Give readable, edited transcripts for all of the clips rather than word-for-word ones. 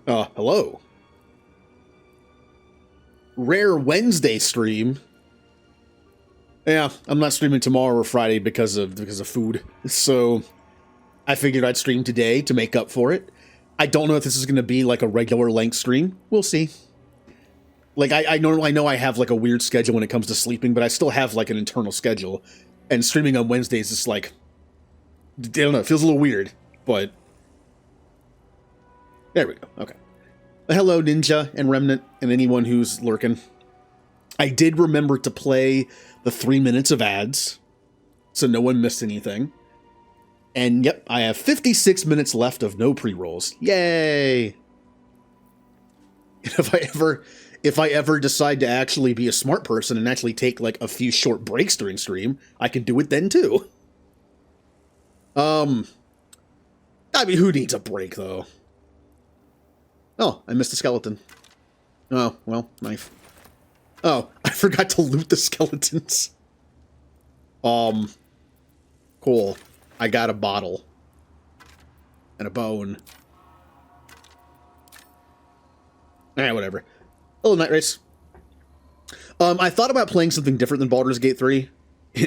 Hello. Rare Wednesday stream. Yeah, I'm not streaming tomorrow or Friday because of food. So I figured I'd stream today to make up for it. I don't know if this is going to be like a regular length stream. We'll see. Like I normally know I have like a weird schedule when it comes to sleeping, but I still have like an internal schedule. And streaming on Wednesdays is like, I don't know, it feels a little weird, but there we go. Okay. Hello, Ninja and Remnant and anyone who's lurking. I did remember to play the 3 minutes of ads, so no one missed anything. And yep, I have 56 minutes left of no pre-rolls. Yay! And if I ever decide to actually be a smart person and actually take like a few short breaks during stream, I can do it then too. I mean, who needs a break though? Oh, I missed a skeleton. Oh, well, knife. Oh, I forgot to loot the skeletons. Cool. I got a bottle. And a bone. Alright, whatever. Hello, Night Race. I thought about playing something different than Baldur's Gate 3.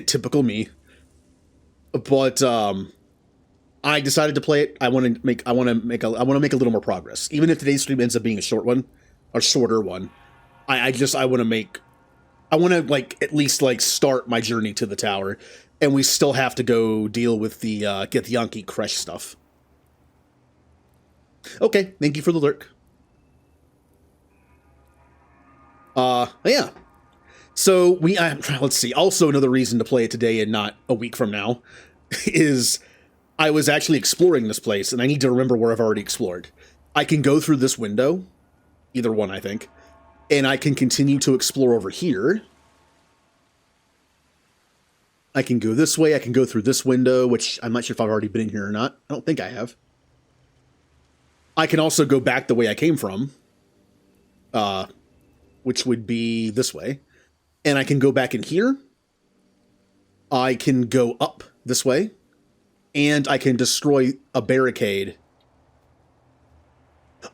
Typical me. But, I decided to play it. I want to make a little more progress. Even if today's stream ends up being a short one, or shorter one, I want to like at least like start my journey to the tower, and we still have to go deal with the Githyanki crush stuff. Okay, thank you for the lurk. Yeah. So let's see. Also, another reason to play it today and not a week from now is I was actually exploring this place, and I need to remember where I've already explored. I can go through this window, either one, I think, and I can continue to explore over here. I can go this way, I can go through this window, which I'm not sure if I've already been in here or not. I don't think I have. I can also go back the way I came from, which would be this way. And I can go back in here. I can go up this way. And I can destroy a barricade.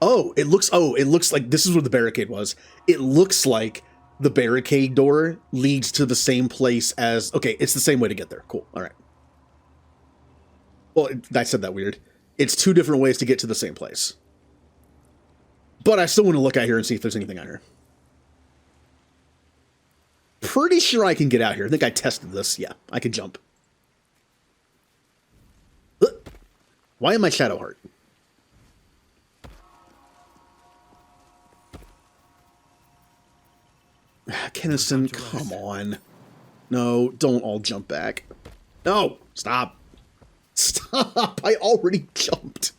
It looks like this is where the barricade was. It looks like the barricade door leads to the same place as... Okay, it's the same way to get there. Cool, all right. Well, I said that weird. It's two different ways to get to the same place. But I still want to look out here and see if there's anything out here. Pretty sure I can get out here. I think I tested this. Yeah, I can jump. Why am I Shadow Heart? Kennison, come on. No, don't all jump back. No, stop. Stop, I already jumped.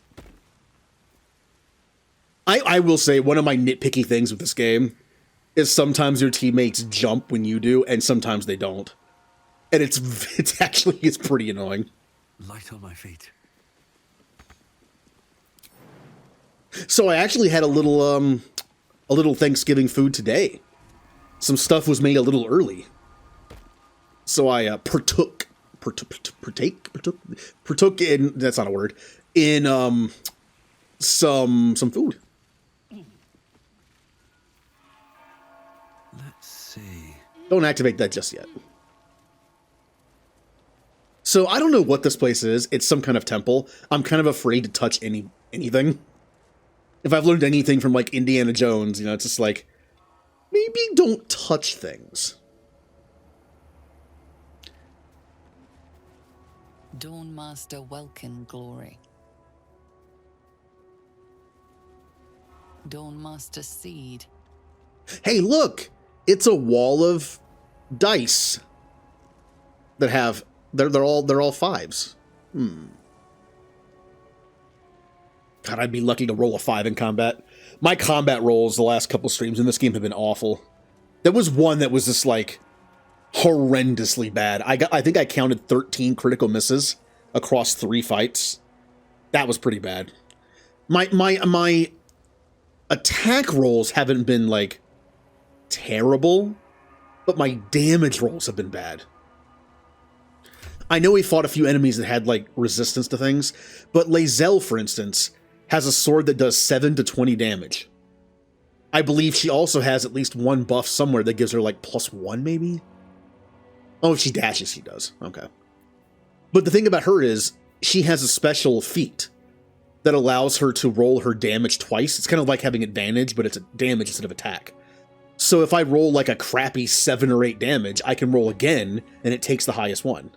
I will say, one of my nitpicky things with this game is sometimes your teammates jump when you do, and sometimes they don't. And it's pretty annoying. Light on my feet. So I actually had a little Thanksgiving food today. Some stuff was made a little early. So I partook in, that's not a word, in some food. Let's see. Don't activate that just yet. So I don't know what this place is. It's some kind of temple. I'm kind of afraid to touch anything. If I've learned anything from, like, Indiana Jones, you know, it's just like, maybe don't touch things. Dawn Master Welkin Glory. Dawn Master Seed. Hey, look! It's a wall of dice that have... They're all fives. God, I'd be lucky to roll a 5 in combat. My combat rolls the last couple streams in this game have been awful. There was one that was just like horrendously bad. I think I counted 13 critical misses across 3 fights. That was pretty bad. My attack rolls haven't been like terrible, but my damage rolls have been bad. I know we fought a few enemies that had like resistance to things, but Lae'zel, for instance, has a sword that does 7 to 20 damage. I believe she also has at least one buff somewhere that gives her like +1 maybe? Oh, if she dashes, she does. Okay. But the thing about her is she has a special feat that allows her to roll her damage twice. It's kind of like having advantage, but it's a damage instead of attack. So if I roll like a crappy 7 or 8 damage, I can roll again, and it takes the highest one.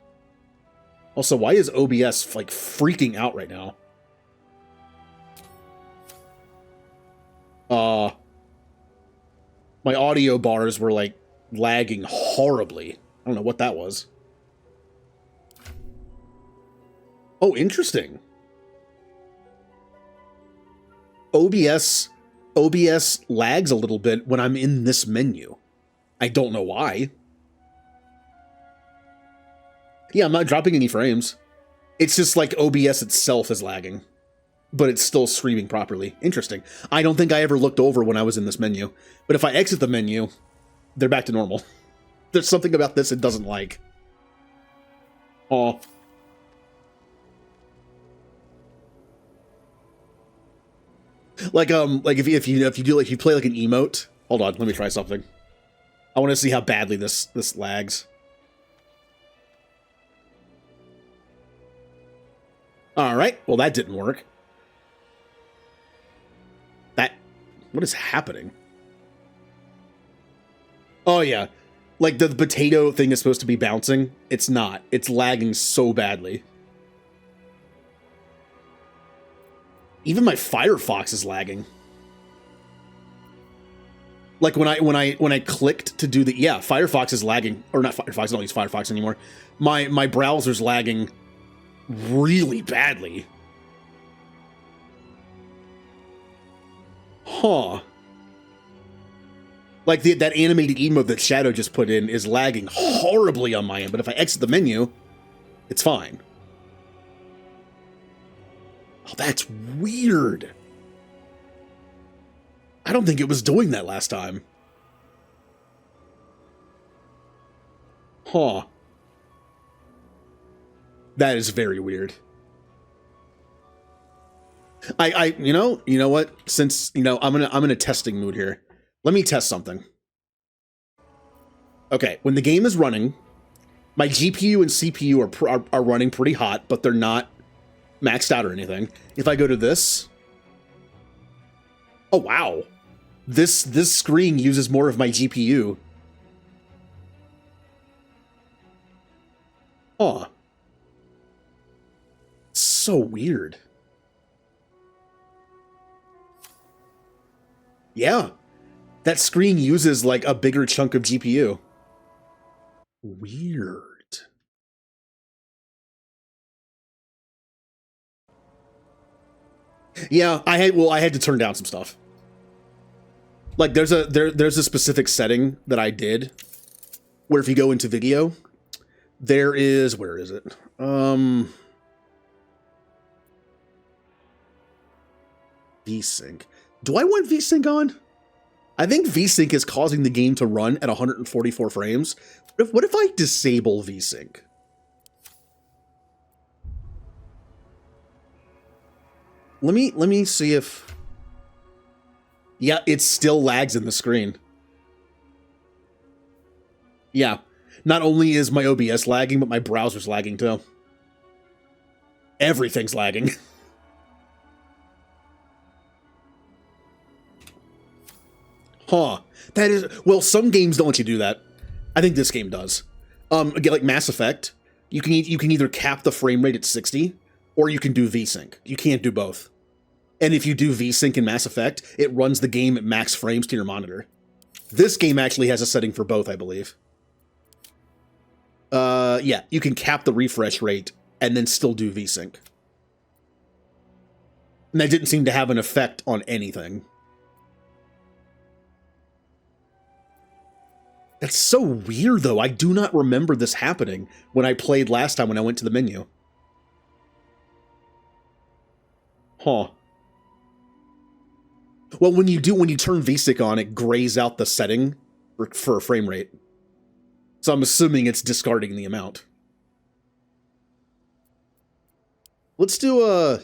Also, why is OBS like freaking out right now? My audio bars were like lagging horribly. I don't know what that was. Oh, interesting. OBS lags a little bit when I'm in this menu. I don't know why. Yeah, I'm not dropping any frames. It's just like OBS itself is lagging, but it's still streaming properly. Interesting. I don't think I ever looked over when I was in this menu, but if I exit the menu, they're back to normal. There's something about this it doesn't like. Aw. Like if you play like an emote. Hold on, let me try something. I want to see how badly this lags. All right, well that didn't work. What is happening? Oh yeah, like the potato thing is supposed to be bouncing. It's not. It's lagging so badly. Even my Firefox is lagging. Like when I clicked to do the Firefox is lagging, or not Firefox. I don't use Firefox anymore. My browser's lagging really badly. Huh. Like that animated emote that Shadow just put in is lagging horribly on my end, but if I exit the menu, it's fine. Oh, that's weird. I don't think it was doing that last time. Huh. That is very weird. You know what? Since, I'm in a testing mood here. Let me test something. Okay, when the game is running, my GPU and CPU are running pretty hot, but they're not maxed out or anything. If I go to this, oh wow, this screen uses more of my GPU. Oh, so weird. Yeah, that screen uses like a bigger chunk of GPU. Weird. Yeah, I had to turn down some stuff. Like there's a specific setting that I did where if you go into video, there is, where is it? VSync. Do I want VSync on? I think VSync is causing the game to run at 144 frames. What if I disable VSync? Let me see if... Yeah, it still lags in the screen. Yeah. Not only is my OBS lagging, but my browser's lagging too. Everything's lagging. Huh. That is... Well, some games don't let you do that. I think this game does. Again, like Mass Effect, you can either cap the frame rate at 60, or you can do VSync. You can't do both. And if you do VSync in Mass Effect, it runs the game at max frames to your monitor. This game actually has a setting for both, I believe. Yeah, you can cap the refresh rate and then still do VSync. And that didn't seem to have an effect on anything. That's so weird, though. I do not remember this happening when I played last time when I went to the menu. Huh. Well, when you turn VSync on, it grays out the setting for frame rate. So I'm assuming it's discarding the amount. Let's do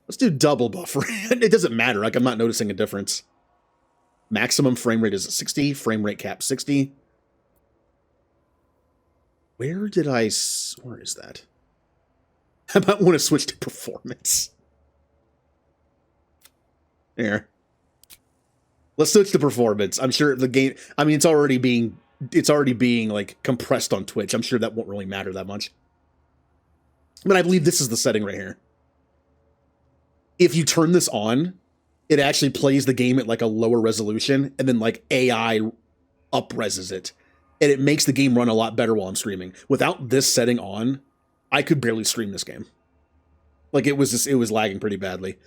Let's do double buffer. It doesn't matter. Like, I'm not noticing a difference. Maximum frame rate is 60. Frame rate cap 60. Where did I... Where is that? I might want to switch to performance. There. Let's switch to performance. I'm sure the game... I mean, it's already being, like, compressed on Twitch. I'm sure that won't really matter that much. But I believe this is the setting right here. If you turn this on, it actually plays the game at, like, a lower resolution, and then, like, AI up-reses it. And it makes the game run a lot better while I'm streaming. Without this setting on, I could barely stream this game. Like, it was lagging pretty badly.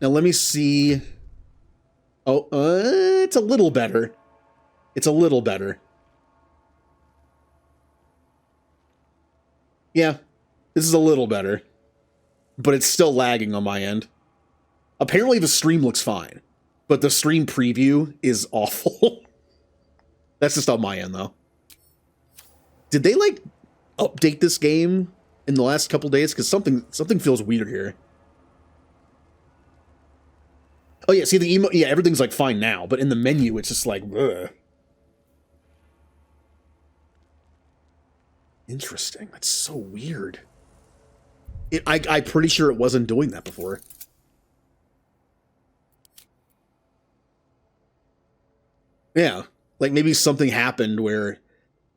Now, let me see... Oh, it's a little better. It's a little better. Yeah, this is a little better. But it's still lagging on my end. Apparently the stream looks fine. But the stream preview is awful. That's just on my end, though. Did they, like, update this game in the last couple days? Because something feels weird here. Oh, yeah, see, the emote... Yeah, everything's, like, fine now. But in the menu, it's just like, ugh. Interesting. That's so weird. I'm pretty sure it wasn't doing that before. Yeah. Like, maybe something happened where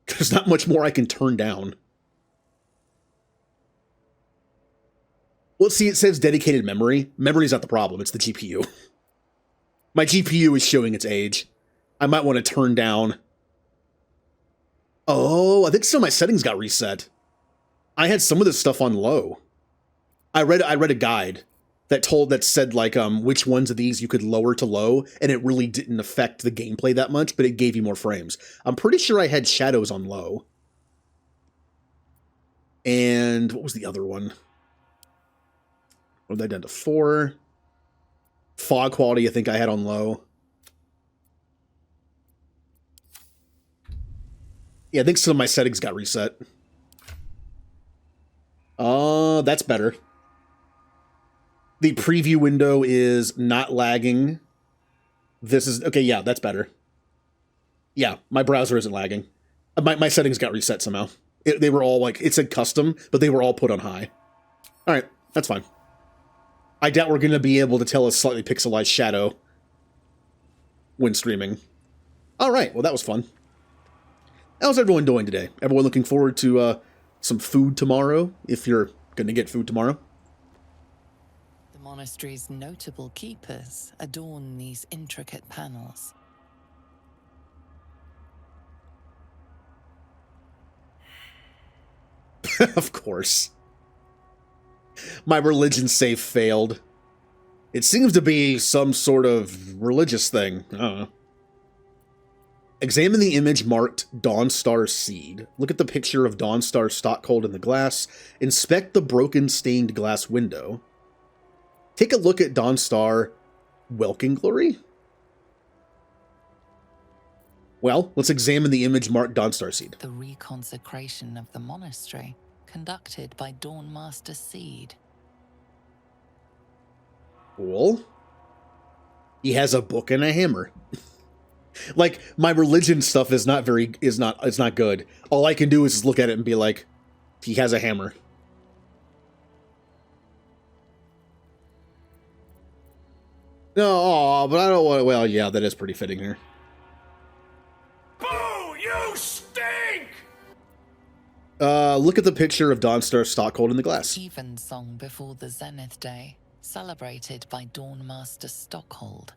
there's not much more I can turn down. Well, see, it says dedicated memory. Memory's not the problem. It's the GPU. My GPU is showing its age. I might want to turn down... Oh, I think some of my settings got reset. I had some of this stuff on low. I read a guide that said, like, which ones of these you could lower to low, and it really didn't affect the gameplay that much, but it gave you more frames. I'm pretty sure I had shadows on low. And what was the other one? What did I done to 4? Fog quality, I think I had on low. Yeah, I think some of my settings got reset. That's better. The preview window is not lagging. This is... Okay, yeah, that's better. Yeah, my browser isn't lagging. My settings got reset somehow. They were all, like... It said custom, but they were all put on high. Alright, that's fine. I doubt we're going to be able to tell a slightly pixelized shadow when streaming. Alright, well, that was fun. How's everyone doing today? Everyone looking forward to some food tomorrow, if you're going to get food tomorrow? The monastery's notable keepers adorn these intricate panels. Of course. My religion save failed. It seems to be some sort of religious thing. I don't know. Examine the image marked Dawnstar Seed. Look at the picture of Dawnstar Stockhold in the glass. Inspect the broken stained glass window. Take a look at Dawnstar Welkin Glory. Well, let's examine the image marked Dawnstar Seed. The reconsecration of the monastery, conducted by Dawnmaster Seed. Cool. He has a book and a hammer. Like, my religion stuff is not good. All I can do is just look at it and be like, he has a hammer. No, but I don't want to... Well, yeah, that is pretty fitting here. Boo! You stink! Look at the picture of Dawnstar Stockhold in the glass. Evensong before the Zenith Day, celebrated by Dawnmaster Stockhold.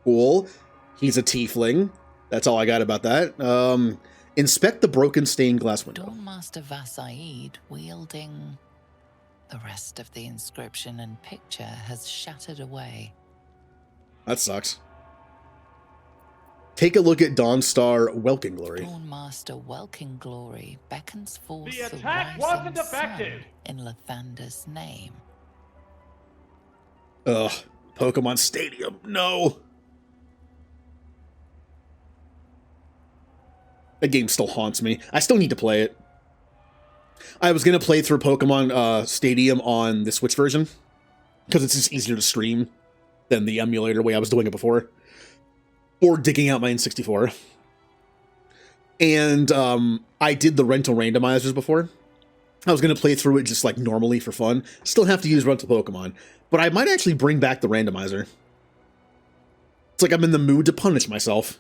Cool. He's a tiefling. That's all I got about that. Inspect the broken stained glass window. Dawnmaster Vasaid wielding... The rest of the inscription and picture has shattered away. That sucks. Take a look at Dawnstar Welkin Glory. Dawnmaster Welkin Glory beckons forth The the attack rising wasn't sun effective. in Lathander's name. Ugh. Pokemon Stadium. No. That game still haunts me. I still need to play it. I was going to play through Pokemon Stadium on the Switch version, because it's just easier to stream than the emulator way I was doing it before. Or digging out my N64. And I did the rental randomizers before. I was going to play through it just like normally for fun. Still have to use rental Pokemon. But I might actually bring back the randomizer. It's like I'm in the mood to punish myself.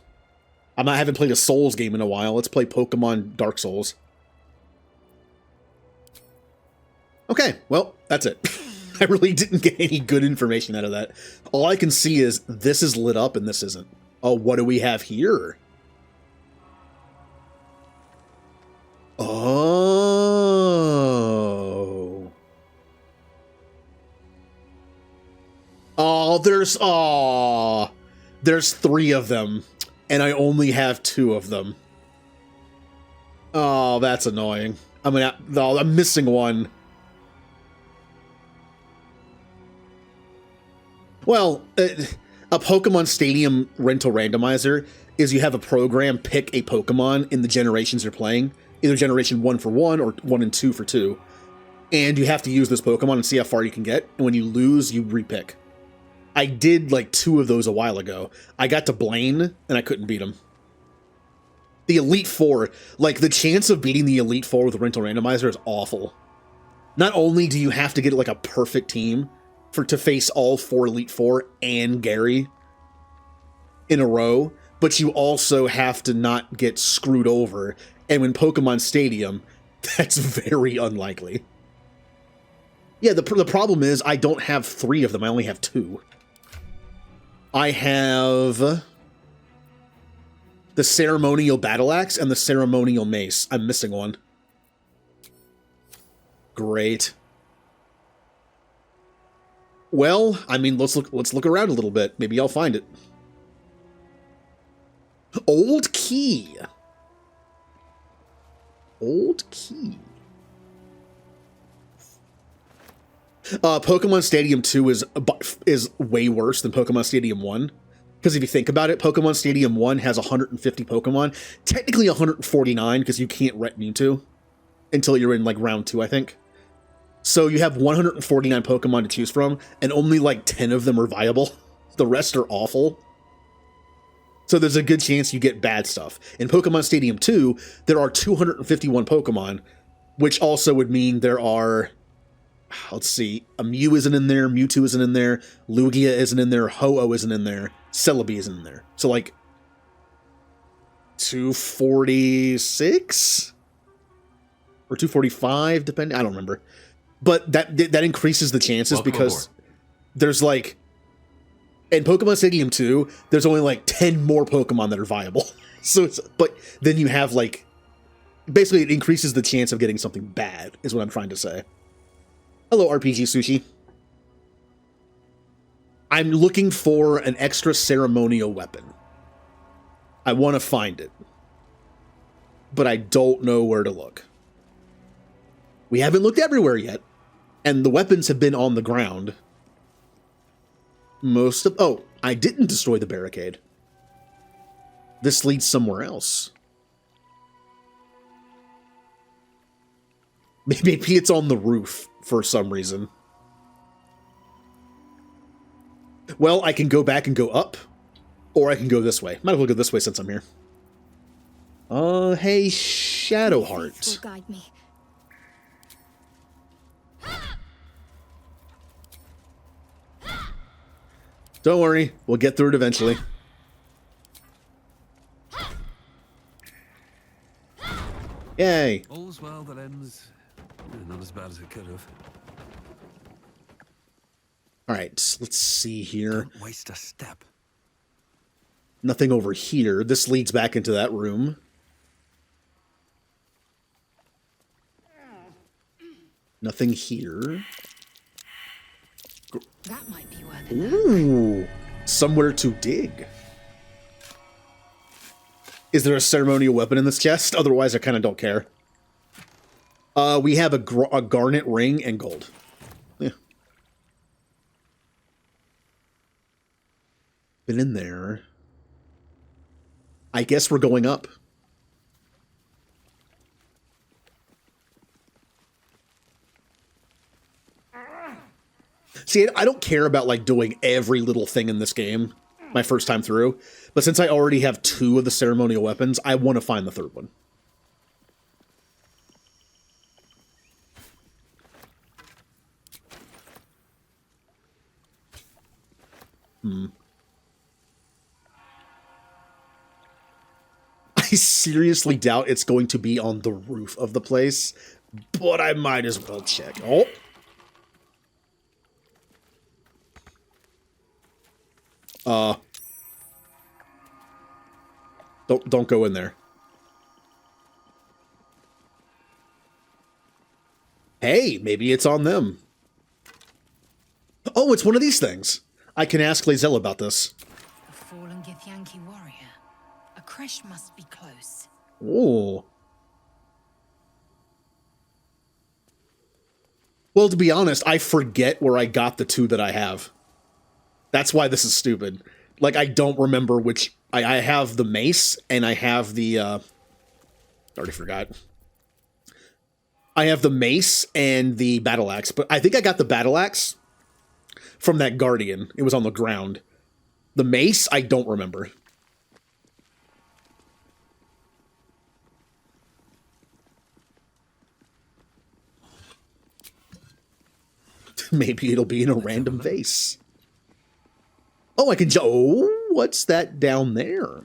I haven't played a Souls game in a while. Let's play Pokemon Dark Souls. Okay, well, that's it. I really didn't get any good information out of that. All I can see is this is lit up and this isn't. Oh, what do we have here? Oh. There's 3 of them, and I only have 2 of them. Oh, that's annoying. I'm missing one. Well, a Pokemon Stadium rental randomizer is you have a program pick a Pokemon in the generations you're playing, either generation 1 for 1 or 1 and 2 for 2. And you have to use this Pokemon and see how far you can get. And when you lose, you repick. I did like 2 of those a while ago. I got to Blaine and I couldn't beat him. The Elite Four, like the chance of beating the Elite Four with a rental randomizer is awful. Not only do you have to get like a perfect team to face all 4 Elite Four and Gary in a row, but you also have to not get screwed over. And when Pokemon Stadium, that's very unlikely. Yeah, the problem is I don't have 3 of them. I only have 2. I have the Ceremonial Battle Axe and the Ceremonial Mace. I'm missing one. Great. Well, I mean, let's look around a little bit. Maybe I'll find it. Old Key. Old Key. Pokemon Stadium 2 is way worse than Pokemon Stadium 1. Because if you think about it, Pokemon Stadium 1 has 150 Pokemon. Technically 149 because you can't ret Mewtwo until you're in like round 2, I think. So you have 149 Pokemon to choose from, and only like 10 of them are viable. The rest are awful. So there's a good chance you get bad stuff. In Pokemon Stadium 2, there are 251 Pokemon, which also would mean there are... Let's see, a Mew isn't in there, Mewtwo isn't in there, Lugia isn't in there, Ho-Oh isn't in there, Celebi isn't in there. So like 246 or 245, depending. I don't remember, but that increases the chances. Welcome because aboard. There's like in Pokemon Stadium 2, there's only like 10 more Pokemon that are viable. So but then you have like basically it increases the chance of getting something bad is what I'm trying to say. Hello, RPG Sushi. I'm looking for an extra ceremonial weapon. I want to find it. But I don't know where to look. We haven't looked everywhere yet. And the weapons have been on the ground. Oh, I didn't destroy the barricade. This leads somewhere else. Maybe it's on the roof. For some reason. Well, I can go back and go up, or I can go this way. Might as well go this way since I'm here. Hey, Shadowheart. Guide me. Don't worry, we'll get through it eventually. Yay! All's well that ends. Not as bad as it could have. All right, let's see here. Don't waste a step. Nothing over here. This leads back into that room. Nothing here. That might be worth it. Ooh, somewhere to dig. Is there a ceremonial weapon in this chest? Otherwise, I kind of don't care. We have a garnet ring and gold. Yeah. Been in there. I guess we're going up. See, I don't care about like doing every little thing in this game my first time through, but since I already have 2 of the ceremonial weapons, I want to find the 3rd one. I seriously doubt it's going to be on the roof of the place, but I might as well check. Oh. Don't go in there. Hey, maybe it's on them. Oh, it's one of these things. I can ask Lae'zel about this. A fallen Githyanki warrior. A creche must be close. Oh. Well, to be honest, I forget where I got the 2 that I have. That's why this is stupid. Like, I don't remember which... I have the mace, and I have the... already forgot. I have the mace and the battle axe, but I think I got the battle axe from that guardian. It was on the ground. The mace, I don't remember. Maybe it'll be in a random vase. Oh, I can... Oh, what's that down there?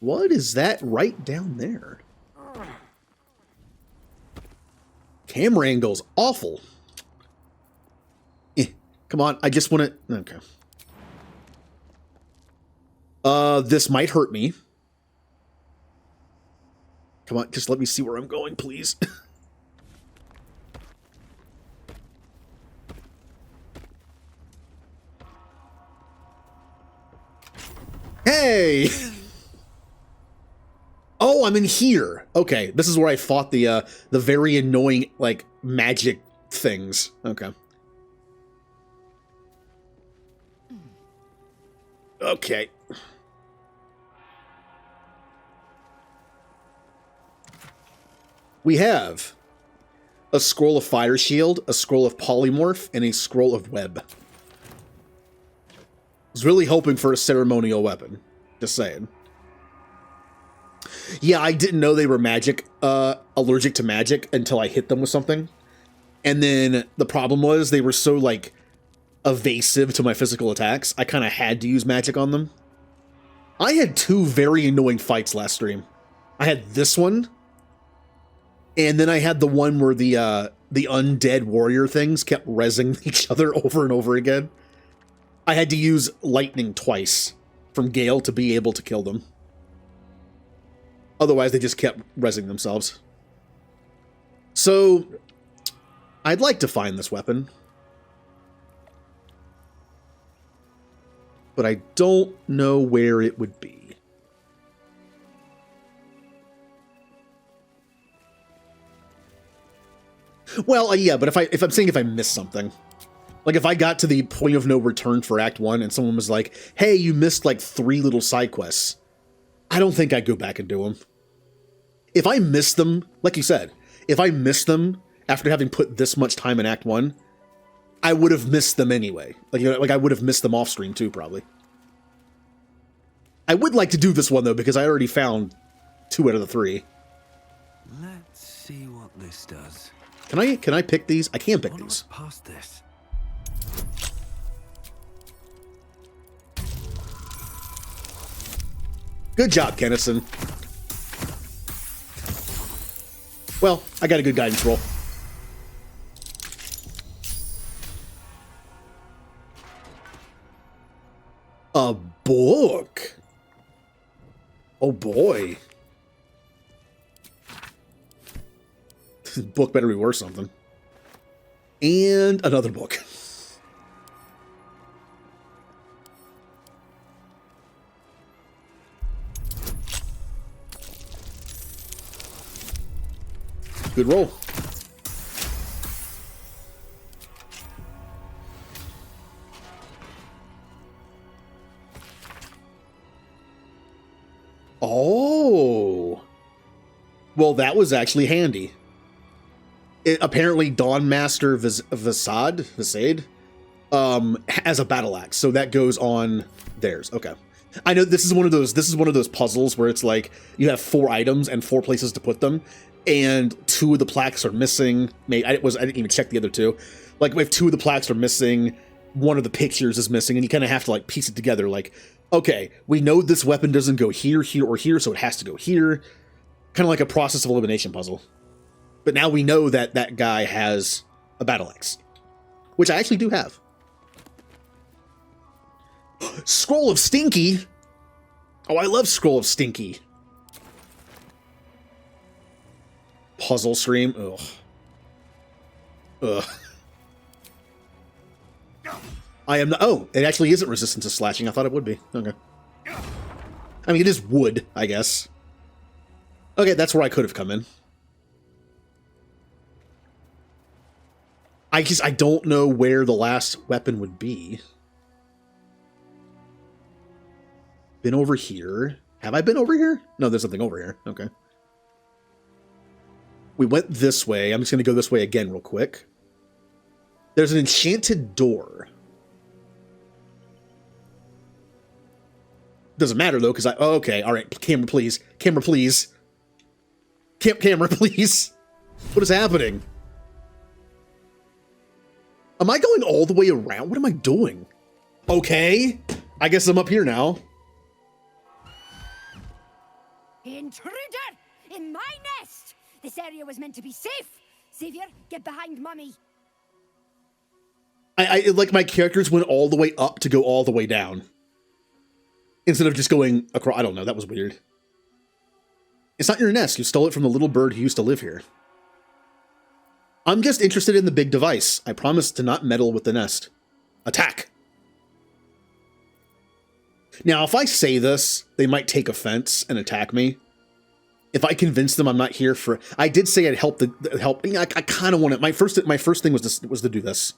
What is that right down there? Camera angle's awful. Come on, I just want to... Okay. This might hurt me. Come on, just let me see where I'm going, please. Hey! Oh, I'm in here. Okay, this is where I fought the very annoying, like, magic things. Okay. Okay. We have a scroll of fire shield, a scroll of polymorph, and a scroll of web. I was really hoping for a ceremonial weapon. Just saying. Yeah, I didn't know they were magic, allergic to magic until I hit them with something. And then the problem was they were so, like, evasive to my physical attacks, I kind of had to use magic on them. I had 2 very annoying fights last stream. I had this one, and then I had the one where the undead warrior things kept rezzing each other over and over again. I had to use lightning twice from Gale to be able to kill them. Otherwise, they just kept rezzing themselves. So, I'd like to find this weapon. But I don't know where it would be. Well, yeah, but if I'm saying if I missed something. Like, if I got to the point of no return for Act 1 and someone was like, hey, you missed, like, 3 little side quests, I don't think I'd go back and do them. If I missed them, like you said, if I missed them after having put this much time in Act 1, I would have missed them anyway. Like, you know, like I would have missed them off stream too, probably. I would like to do this one, though, because I already found 2 out of the 3. Let's see what this does. Can I pick these? I can pick What these. was past this? Good job, Kennison. Well, I got a good guidance roll. A book? Oh boy. This book better be worth something. And another book. Good roll. Oh. Well, that was actually handy. apparently Dawn Master Visade, has a battle axe, so that goes on theirs. Okay. I know this is one of those puzzles where it's like you have 4 items and 4 places to put them, and 2 of the plaques are missing. I didn't even check the other 2. Like if 2 of the plaques are missing, one of the pictures is missing, and you kind of have to like piece it together. Like, okay, we know this weapon doesn't go here, here, or here, so it has to go here. Kind of like a process of elimination puzzle. But now we know that that guy has a battle axe, which I actually do have. Scroll of Stinky. Oh, I love Scroll of Stinky. Puzzle stream. Ugh. Ugh. I am not. Oh, it actually isn't resistant to slashing. I thought it would be. Okay. I mean, it is wood, I guess. Okay, that's where I could have come in. I don't know where the last weapon would be. Been over here. Have I been over here? No, there's something over here. Okay. We went this way. I'm just going to go this way again real quick. There's an enchanted door. Doesn't matter, though, because oh, okay, all right. Camera, please. Camera, please. Camera, please. What is happening? Am I going all the way around? What am I doing? Okay. I guess I'm up here now. Intruder! In my nest! This area was meant to be safe! Xavier, get behind Mummy! I like my characters went all the way up to go all the way down. Instead of just going across. I don't know, that was weird. It's not your nest. You stole it from the little bird who used to live here. I'm just interested in the big device. I promise to not meddle with the nest. Attack! Now, if I say this, they might take offense and attack me. If I convince them I'm not here for... I did say I'd help help. I kind of want it. My first thing was to do this.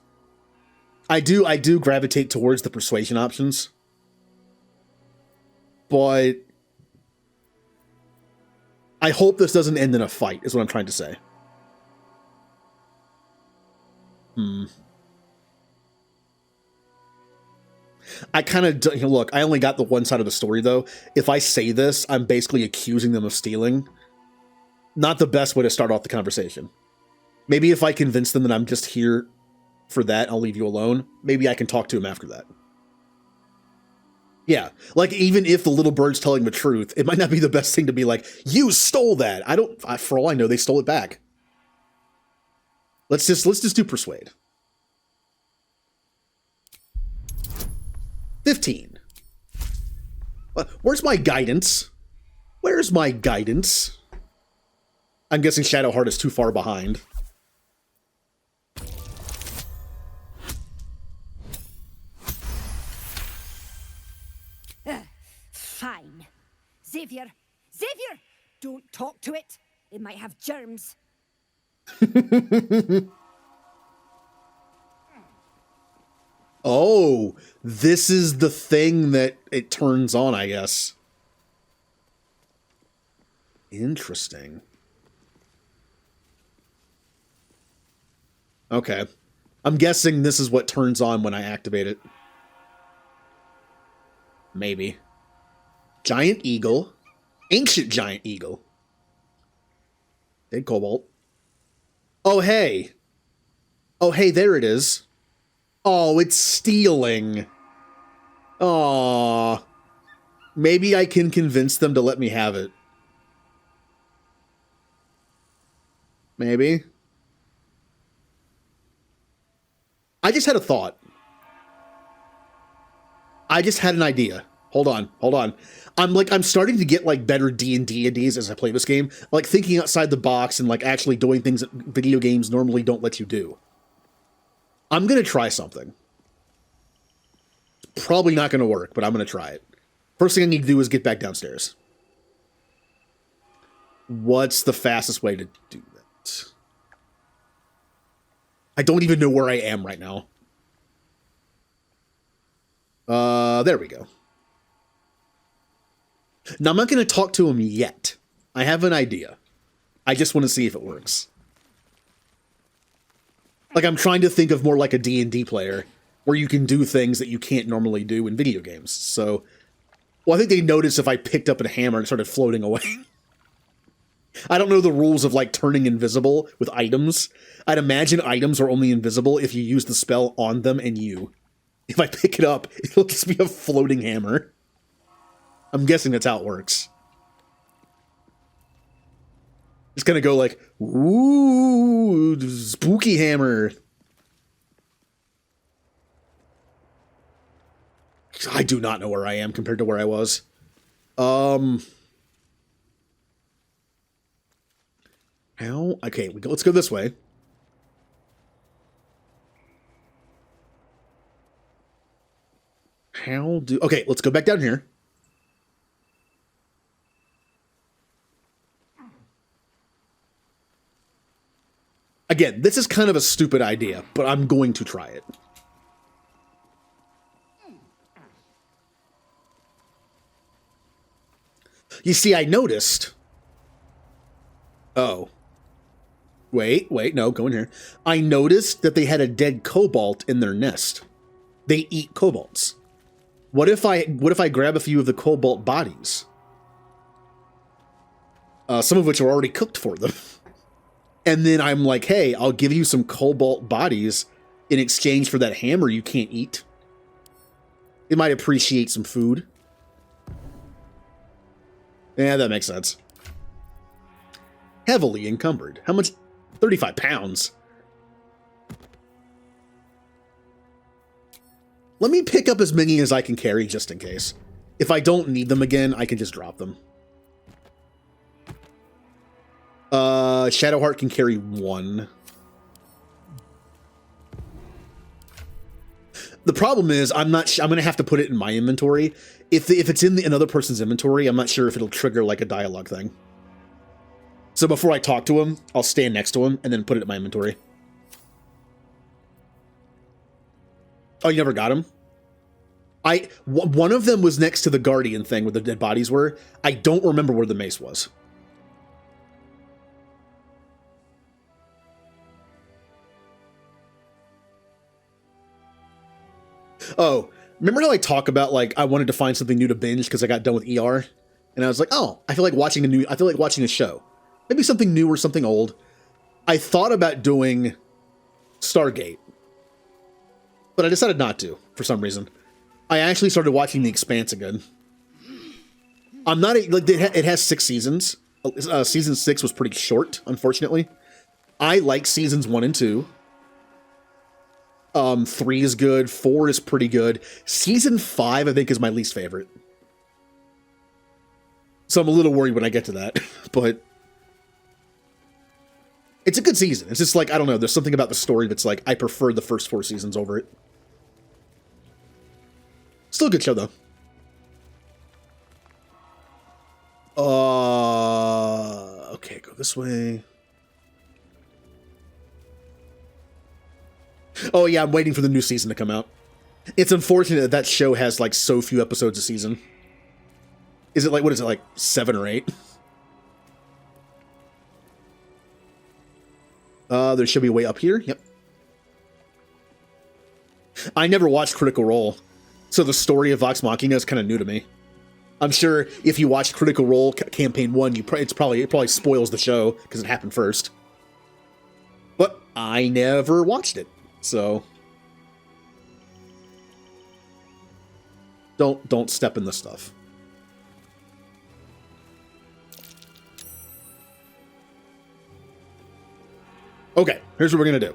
I do gravitate towards the persuasion options. But I hope this doesn't end in a fight, is what I'm trying to say. I kind of, look, I only got the one side of the story, though. If I say this, I'm basically accusing them of stealing. Not the best way to start off the conversation. Maybe if I convince them that I'm just here for that, I'll leave you alone. Maybe I can talk to him after that. Yeah, like even if the little bird's telling the truth, it might not be the best thing to be like, you stole that. For all I know, they stole it back. Let's just do persuade. 15. Where's my guidance? Where's my guidance? I'm guessing Shadowheart is too far behind. Fine. Xavier! Xavier! Don't talk to it. It might have germs. Oh, this is the thing that it turns on, I guess. Interesting. Okay. I'm guessing this is what turns on when I activate it. Maybe. Giant eagle. Ancient giant eagle. Dead cobalt. Oh, hey. Oh, hey, there it is. Oh, it's stealing. Aw. Maybe I can convince them to let me have it. Maybe. I just had a thought. I just had an idea. Hold on. I'm starting to get like better D&D ideas as I play this game. Like thinking outside the box and like actually doing things that video games normally don't let you do. I'm going to try something. Probably not going to work, but I'm going to try it. First thing I need to do is get back downstairs. What's the fastest way to do that? I don't even know where I am right now. There we go. Now, I'm not going to talk to him yet. I have an idea. I just want to see if it works. Like, I'm trying to think of more like a D&D player, where you can do things that you can't normally do in video games. So, well, I think they noticed if I picked up a hammer and started floating away. I don't know the rules of, like, turning invisible with items. I'd imagine items are only invisible if you use the spell on them and you. If I pick it up, it'll just be a floating hammer. I'm guessing that's how it works. It's gonna go like, ooh, spooky hammer. I do not know where I am compared to where I was. How? Okay, let's go this way. Okay, let's go back down here. Again, this is kind of a stupid idea, but I'm going to try it. You see, I noticed... Oh. Wait, no, go in here. I noticed that they had a dead cobalt in their nest. They eat cobalts. What if I grab a few of the cobalt bodies? Some of which are already cooked for them. And then I'm like, hey, I'll give you some cobalt bodies in exchange for that hammer you can't eat. They might appreciate some food. Yeah, that makes sense. Heavily encumbered. How much? 35 pounds. Let me pick up as many as I can carry just in case. If I don't need them again, I can just drop them. Shadowheart can carry 1. The problem is, I'm going to have to put it in my inventory. If it's in another person's inventory, I'm not sure if it'll trigger like a dialogue thing. So before I talk to him, I'll stand next to him and then put it in my inventory. Oh, you never got him? One of them was next to the Guardian thing where the dead bodies were. I don't remember where the mace was. Oh, remember how I talk about, like, I wanted to find something new to binge because I got done with ER? And I was like, oh, I feel like watching a show. Maybe something new or something old. I thought about doing Stargate, but I decided not to, for some reason. I actually started watching The Expanse again. I'm not, like, it has 6 seasons. Season 6 was pretty short, unfortunately. I like seasons 1 and 2. 3 is good. 4 is pretty good. Season 5, I think, is my least favorite. So I'm a little worried when I get to that, but it's a good season. It's just like, I don't know, there's something about the story that's like, I prefer the first 4 seasons over it. Still a good show, though. Okay, go this way. Oh yeah, I'm waiting for the new season to come out. It's unfortunate that that show has like so few episodes a season. Is it like, what is it, like 7 or 8? There should be a way up here. Yep. I never watched Critical Role, so the story of Vox Machina is kind of new to me. I'm sure if you watch Critical Role Campaign 1, it probably spoils the show because it happened first. But I never watched it, so don't step in this stuff. Okay, here's what we're gonna do.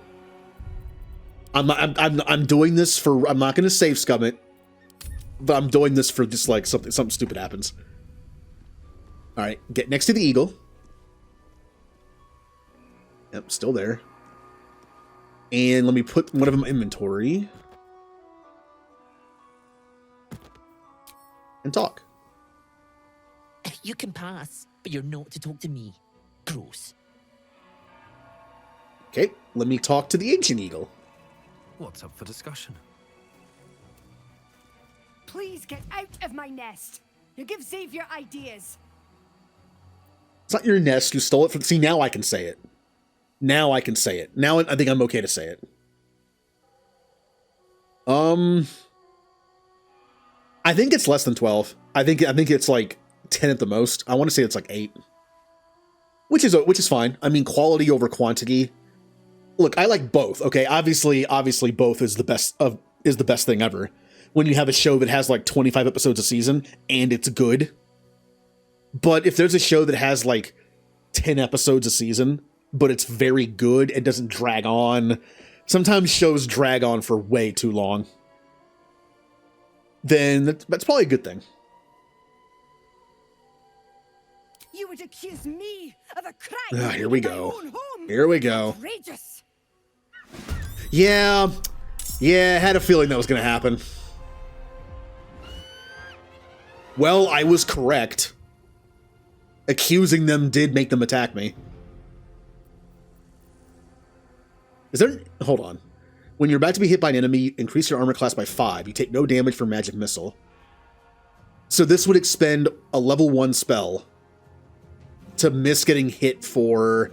I'm doing this for, I'm not gonna save scum it, but I'm doing this for just like something stupid happens. All right, get next to the eagle. Yep, still there. And let me put one of them in inventory. And talk. You can pass, but you're not to talk to me. Gross. Okay, let me talk to the ancient eagle. What's up for discussion? Please get out of my nest. You give Xavier ideas. It's not your nest, you stole it from... See, now I can say it. Now I can say it. Now I think I'm okay to say it. I think it's less than 12. I think it's like 10 at the most. I want to say it's like 8. Which is fine. I mean, quality over quantity. Look, I like both. Okay, obviously both is the best thing ever. When you have a show that has like 25 episodes a season and it's good. But if there's a show that has like 10 episodes a season, but it's very good, it doesn't drag on. Sometimes shows drag on for way too long. Then that's probably a good thing. You would accuse me of a crime. Here we in my go. own home. Here we go. Outrageous. Yeah, I had a feeling that was going to happen. Well, I was correct. Accusing them did make them attack me. Is there... Hold on. When you're about to be hit by an enemy, increase your armor class by 5. You take no damage from magic missile. So this would expend a level 1 spell to miss getting hit for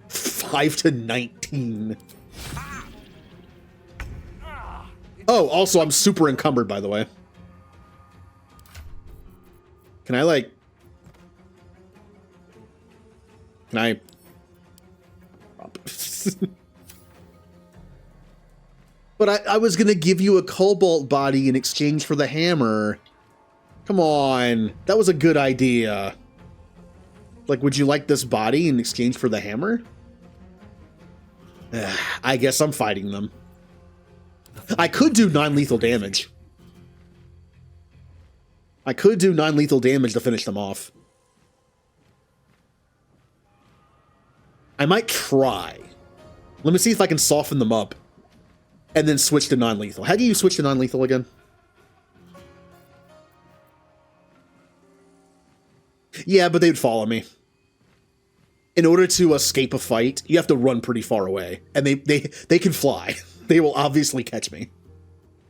5 to 19. Oh, also, I'm super encumbered, by the way. Can I, like... Can I... But I was going to give you a cobalt body in exchange for the hammer. Come on. That was a good idea. Like, would you like this body in exchange for the hammer? I guess I'm fighting them. I could do non-lethal damage. I could do non-lethal damage to finish them off. I might try. Let me see if I can soften them up. And then switch to non-lethal. How do you switch to non-lethal again? Yeah, but they'd follow me. In order to escape a fight, you have to run pretty far away. And they can fly. They will obviously catch me.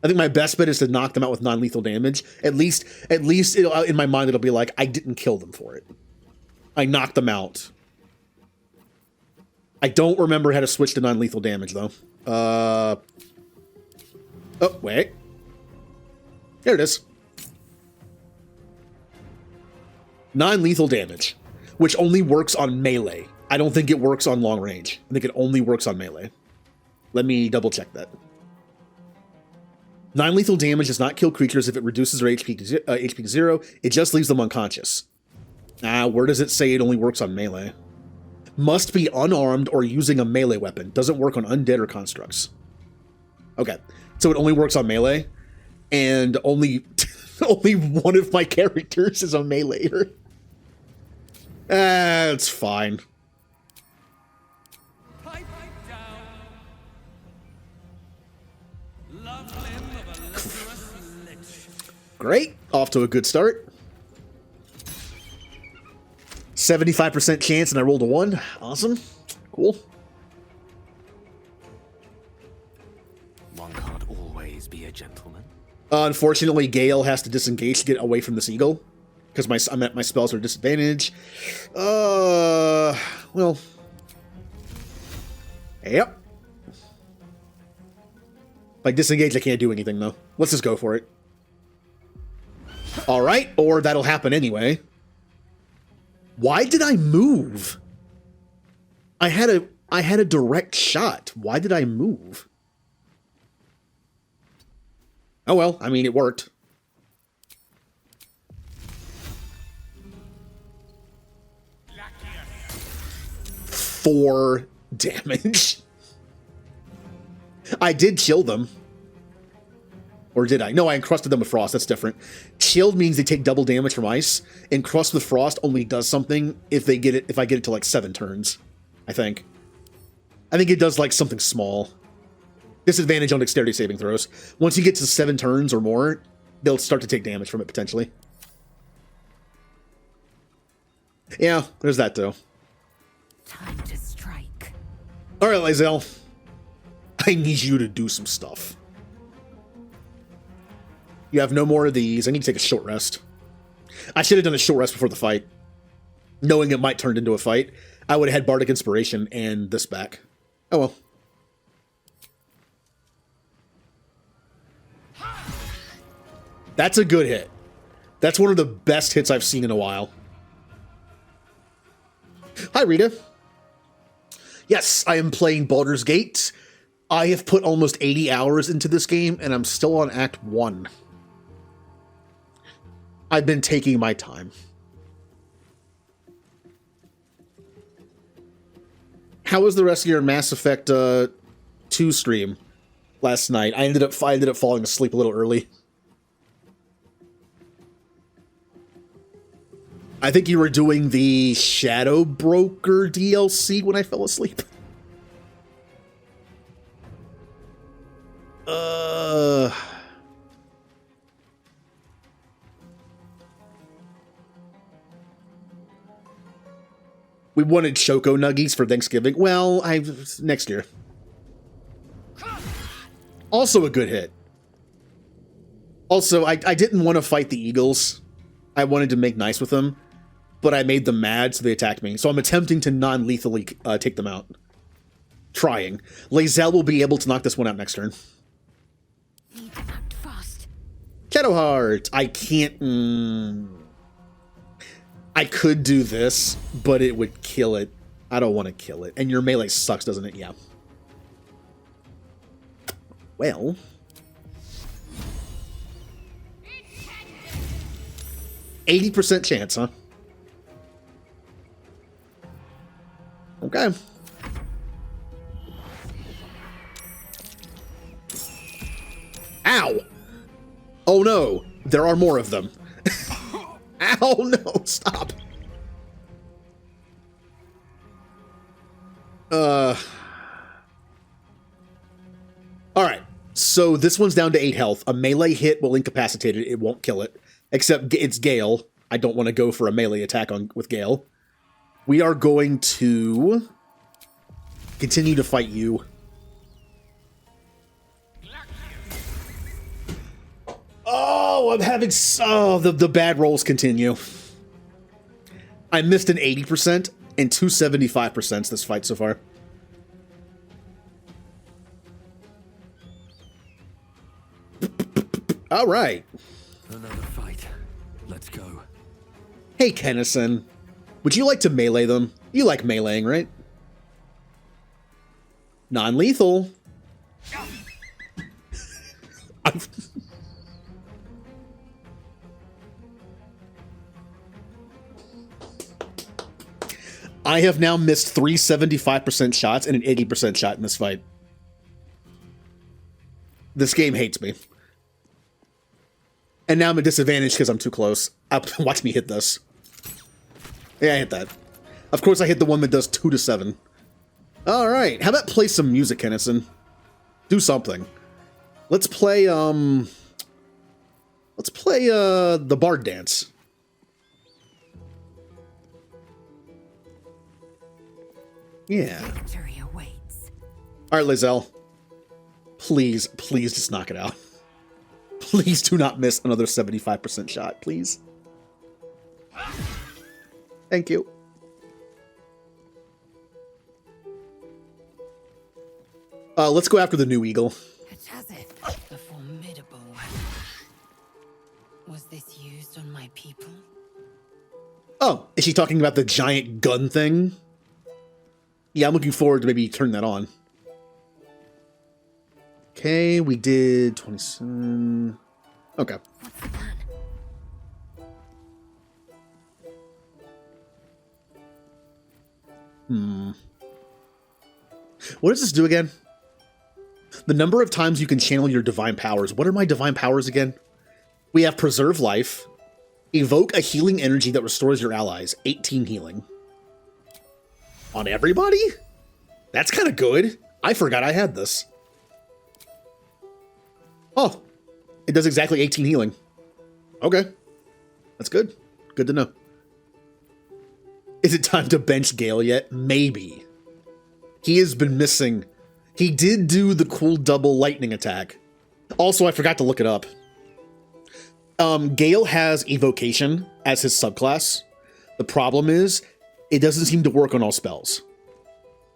I think my best bet is to knock them out with non-lethal damage. At least in my mind, it'll be like, I didn't kill them for it. I knocked them out. I don't remember how to switch to non-lethal damage, though. Oh, wait. There it is. Non-lethal damage, which only works on melee. I don't think it works on long range. I think it only works on melee. Let me double check that. Non-lethal damage does not kill creatures if it reduces their HP to 0. It just leaves them unconscious. Where does it say it only works on melee? Must be unarmed or using a melee weapon. Doesn't work on undead or constructs. Okay, so it only works on melee, and only one of my characters is a meleeer. It's fine. Pipe down. Love limb of a lecherous lich. Great, off to a good start. 75% chance, and I rolled a 1. Awesome, cool. One can't always be a gentleman. Unfortunately, Gale has to disengage to get away from this eagle, because my spells are disadvantage. Well, yep. If I disengage, I can't do anything though. Let's just go for it. All right, or that'll happen anyway. Why did I move? I had a direct shot. Why did I move? Oh well, I mean, it worked. Four damage. I did chill them. Or did I? No, I encrusted them with frost. That's different. Chilled means they take double damage from ice. Encrust with frost only does something if I get it to like 7 turns. I think it does like something small. Disadvantage on dexterity saving throws. Once you get to 7 turns or more, they'll start to take damage from it potentially. Yeah, there's that too. Time to strike. All right, Lizelle. I need you to do some stuff. You have no more of these. I need to take a short rest. I should have done a short rest before the fight, knowing it might turn into a fight. I would have had Bardic Inspiration and this back. Oh well. That's a good hit. That's one of the best hits I've seen in a while. Hi, Rita. Yes, I am playing Baldur's Gate. I have put almost 80 hours into this game, and I'm still on Act 1. I've been taking my time. How was the rest of your Mass Effect 2 stream last night? I ended up falling asleep a little early. I think you were doing the Shadow Broker DLC when I fell asleep. We wanted Choco Nuggies for Thanksgiving. Well, next year. Also a good hit. Also, I didn't want to fight the Eagles. I wanted to make nice with them, but I made them mad, so they attacked me. So I'm attempting to non-lethally take them out. Trying. Lae'zel will be able to knock this one out next turn. Need them out fast. Shadowheart! I can't... I could do this, but it would kill it. I don't want to kill it. And your melee sucks, doesn't it? Yeah. Well... 80% chance, huh? Okay. Ow! Oh no, there are more of them. Ow, no, stop. Alright, so this one's down to 8 health. A melee hit will incapacitate it, it won't kill it. Except it's Gale. I don't want to go for a melee attack with Gale. We are going to continue to fight you. Oh, I'm having... Oh, the bad rolls continue. I missed an 80% and 275% this fight so far. All right. Another fight. Let's go. Hey, Kennison. Would you like to melee them? You like meleeing, right? Non-lethal. I have now missed 3 75% shots and an 80% shot in this fight. This game hates me. And now I'm at disadvantage because I'm too close. Watch me hit this. Yeah, I hit that. Of course I hit the one that does 2 to 7. Alright, how about play some music, Kennison? Do something. Let's play, the Bard Dance. Yeah. Victory awaits. Alright, Lae'zel. Please, please just knock it out. Please do not miss another 75% shot, please. Thank you. Let's go after the new eagle. It has it. A formidable weapon. Was this used on my people? Oh, is she talking about the giant gun thing? Yeah, I'm looking forward to maybe turning that on. Okay, we did 27. Okay. What's the plan? What does this do again? The number of times you can channel your divine powers. What are my divine powers again? We have Preserve Life. Evoke a healing energy that restores your allies. 18 healing. On everybody? That's kind of good. I forgot I had this. Oh, it does exactly 18 healing. Okay. That's good. Good to know. Is it time to bench Gale yet? Maybe. He has been missing. He did do the cool double lightning attack. Also, I forgot to look it up. Gale has Evocation as his subclass. The problem is, it doesn't seem to work on all spells.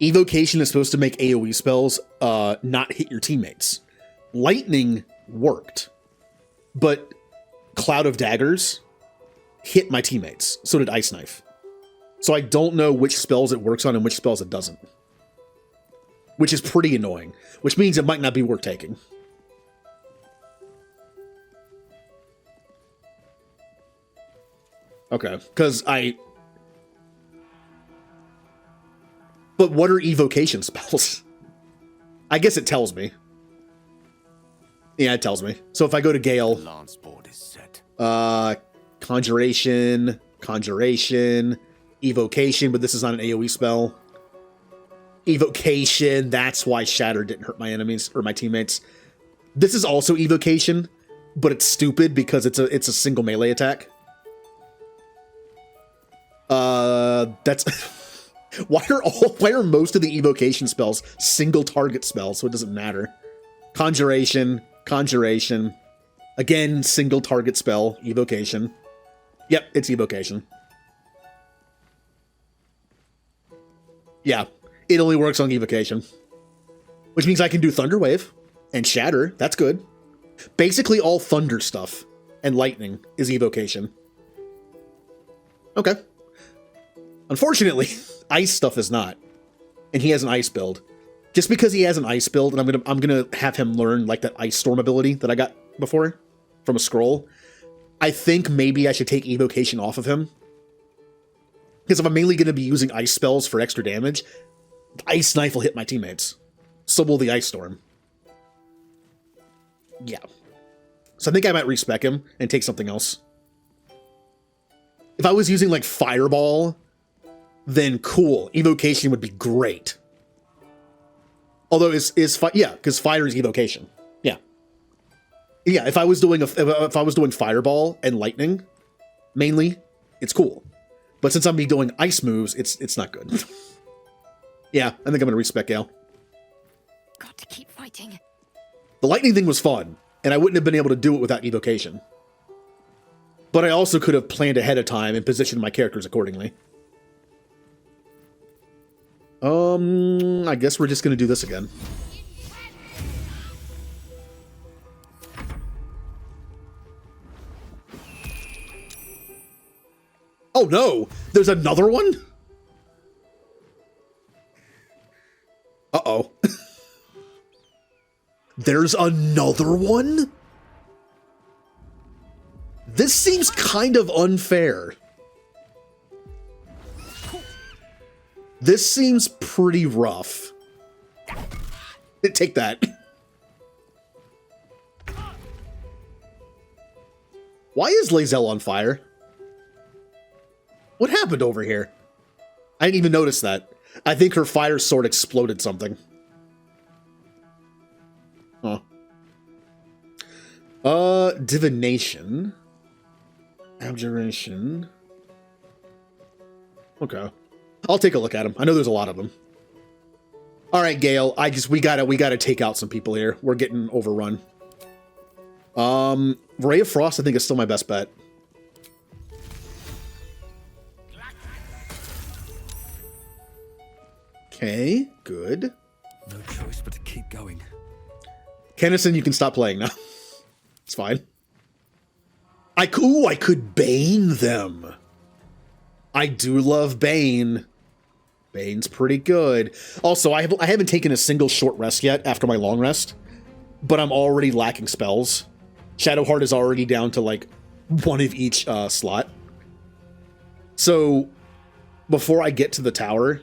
Evocation is supposed to make AoE spells not hit your teammates. Lightning worked, but Cloud of Daggers hit my teammates. So did Ice Knife. So I don't know which spells it works on and which spells it doesn't. Which is pretty annoying. Which means it might not be worth taking. Okay, because But what are evocation spells? I guess it tells me. Yeah, it tells me. So if I go to Gale... Lance board is set. Conjuration, Evocation, but this is not an AoE spell. Evocation, that's why Shatter didn't hurt my enemies, or my teammates. This is also Evocation, but it's stupid because it's a single melee attack. That's... why are most of the evocation spells single target spells, so it doesn't matter? Conjuration. Again, single target spell, evocation. Yep, it's evocation. Yeah, it only works on evocation. Which means I can do Thunder Wave and Shatter. That's good. Basically all thunder stuff and lightning is evocation. Okay. Unfortunately, ice stuff is not. And he has an ice build. Just because he has an ice build, and I'm gonna have him learn like that ice storm ability that I got before from a scroll. I think maybe I should take evocation off of him. Because if I'm mainly gonna be using ice spells for extra damage, Ice Knife will hit my teammates. So will the ice storm. Yeah. So I think I might respec him and take something else. If I was using like Fireball, then cool. Evocation would be great. Although yeah, because fire is evocation. Yeah. Yeah, if I was doing Fireball and lightning, mainly, it's cool. But since I'm doing ice moves, it's not good. Yeah, I think I'm gonna respec Gale. Got to keep fighting. The lightning thing was fun, and I wouldn't have been able to do it without evocation. But I also could have planned ahead of time and positioned my characters accordingly. I guess we're just gonna do this again. Oh no! There's another one? Uh-oh. There's another one? This seems kind of unfair. This seems pretty rough. Take that. Why is Lae'zel on fire? What happened over here? I didn't even notice that. I think her fire sword exploded something. Huh. Divination. Abjuration. Okay. I'll take a look at them. I know there's a lot of them. All right, Gale. We gotta take out some people here. We're getting overrun. Ray of Frost, I think, is still my best bet. Okay, good. No choice but to keep going. Kennison, you can stop playing now. It's fine. I could Bane them. I do love Bane. Bane's pretty good. Also, I haven't taken a single short rest yet after my long rest, but I'm already lacking spells. Shadowheart is already down to like one of each slot. So before I get to the tower,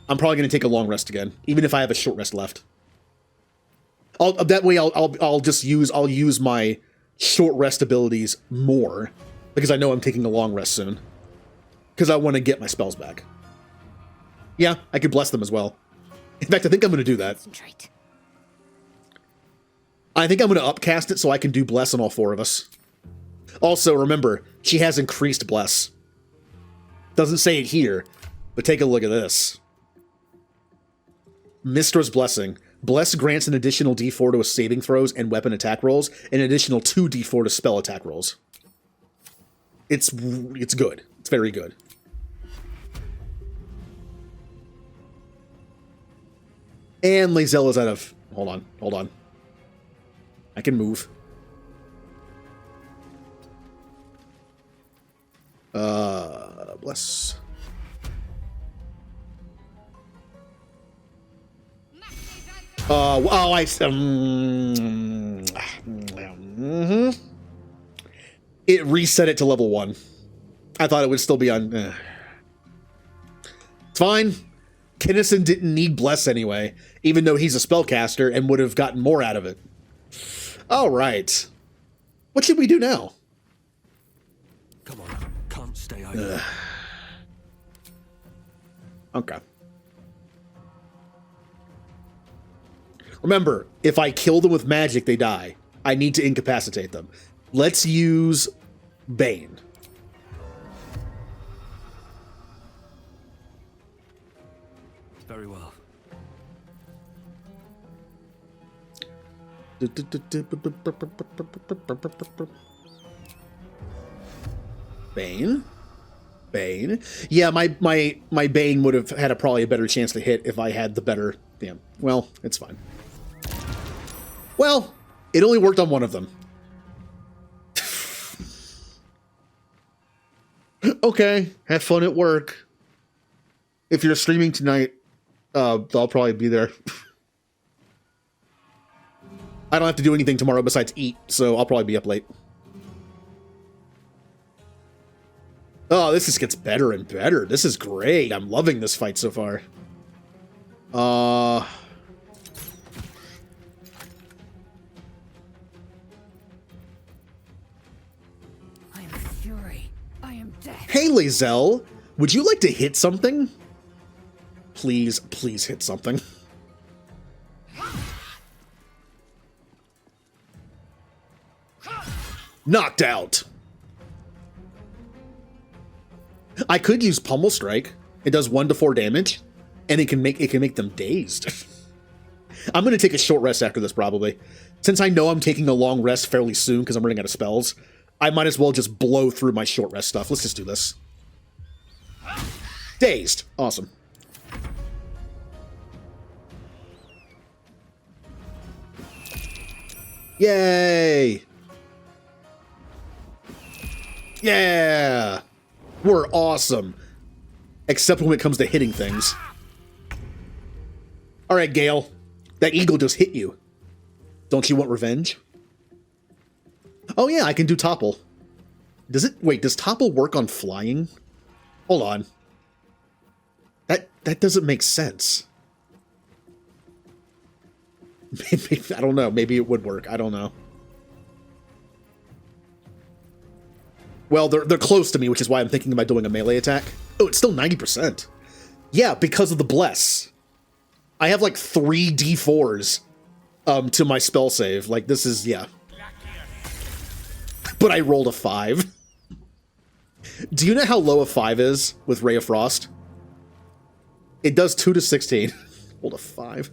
I'm probably going to take a long rest again, even if I have a short rest left. That way I'll use my short rest abilities more, because I know I'm taking a long rest soon. Because I want to get my spells back. Yeah, I could bless them as well. In fact, I think I'm going to do that. Concentrate. I think I'm going to upcast it so I can do bless on all four of us. Also, remember, she has increased bless. Doesn't say it here, but take a look at this. Mistra's Blessing. Bless grants an additional d4 to saving throws and weapon attack rolls, and an additional 2d4 to spell attack rolls. It's good. It's very good. And Lae'zel is out of... Hold on, hold on. I can move. Bless. Oh, it reset it to level 1. I thought it would still be on... It's fine. Kinnison didn't need Bless anyway, even though he's a spellcaster and would have gotten more out of it. All right. What should we do now? Come on, can't stay idle. Okay. Remember, if I kill them with magic, they die. I need to incapacitate them. Let's use Bane. Very well. Bane? Bane? Yeah, my Bane would have had probably a better chance to hit if I had the better... Damn. Well, it's fine. Well, it only worked on one of them. Okay, have fun at work. If you're streaming tonight, I'll probably be there. I don't have to do anything tomorrow besides eat, so I'll probably be up late. Oh, this just gets better and better. This is great. I'm loving this fight so far. I am fury. I am death. Hey, Lae'zel, would you like to hit something? Please, please hit something. Knocked out. I could use Pummel Strike. It does 1 to 4 damage, and it can make them dazed. I'm gonna take a short rest after this probably. Since I know I'm taking a long rest fairly soon because I'm running out of spells, I might as well just blow through my short rest stuff. Let's just do this. Dazed. Awesome. Yay! Yeah! We're awesome. Except when it comes to hitting things. Alright, Gale. That eagle just hit you. Don't you want revenge? Oh yeah, I can do topple. Does it... Wait, does topple work on flying? Hold on. That doesn't make sense. Maybe, I don't know. Maybe it would work. I don't know. Well, they're close to me, which is why I'm thinking about doing a melee attack. Oh, it's still 90%. Yeah, because of the bless. I have like 3 D4s to my spell save. Like, this is, yeah. But I rolled a 5. Do you know how low a 5 is with Ray of Frost? It does 2 to 16. Rolled a 5.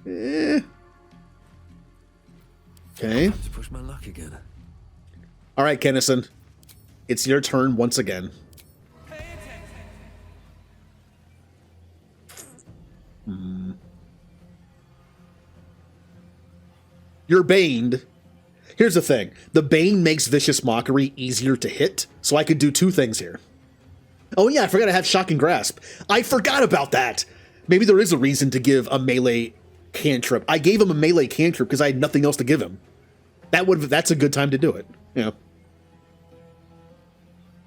Eh. Okay. To push my luck again. All right, Kennison. It's your turn once again. You're baned. Here's the thing. The Bane makes Vicious Mockery easier to hit, so I could do 2 things here. Oh yeah, I forgot I have Shocking Grasp. I forgot about that! Maybe there is a reason to give a melee cantrip. I gave him a melee cantrip because I had nothing else to give him. That's a good time to do it. Yeah.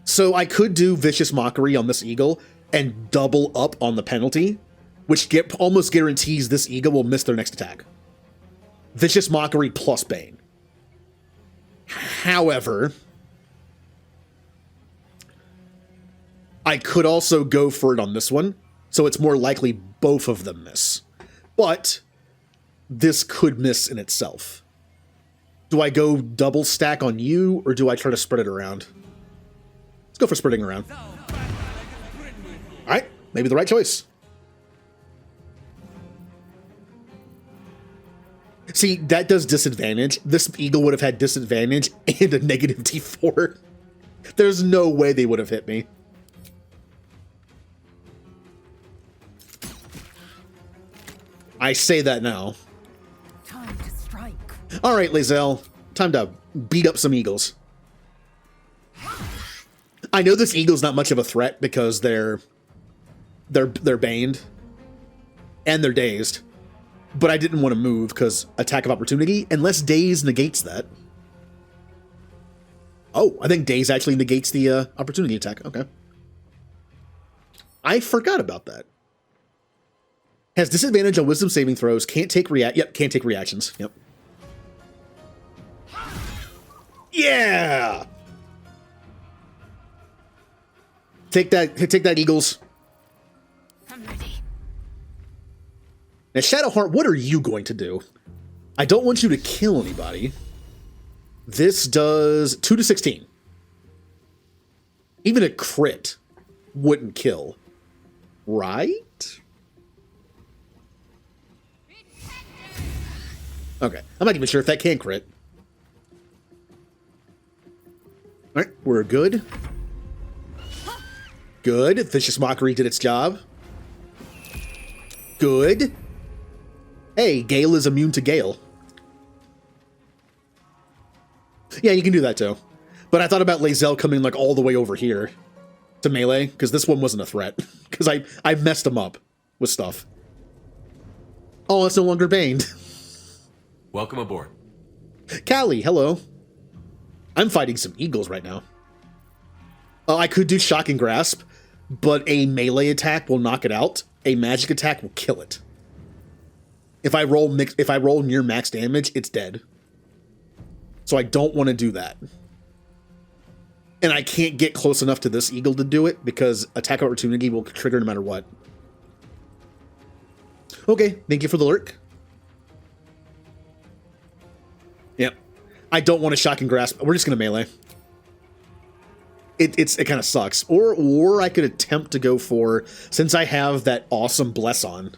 So I could do Vicious Mockery on this eagle and double up on the penalty, which almost guarantees this eagle will miss their next attack. Vicious Mockery plus Bane. However, I could also go for it on this one, so it's more likely both of them miss. But this could miss in itself. Do I go double stack on you, or do I try to spread it around? Let's go for spreading around. Alright, maybe the right choice. See, that does disadvantage. This eagle would have had disadvantage and a negative D4. There's no way they would have hit me. I say that now. Time to strike. All right, Lae'zel, time to beat up some eagles. I know this eagle's not much of a threat because they're baned and they're dazed, but I didn't want to move because attack of opportunity, unless daze negates that. Oh, I think daze actually negates the opportunity attack. Okay, I forgot about that. Has disadvantage on wisdom saving throws. Can't take can't take reactions. Yep. Yeah. Take that, Eagles. I'm ready. Now, Shadowheart, what are you going to do? I don't want you to kill anybody. This does 2 to 16. Even a crit wouldn't kill, right? Okay, I'm not even sure if that can crit. All right, we're good. Good. Vicious Mockery did its job. Good. Hey, Gale is immune to Gale. Yeah, you can do that too. But I thought about Lae'zel coming like all the way over here to melee, because this one wasn't a threat. Because I messed him up with stuff. Oh, it's no longer baned. Welcome aboard. Callie, hello. I'm fighting some eagles right now. I could do Shocking Grasp, but a melee attack will knock it out. A magic attack will kill it. If I roll near max damage, it's dead. So I don't want to do that. And I can't get close enough to this eagle to do it because attack opportunity will trigger no matter what. Okay, thank you for the lurk. Yep. I don't want a Shocking Grasp. We're just going to melee. It kind of sucks. Or I could attempt to go for, since I have that awesome Bless on,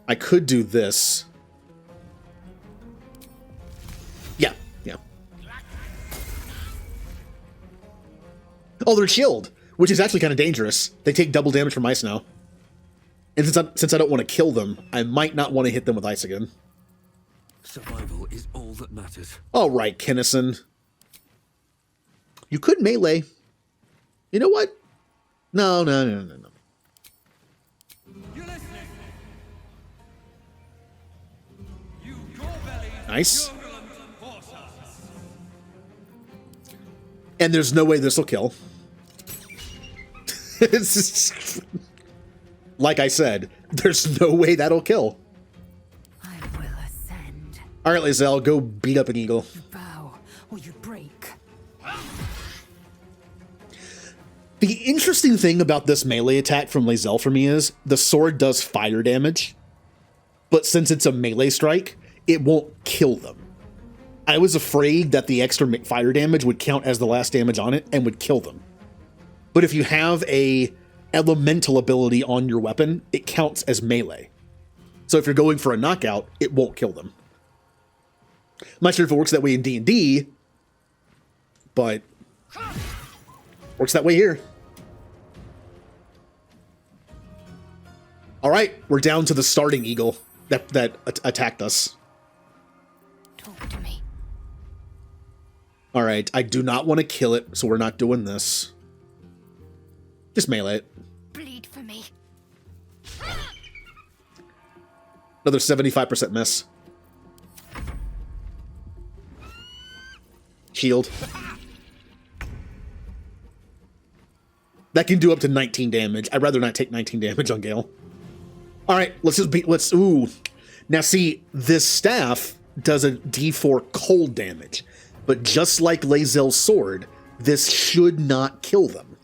I could do this. Yeah. Oh, they're chilled, which is actually kind of dangerous. They take double damage from ice now. And since I don't want to kill them, I might not want to hit them with ice again. Survival is all that matters. All right, Kennison. You could melee. You know what? No. You listening? You gore-bellied, Nice. Joggerland horse-ass. And there's no way this will kill. It's just, like I said, there's no way that'll kill. I will ascend. All right, Lae'zel, go beat up an eagle. You bow or you break. The interesting thing about this melee attack from Lae'zel for me is the sword does fire damage, but since it's a melee strike, it won't kill them. I was afraid that the extra fire damage would count as the last damage on it and would kill them. But if you have a elemental ability on your weapon, it counts as melee. So if you're going for a knockout, it won't kill them. I'm not sure if it works that way in D&D, but works that way here. All right, we're down to the starting eagle that attacked us. Talk to me. All right, I do not want to kill it, so we're not doing this. Just melee it. Bleed for me. Another 75% miss. Shield. That can do up to 19 damage. I'd rather not take 19 damage on Gale. All right, ooh. Now see, this staff does a D4 cold damage, but just like Lae'zel's sword, this should not kill them.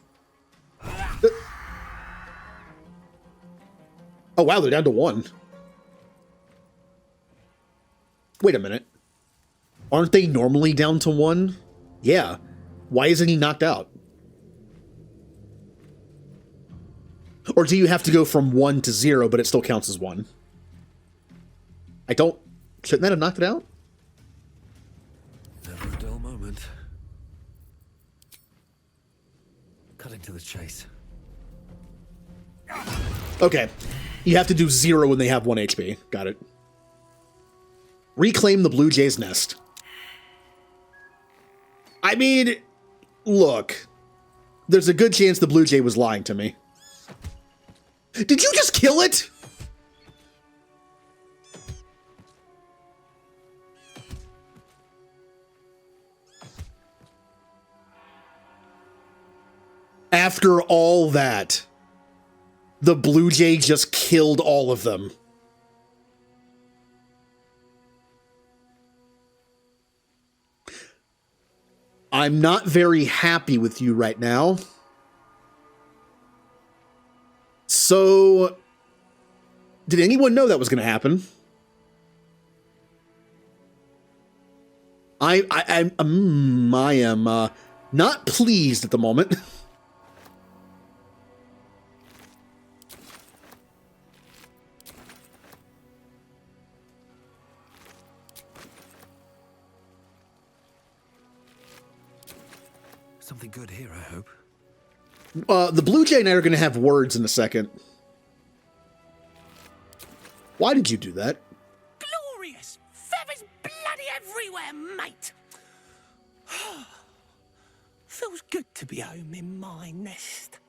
Oh wow, they're down to 1. Wait a minute. Aren't they normally down to 1? Yeah. Why isn't he knocked out? Or do you have to go from 1 to 0, but it still counts as 1? Shouldn't that have knocked it out? Never a dull moment. Cutting to the chase. Okay. You have to do 0 when they have 1 HP. Got it. Reclaim the Blue Jay's nest. I mean, look. There's a good chance the Blue Jay was lying to me. Did you just kill it? After all that, the Blue Jay just killed all of them. I'm not very happy with you right now. So, did anyone know that was going to happen? I am not pleased at the moment. Something good here, I hope. The Blue Jay and I are going to have words in a second. Why did you do that? Glorious! Feathers bloody everywhere, mate! Feels good to be home in my nest.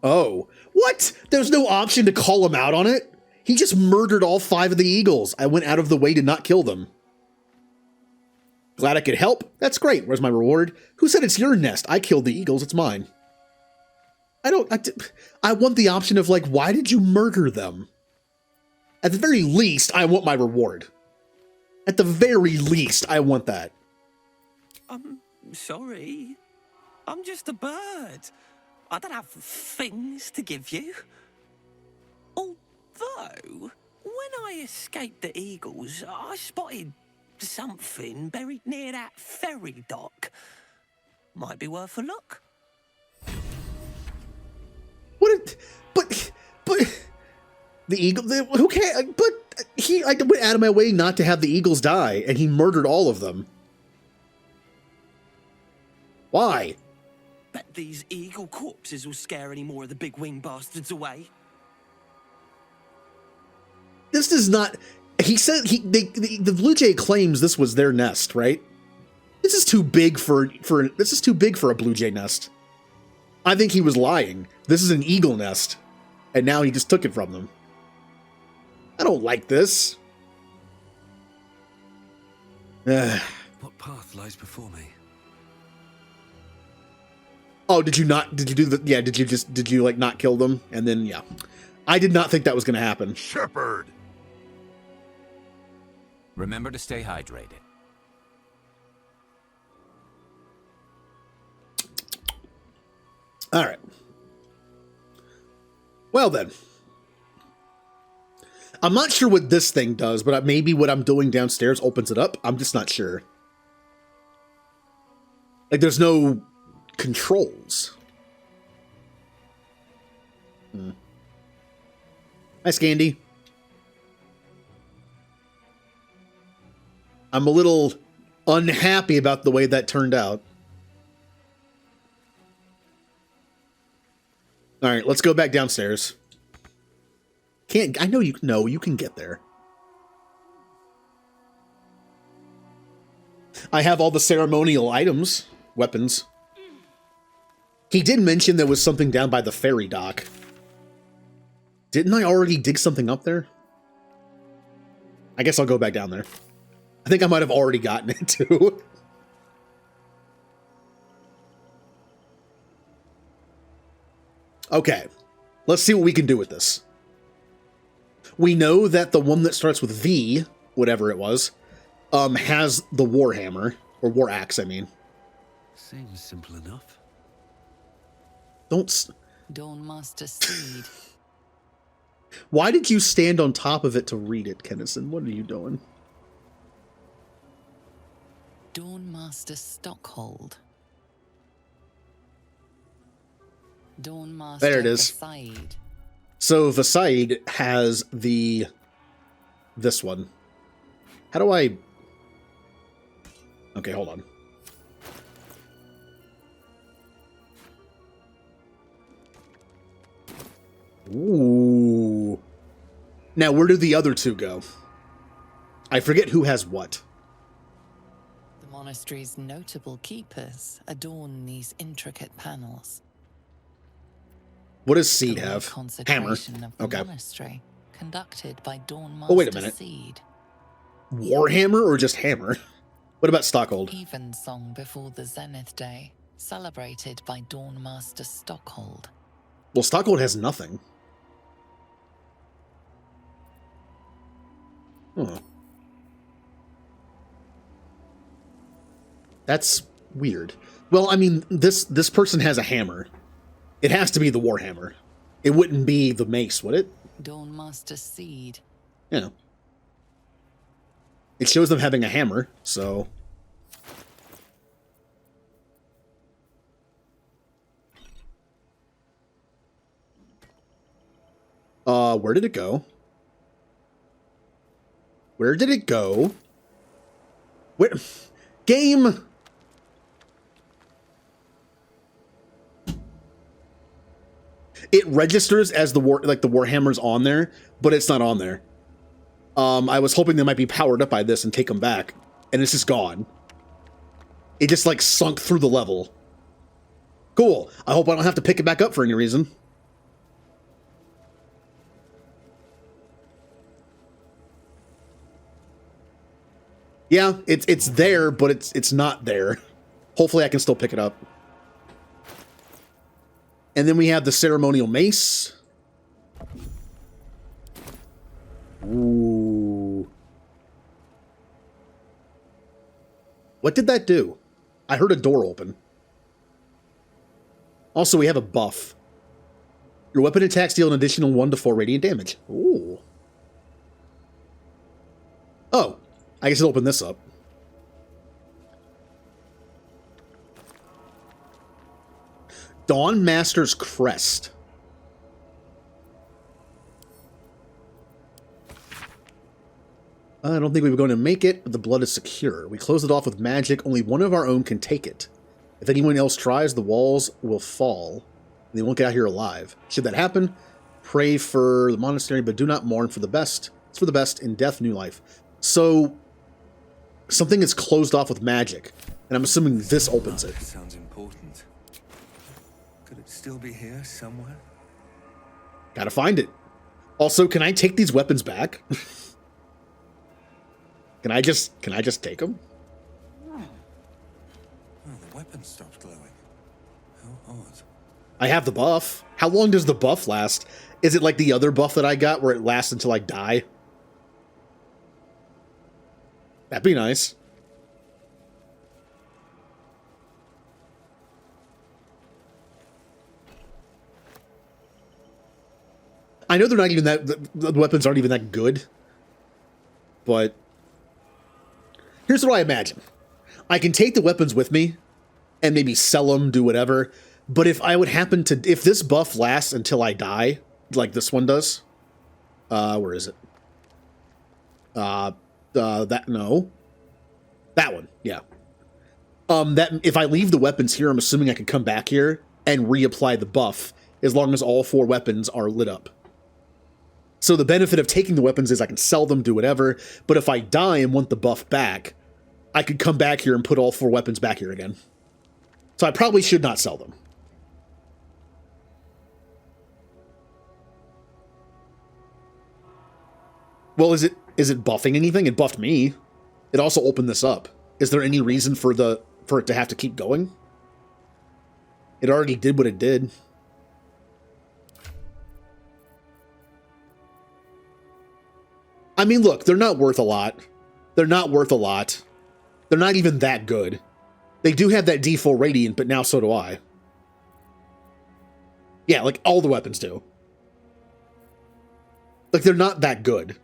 Oh. What? There's no option to call him out on it? He just murdered all 5 of the eagles. I went out of the way to not kill them. Glad I could help. That's great. Where's my reward? Who said it's your nest? I killed the eagles. It's mine. I want the option of, like, why did you murder them? At the very least, I want my reward. At the very least, I want that. I'm sorry. I'm just a bird. I don't have things to give you. Although, when I escaped the eagles, I spotted something buried near that ferry dock. Might be worth a look. But the eagle, who cares? But I went out of my way not to have the eagles die, and he murdered all of them. Why? Bet these eagle corpses will scare any more of the big winged bastards away. This does not. He said the Blue Jay claims this was their nest, right? This is too big for a Blue Jay nest. I think he was lying. This is an eagle nest, and now he just took it from them. I don't like this. What path lies before me? Oh, did you do the, yeah, did you like not kill them? And then, yeah. I did not think that was going to happen. Shepherd! Remember to stay hydrated. All right. Well then. I'm not sure what this thing does, but maybe what I'm doing downstairs opens it up. I'm just not sure. Like, there's no controls. Hi, Scandy. I'm a little unhappy about the way that turned out. All right, let's go back downstairs. I know you can get there. I have all the ceremonial items, weapons. He did mention there was something down by the ferry dock. Didn't I already dig something up there? I guess I'll go back down there. I think I might have already gotten it too. Okay, let's see what we can do with this. We know that the one that starts with V, whatever it was, has the Warhammer, or War Axe, I mean. Seems simple enough. Dawn Master Seed. Why did you stand on top of it to read it, Kennison? What are you doing? Dawn Master Stockhold. Dawn Master There it is. Side. So Vasaid has this one. How do I... Okay, hold on. Ooh. Now, where do the other two go? I forget who has what. The monastery's notable keepers adorn these intricate panels. What does Seed The have? Hammer. consecration of the Okay. monastery, conducted by Dawnmaster Oh, wait a minute. Seed. Warhammer or just Hammer? What about Stockhold? Evensong before the Zenith Day, celebrated by Dawnmaster Stockhold. Well, Stockhold has nothing. Huh. That's weird. Well, I mean, this person has a hammer. It has to be the Warhammer. It wouldn't be the mace, would it? Dawnmaster Seed. Yeah. It shows them having a hammer, so... where did it go? Where did it go? Where... Game! It registers as the Warhammer's on there, but it's not on there. I was hoping they might be powered up by this and take them back, and it's just gone. It just, like, sunk through the level. Cool. I hope I don't have to pick it back up for any reason. Yeah, it's there, but it's not there. Hopefully I can still pick it up. And then we have the ceremonial mace. Ooh. What did that do? I heard a door open. Also, we have a buff. Your weapon attacks deal an additional 1 to 4 radiant damage. Ooh. Oh. I guess it'll open this up. Dawn Master's Crest. I don't think we were going to make it, but the blood is secure. We close it off with magic. Only one of our own can take it. If anyone else tries, the walls will fall. They won't get out here alive. Should that happen, pray for the monastery, but do not mourn for the best. It's for the best in death, new life. So, something is closed off with magic, and I'm assuming this opens it. That sounds important. Could it still be here somewhere? Gotta find it. Also, can I take these weapons back? Can I just take them? Oh, the weapon stopped glowing. How odd. I have the buff. How long does the buff last? Is it like the other buff that I got where it lasts until I die? That'd be nice. I know they're not even that... The weapons aren't even that good. But... here's what I imagine. I can take the weapons with me and maybe sell them, do whatever. But if I would happen to... if this buff lasts until I die, like this one does... where is it? No. That one, yeah. That if I leave the weapons here, I'm assuming I can come back here and reapply the buff as long as all 4 weapons are lit up. So the benefit of taking the weapons is I can sell them, do whatever, but if I die and want the buff back, I could come back here and put all 4 weapons back here again. So I probably should not sell them. Well, is it buffing anything? It buffed me. It also opened this up. Is there any reason for it to have to keep going? It already did what it did. I mean, look, they're not worth a lot. They're not worth a lot. They're not even that good. They do have that D4 Radiant, but now so do I. Yeah, like all the weapons do. Like, they're not that good.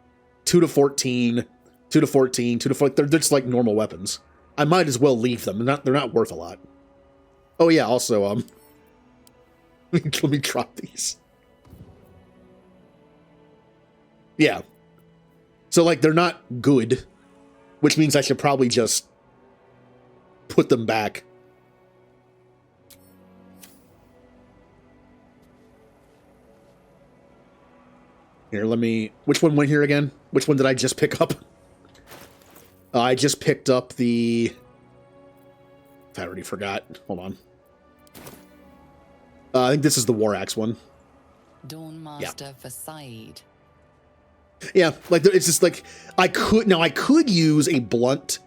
2 to 14, 2 to 14, 2 to 4. They're just like normal weapons. I might as well leave them. They're not worth a lot. Oh yeah, also, let me drop these. Yeah. So, like, they're not good, which means I should probably just put them back. Here, let me... Which one went here again? Which one did I just pick up? I just picked up the... I already forgot. Hold on. I think this is the War Axe one. Dawn Master for Said. Yeah, like, it's just like... I could use a blunt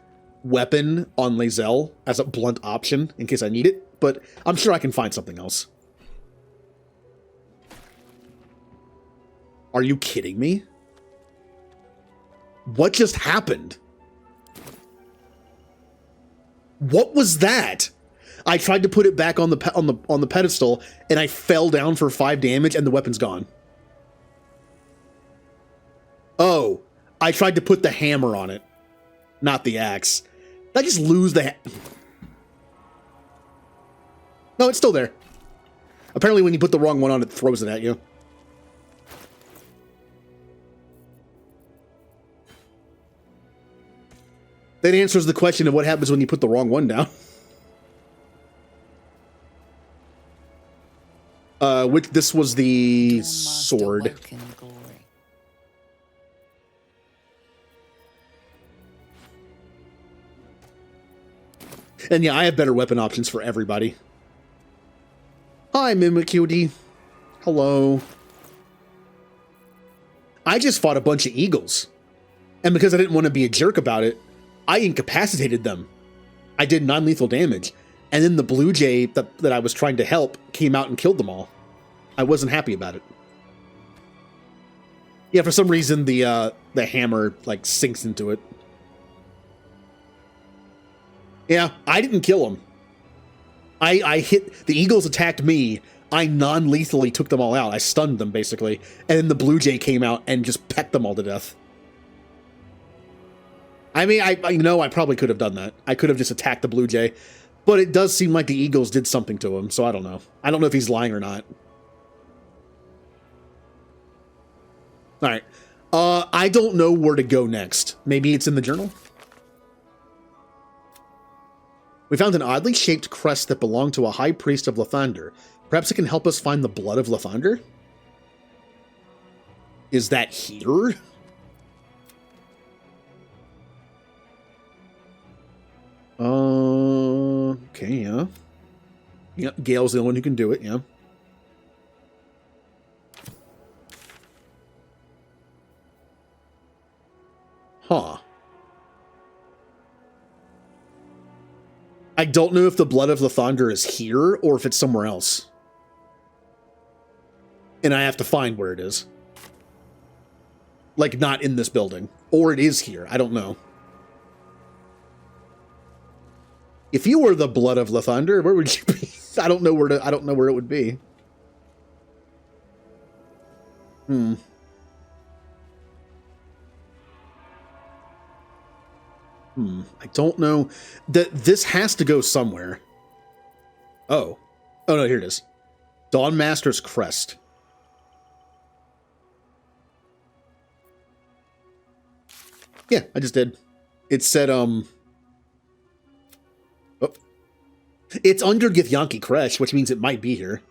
weapon on Lae'zel as a blunt option in case I need it, but I'm sure I can find something else. Are you kidding me? What just happened? What was that? I tried to put it back on the pedestal, and I fell down for 5 damage, and the weapon's gone. Oh, I tried to put the hammer on it, not the axe. Did I just lose the? No, it's still there. Apparently, when you put the wrong one on, it throws it at you. That answers the question of what happens when you put the wrong one down. This was the sword. And yeah, I have better weapon options for everybody. Hi, Mimikudi. Hello. I just fought a bunch of eagles. And because I didn't want to be a jerk about it, I incapacitated them. I did non-lethal damage. And then the blue jay that I was trying to help came out and killed them all. I wasn't happy about it. Yeah, for some reason the hammer like sinks into it. Yeah, I didn't kill him. I hit... The eagles attacked me. I non-lethally took them all out. I stunned them, basically. And then the blue jay came out and just pecked them all to death. I mean, I probably could have done that. I could have just attacked the blue jay. But it does seem like the eagles did something to him, so I don't know. I don't know if he's lying or not. Alright. I don't know where to go next. Maybe it's in the journal? We found an oddly shaped crest that belonged to a high priest of Lathander. Perhaps it can help us find the blood of Lathander? Is that here? Okay, yeah. Yep, Gale's the only one who can do it, yeah. Huh. I don't know if the blood of Lathander is here or if it's somewhere else. And I have to find where it is. Like, not in this building. Or it is here. I don't know. If you were the blood of Lathander, where would you be? I don't know where it would be. I don't know. This has to go somewhere. Oh. Oh, no, here it is. Dawnmaster's Crest. Yeah, I just did. It said, Oh. It's under Githyanki Crest, which means it might be here.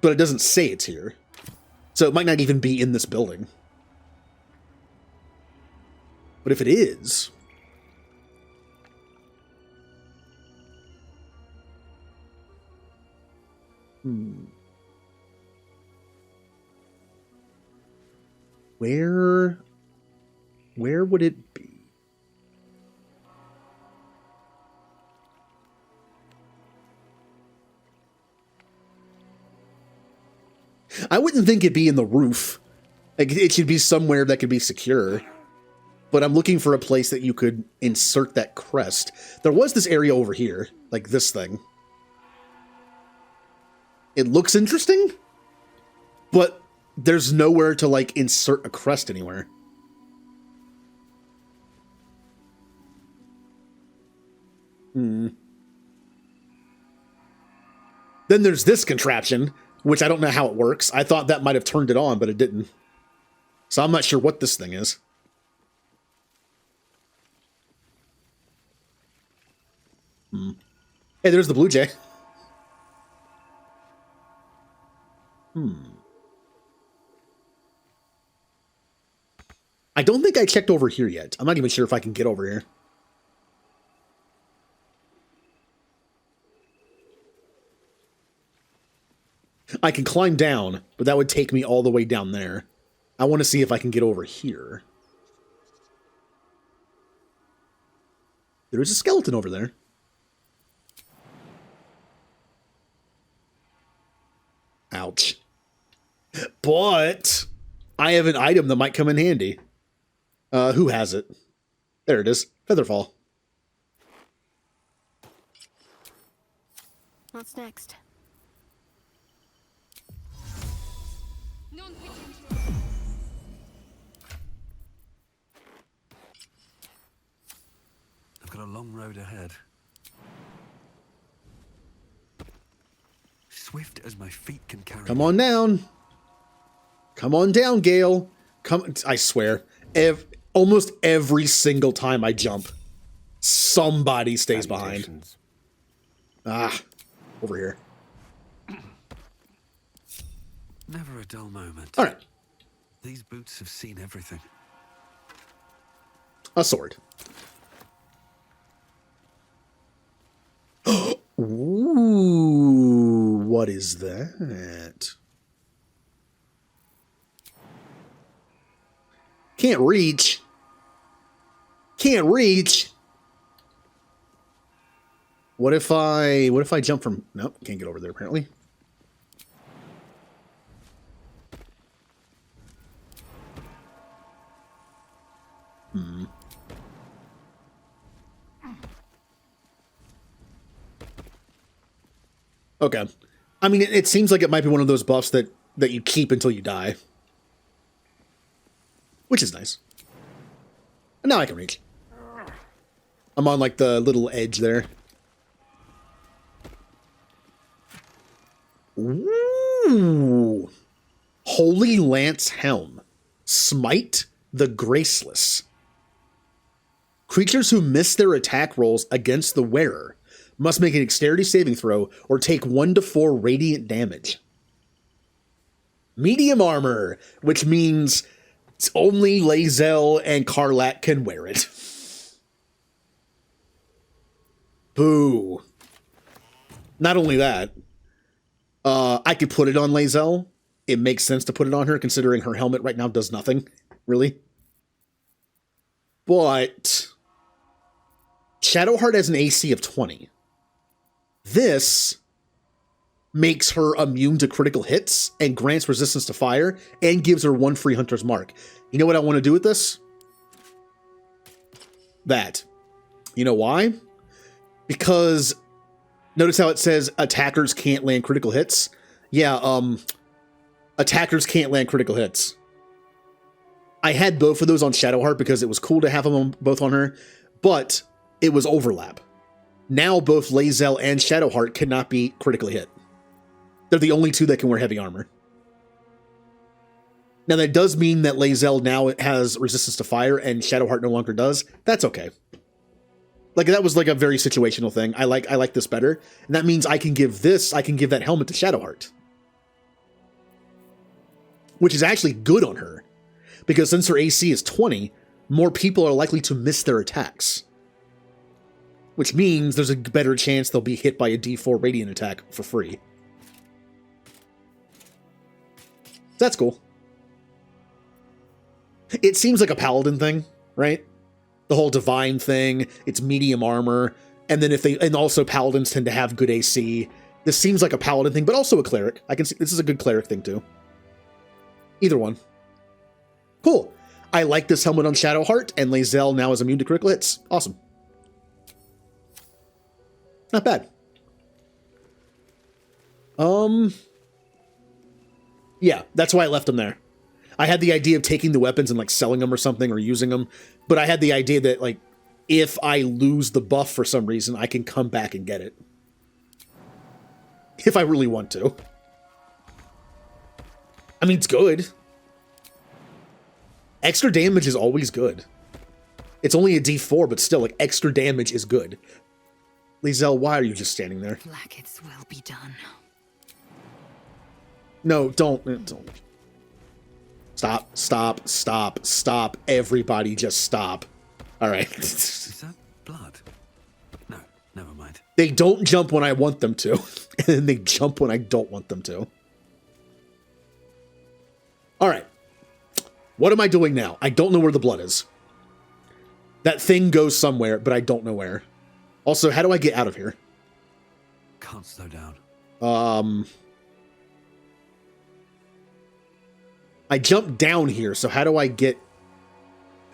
But it doesn't say it's here. So it might not even be in this building. But if it is... Where would it be? I wouldn't think it'd be in the roof. Like, it should be somewhere that could be secure. But I'm looking for a place that you could insert that crest. There was this area over here, like this thing. It looks interesting, but there's nowhere to, like, insert a crest anywhere. Then there's this contraption, which I don't know how it works. I thought that might have turned it on, but it didn't. So I'm not sure what this thing is. Hey, there's the blue jay. I don't think I checked over here yet. I'm not even sure if I can get over here. I can climb down, but that would take me all the way down there. I want to see if I can get over here. There is a skeleton over there. Ouch. But I have an item that might come in handy. Who has it? There it is. Featherfall. What's next? I've got a long road ahead. Swift as my feet can carry. Come on down. Come on down, Gale. Come. I swear. Almost every single time I jump, somebody stays behind. Ah, over here. Never a dull moment. All right. These boots have seen everything. A sword. Ooh, what is that? Can't reach. Can't reach. What if I jump from... Nope, can't get over there apparently. Okay. I mean, it seems like it might be one of those buffs that you keep until you die. Which is nice. And now I can reach. I'm on, like, the little edge there. Ooh. Holy Lance Helm. Smite the Graceless. Creatures who miss their attack rolls against the wearer must make an dexterity saving throw or take 1 to 4 radiant damage. Medium armor, which means only Lae'zel and Karlach can wear it. Boo. Not only that, I could put it on Lae'zel. It makes sense to put it on her, considering her helmet right now does nothing, really. But Shadowheart has an AC of 20. This makes her immune to critical hits and grants resistance to fire and gives her 1 free Hunter's Mark. You know what I want to do with this? That. You know why? Because notice how it says attackers can't land critical hits? Yeah, attackers can't land critical hits. I had both of those on Shadowheart because it was cool to have them both on her, but it was overlap. Now both Lae'zel and Shadowheart cannot be critically hit. They're the only two that can wear heavy armor. Now that does mean that Lae'zel now has resistance to fire and Shadowheart no longer does. That's okay. Like, that was like a very situational thing. I like this better. And that means I can give that helmet to Shadowheart. Which is actually good on her. Because since her AC is 20, more people are likely to miss their attacks. Which means there's a better chance they'll be hit by a D4 radiant attack for free. That's cool. It seems like a paladin thing, right? The whole divine thing, it's medium armor, and then and also paladins tend to have good AC. This seems like a paladin thing, but also a cleric. I can see this is a good cleric thing too. Either one. Cool. I like this helmet on Shadowheart, and Lae'zel now is immune to critical hits. Awesome. Not bad. Yeah, that's why I left them there. I had the idea of taking the weapons and like selling them or something or using them, but I had the idea that like if I lose the buff for some reason, I can come back and get it. If I really want to. I mean, it's good. Extra damage is always good. It's only a D4, but still, like, extra damage is good. Lae'zel, why are you just standing there? Blackets will be done. No, don't. Stop, stop, stop, stop. Everybody just stop. All right. Is that blood? No, never mind. They don't jump when I want them to, and then they jump when I don't want them to. All right. What am I doing now? I don't know where the blood is. That thing goes somewhere, but I don't know where. Also, how do I get out of here? Can't slow down. I jumped down here, so how do I get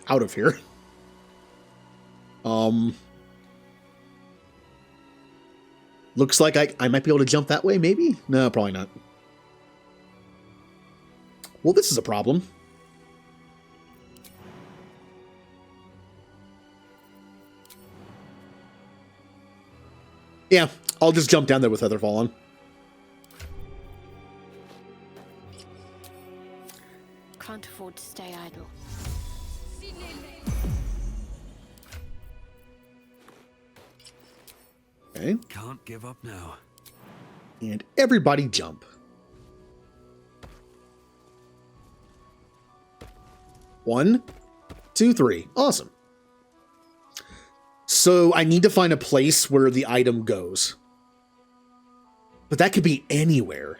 out of here? Looks like I might be able to jump that way, maybe? No, probably not. Well, this is a problem. Yeah, I'll just jump down there with Featherfall on. Can't afford to stay idle. Okay. Can't give up now. And everybody jump. 1, 2, 3. Awesome. So I need to find a place where the item goes. But that could be anywhere.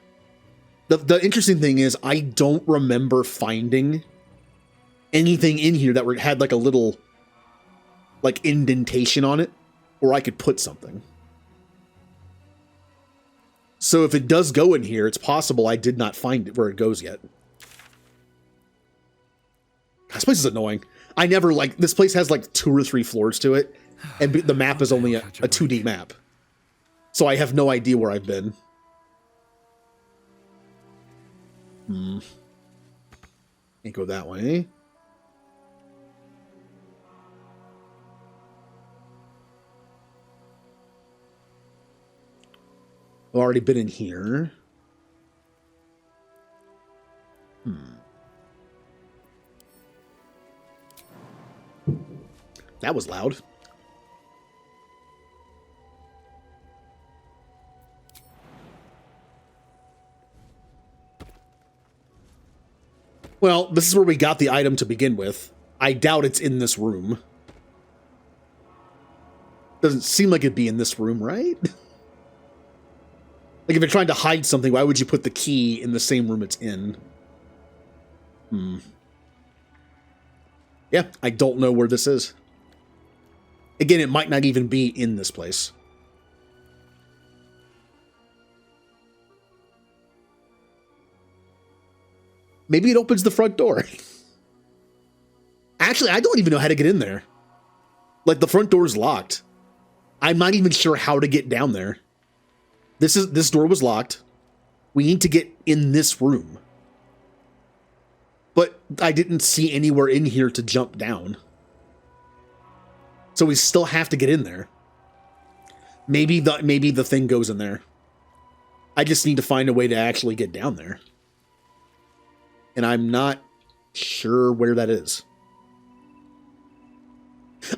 The interesting thing is I don't remember finding anything in here that had like a little like indentation on it where I could put something. So if it does go in here, it's possible I did not find it where it goes yet. This place is annoying. I never like, this place has like 2 or 3 floors to it, and the map is only a 2D map. So I have no idea where I've been. Can't go that way. I've already been in here. That was loud. Well, this is where we got the item to begin with. I doubt it's in this room. Doesn't seem like it'd be in this room, right? Like, if you're trying to hide something, why would you put the key in the same room it's in? Yeah, I don't know where this is. Again, it might not even be in this place. Maybe it opens the front door. Actually, I don't even know how to get in there. Like, the front door is locked. I'm not even sure how to get down there. This door was locked. We need to get in this room. But I didn't see anywhere in here to jump down. So we still have to get in there. Maybe the thing goes in there. I just need to find a way to actually get down there. And I'm not sure where that is.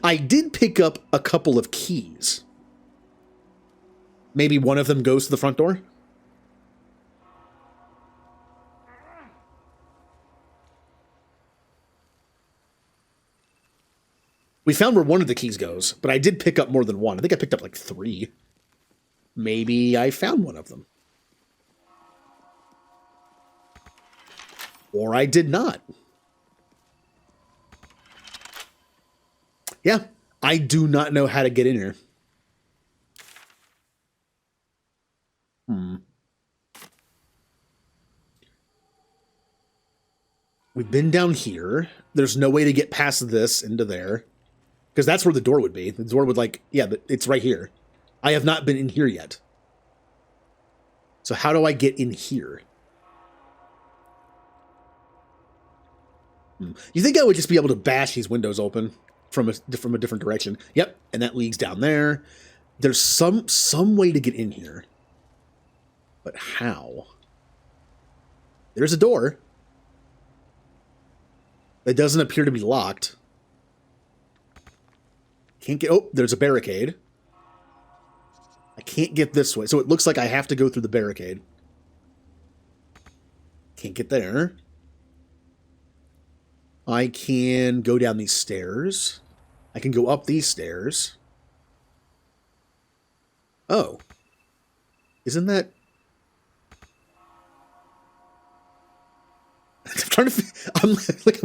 I did pick up a couple of keys. Maybe one of them goes to the front door? We found where one of the keys goes, but I did pick up more than one. I think I picked up like 3. Maybe I found one of them. Or I did not. Yeah, I do not know how to get in here. We've been down here. There's no way to get past this into there. Because that's where the door would be. The door would like, yeah, it's right here. I have not been in here yet. So how do I get in here? You think I would just be able to bash these windows open from a different direction? Yep, and that leads down there. There's some way to get in here. But how? There's a door. That doesn't appear to be locked. Can't get... Oh, there's a barricade. I can't get this way. So it looks like I have to go through the barricade. Can't get there. I can go down these stairs. I can go up these stairs. Oh. Isn't that... I'm trying to... I'm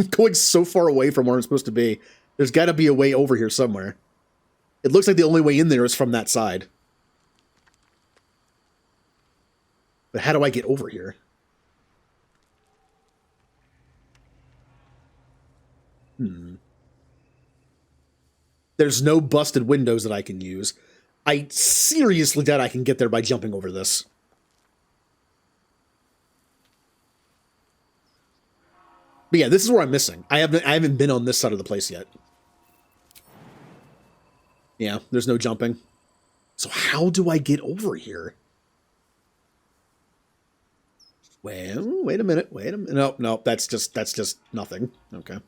going so far away from where I'm supposed to be. There's got to be a way over here somewhere. It looks like the only way in there is from that side. But how do I get over here? There's no busted windows that I can use. I seriously doubt I can get there by jumping over this. But yeah, this is where I'm missing. I haven't been on this side of the place yet. Yeah, there's no jumping. So how do I get over here? Well, wait a minute. No, that's just nothing. Okay.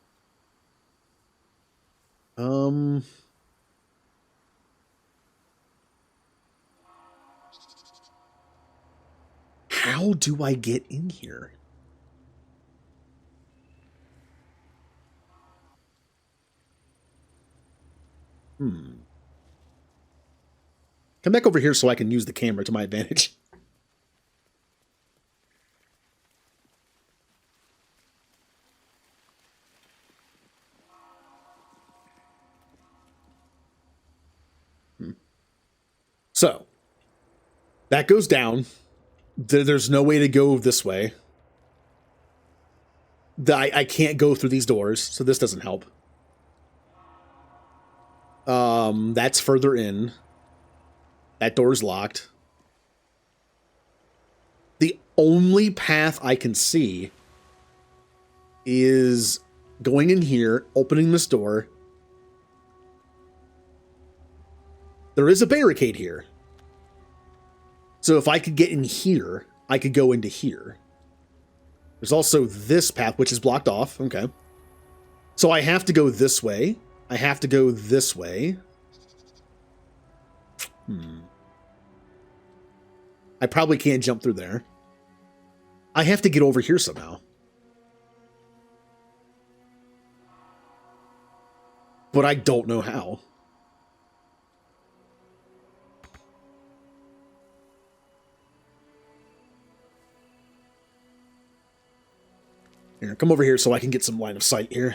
How do I get in here? Come back over here so I can use the camera to my advantage. So, that goes down. There's no way to go this way. I can't go through these doors, so this doesn't help. That's further in. That door's locked. The only path I can see is going in here, opening this door. There is a barricade here. So if I could get in here, I could go into here. There's also this path, which is blocked off. Okay. So I have to go this way. I have to go this way. I probably can't jump through there. I have to get over here somehow. But I don't know how. Here, come over here so I can get some line of sight here.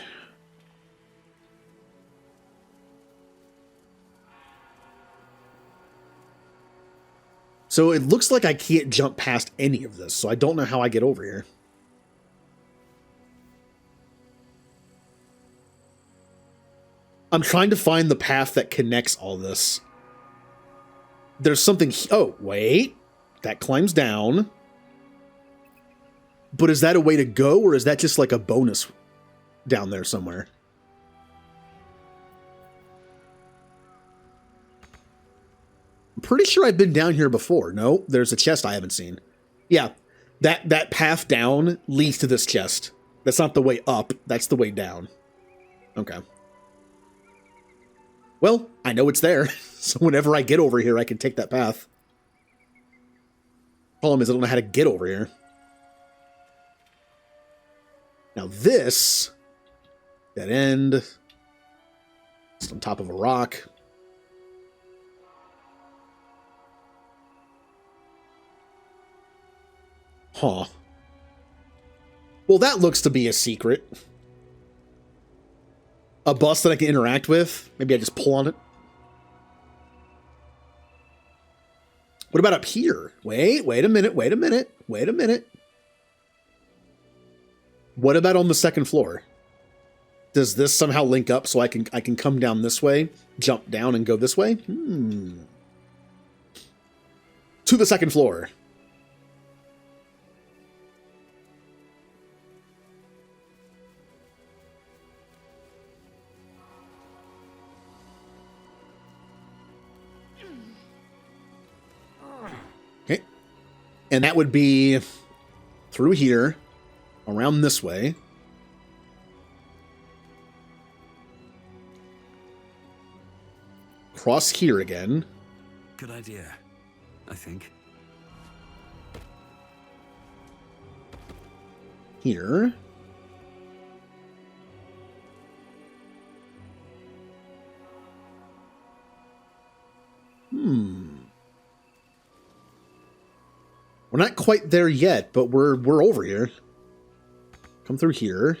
So it looks like I can't jump past any of this, so I don't know how I get over here. I'm trying to find the path that connects all this. There's something... Oh, wait. That climbs down. But is that a way to go, or is that just like a bonus down there somewhere? I'm pretty sure I've been down here before. No, there's a chest I haven't seen. Yeah, that path down leads to this chest. That's not the way up, that's the way down. Okay. Well, I know it's there, so whenever I get over here, I can take that path. Problem is, I don't know how to get over here. Now this, dead end, it's on top of a rock. Huh. Well, that looks to be a secret. A bus that I can interact with. Maybe I just pull on it. What about up here? Wait a minute. What about on the second floor? Does this somehow link up so I can come down this way, jump down and go this way? To the second floor. Okay. And that would be through here. Around this way. Cross here again. Good idea, I think. Here. We're not quite there yet, but we're over here. Come through here.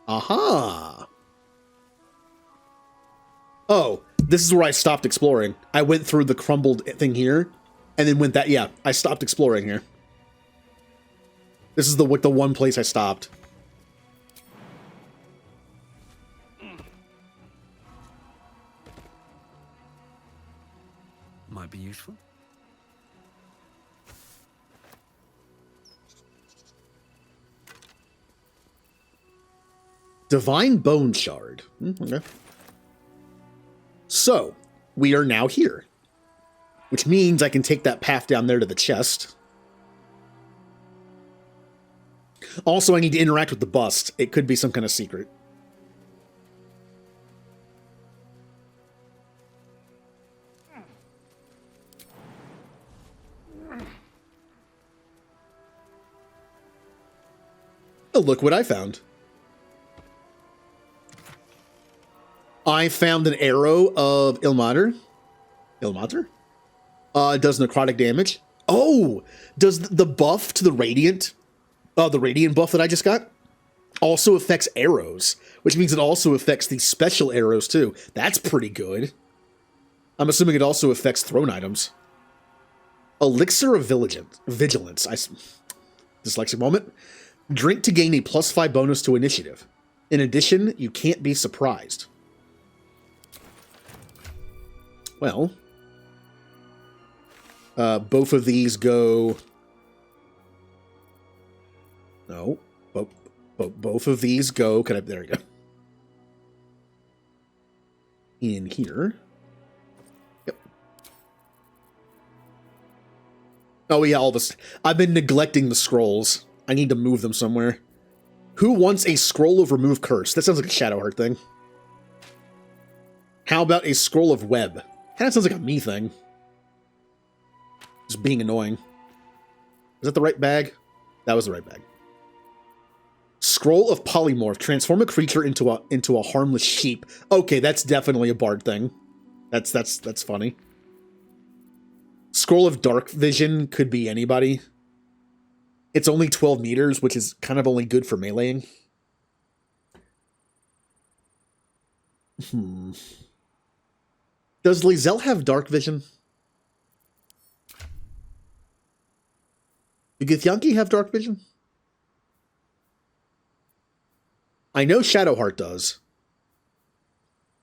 Aha! Oh, this is where I stopped exploring. I went through the crumbled thing here, and then went that. Yeah, I stopped exploring here. This is the one place I stopped. Might be useful. Divine Bone Shard. Okay. So, we are now here. Which means I can take that path down there to the chest. Also, I need to interact with the bust. It could be some kind of secret. Oh, look what I found. I found an arrow of Ilmater. Ilmater? Does necrotic damage. Oh! Does the buff to the radiant buff that I just got also affects arrows, which means it also affects the special arrows too. That's pretty good. I'm assuming it also affects thrown items. Elixir of Vigilance. Dyslexic moment. Drink to gain a +5 bonus to initiative. In addition, you can't be surprised. Well, both of these go... No, both of these go... There we go. In here. Yep. Oh yeah, all this. I've been neglecting the scrolls. I need to move them somewhere. Who wants a scroll of Remove Curse? That sounds like a Shadowheart thing. How about a scroll of Web? That sounds like a me thing. Just being annoying. Is that the right bag? That was the right bag. Scroll of Polymorph. Transform a creature into a harmless sheep. Okay, that's definitely a bard thing. That's funny. Scroll of Dark Vision could be anybody. It's only 12 meters, which is kind of only good for meleeing. Does Lae'zel have Dark Vision? Do Githyanki have Dark Vision? I know Shadowheart does.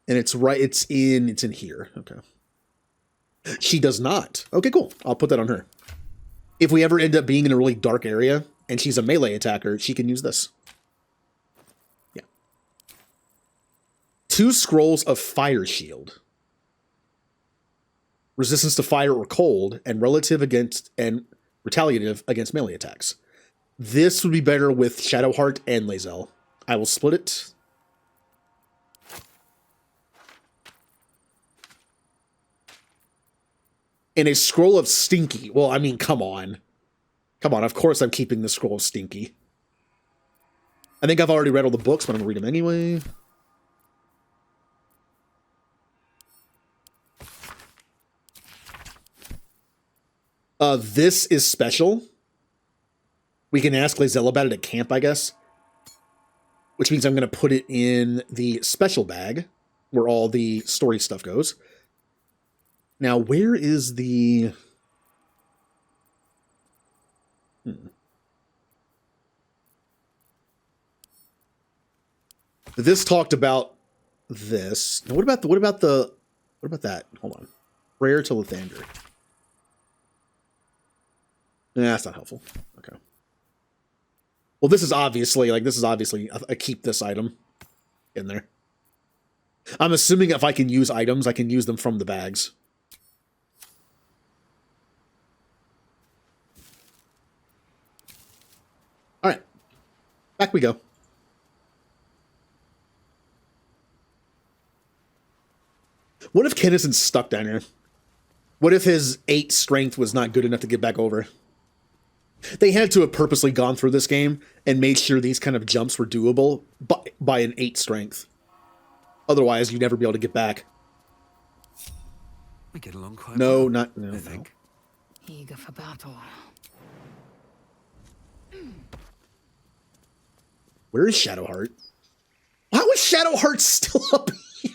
And it's in here. Okay. She does not. Okay, cool. I'll put that on her. If we ever end up being in a really dark area and she's a melee attacker, she can use this. Yeah. 2 scrolls of Fire Shield. Resistance to fire or cold, and retaliative against melee attacks. This would be better with Shadowheart and Lae'zel. I will split it. And a scroll of Stinky. Well, I mean, come on. Come on, of course I'm keeping the scroll of Stinky. I think I've already read all the books, but I'm going to read them anyway. This is special. We can ask Lae'zel about it at camp, I guess. Which means I'm going to put it in the special bag, where all the story stuff goes. Now, where is the... This talked about this. Now, what about that? Hold on. Prayer to Lathander. Nah, that's not helpful. Okay. Well, this is obviously a keep this item in there. I'm assuming if I can use items, I can use them from the bags. All right. Back we go. What if Kennison's stuck down here? What if his 8 strength was not good enough to get back over? They had to have purposely gone through this game and made sure these kind of jumps were doable by an 8 strength. Otherwise, you'd never be able to get back. We get along quite No, well, not no. I no. think. Eager for battle. Where is Shadowheart? How is Shadowheart still up here?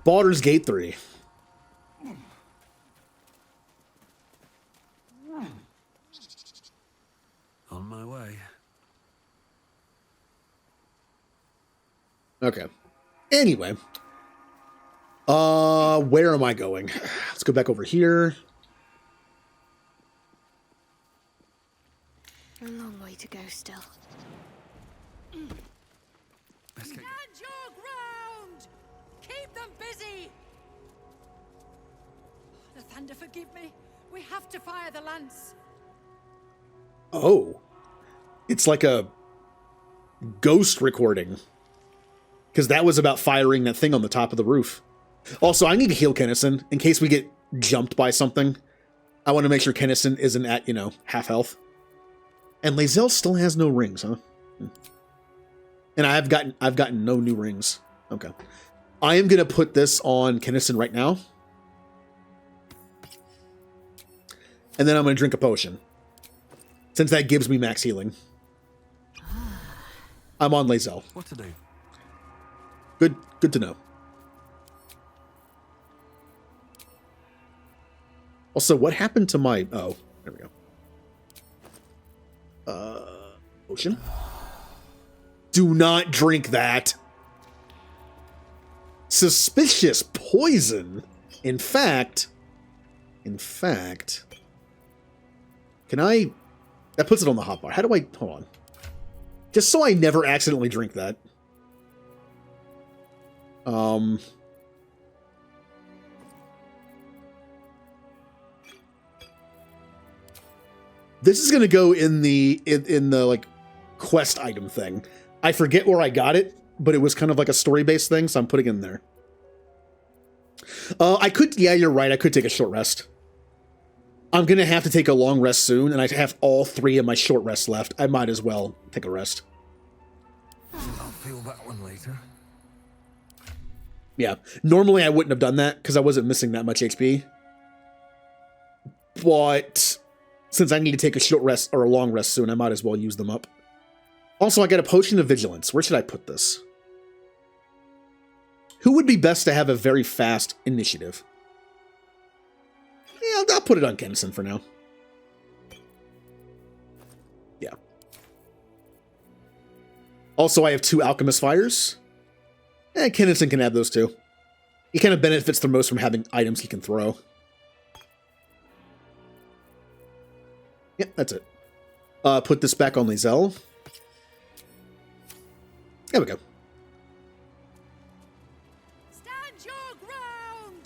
Baldur's Gate 3. On my way. Okay. Anyway. Where am I going? Let's go back over here. A long way to go still. Let's get Stand your ground! Keep them busy! The thunder forgive me. We have to fire the lance. Oh. It's like a ghost recording. Because that was about firing that thing on the top of the roof. Also, I need to heal Kennison in case we get jumped by something. I want to make sure Kennison isn't at, half health. And Lae'zel still has no rings, huh? And I've gotten no new rings. Okay. I am going to put this on Kennison right now. And then I'm going to drink a potion. Since that gives me max healing. I'm on Lae'zel. what to do. Good to know. Also, what happened to my... Oh, there we go. Potion? Do not drink that. Suspicious poison. In fact... Can I... That puts it on the hotbar. How do I... Hold on. Just so I never accidentally drink that. This is gonna go in the like quest item thing. I forget where I got it, but it was kind of like a story-based thing, so I'm putting it in there. Yeah, you're right. I could take a short rest. I'm gonna have to take a long rest soon, and I have all 3 of my short rests left. I might as well take a rest. I'll feel that one later. Yeah, normally I wouldn't have done that because I wasn't missing that much HP. But since I need to take a short rest or a long rest soon, I might as well use them up. Also, I got a potion of vigilance. Where should I put this? Who would be best to have a very fast initiative? Yeah, I'll put it on Kennison for now. Yeah. Also, I have 2 alchemist fires. Kennison can have those too. He kind of benefits the most from having items he can throw. Yep, that's it. Put this back on Lae'zel. There we go. Stand your ground!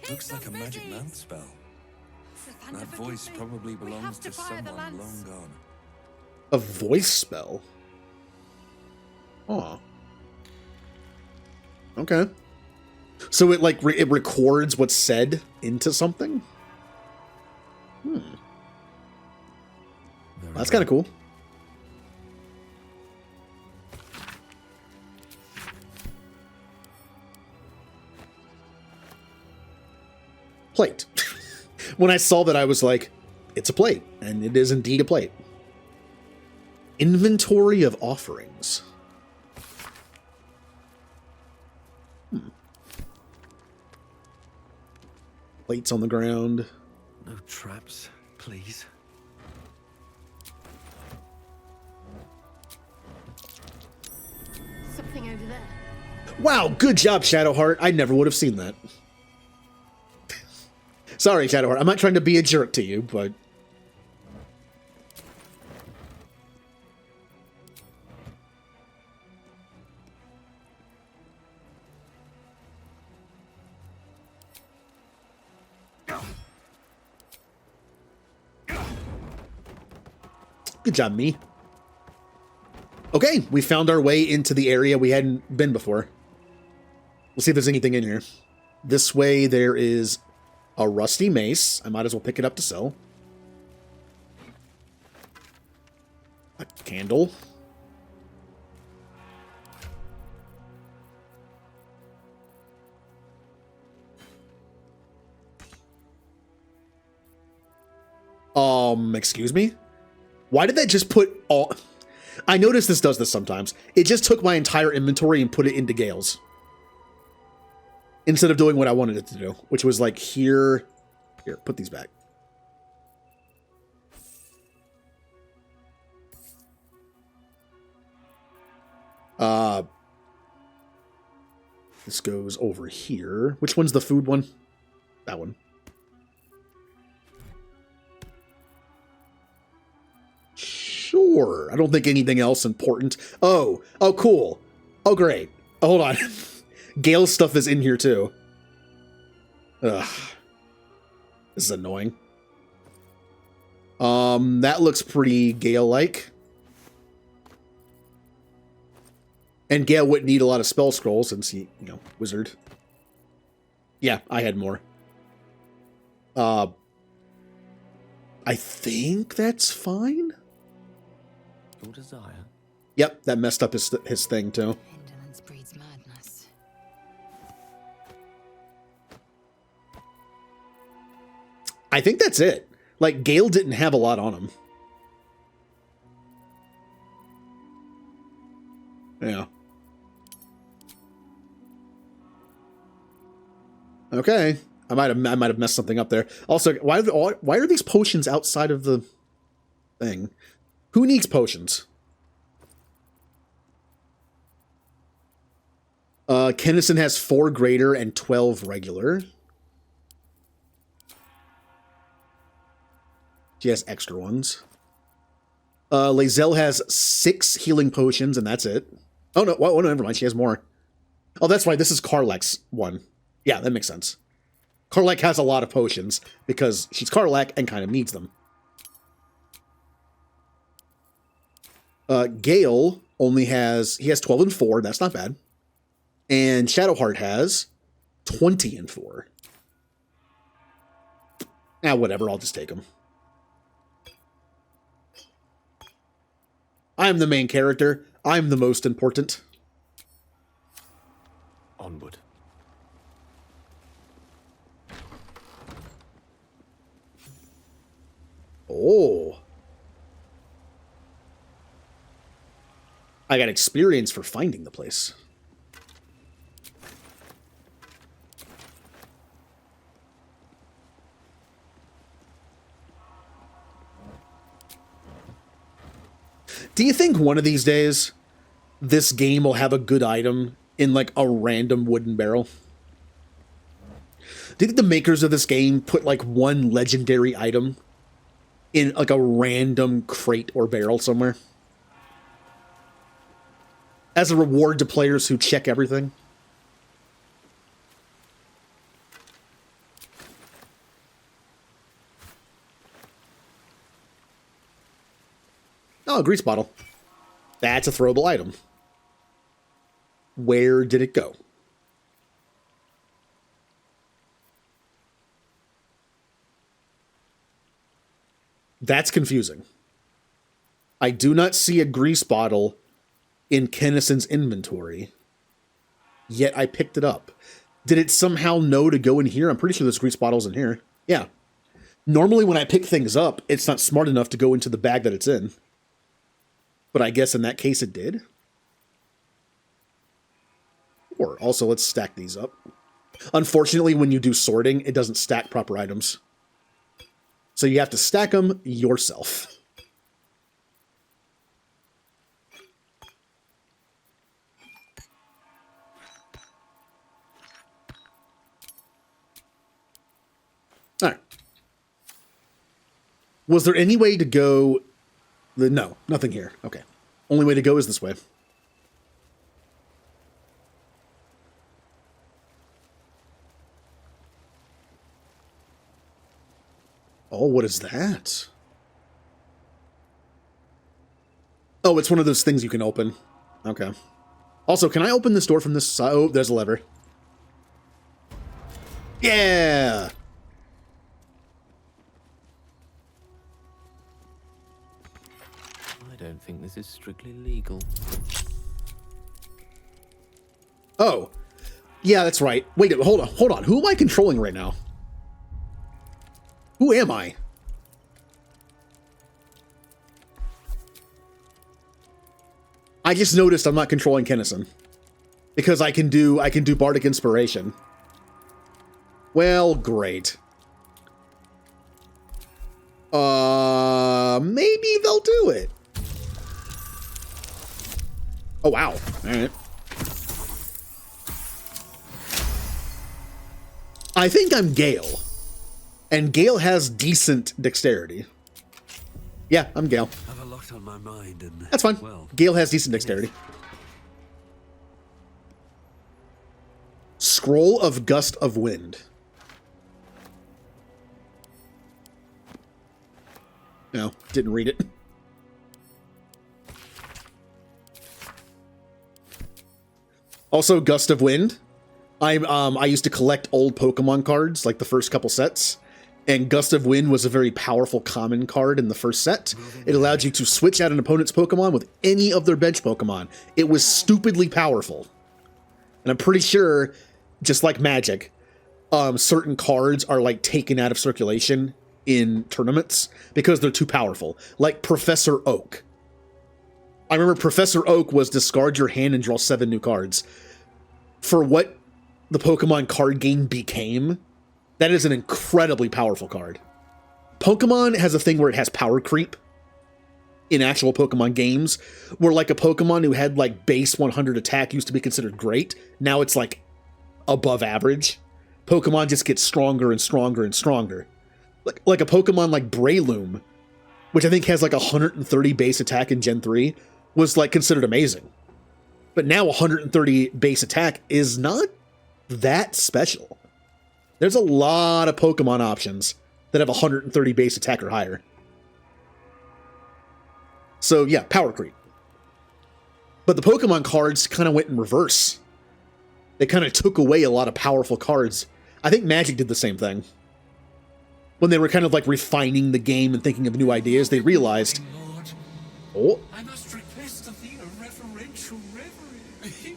Keep Looks like a them magic busy. mouth spell. The thunder That forgive voice me. probably We have belongs to to fire the someone lance. long gone. A voice spell. Aw. Okay. So it like it records what's said into something? That's kind of cool. Plate. When I saw that, I was like, it's a plate. And it is indeed a plate. Inventory of offerings. Plates on the ground. No traps, please. Something over there. Wow, good job, Shadowheart. I never would have seen that. Sorry, Shadowheart. I'm not trying to be a jerk to you, but... Good job, me. Okay, we found our way into the area we hadn't been before. We'll see if there's anything in here. This way there is a rusty mace. I might as well pick it up to sell. A candle. Excuse me? Why did that just put all... I noticed this does this sometimes. It just took my entire inventory and put it into Gale's. Instead of doing what I wanted it to do, which was like here... Here, put these back. This goes over here. Which one's the food one? That one. Sure. I don't think anything else important. Oh, cool. Oh, great. Oh, hold on. Gale's stuff is in here too. Ugh. This is annoying. That looks pretty Gale-like. And Gale wouldn't need a lot of spell scrolls since he, wizard. Yeah, I had more. I think that's fine. Your desire. Yep, that messed up his thing too. Indolence breeds madness. I think that's it. Like, Gale didn't have a lot on him. Yeah. Okay. I might have messed something up there. Also, why are these potions outside of the thing? Who needs potions? Kennison has 4 greater and 12 regular. She has extra ones. Lazelle has 6 healing potions, and that's it. Oh, no. Well, never mind. She has more. Oh, that's right. This is Karlach's one. Yeah, that makes sense. Karlach has a lot of potions because she's Karlach and kind of needs them. Gale only has... He has 12 and 4. That's not bad. And Shadowheart has 20 and 4. Whatever. I'll just take them. I'm the main character. I'm the most important. Onward. Oh. I got experience for finding the place. Do you think one of these days this game will have a good item in like a random wooden barrel? Do you think the makers of this game put like one legendary item in like a random crate or barrel somewhere? As a reward to players who check everything? Oh, a grease bottle. That's a throwable item. Where did it go? That's confusing. I do not see a grease bottle in Kennison's inventory, yet I picked it up. Did it somehow know to go in here? I'm pretty sure there's grease bottles in here. Yeah. Normally when I pick things up, it's not smart enough to go into the bag that it's in. But I guess in that case it did. Or also, let's stack these up. Unfortunately, when you do sorting, it doesn't stack proper items. So you have to stack them yourself. All right. Was there any way to go... No, nothing here. Okay. Only way to go is this way. Oh, what is that? Oh, it's one of those things you can open. Okay. Also, can I open this door from this side? Oh, there's a lever. Yeah! I don't think this is strictly legal. Oh. Yeah, that's right. Wait, hold on. Who am I controlling right now? Who am I? I just noticed I'm not controlling Kennison. Because I can do Bardic Inspiration. Well, great. Maybe they'll do it. Oh, wow. All right. I think I'm Gale. And Gale has decent dexterity. Yeah, I'm Gale. I have a lot on my mind, and That's fine. well, Gale has decent dexterity. Scroll of Gust of Wind. No, didn't read it. Also, Gust of Wind. I used to collect old Pokemon cards, like the first couple sets, and Gust of Wind was a very powerful common card in the first set. It allowed you to switch out an opponent's Pokemon with any of their bench Pokemon. It was stupidly powerful. And I'm pretty sure, just like Magic, certain cards are like taken out of circulation in tournaments because they're too powerful. Like Professor Oak. I remember Professor Oak was discard your hand and draw 7 new cards. For what the Pokemon card game became, that is an incredibly powerful card. Pokemon has a thing where it has power creep in actual Pokemon games, where like a Pokemon who had like base 100 attack used to be considered great. Now it's like above average. Pokemon just get stronger and stronger and stronger. Like a Pokemon like Breloom, which I think has like 130 base attack in Gen 3, was like considered amazing. But now 130 base attack is not that special. There's a lot of Pokemon options that have 130 base attack or higher. So yeah, power creep. But the Pokemon cards kind of went in reverse. They kind of took away a lot of powerful cards. I think Magic did the same thing. When they were kind of like refining the game and thinking of new ideas, they realized, Lord, oh, I must request of thee a reverential reverie.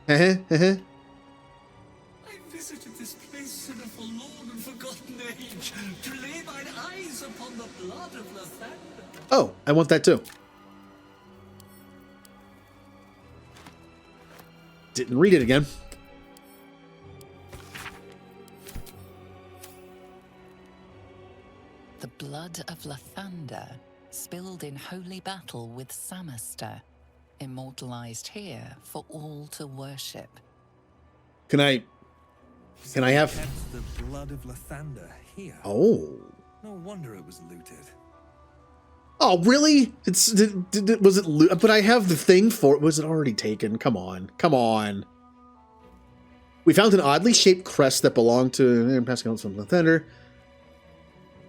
I visited this place in a forlorn and forgotten age to lay mine eyes upon the blood of Lathander. oh, I want that too. Didn't read it again. The blood of Lathander, spilled in holy battle with Samaster, immortalized here for all to worship. Can I have... kept the blood of Lathander here. Oh. No wonder it was looted. Oh, really? Was it... But I have the thing for it. Was it already taken? Come on. Come on. We found an oddly shaped crest that belonged to... passing on some Lathander.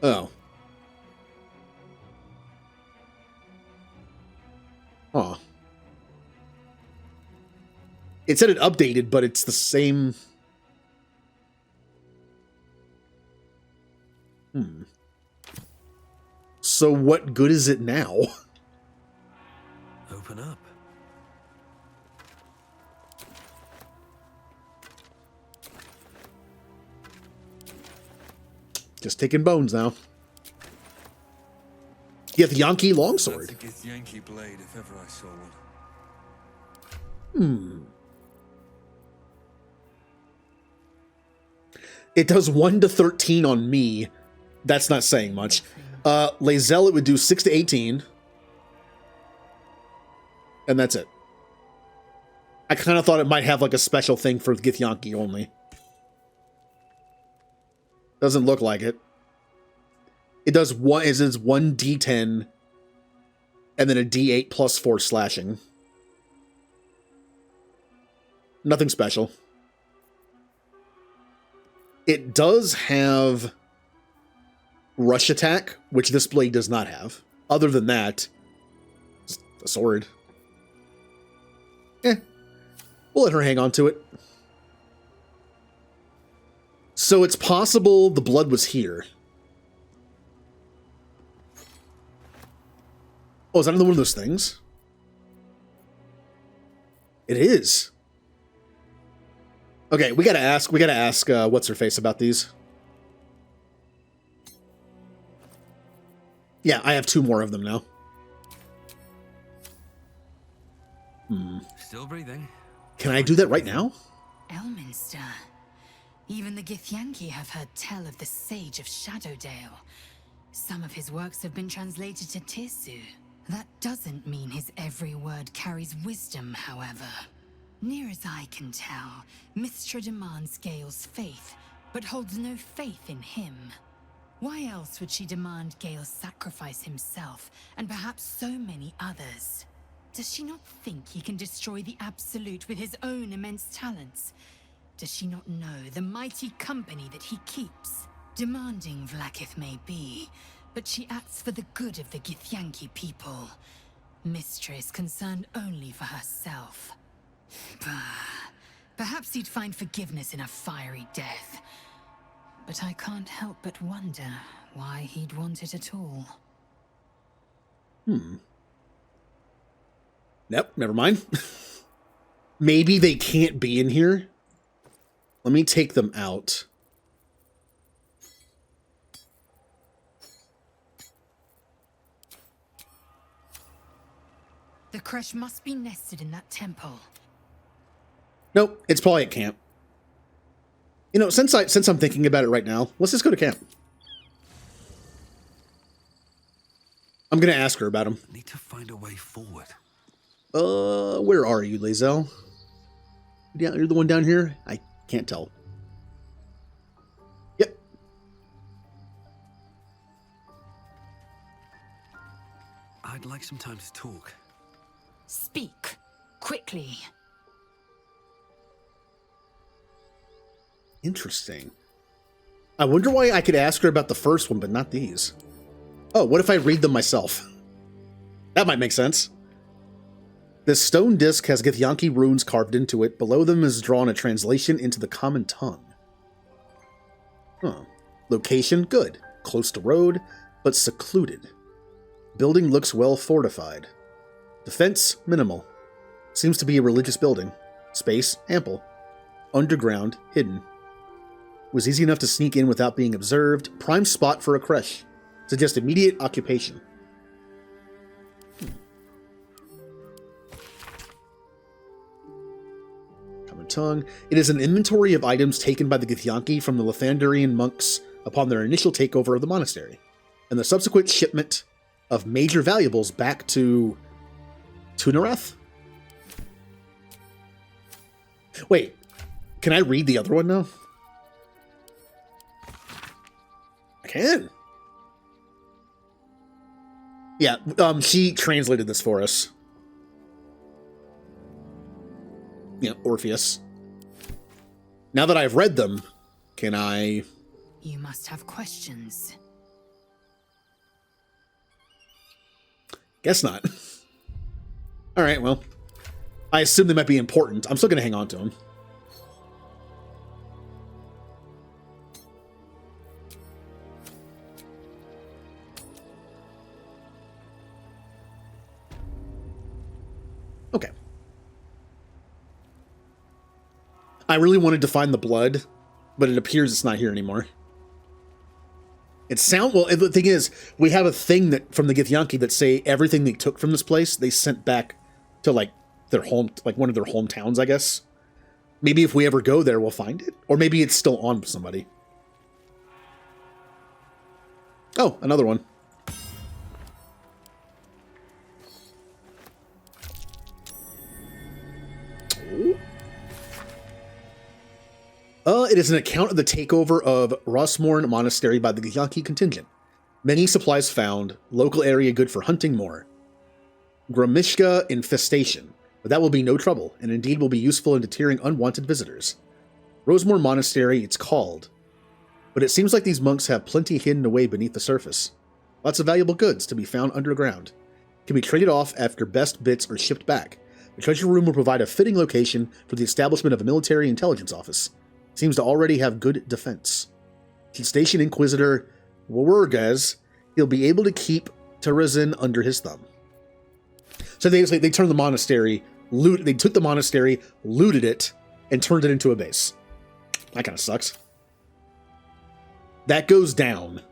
Oh. Huh. It said it updated, but it's the same... So what good is it now? Open up. Just taking bones now. Githyanki longsword. That's a Githyanki blade if ever I saw one. It does 1 to 13 on me. That's not saying much. Lae'zel, it would do 6 to 18. And that's it. I kind of thought it might have like a special thing for Githyanki only. Doesn't look like it. It does one, it is 1 d10 and then a d8 plus 4 slashing. Nothing special. It does have rush attack, which this blade does not have. Other than that, it's a sword. We'll let her hang on to it. So it's possible the blood was here. Oh, is that another one of those things? It is. Okay, we gotta ask what's her face about these. Yeah, I have 2 more of them now. Still breathing. Can I do that right now? Elminster. Even the Githyanki have heard tell of the Sage of Shadowdale. Some of his works have been translated to Tirsu. That doesn't mean his every word carries wisdom, however. Near as I can tell, Mystra demands Gale's faith, but holds no faith in him. Why else would she demand Gale sacrifice himself, and perhaps so many others? Does she not think he can destroy the Absolute with his own immense talents? Does she not know the mighty company that he keeps? Demanding Vlaakith may be, but she acts for the good of the Githyanki people. Mystra is concerned only for herself. Perhaps he'd find forgiveness in a fiery death. But I can't help but wonder why he'd want it at all. Nope, never mind. Maybe they can't be in here. Let me take them out. The crush must be nested in that temple. Nope, it's probably at camp. You know, since I'm thinking about it right now, let's just go to camp. I'm gonna ask her about him. Need to find a way forward. Where are you, Lae'zel? Yeah, you're the one down here? I can't tell. Yep. I'd like some time to talk. Speak, quickly. Interesting. I wonder why I could ask her about the first one, but not these. Oh, what if I read them myself? That might make sense. This stone disc has Githyanki runes carved into it. Below them is drawn a translation into the common tongue. Huh. Location, good. Close to road, but secluded. Building looks well fortified. Defense, minimal. Seems to be a religious building. Space, ample. Underground, hidden. Was easy enough to sneak in without being observed. Prime spot for a creche. Suggest immediate occupation. Common tongue. It is an inventory of items taken by the Githyanki from the Lathandarian monks upon their initial takeover of the monastery, and the subsequent shipment of major valuables back to Tunareth? Wait, can I read the other one now? I can. Yeah, she translated this for us. Yeah, Orpheus. Now that I've read them, can I... You must have questions. Guess not. Alright, well. I assume they might be important. I'm still going to hang on to them. Okay. I really wanted to find the blood, but it appears it's not here anymore. Well, the thing is, we have a thing that from the Githyanki that say everything they took from this place, they sent back to like their home, like one of their hometowns, I guess. Maybe if we ever go there, we'll find it. Or maybe it's still on somebody. Oh, another one. It is an account of the takeover of Rosmorn Monastery by the Githyanki contingent. Many supplies found, local area good for hunting more. Gramishka infestation, but that will be no trouble, and indeed will be useful in deterring unwanted visitors. Rosemore Monastery, it's called. But it seems like these monks have plenty hidden away beneath the surface. Lots of valuable goods to be found underground. Can be traded off after best bits are shipped back. The treasure room will provide a fitting location for the establishment of a military intelligence office. Seems to already have good defense. Should station Inquisitor Warurgaz, he'll be able to keep Terezin under his thumb. So they turned the monastery, they took the monastery, looted it, and turned it into a base. That kind of sucks. That goes down.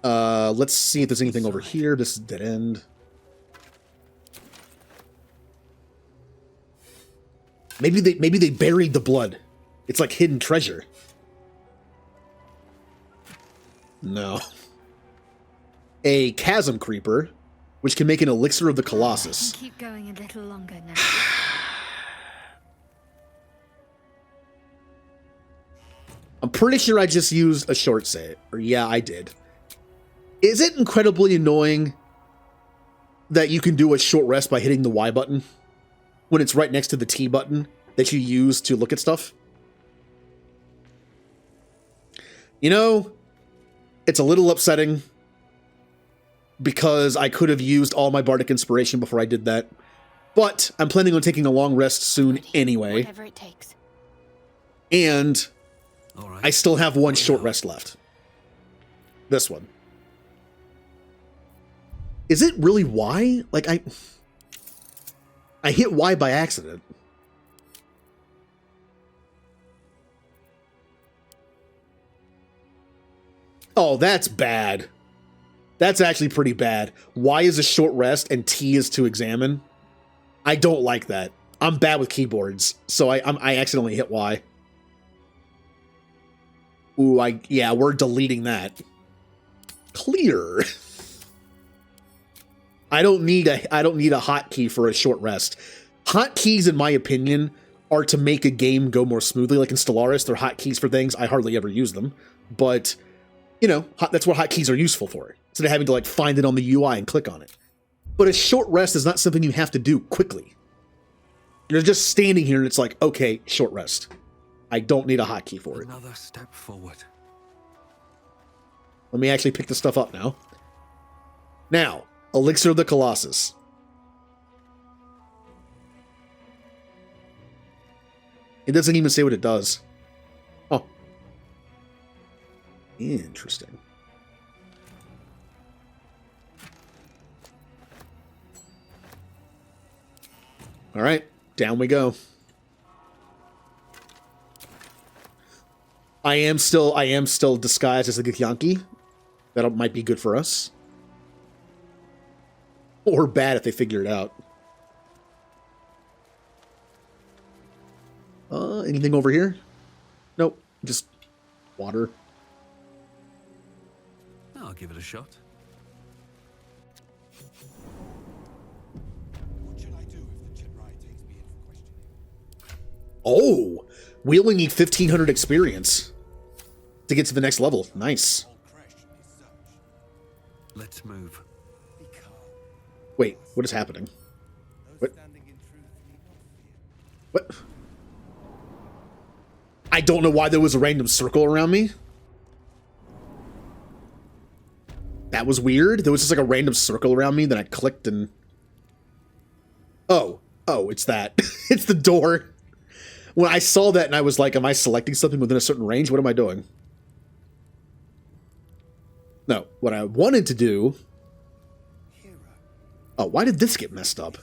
Let's see if there's anything over here. This is dead end. Maybe they buried the blood. It's like hidden treasure. No. A chasm creeper, which can make an elixir of the Colossus. Keep going a little longer now. I'm pretty sure I just used a short save. Or yeah, I did. Is it incredibly annoying that you can do a short rest by hitting the Y button when it's right next to the T button that you use to look at stuff? You know, it's a little upsetting because I could have used all my bardic inspiration before I did that. But I'm planning on taking a long rest soon anyway. Whatever it takes. And All right. I still have one short rest left. This one. Is it really Y? Like, I hit Y by accident. Oh, that's bad. That's actually pretty bad. Y is a short rest and T is to examine. I don't like that. I'm bad with keyboards, so I accidentally hit Y. Ooh, yeah, we're deleting that. Clear. I don't need a hotkey for a short rest. Hotkeys, in my opinion, are to make a game go more smoothly. Like in Stellaris, they're hotkeys for things. I hardly ever use them, but you know, that's what hotkeys are useful for. Instead of having to like find it on the UI and click on it. But a short rest is not something you have to do quickly. You're just standing here and it's like, okay, short rest. I don't need a hotkey for it. Another step forward. Let me actually pick this stuff up now. Now, Elixir of the Colossus. It doesn't even say what it does. Oh. Interesting. All right, down we go. I am still disguised as a Githyanki. That might be good for us. Or bad if they figure it out. Anything over here? Nope, just water. I'll give it a shot. What should I do if the Chimrai takes me in for questioning? Oh, we only need 1,500 experience to get to the next level. Nice. Let's move. Wait, what is happening? What? What? I don't know why there was a random circle around me. That was weird. There was just like a random circle around me. Then I clicked and... Oh, it's that. It's the door. When I saw that and I was like, am I selecting something within a certain range? What am I doing? No, what I wanted to do... Oh, why did this get messed up?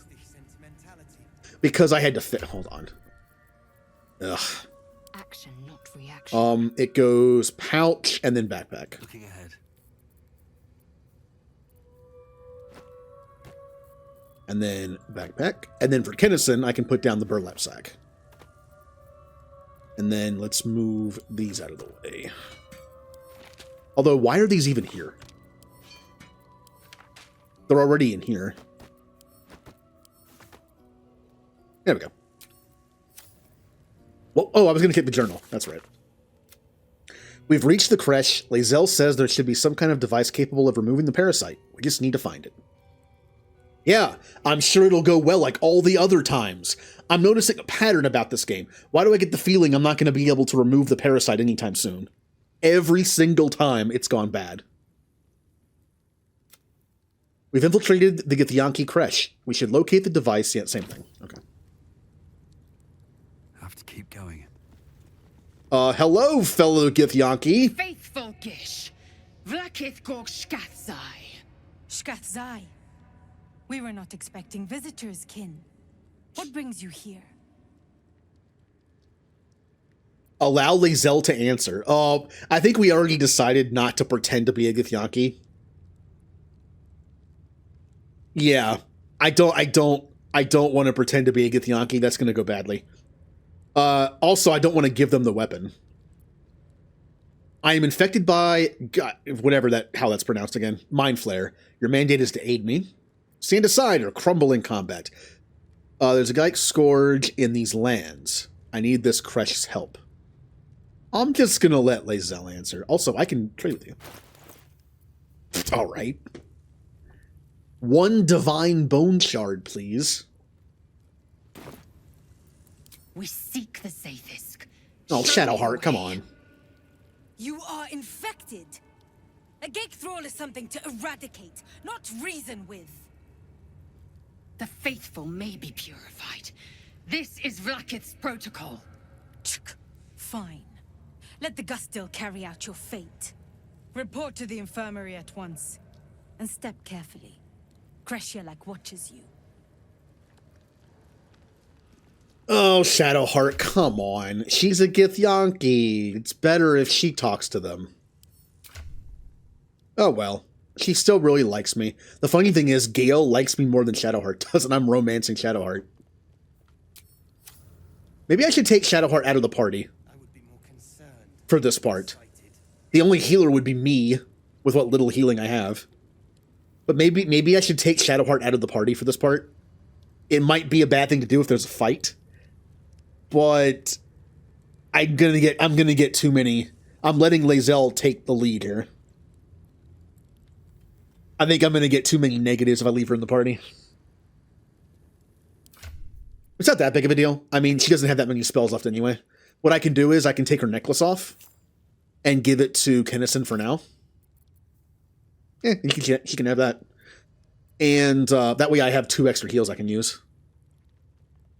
Because I had to fit... Hold on. Ugh. Action, not reaction. It goes pouch and then backpack. Looking ahead. And then backpack. And then for Kennison, I can put down the burlap sack. And then let's move these out of the way. Although, why are these even here? They're already in here. There we go. Well, oh, I was going to get the journal. That's right. We've reached the creche. Lae'zel says there should be some kind of device capable of removing the parasite. We just need to find it. Yeah, I'm sure it'll go well like all the other times. I'm noticing a pattern about this game. Why do I get the feeling I'm not going to be able to remove the parasite anytime soon? Every single time it's gone bad. We've infiltrated the Githyanki creche. We should locate the device. Yeah, same thing. Okay. Have to keep going. Hello, fellow Githyanki. Faithful Gish. Vlakith Gorg Shkathzai. Shkathzai. We were not expecting visitors, kin. What brings you here? Allow Lae'zel to answer. I think we already decided not to pretend to be a Githyanki. Yeah. I don't want to pretend to be a Githyanki. That's going to go badly. Also, I don't want to give them the weapon. I am infected by how that's pronounced again. Mind Flare. Your mandate is to aid me. Stand aside or crumble in combat. There's a guy Scourge in these lands. I need this Kresh's help. I'm just gonna let Lae'zel answer. Also, I can trade with you. Alright. 1 divine bone shard, please. We seek the Zaithisk. Oh, Shadowheart, come on. You are infected. A gate thrall is something to eradicate, not reason with. The faithful may be purified. This is Vlakith's protocol. Fine. Let the Gustil carry out your fate. Report to the infirmary at once. And step carefully. Kreshia watches you. Oh, Shadowheart, come on. She's a Githyanki. It's better if she talks to them. Oh, well. She still really likes me. The funny thing is, Gale likes me more than Shadowheart does, and I'm romancing Shadowheart. Maybe I should take Shadowheart out of the party. I would be more concerned. For this part. The only healer would be me, with what little healing I have. But maybe I should take Shadowheart out of the party for this part. It might be a bad thing to do if there's a fight. But I'm gonna get too many. I'm letting Lae'zel take the lead here. I think I'm gonna get too many negatives if I leave her in the party. It's not that big of a deal. I mean, she doesn't have that many spells left anyway. What I can do is I can take her necklace off and give it to Kennison for now. Yeah, she can have that. And that way I have 2 extra heals I can use.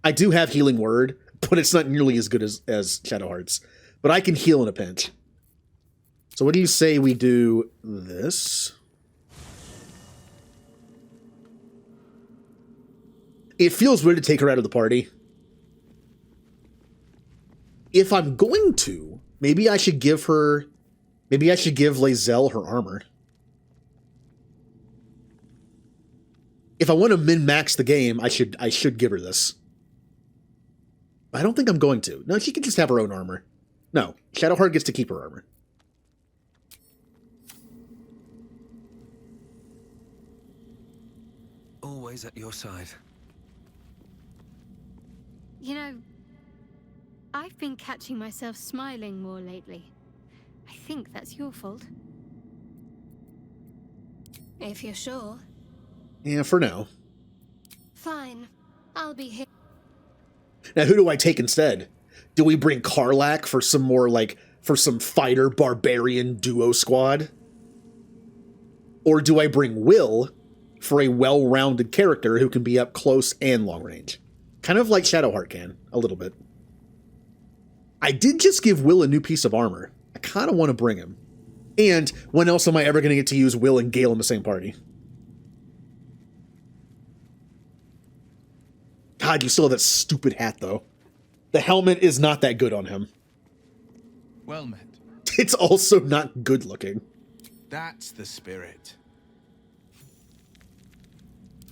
I do have Healing Word, but it's not nearly as good as Shadowheart's. But I can heal in a pinch. So what do you say we do this? It feels weird to take her out of the party. If I'm going to, maybe I should give Lae'zel her armor. If I want to min-max the game, I should give her this. I don't think I'm going to. No, she can just have her own armor. No, Shadowheart gets to keep her armor. Always at your side. You know, I've been catching myself smiling more lately. I think that's your fault. If you're sure. Yeah, for now. Fine. I'll be here. Now, who do I take instead? Do we bring Karlach for some more, for some fighter barbarian duo squad? Or do I bring Will for a well-rounded character who can be up close and long range? Kind of like Shadowheart can, a little bit. I did just give Will a new piece of armor. I kind of want to bring him. And when else am I ever going to get to use Will and Gale in the same party? God, you still have that stupid hat, though. The helmet is not that good on him. Well met. It's also not good looking. That's the spirit.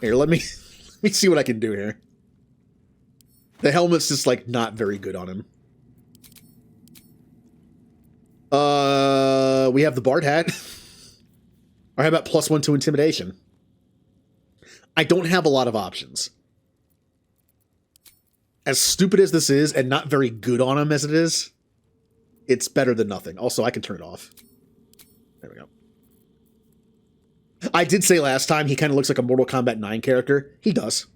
Here, let me see what I can do here. The helmet's just, not very good on him. We have the Bard hat. Or how about +1 to intimidation? I don't have a lot of options. As stupid as this is, and not very good on him as it is, it's better than nothing. Also, I can turn it off. There we go. I did say last time he kind of looks like a Mortal Kombat 9 character. He does.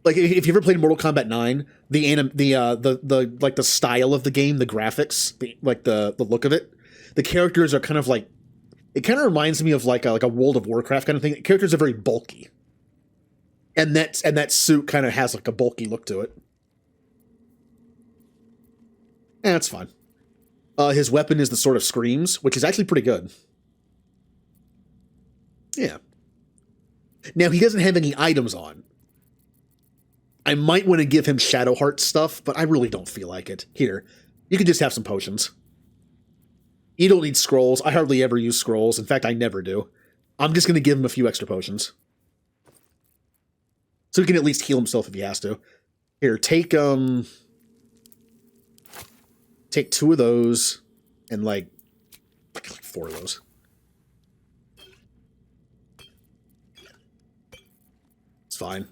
If you ever played Mortal Kombat 9, the style of the game, the graphics, the look of it, the characters are kind of it kind of reminds me of like a World of Warcraft kind of thing. The characters are very bulky. And that suit kind of has a bulky look to it. And that's fine. His weapon is the Sword of Screams, which is actually pretty good. Yeah. Now, he doesn't have any items on. I might want to give him Shadowheart stuff, but I really don't feel like it. Here, you can just have some potions. You don't need scrolls. I hardly ever use scrolls. In fact, I never do. I'm just going to give him a few extra potions. So he can at least heal himself if he has to. Here, take 2 of those and like 4 of those. It's fine.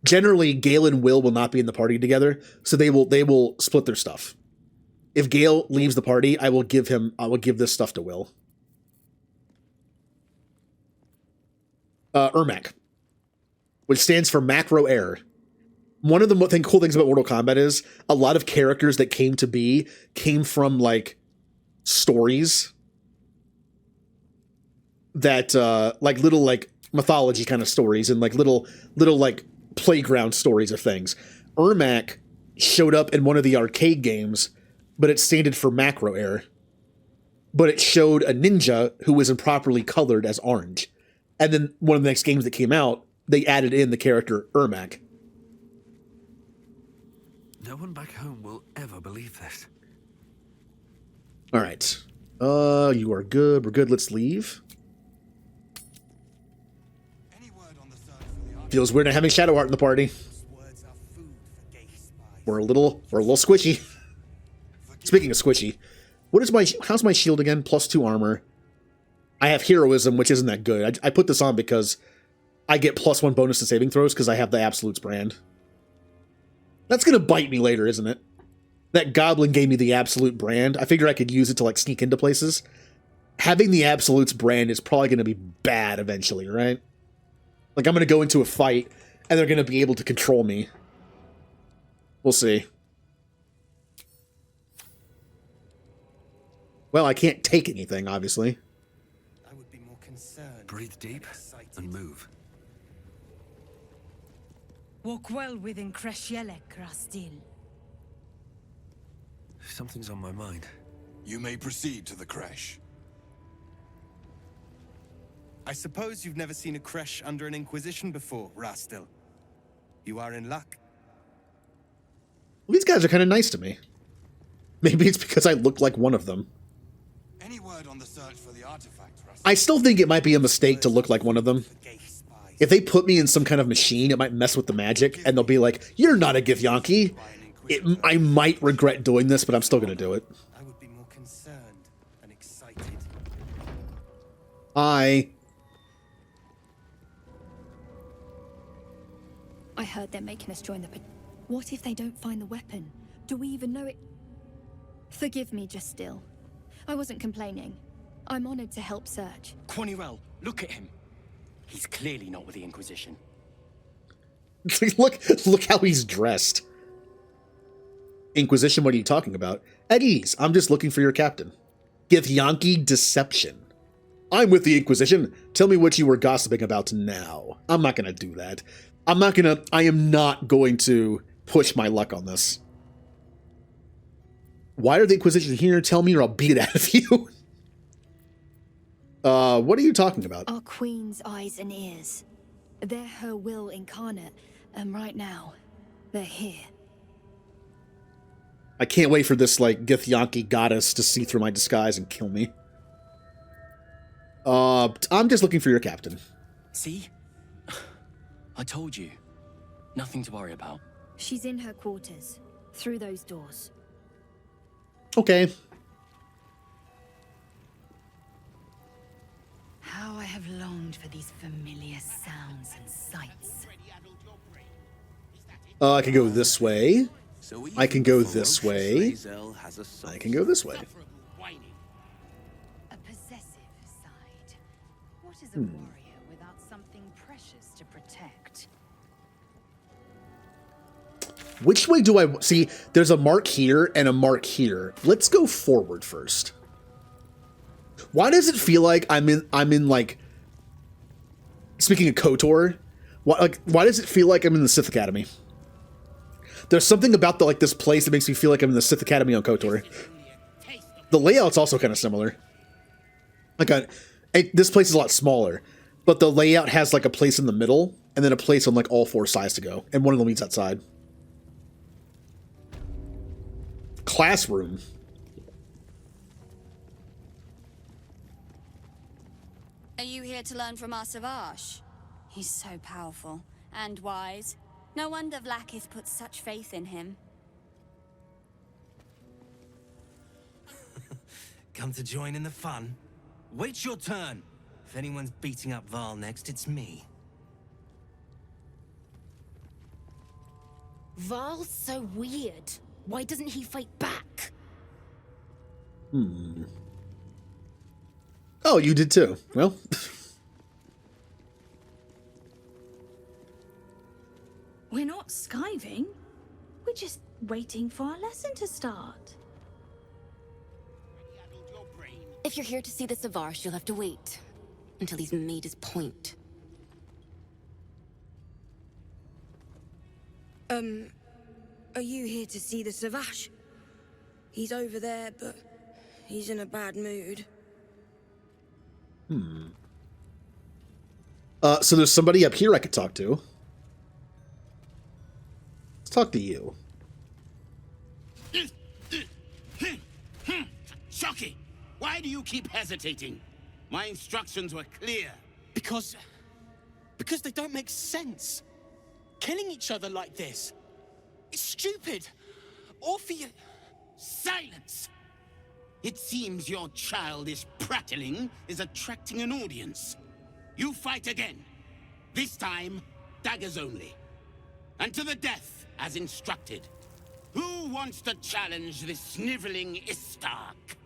Generally, Gale and Will not be in the party together, so they will split their stuff. If Gale leaves the party, I will give this stuff to Will. Ermac, which stands for macro error. One of the cool things about Mortal Kombat is a lot of characters that came to be came from like stories that like little like mythology kind of stories and like little like playground stories of things. Ermac showed up in one of the arcade games, but it standed for macro error. But it showed a ninja who was improperly colored as orange. And then one of the next games that came out, they added in the character Ermac. No one back home will ever believe this. All right. You are good. We're good. Let's leave. Feels weird not having Shadowheart in the party. We're a little squishy. Speaking of squishy, how's my shield again? +2 armor. I have heroism, which isn't that good. I put this on because I get +1 bonus to saving throws because I have the Absolutes brand. That's gonna bite me later, isn't it? That goblin gave me the Absolute brand. I figured I could use it to like sneak into places. Having the Absolutes brand is probably gonna be bad eventually, right? Like I'm gonna go into a fight and they're gonna be able to control me. We'll see. Well, I can't take anything, obviously. I would be more concerned. Breathe deep and move. Walk well within Krashielek, Rastil. Something's on my mind. You may proceed to the crash. I suppose you've never seen a creche under an Inquisition before, Rastil. You are in luck. Well, these guys are kind of nice to me. Maybe it's because I look like one of them. Any word on the search for the artifact, Rastil? I still think it might be a mistake to look like one of them. If they put me in some kind of machine, it might mess with the magic, and they'll be like, "You're not a Githyanki." I might regret doing this, but I'm still going to do it. I would be more concerned and excited. I heard they're making us join the... What if they don't find the weapon? Do we even know it? Forgive me, just still. I wasn't complaining. I'm honored to help search. Quanirel, look at him. He's clearly not with the Inquisition. Look how he's dressed. Inquisition, what are you talking about? At ease, I'm just looking for your captain. Githyanki deception. I'm with the Inquisition. Tell me what you were gossiping about now. I'm not gonna do that. I am not going to push my luck on this. Why are the Inquisition here? Tell me or I'll beat it out of you. What are you talking about? Our queen's eyes and ears. They're her will incarnate, and right now, they're here. I can't wait for this, like, Githyanki goddess to see through my disguise and kill me. I'm just looking for your captain. See? I told you. Nothing to worry about. She's in her quarters, through those doors. Okay. How I have longed for these familiar sounds and sights. I can go this way. I can go this way. I can go this way. A possessive side. What is a warrior without something precious to protect? Which way do I see? There's a mark here and a mark here. Let's go forward first. Why does it feel like I'm in like, speaking of KOTOR, why does it feel like I'm in the Sith Academy? There's something about this place that makes me feel like I'm in the Sith Academy on KOTOR. The layout's also kind of similar. This place is a lot smaller, but the layout has like a place in the middle and then a place on like all 4 sides to go, and one of them leads outside. Classroom. Are you here to learn from our Savage? He's so powerful, And wise. No wonder Vlaakith put such faith in him. Come to join in the fun? Wait your turn. If anyone's beating up Val next, it's me. Val's so weird. Why doesn't he fight back? Oh, you did too. Well. We're not skiving. We're just waiting for our lesson to start. If you're here to see the Savarsh, you'll have to wait until he's made his point. Are you here to see the Savash? He's over there, but he's in a bad mood. So there's somebody up here I could talk to. Let's talk to you. Shocky! Why do you keep hesitating? My instructions were clear. Because they don't make sense. Killing each other like this. It's stupid. Or for you. Silence! It seems your childish prattling is attracting an audience. You fight again. This time, daggers only. And to the death, as instructed. Who wants to challenge this sniveling Istark?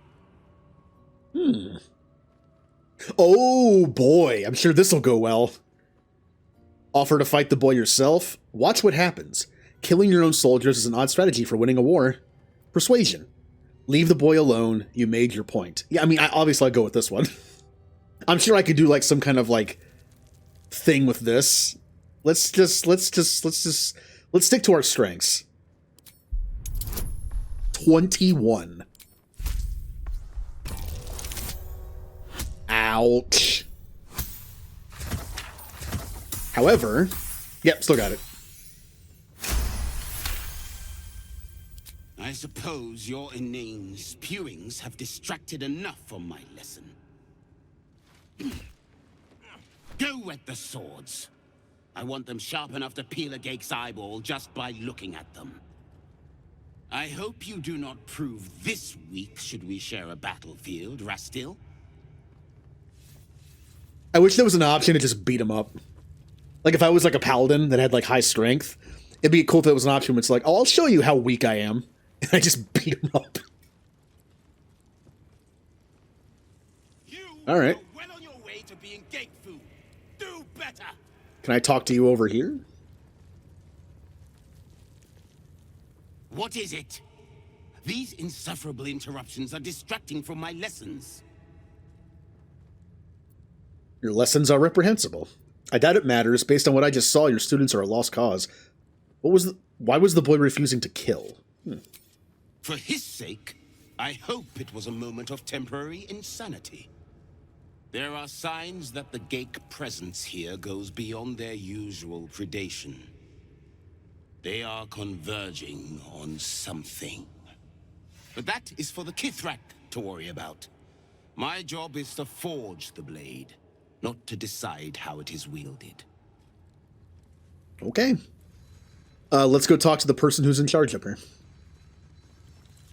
Oh boy, I'm sure this'll go well. Offer to fight the boy yourself? Watch what happens. Killing your own soldiers is an odd strategy for winning a war. Persuasion. Leave the boy alone. You made your point. Yeah, I mean, obviously I'll go with this one. I'm sure I could do like some kind of like thing with this. Let's stick to our strengths. 21. Ouch. However, yep, still got it. I suppose your inane spewings have distracted enough from my lesson. Go wet the swords. I want them sharp enough to peel a Gake's eyeball just by looking at them. I hope you do not prove this weak should we share a battlefield, Rastil. I wish there was an option to just beat him up. Like if I was like a paladin that had like high strength, it'd be cool if there was an option where it's like, oh, I'll show you how weak I am. And I just beat him up. All right. Well on your way to being Gate food. Do better. Can I talk to you over here? What is it? These insufferable interruptions are distracting from my lessons. Your lessons are reprehensible. I doubt it matters. Based on what I just saw, your students are a lost cause. Why was the boy refusing to kill? For his sake, I hope it was a moment of temporary insanity. There are signs that the Gake presence here goes beyond their usual predation. They are converging on something. But that is for the Kithrak to worry about. My job is to forge the blade, not to decide how it is wielded. Okay. Let's go talk to the person who's in charge up here.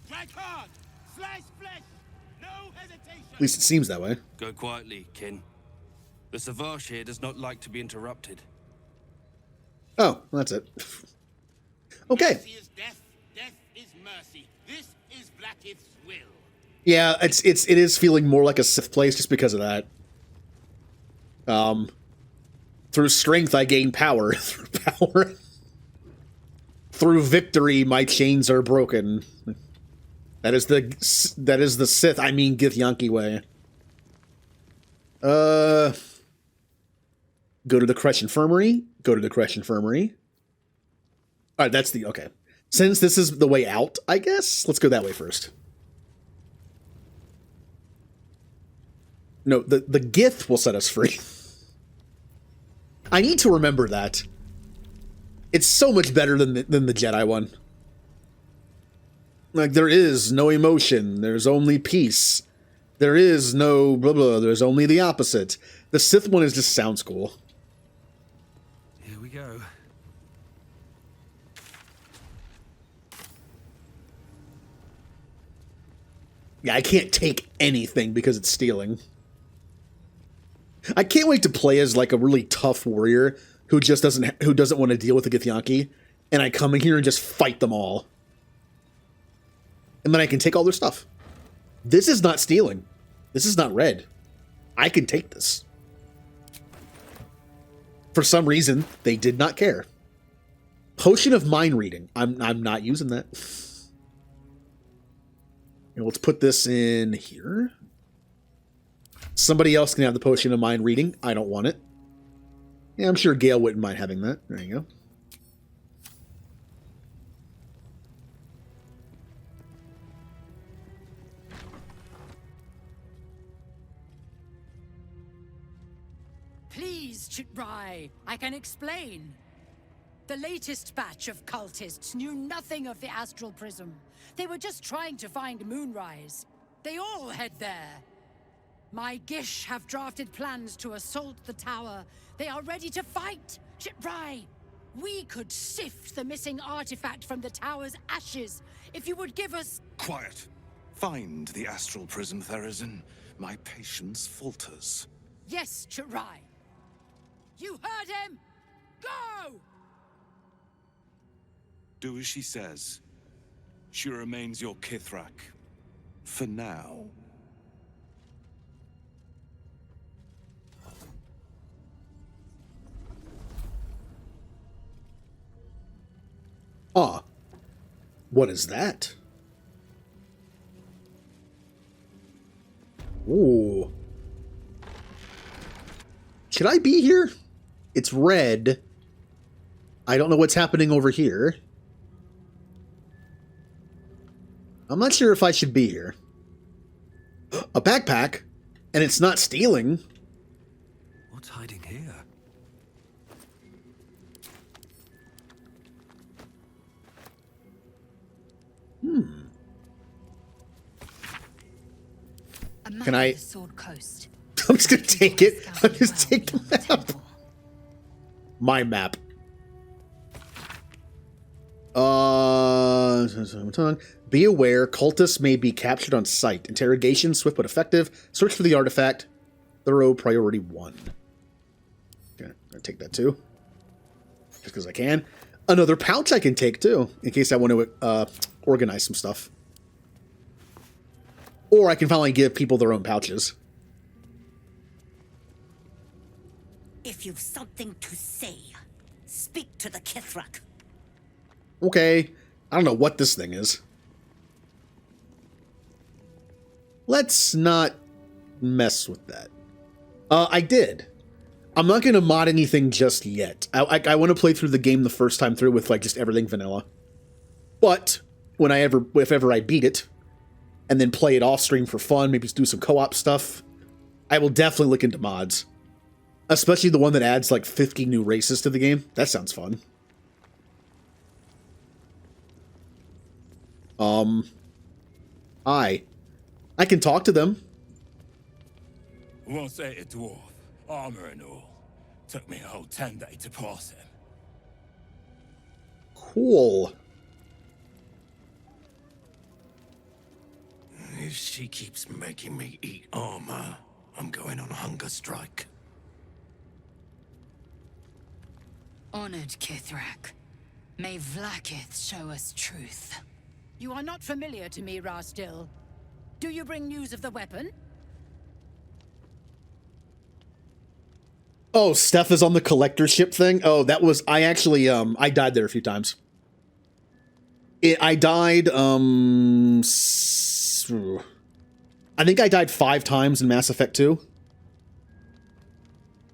Strike hard! Slice flesh! No hesitation! At least it seems that way. Go quietly, kin. The Savarsh here does not like to be interrupted. Oh, that's it. Okay. Mercy is death, death is mercy. This is Vlaakith's will. Yeah, it is feeling more like a Sith place just because of that. Through strength I gain power. Through victory my chains are broken. That is the Sith, I mean Githyanki way. Go to the Kresh Infirmary. Go to the Kresh Infirmary. Alright, that's the... Okay. Since this is the way out, I guess, let's go that way first. No, the Gith will set us free. I need to remember that. It's so much better than the Jedi one. Like, there is no emotion. There's only peace. There is no blah blah. There's only the opposite. The Sith one just sounds cool. Here we go. Yeah, I can't take anything because it's stealing. I can't wait to play as like a really tough warrior who just doesn't want to deal with the Githyanki, and I come in here and just fight them all. And then I can take all their stuff. This is not stealing. This is not red. I can take this. For some reason, they did not care. Potion of mind reading. I'm not using that. And let's put this in here. Somebody else can have the potion of mind reading. I don't want it. Yeah, I'm sure Gale wouldn't mind having that. There you go. Please, Chitrai, I can explain. The latest batch of cultists knew nothing of the astral prism. They were just trying to find Moonrise. They all head there. My Gish have drafted plans to assault the tower. They are ready to fight. Chitrai, we could sift the missing artifact from the tower's ashes if you would give us... Quiet. Find the astral prism, Therazin. My patience falters. Yes, Chitrai. You heard him! Go! Do as she says. She remains your Kithrak. For now. Ah. What is that? Ooh. Should I be here? It's red. I don't know what's happening over here. I'm not sure if I should be here. A backpack? And it's not stealing. What's hiding here? Can I... The Sword Coast. I'm just gonna take it. I'll just take the map. My map. Be aware, cultists may be captured on sight. Interrogation, swift but effective. Search for the artifact. Thorough priority 1. Okay, I'll take that too. Just because I can. Another pouch I can take too, in case I want to organize some stuff. Or I can finally give people their own pouches. If you've something to say, speak to the Kithrak. Okay. I don't know what this thing is. Let's not mess with that. I did. I'm not going to mod anything just yet. I want to play through the game the first time through with like just everything vanilla. But if ever I beat it, and then play it off stream for fun, maybe do some co-op stuff, I will definitely look into mods. Especially the one that adds like 50 new races to the game. That sounds fun. I can talk to them. Once ate a dwarf, armor and all. Took me a whole 10 days to pass him. Cool. If she keeps making me eat armor, I'm going on a hunger strike. Honored Kithrak, may Vlaakith show us truth. You are not familiar to me, Rastil. Do you bring news of the weapon? Oh, Steph is on the collector ship thing? Oh, that was... I actually, I died there a few times. I died, I think I died 5 times in Mass Effect 2.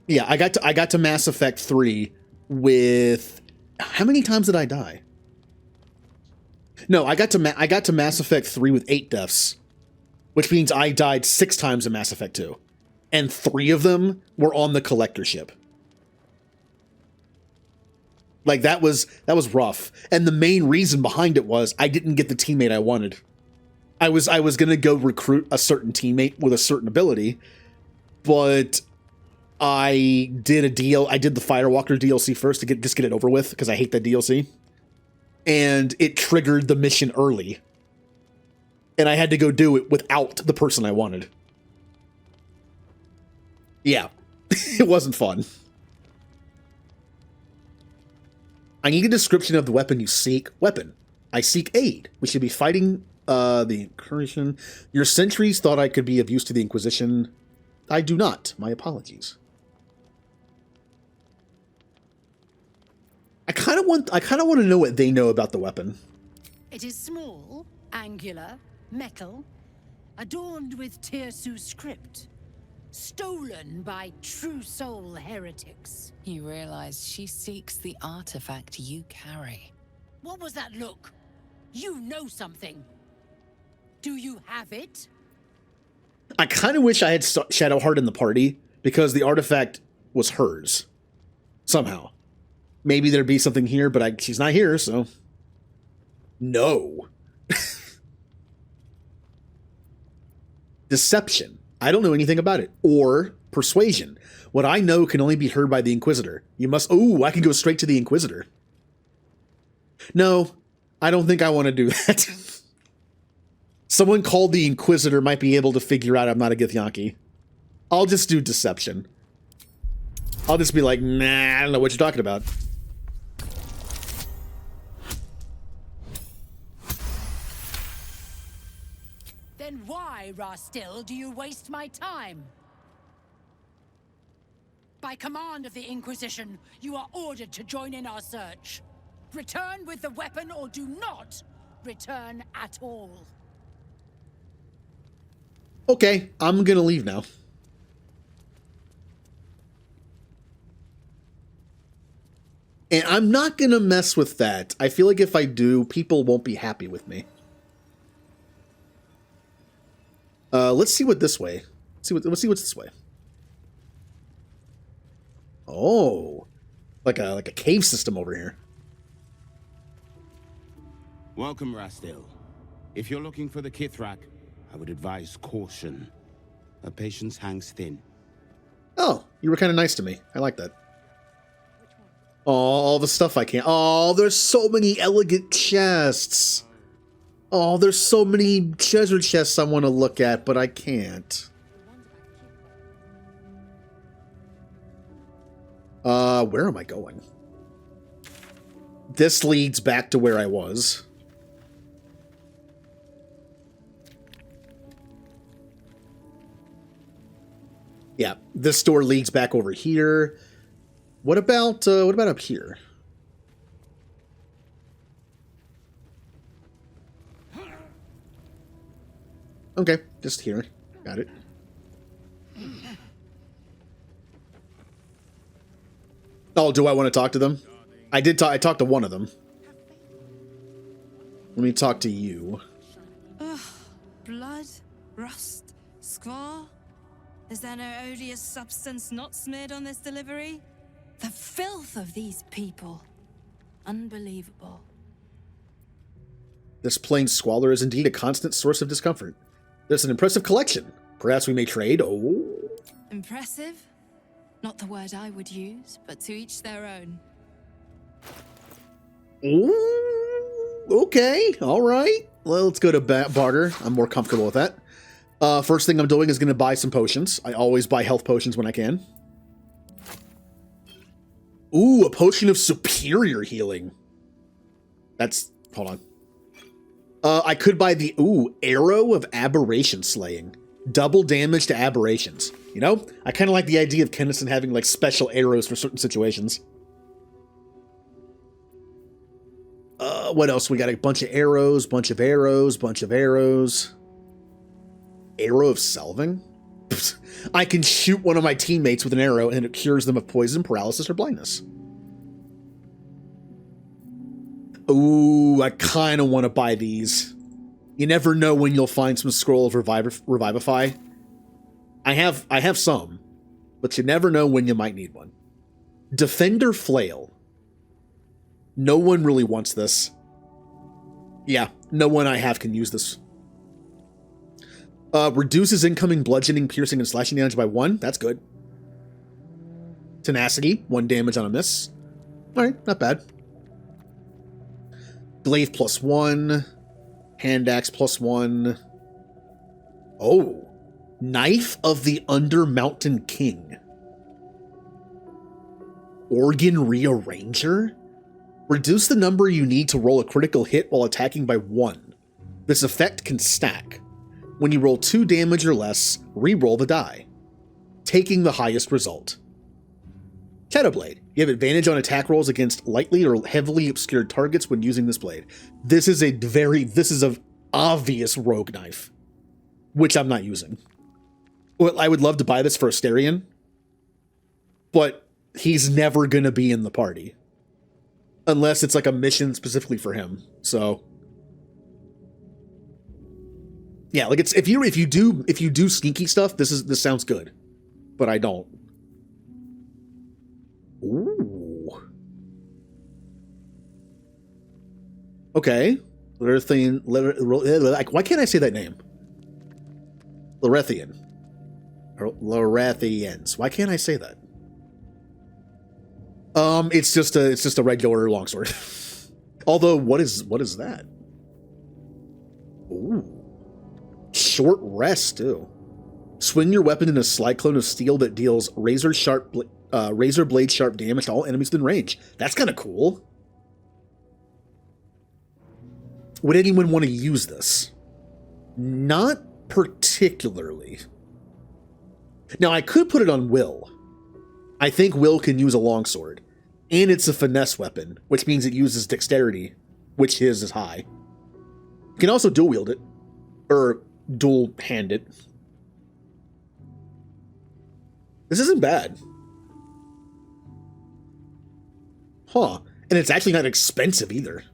Yeah, I got to Mass Effect 3 with... How many times did I die? No, I got to Mass Effect 3 with 8 deaths, which means I died 6 times in Mass Effect 2. And 3 of them were on the collector ship. Like, that was rough. And the main reason behind it was I didn't get the teammate I wanted. I was going to go recruit a certain teammate with a certain ability, but I did a deal. I did the Firewalker DLC first to get it over with because I hate that DLC. And it triggered the mission early. And I had to go do it without the person I wanted. Yeah. It wasn't fun. I need a description of the weapon you seek. Weapon. I seek aid. We should be fighting the incursion. Your sentries thought I could be of use to the Inquisition. I do not. My apologies. I kind of want to know what they know about the weapon. It is small, angular, metal, adorned with Tirsu script. Stolen by true soul heretics. You realize she seeks the artifact you carry. What was that look? You know something. Do you have it? I kind of wish I had Shadowheart in the party because the artifact was hers. Somehow. Maybe there'd be something here, but she's not here, so... No. Deception. I don't know anything about it. Or persuasion. What I know can only be heard by the Inquisitor. You must... Oh, I can go straight to the Inquisitor. No, I don't think I want to do that. Someone called the Inquisitor might be able to figure out I'm not a Githyanki. I'll just do deception. I'll just be like, nah, I don't know what you're talking about. Then why, Rastil, do you waste my time? By command of the Inquisition, you are ordered to join in our search. Return with the weapon or do not return at all. Okay, I'm gonna leave now. And I'm not gonna mess with that. I feel like if I do, people won't be happy with me. Let's see what this way. Let's see what's this way. Oh, like a cave system over here. Welcome, Rastil. If you're looking for the Kithrak, I would advise caution. Her patience hangs thin. Oh, you were kind of nice to me. I like that. Oh, all the stuff I can't. Oh, there's so many elegant chests. Oh, there's so many treasure chests I want to look at, but I can't. Where am I going? This leads back to where I was. Yeah, this door leads back over here. What about up here? Okay, just here. Got it. Oh, do I want to talk to them? I did talk. I talked to one of them. Let me talk to you. Ugh, blood, rust, scar. Is there no odious substance not smeared on this delivery? The filth of these people. Unbelievable. This plain squalor is indeed a constant source of discomfort. There's an impressive collection. Perhaps we may trade. Oh. Impressive? Not the word I would use, but to each their own. Ooh, okay, all right. Well, let's go to barter. I'm more comfortable with that. First thing I'm doing is going to buy some potions. I always buy health potions when I can. Ooh, a potion of superior healing. That's... Hold on. I could buy the... Ooh, Arrow of Aberration Slaying. Double damage to aberrations. You know? I kind of like the idea of Kennison having, like, special arrows for certain situations. What else? We got a bunch of arrows, bunch of arrows, bunch of arrows. Arrow of Selving? I can shoot one of my teammates with an arrow and it cures them of poison, paralysis, or blindness. Ooh, I kind of want to buy these. You never know when you'll find some scroll of Revivify. I have some, but you never know when you might need one. Defender Flail. No one really wants this. Yeah, no one I have can use this. Reduces incoming bludgeoning, piercing, and slashing damage by 1. That's good. Tenacity, 1 damage on a miss. Alright, not bad. Glaive +1. Hand axe +1. Oh. Knife of the Undermountain King. Organ Rearranger? Reduce the number you need to roll a critical hit while attacking by 1. This effect can stack. When you roll 2 damage or less, re-roll the die, taking the highest result. Shadowblade. You have advantage on attack rolls against lightly or heavily obscured targets when using this blade. This is a obvious rogue knife, which I'm not using. Well, I would love to buy this for Asterion, but he's never going to be in the party. Unless it's like a mission specifically for him. So yeah, like it's if you do sneaky stuff, this sounds good. But I don't. Ooh. Okay. Larethian, why can't I say that name? Larethian. Or Larethians. Why can't I say that? It's just a regular longsword. Although, what is that? Ooh. Short rest, too. Swing your weapon in a slide clone of steel that deals razor blade sharp damage to all enemies within range. That's kind of cool. Would anyone want to use this? Not particularly. Now, I could put it on Will. I think Will can use a longsword. And it's a finesse weapon, which means it uses dexterity, which his is high. You can also dual wield it. Or dual hand it. This isn't bad. Huh. And it's actually not expensive either.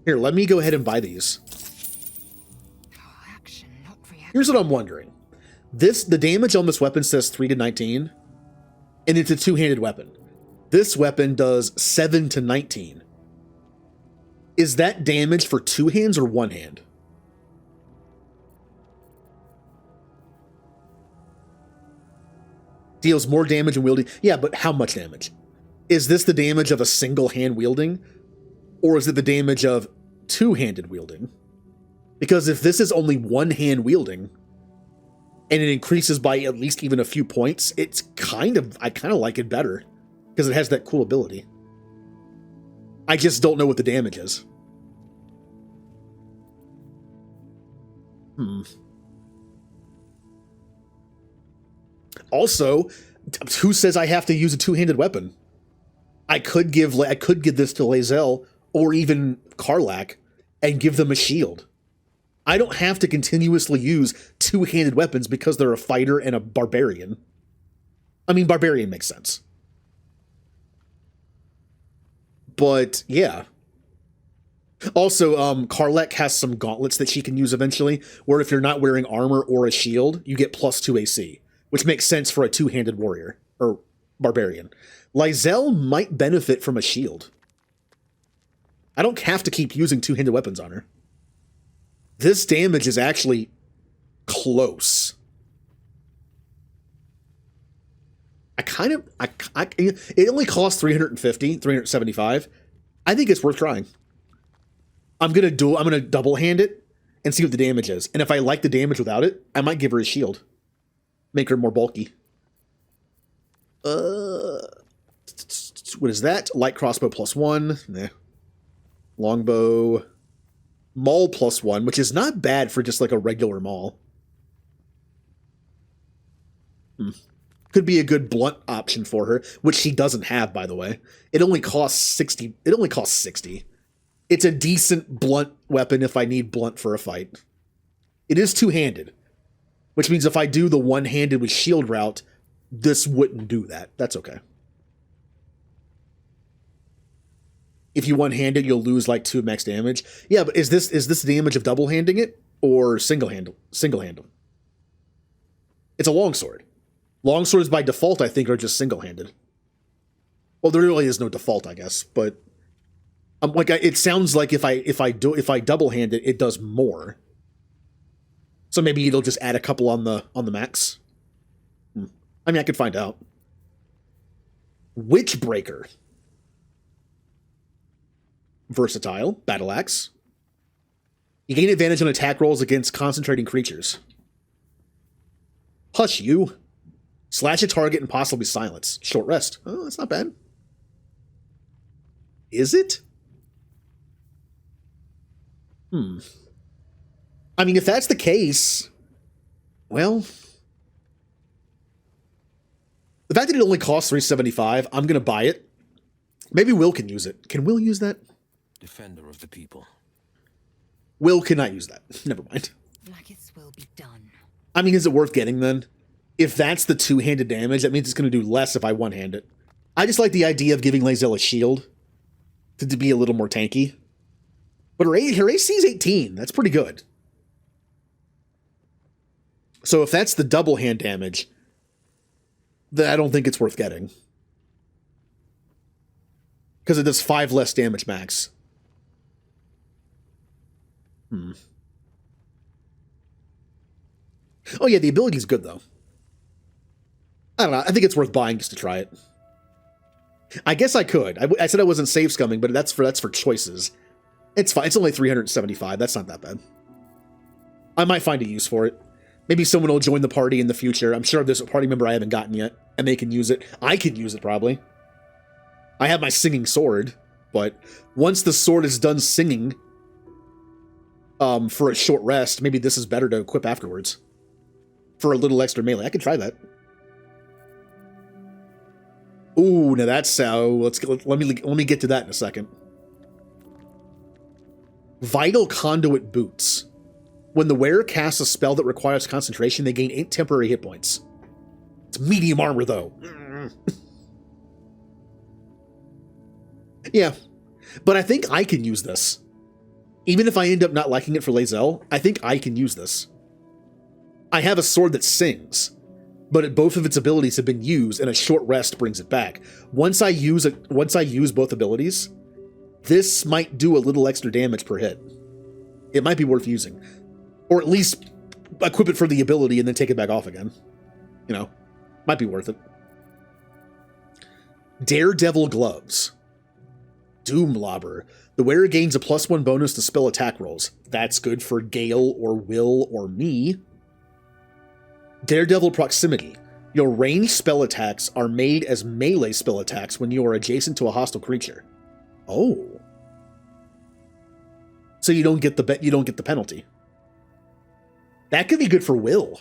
Here, let me go ahead and buy these. Here's what I'm wondering. The damage on this weapon says 3 to 19, and it's a two-handed weapon. This weapon does 7 to 19. Is that damage for 2 hands or 1 hand? Deals more damage when wielding. Yeah, but how much damage? Is this the damage of a single hand wielding? Or is it the damage of 2-handed wielding? Because if this is only 1 hand wielding, and it increases by at least even a few points, I kind of like it better. Because it has that cool ability. I just don't know what the damage is. Also, who says I have to use a 2-handed weapon? I could give this to Lae'zel or even Karlach and give them a shield. I don't have to continuously use 2-handed weapons because they're a fighter and a barbarian. I mean, barbarian makes sense. But, yeah. Also, Karlach has some gauntlets that she can use eventually, where if you're not wearing armor or a shield, you get +2 AC, which makes sense for a 2-handed warrior, or barbarian. Lae'zel might benefit from a shield. I don't have to keep using 2-handed weapons on her. This damage is actually close. It only costs 375. I think it's worth trying. I'm gonna double hand it and see what the damage is. And if I like the damage without it, I might give her a shield. Make her more bulky. What is that? Light crossbow +1. Nah. Longbow. Maul +1, which is not bad for just like a regular maul. Could be a good blunt option for her, which she doesn't have, by the way. It only costs 60. It only costs 60. It's a decent blunt weapon if I need blunt for a fight. It is 2-handed, which means if I do the 1-handed with shield route, this wouldn't do that. That's okay. If you 1-hand it, you'll lose like 2 max damage. Yeah, but is this damage of double-handing it or single-handle? Single-handle. It's a longsword. Longswords by default, I think, are just single-handed. Well, there really is no default, I guess, but it sounds like if I double-hand it, it does more. So maybe it'll just add a couple on the max. I mean, I could find out. Witchbreaker. Versatile. Battle Axe. You gain advantage on attack rolls against concentrating creatures. Hush you. Slash a target and possibly silence. Short rest. Oh, that's not bad. Is it? I mean, if that's the case, well, the fact that it only costs $3.75, I'm going to buy it. Maybe Will can use it. Can Will use that? Defender of the people. Will cannot use that. Never mind. Blackith's will be done. I mean, is it worth getting then? If that's the two-handed damage, that means it's going to do less if I one-hand it. I just like the idea of giving Lae'zel a shield to be a little more tanky. But her AC is 18. That's pretty good. So if that's the double hand damage, then I don't think it's worth getting. Because it does 5 less damage max. Oh yeah, the ability's good though. I don't know. I think it's worth buying just to try it. I guess I could. I said I wasn't save scumming, but that's for choices. It's fine. It's only 375. That's not that bad. I might find a use for it. Maybe someone will join the party in the future. I'm sure there's a party member I haven't gotten yet, and they can use it. I can use it, probably. I have my singing sword, but once the sword is done singing for a short rest, maybe this is better to equip afterwards. For a little extra melee. I could try that. Ooh, now that's let me get to that in a second. Vital Conduit Boots. When the wearer casts a spell that requires concentration, they gain 8 temporary hit points. It's medium armor, though. Yeah, but I think I can use this. Even if I end up not liking it for Lae'zel, I think I can use this. I have a sword that sings, but both of its abilities have been used, and a short rest brings it back. Once I use both abilities, this might do a little extra damage per hit. It might be worth using. Or at least equip it for the ability and then take it back off again. You know, might be worth it. Daredevil Gloves. Doomlobber. The wearer gains a +1 bonus to spell attack rolls. That's good for Gale or Will or me. Daredevil Proximity. Your ranged spell attacks are made as melee spell attacks when you are adjacent to a hostile creature. Oh. So you don't get the penalty. That could be good for Will.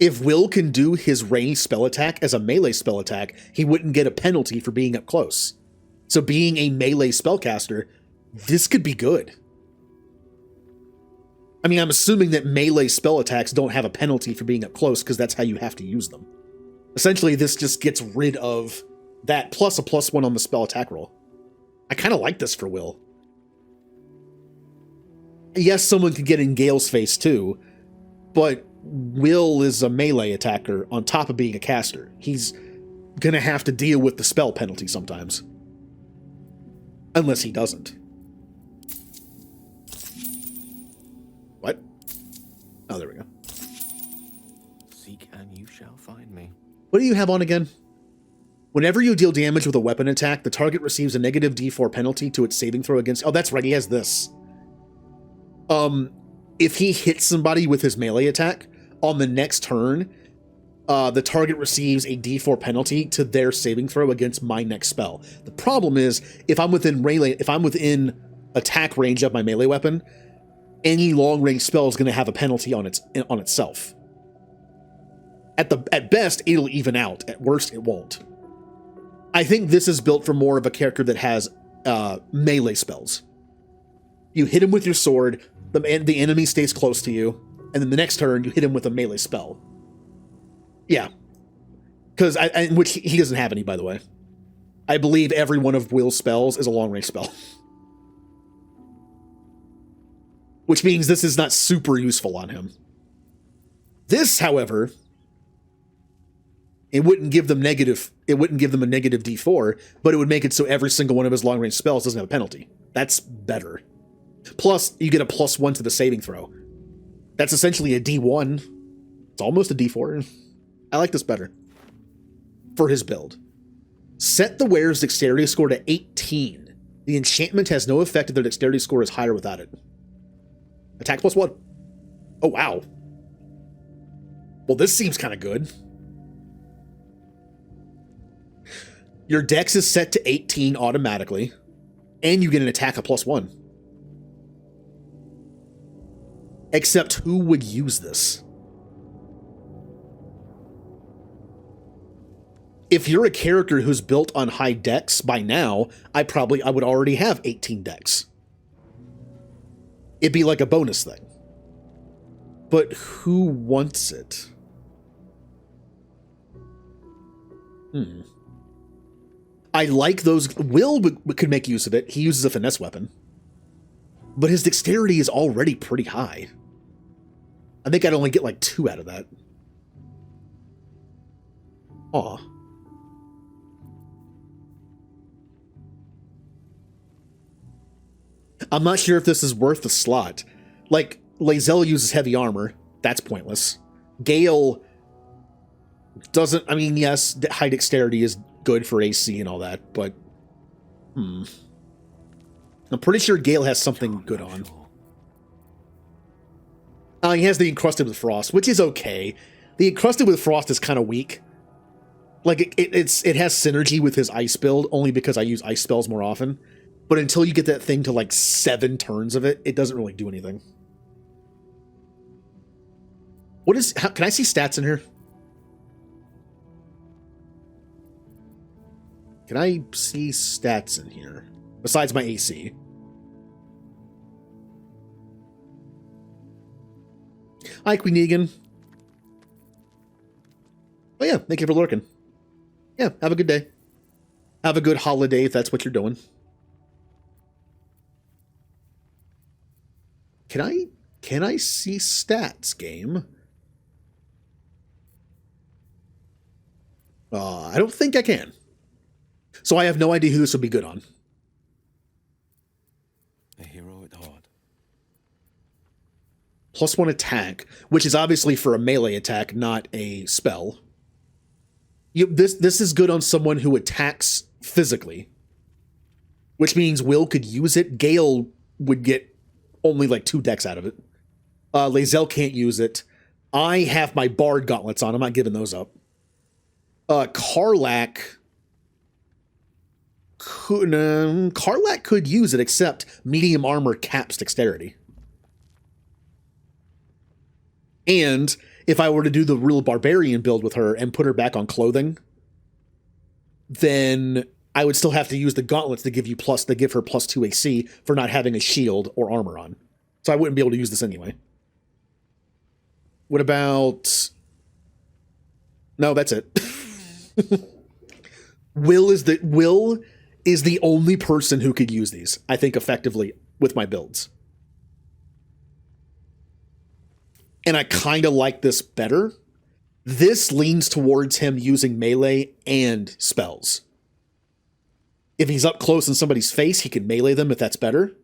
If Will can do his ranged spell attack as a melee spell attack, he wouldn't get a penalty for being up close. So being a melee spellcaster, this could be good. I mean, I'm assuming that melee spell attacks don't have a penalty for being up close because that's how you have to use them. Essentially, this just gets rid of that plus a +1 on the spell attack roll. I kind of like this for Will. Yes, someone could get in Gale's face too, but Will is a melee attacker on top of being a caster. He's gonna have to deal with the spell penalty sometimes. Unless he doesn't. What? Oh, there we go. Seek and you shall find me. What do you have on again? Whenever you deal damage with a weapon attack, the target receives a negative D4 penalty to its saving throw against... Oh, that's right, he has this. If he hits somebody with his melee attack, on the next turn, the target receives a D4 penalty to their saving throw against my next spell. The problem is, if I'm within attack range of my melee weapon, any long-range spell is going to have a penalty on itself. At best, it'll even out. At worst, it won't. I think this is built for more of a character that has melee spells. You hit him with your sword, the enemy stays close to you, and then the next turn, you hit him with a melee spell. Yeah. Because, which he doesn't have any, by the way. I believe every one of Will's spells is a long-range spell. Which means this is not super useful on him. This, however, it wouldn't give them a negative D4, but it would make it so every single one of his long-range spells doesn't have a penalty. That's better. Plus, you get a +1 to the saving throw. That's essentially a D1. It's almost a D4. I like this better. for his build. Set the wearer's dexterity score to 18. The enchantment has no effect if their dexterity score is higher without it. Attack +1. Oh, wow. Well, this seems kind of good. Your dex is set to 18 automatically, and you get an attack of +1. Except who would use this? If you're a character who's built on high dex by now, I would already have 18 dex. It'd be like a bonus thing. But who wants it? I like those. Will could make use of it. He uses a finesse weapon. But his dexterity is already pretty high. I think I'd only get like 2 out of that. Aw. I'm not sure if this is worth the slot. Like, Lae'zel uses heavy armor. That's pointless. Gale doesn't... I mean, yes, high dexterity is good for AC and all that, but... I'm pretty sure Gale has something good on. He has the Encrusted with Frost, which is okay. The Encrusted with Frost is kind of weak. Like, it has synergy with his ice build, only because I use ice spells more often. But until you get that thing to like 7 turns of it, it doesn't really do anything. Can I see stats in here? Can I see stats in here? Besides my AC. Hi, Queen Egan. Oh yeah, thank you for lurking. Yeah, have a good day. Have a good holiday if that's what you're doing. Can I see stats, game? I don't think I can. So I have no idea who this would be good on. A hero at heart. +1 attack, which is obviously for a melee attack, not a spell. This is good on someone who attacks physically. Which means Will could use it. Gale would get only like 2 decks out of it. Lae'zel can't use it. I have my Bard gauntlets on. I'm not giving those up. Karlach could use it, except medium armor caps dexterity. And if I were to do the real barbarian build with her and put her back on clothing, then I would still have to use the gauntlets to give her +2 AC for not having a shield or armor on. So I wouldn't be able to use this anyway. What about... No, that's it. Will is the only person who could use these, I think, effectively with my builds. And I kind of like this better. This leans towards him using melee and spells. If he's up close in somebody's face, he can melee them if that's better.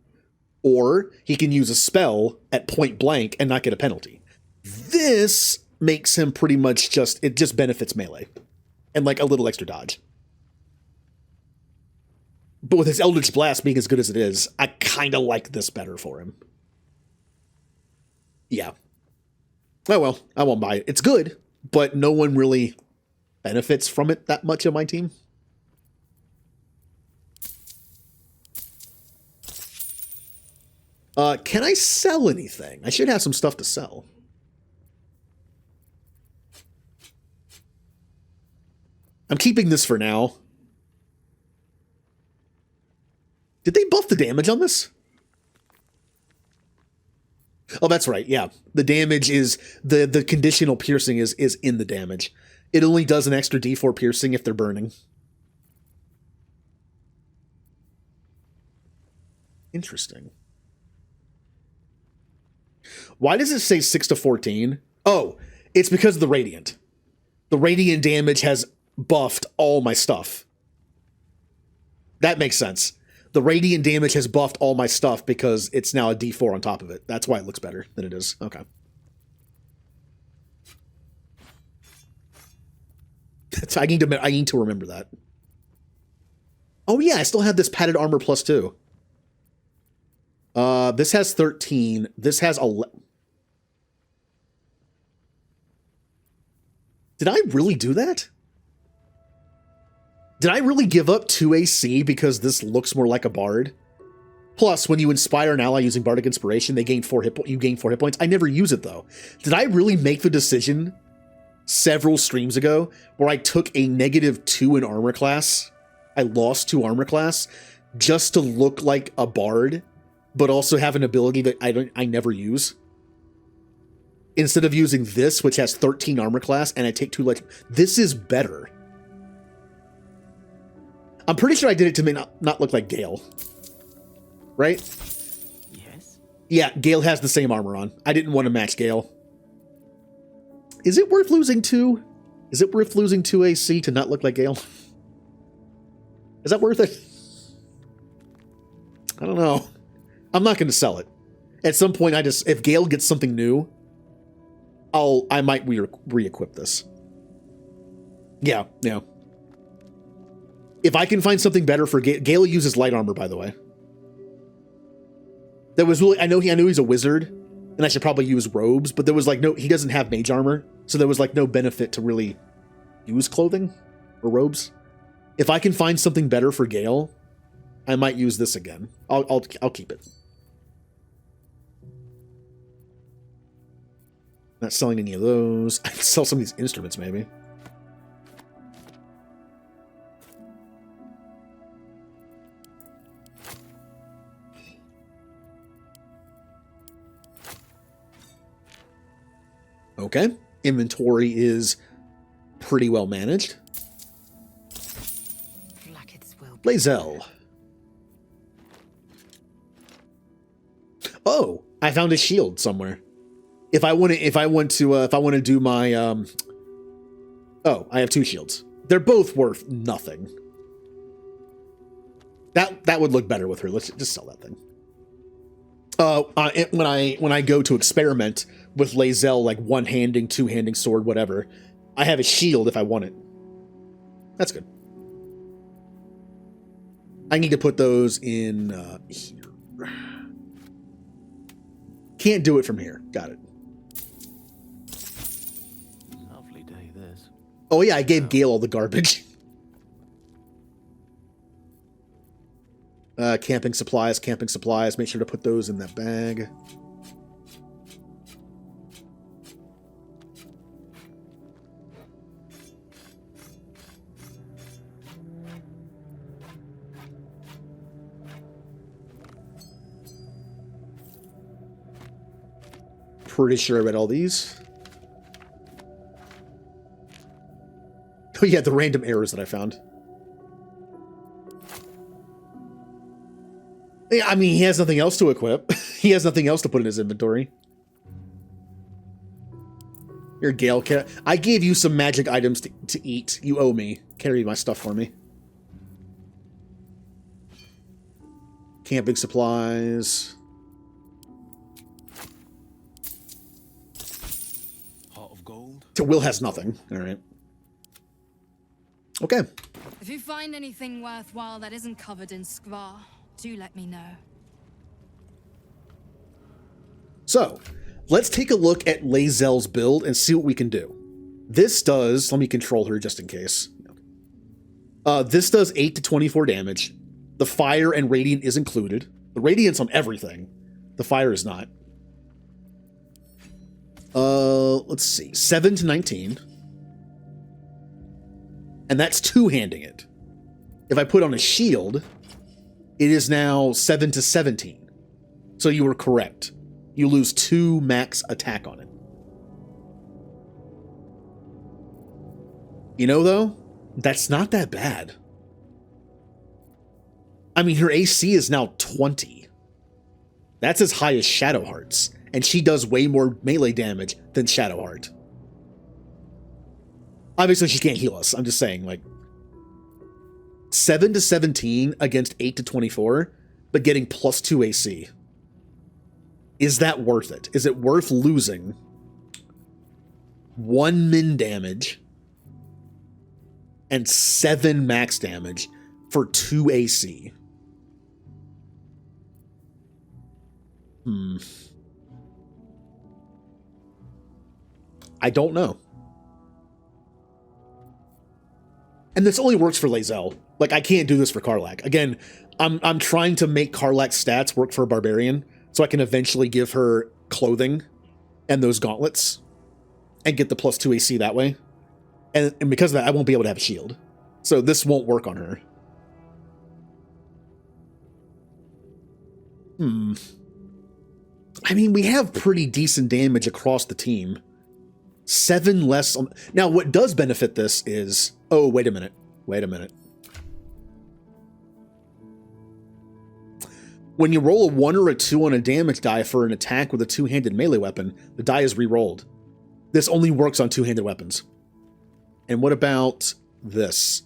Or he can use a spell at point blank and not get a penalty. This makes him pretty much it just benefits melee. And like a little extra dodge. But with his Eldritch Blast being as good as it is, I kind of like this better for him. Yeah. Oh well, I won't buy it. It's good, but no one really benefits from it that much on my team. Can I sell anything? I should have some stuff to sell. I'm keeping this for now. Did they buff the damage on this? Oh, that's right. Yeah. The damage is... The conditional piercing is in the damage. It only does an extra D4 piercing if they're burning. Interesting. Why does it say 6 to 14? Oh, it's because of the Radiant. The Radiant damage has buffed all my stuff. That makes sense. The Radiant damage has buffed all my stuff because it's now a D4 on top of it. That's why it looks better than it is. Okay. I need to remember that. Oh yeah, I still have this padded armor +2. This has 13. This has 11. Did I really do that? Did I really give up 2 AC because this looks more like a bard? Plus, when you inspire an ally using Bardic Inspiration, you gain 4 hit points. I never use it, though. Did I really make the decision several streams ago where I took a -2 in armor class? I lost 2 armor class just to look like a bard, but also have an ability that I never use. Instead of using this, which has 13 armor class, and I take 2 legend. This is better. I'm pretty sure I did it to make not look like Gale. Right? Yes. Yeah, Gale has the same armor on. I didn't want to match Gale. Is it worth losing 2? Is it worth losing 2 AC to not look like Gale? Is that worth it? I don't know. I'm not going to sell it. At some point, if Gale gets something new, I might re-equip this. Yeah. If I can find something better for Gale uses light armor, by the way. That was really, I know he's a wizard, and I should probably use robes, but there was like he doesn't have mage armor, so there was like no benefit to really use clothing or robes. If I can find something better for Gale, I might use this again. I'll keep it. Not selling any of those. I can sell some of these instruments, maybe. Okay. Inventory is pretty well managed. Lae'zel. Oh, I found a shield somewhere. If I want to do my oh, I have 2 shields. They're both worth nothing. That would look better with her. Let's just sell that thing. When I go to experiment with Lae'zel, like 1-handing, 2-handing sword, whatever, I have a shield if I want it. That's good. I need to put those in here. Can't do it from here. Got it. Lovely day, this. Oh yeah, I gave Gale all the garbage. Camping supplies. Make sure to put those in that bag. Pretty sure I read all these. Oh yeah, the random errors that I found. Yeah, I mean, he has nothing else to equip. He has nothing else to put in his inventory. Your Gale cat. I gave you some magic items to eat. You owe me. Carry my stuff for me. Camping supplies. Heart of gold. So Will has nothing. All right. Okay. If you find anything worthwhile that isn't covered in Skvar, do let me know. So, let's take a look at Lae'zel's build and see what we can do. This does, let me control her just in case. This does 8 to 24 damage. The fire and radiant is included. The radiant's on everything. The fire is not. Let's see. 7 to 19. And that's 2-handing it. If I put on a shield, it is now 7 to 17. So you were correct. You lose 2 max attack on it. You know, though, that's not that bad. I mean, her AC is now 20. That's as high as Shadowheart's, and she does way more melee damage than Shadowheart. Obviously, she can't heal us. I'm just saying, like, 7 to 17 against 8 to 24, but getting +2 AC. Is that worth it? Is it worth losing 1 min damage and 7 max damage for 2 AC. I don't know. And this only works for Lae'zel. Like, I can't do this for Karlach. Again, I'm trying to make Karlach's stats work for a Barbarian, so I can eventually give her clothing and those gauntlets and get the plus 2 AC that way. And because of that, I won't be able to have a shield. So this won't work on her. I mean, we have pretty decent damage across the team. 7 less on... Now, what does benefit this is... Oh, wait a minute. Wait a minute. When you roll a 1 or a 2 on a damage die for an attack with a 2-handed melee weapon, the die is re-rolled. This only works on 2-handed weapons. And what about this?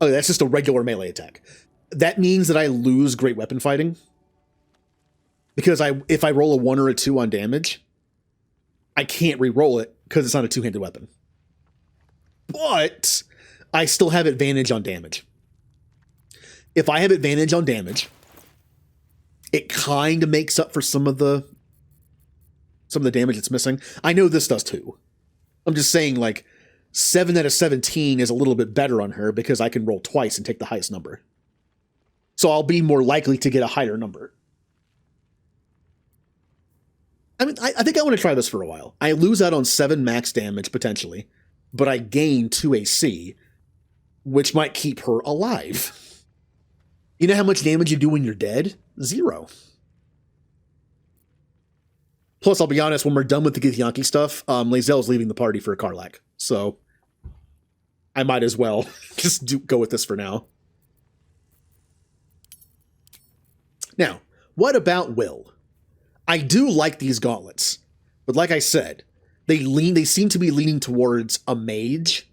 Oh, that's just a regular melee attack. That means that I lose great weapon fighting. Because if I roll a 1 or a 2 on damage, I can't re-roll it because it's not a 2-handed weapon. But I still have advantage on damage. If I have advantage on damage, it kind of makes up for some of the damage it's missing. I know this does too. I'm just saying, like, 7 out of 17 is a little bit better on her because I can roll twice and take the highest number. So I'll be more likely to get a higher number. I mean, I think I want to try this for a while. I lose out on 7 max damage, potentially, but I gain 2 AC, which might keep her alive. You know how much damage you do when you're dead? 0. Plus, I'll be honest, when we're done with the Githyanki stuff, Lae'zel's leaving the party for a Karlach, so I might as well just go with this for now. Now, what about Will? I do like these gauntlets, but like I said, they seem to be leaning towards a mage,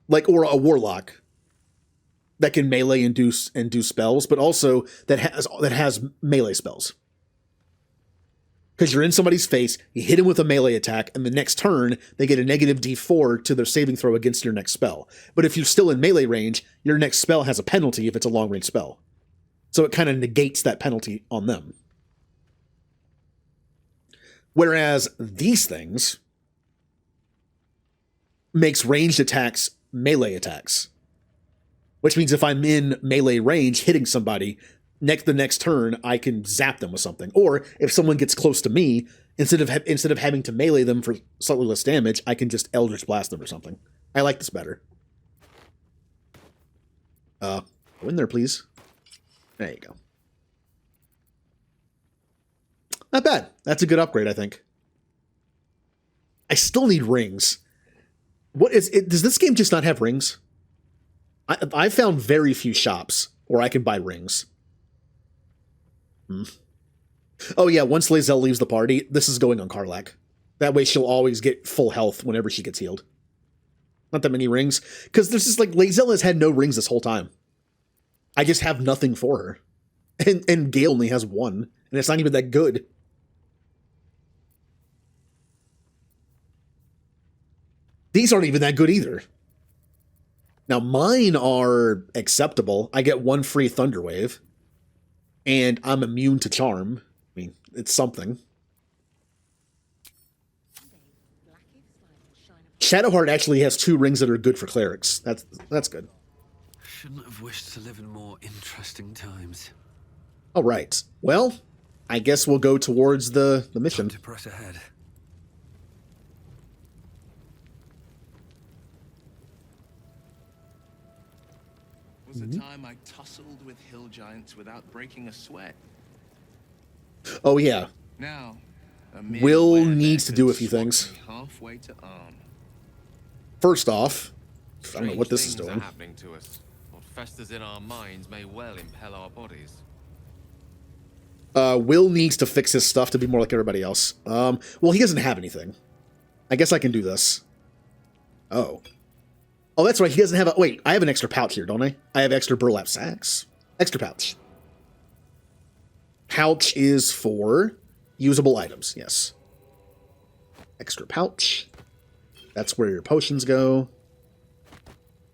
like, or a warlock that can melee and do spells, but also that has melee spells. Because you're in somebody's face, you hit him with a melee attack, and the next turn they get a negative D4 to their saving throw against your next spell. But if you're still in melee range, your next spell has a penalty if it's a long range spell. So it kind of negates that penalty on them. Whereas these things makes ranged attacks melee attacks. Which means if I'm in melee range hitting somebody, the next turn I can zap them with something. Or if someone gets close to me, instead of having to melee them for slightly less damage, I can just Eldritch Blast them or something. I like this better. Go in there, please. There you go. Not bad. That's a good upgrade, I think. I still need rings. What is it? Does this game just not have rings? I found very few shops where I can buy rings. Oh yeah, once Lae'zel leaves the party, this is going on Karlach. That way she'll always get full health whenever she gets healed. Not that many rings. Because there's just like, Lae'zel has had no rings this whole time. I just have nothing for her. And Gale only has 1. And it's not even that good. These aren't even that good either. Now, mine are acceptable. I get 1 free Thunderwave. And I'm immune to Charm. I mean, it's something. Shadowheart actually has 2 rings that are good for clerics. That's good. Shouldn't have wished to live in more interesting times. All right. Well, I guess we'll go towards the mission. Time to press ahead. Was the time I tussled with hill giants without breaking a sweat. Oh yeah. Now, Will needs to do a few things. Halfway to arm. First off, I don't know what this is Strange things doing. are happening to us. What festers in our minds may well impel our bodies. Will needs to fix his stuff to be more like everybody else. Well, he doesn't have anything. I guess I can do this. Oh. Oh, that's right. He doesn't have a... Wait, I have an extra pouch here, don't I? I have extra burlap sacks. Extra pouch. Pouch is for usable items, yes. Extra pouch. That's where your potions go.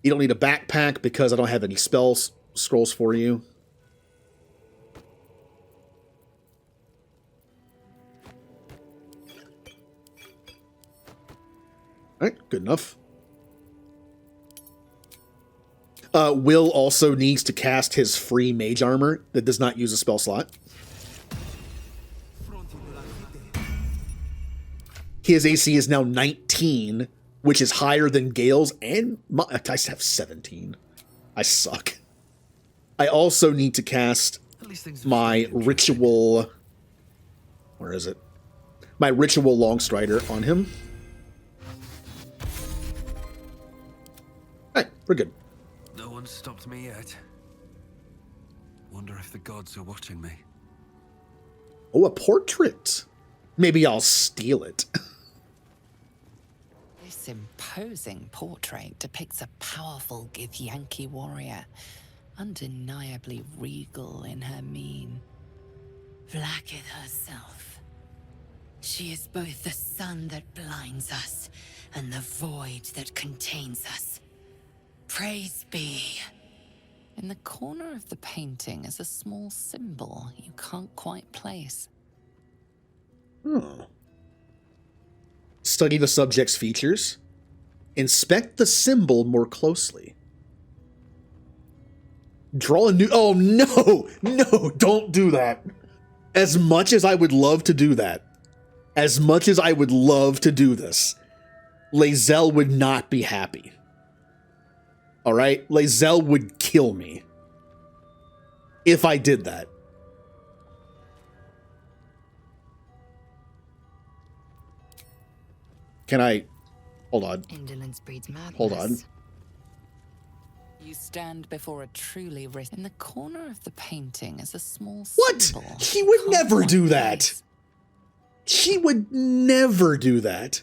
You don't need a backpack because I don't have any spells scrolls for you. Alright, good enough. Will also needs to cast his free mage armor that does not use a spell slot. His AC is now 19, which is higher than Gale's, and I have 17. I suck. I also need to cast my ritual... Where is it? My ritual Longstrider on him. Alright, we're good. No one's stopped me yet. Wonder if the gods are watching me. Oh, a portrait. Maybe I'll steal it. This imposing portrait depicts a powerful Githyanki warrior, undeniably regal in her mien. Vlaakith herself. She is both the sun that blinds us and the void that contains us. Praise be. In the corner of the painting is a small symbol you can't quite place. Study the subject's features. Inspect the symbol more closely. Draw a new... Oh, no! No, don't do that. As much as I would love to do that, as much as I would love to do this, Lae'zel would not be happy. Alright? Lae'zel would kill me if I did that. Can I... Hold on. Indolence breeds madness. Hold on. You stand before a truly rich... In the corner of the painting is a small What? symbol. She would never do that. She would never do that.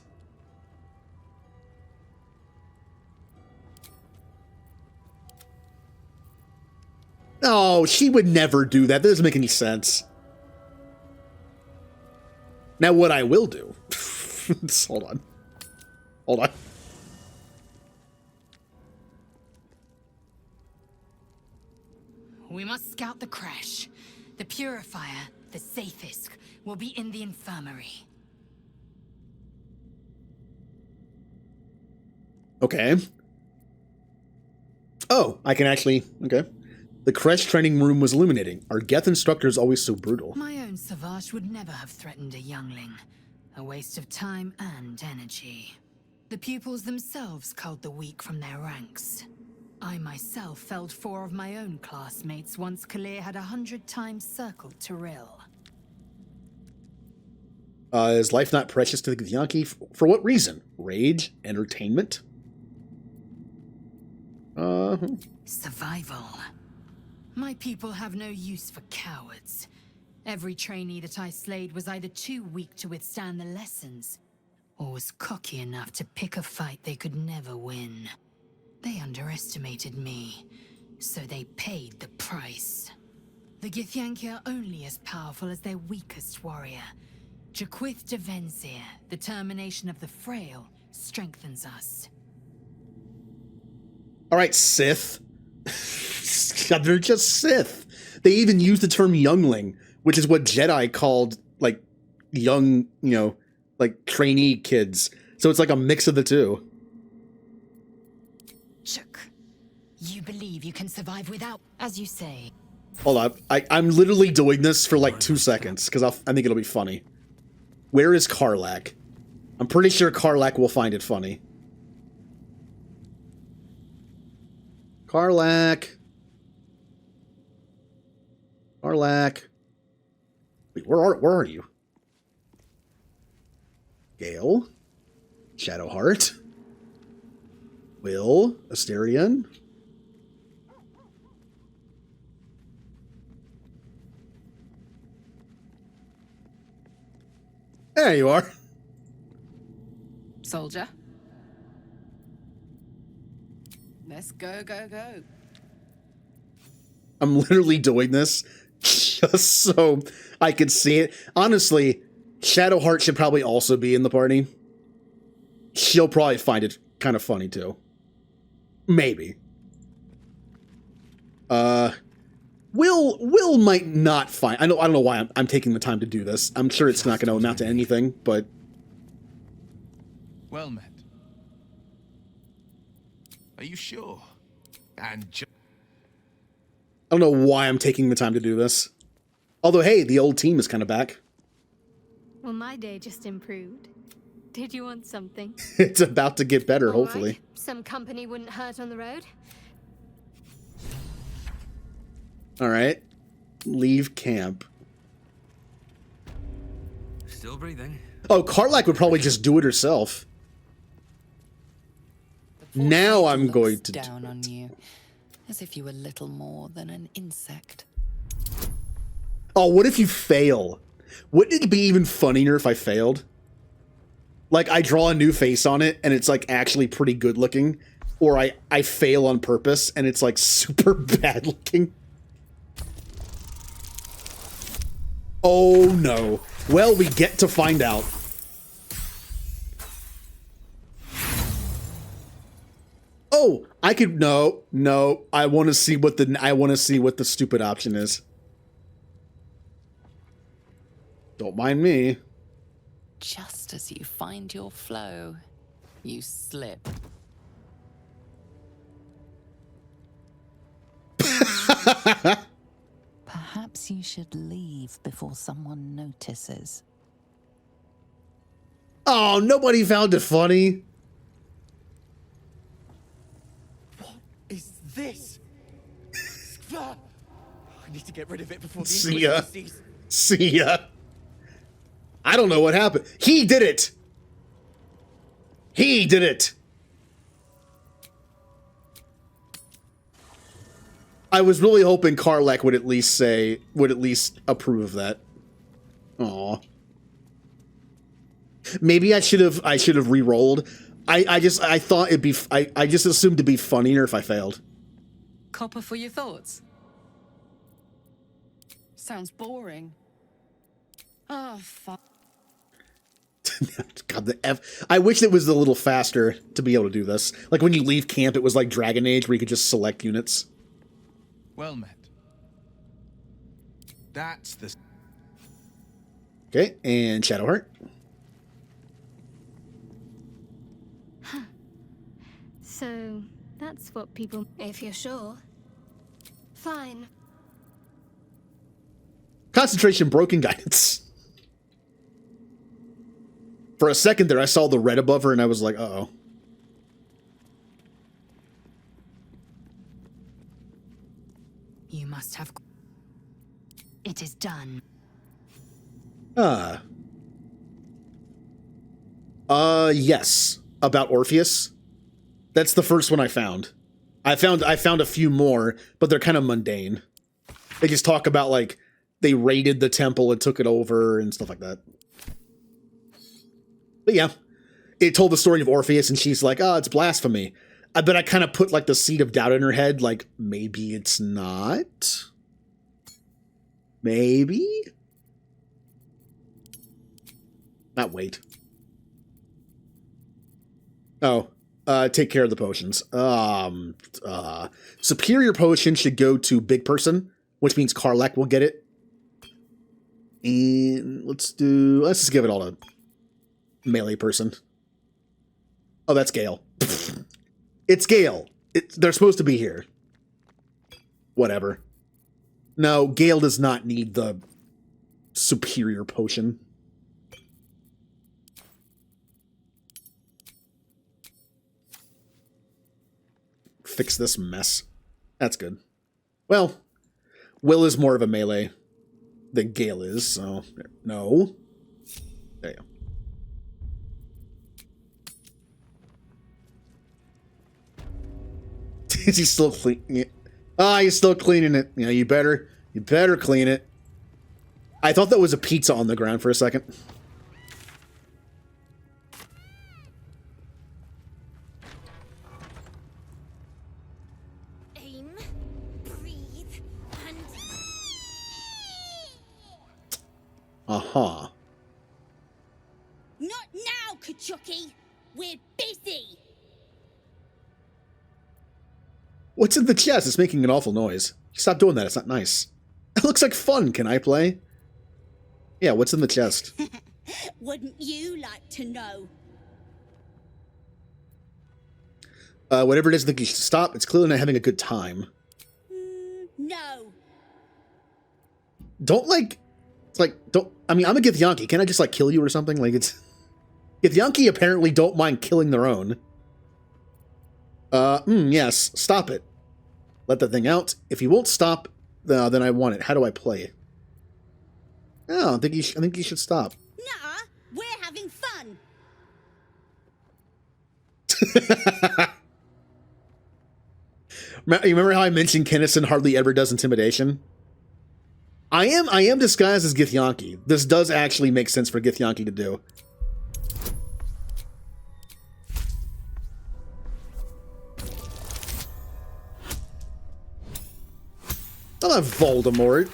No, she would never do that. That doesn't make any sense. Now, what I will do... Hold on. Hold on. We must scout the crash. The purifier, the safest, will be in the infirmary. Okay. Oh, I can actually... Okay. The crash training room was illuminating. Our Geth instructor is always so brutal. My own Savage would never have threatened a youngling. A waste of time and energy. The pupils themselves culled the weak from their ranks. I myself felled 4 of my own classmates once Kalir had 100 times circled Tyrell. Is life not precious to the Githyanki? For what reason? Rage? Entertainment? Survival. My people have no use for cowards. Every trainee that I slayed was either too weak to withstand the lessons, or was cocky enough to pick a fight they could never win. They underestimated me, so they paid the price. The Githyanki are only as powerful as their weakest warrior. Jaquith de Venzir, the termination of the frail, strengthens us. Alright, Sith. They're just Sith. They even use the term youngling, which is what Jedi called, like, young, you know, like, trainee kids. So it's like a mix of the two. Chook, you believe you can survive without, as you say. Hold up. I'm literally doing this for like 2 seconds, because I think it'll be funny. Where is Karlach? I'm pretty sure Karlach will find it funny. Karlach. Karlach. Wait, where are you? Gale. Shadowheart. Will. Asterion. There you are. Soldier. Let's go, go, go. I'm literally doing this just so I can see it. Honestly, Shadowheart should probably also be in the party. she'll probably find it kind of funny too. Maybe. Will might not find. I don't know why I'm taking the time to do this. I'm sure it's not going to amount to anything, but Well met. Are you sure? And I don't know why I'm taking the time to do this. Although, hey, the old team is kind of back. Well, my day just improved. Did you want something? It's about to get better, All hopefully. right. Some company wouldn't hurt on the road. All right. Leave camp. Still breathing. Oh, Karlach would probably just do it herself. Now I'm going to down on you, as if you were little more than an insect. Oh, what if you fail? Wouldn't it be even funnier if I failed? Like, I draw a new face on it, and it's, like, actually pretty good looking. Or I fail on purpose, and it's, like, super bad looking. Oh, no. Well, we get to find out. Oh, I could... No. I want to see what the stupid option is. Don't mind me. Just as you find your flow, you slip. Perhaps you should leave before someone notices. Oh, nobody found it funny. Is this? I need to get rid of it before the See ya. Inquisition sees. See ya. I don't know what happened. He did it. He did it. I was really hoping Karlach would at least approve of that. Aw. Maybe I should have re-rolled. I just assumed it'd be funnier if I failed. Copper for your thoughts? Sounds boring. Oh, fuck. God, the F. I wish it was a little faster to be able to do this. Like when you leave camp, it was like Dragon Age where you could just select units. well met. That's the... Okay, and Shadowheart. So, that's what people... If you're sure. Fine. Concentration broken guidance. For a second there, I saw the red above her and I was like, uh-oh. You must have... It is done. Yes. About Orpheus. That's the first one I found. I found a few more, but they're kind of mundane. They just talk about, like, they raided the temple and took it over and stuff like that. But yeah, it told the story of Orpheus and she's like, oh, it's blasphemy. But I kind of put, like, the seed of doubt in her head, like, maybe it's not? Maybe? Not wait. Oh, take care of the potions. Superior potion should go to big person, which means Karlach will get it. And let's just give it all to melee person. Oh, that's Gale. It's Gale. They're supposed to be here. Whatever. No, Gale does not need the superior potion. Fix this mess. That's good. Well, Will is more of a melee than Gale is, so no. There you go. Is he still cleaning it? Ah, he's still cleaning it. Yeah, you better clean it. I thought that was a pizza on the ground for a second. Aim, breathe, and... Uh-huh. Not now, Kachuki! We're busy! What's in the chest? It's making an awful noise. Stop doing that. It's not nice. It looks like fun. Can I play? Yeah, what's in the chest? Wouldn't you like to know? Whatever it is, I think you should stop. It's clearly not having a good time. No. Don't, like... It's like, don't... I mean, I'm a Githyanki. Can I just, like, kill you or something? Like, it's... Githyanki apparently don't mind killing their own. Yes. Stop it. Let the thing out. If you won't stop, then I want it. How do I play? Oh, I think you should stop. Nah, we're having fun. You remember how I mentioned Kennison hardly ever does intimidation? I am disguised as Githyanki. This does actually make sense for Githyanki to do. I'll have Voldemort.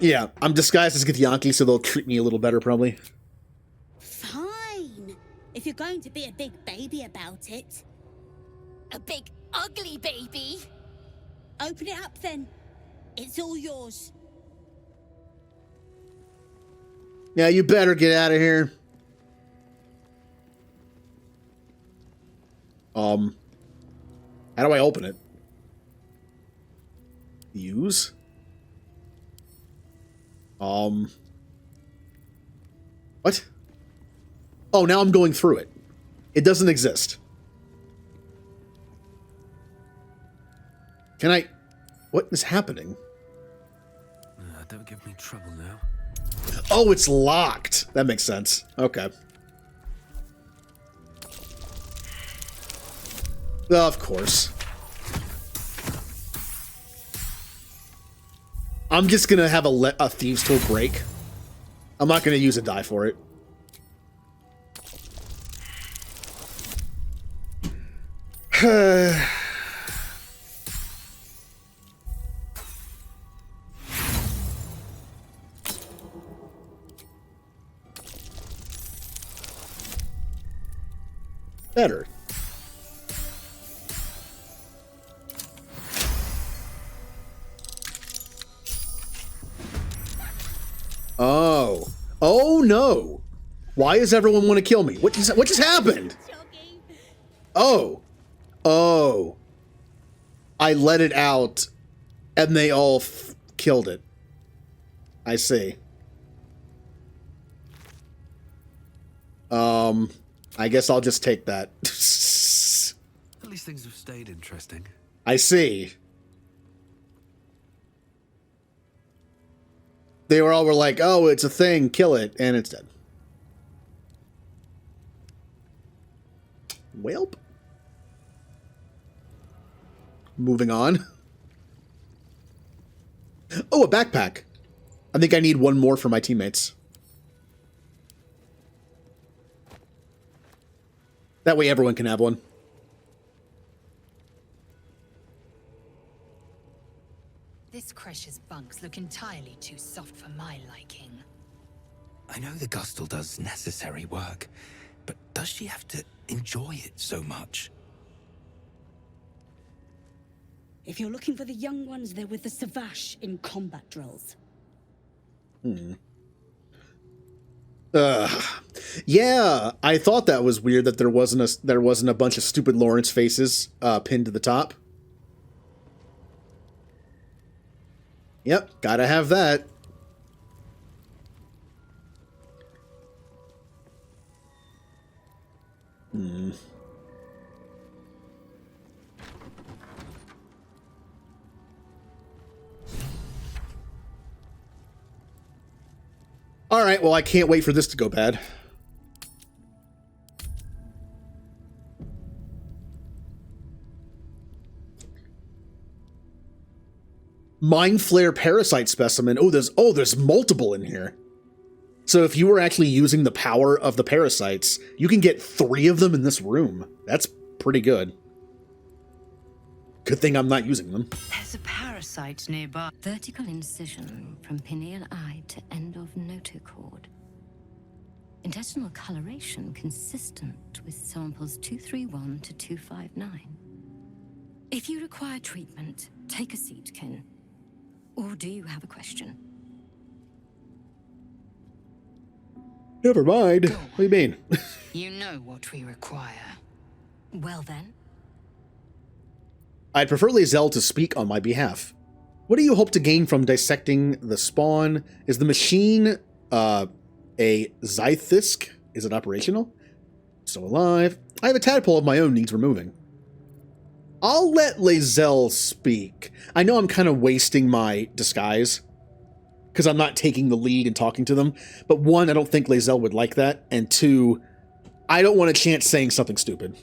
Yeah, I'm disguised as Githyanki, so they'll treat me a little better, probably. Fine. If you're going to be a big baby about it. A big, ugly baby? Open it up, then. It's all yours. Yeah, you better get out of here. How do I open it? Use? What? Oh, now I'm going through it. It doesn't exist. Can I... What is happening? Don't give me trouble now. Oh, it's locked. That makes sense. Okay. Of course. I'm just gonna have a thieves tool break. I'm not gonna use a die for it. Better. Oh. Oh no. Why does everyone want to kill me? What just happened? Oh. Oh. I let it out and they all killed it. I see. I guess I'll just take that. At least things have stayed interesting. I see. They were like, oh, it's a thing, kill it, and it's dead. Welp. Moving on. Oh, a backpack. I think I need one more for my teammates. That way everyone can have one. This Cresh's bunks look entirely too soft for my liking. I know the Gustle does necessary work, but does she have to enjoy it so much? If you're looking for the young ones, they're with the Savash in combat drills. Yeah, I thought that was weird that there wasn't a bunch of stupid Lawrence faces pinned to the top. Yep, gotta have that. All right, well, I can't wait for this to go bad. Mind Flare Parasite Specimen. Oh, there's multiple in here. So if you were actually using the power of the parasites, you can get 3 of them in this room. That's pretty good. Good thing I'm not using them. There's a parasite nearby. Vertical incision from pineal eye to end of notochord. intestinal coloration consistent with samples 231 to 259. If you require treatment, take a seat, Kin. Or do you have a question? Never mind. What do you mean? You know what we require. Well then. I'd prefer Lae'zel to speak on my behalf. What do you hope to gain from dissecting the spawn? Is the machine, a Zythisk? Is it operational? Still alive? I have a tadpole of my own needs removing. I'll let Lae'zel speak. I know I'm kind of wasting my disguise, because I'm not taking the lead and talking to them. But one, I don't think Lae'zel would like that. And two, I don't want a chance saying something stupid.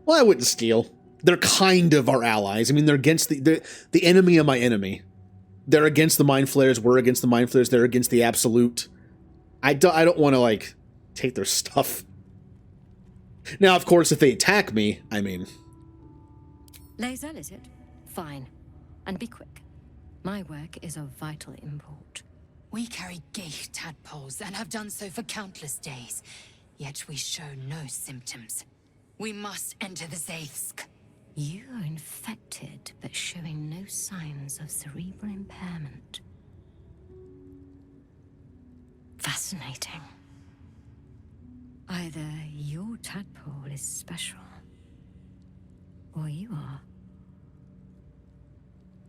Well, I wouldn't steal. They're kind of our allies. I mean, they're against the enemy of my enemy. They're against the Mind Flayers. We're against the Mind Flayers. They're against the Absolute. I don't want to, like, take their stuff. Now, of course, if they attack me, I mean... Lae'zel, is it? Fine. And be quick. My work is of vital import. We carry Geich tadpoles and have done so for countless days, yet we show no symptoms. We must enter the Zaithsk. You are infected, but showing no signs of cerebral impairment. Fascinating. Either your tadpole is special, or you are.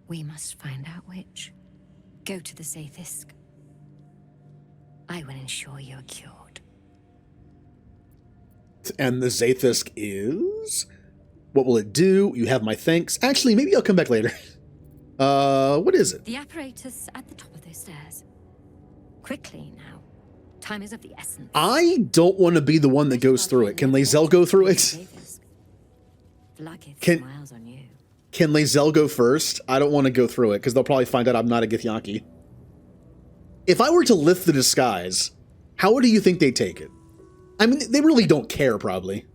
We must find out which. Go to the Zaithsk. I will ensure you're cured. And the Zaithsk is? What will it do? You have my thanks. Actually, maybe I'll come back later. What is it? The apparatus at the top of those stairs. Quickly now. Time is of the essence. I don't want to be the one that goes through it. Can Lae'zel go through it? Smiles on you. Can Lae'zel go first? I don't want to go through it, because they'll probably find out I'm not a Githyanki. If I were to lift the disguise, how do you think they take it? I mean, they really don't care, probably.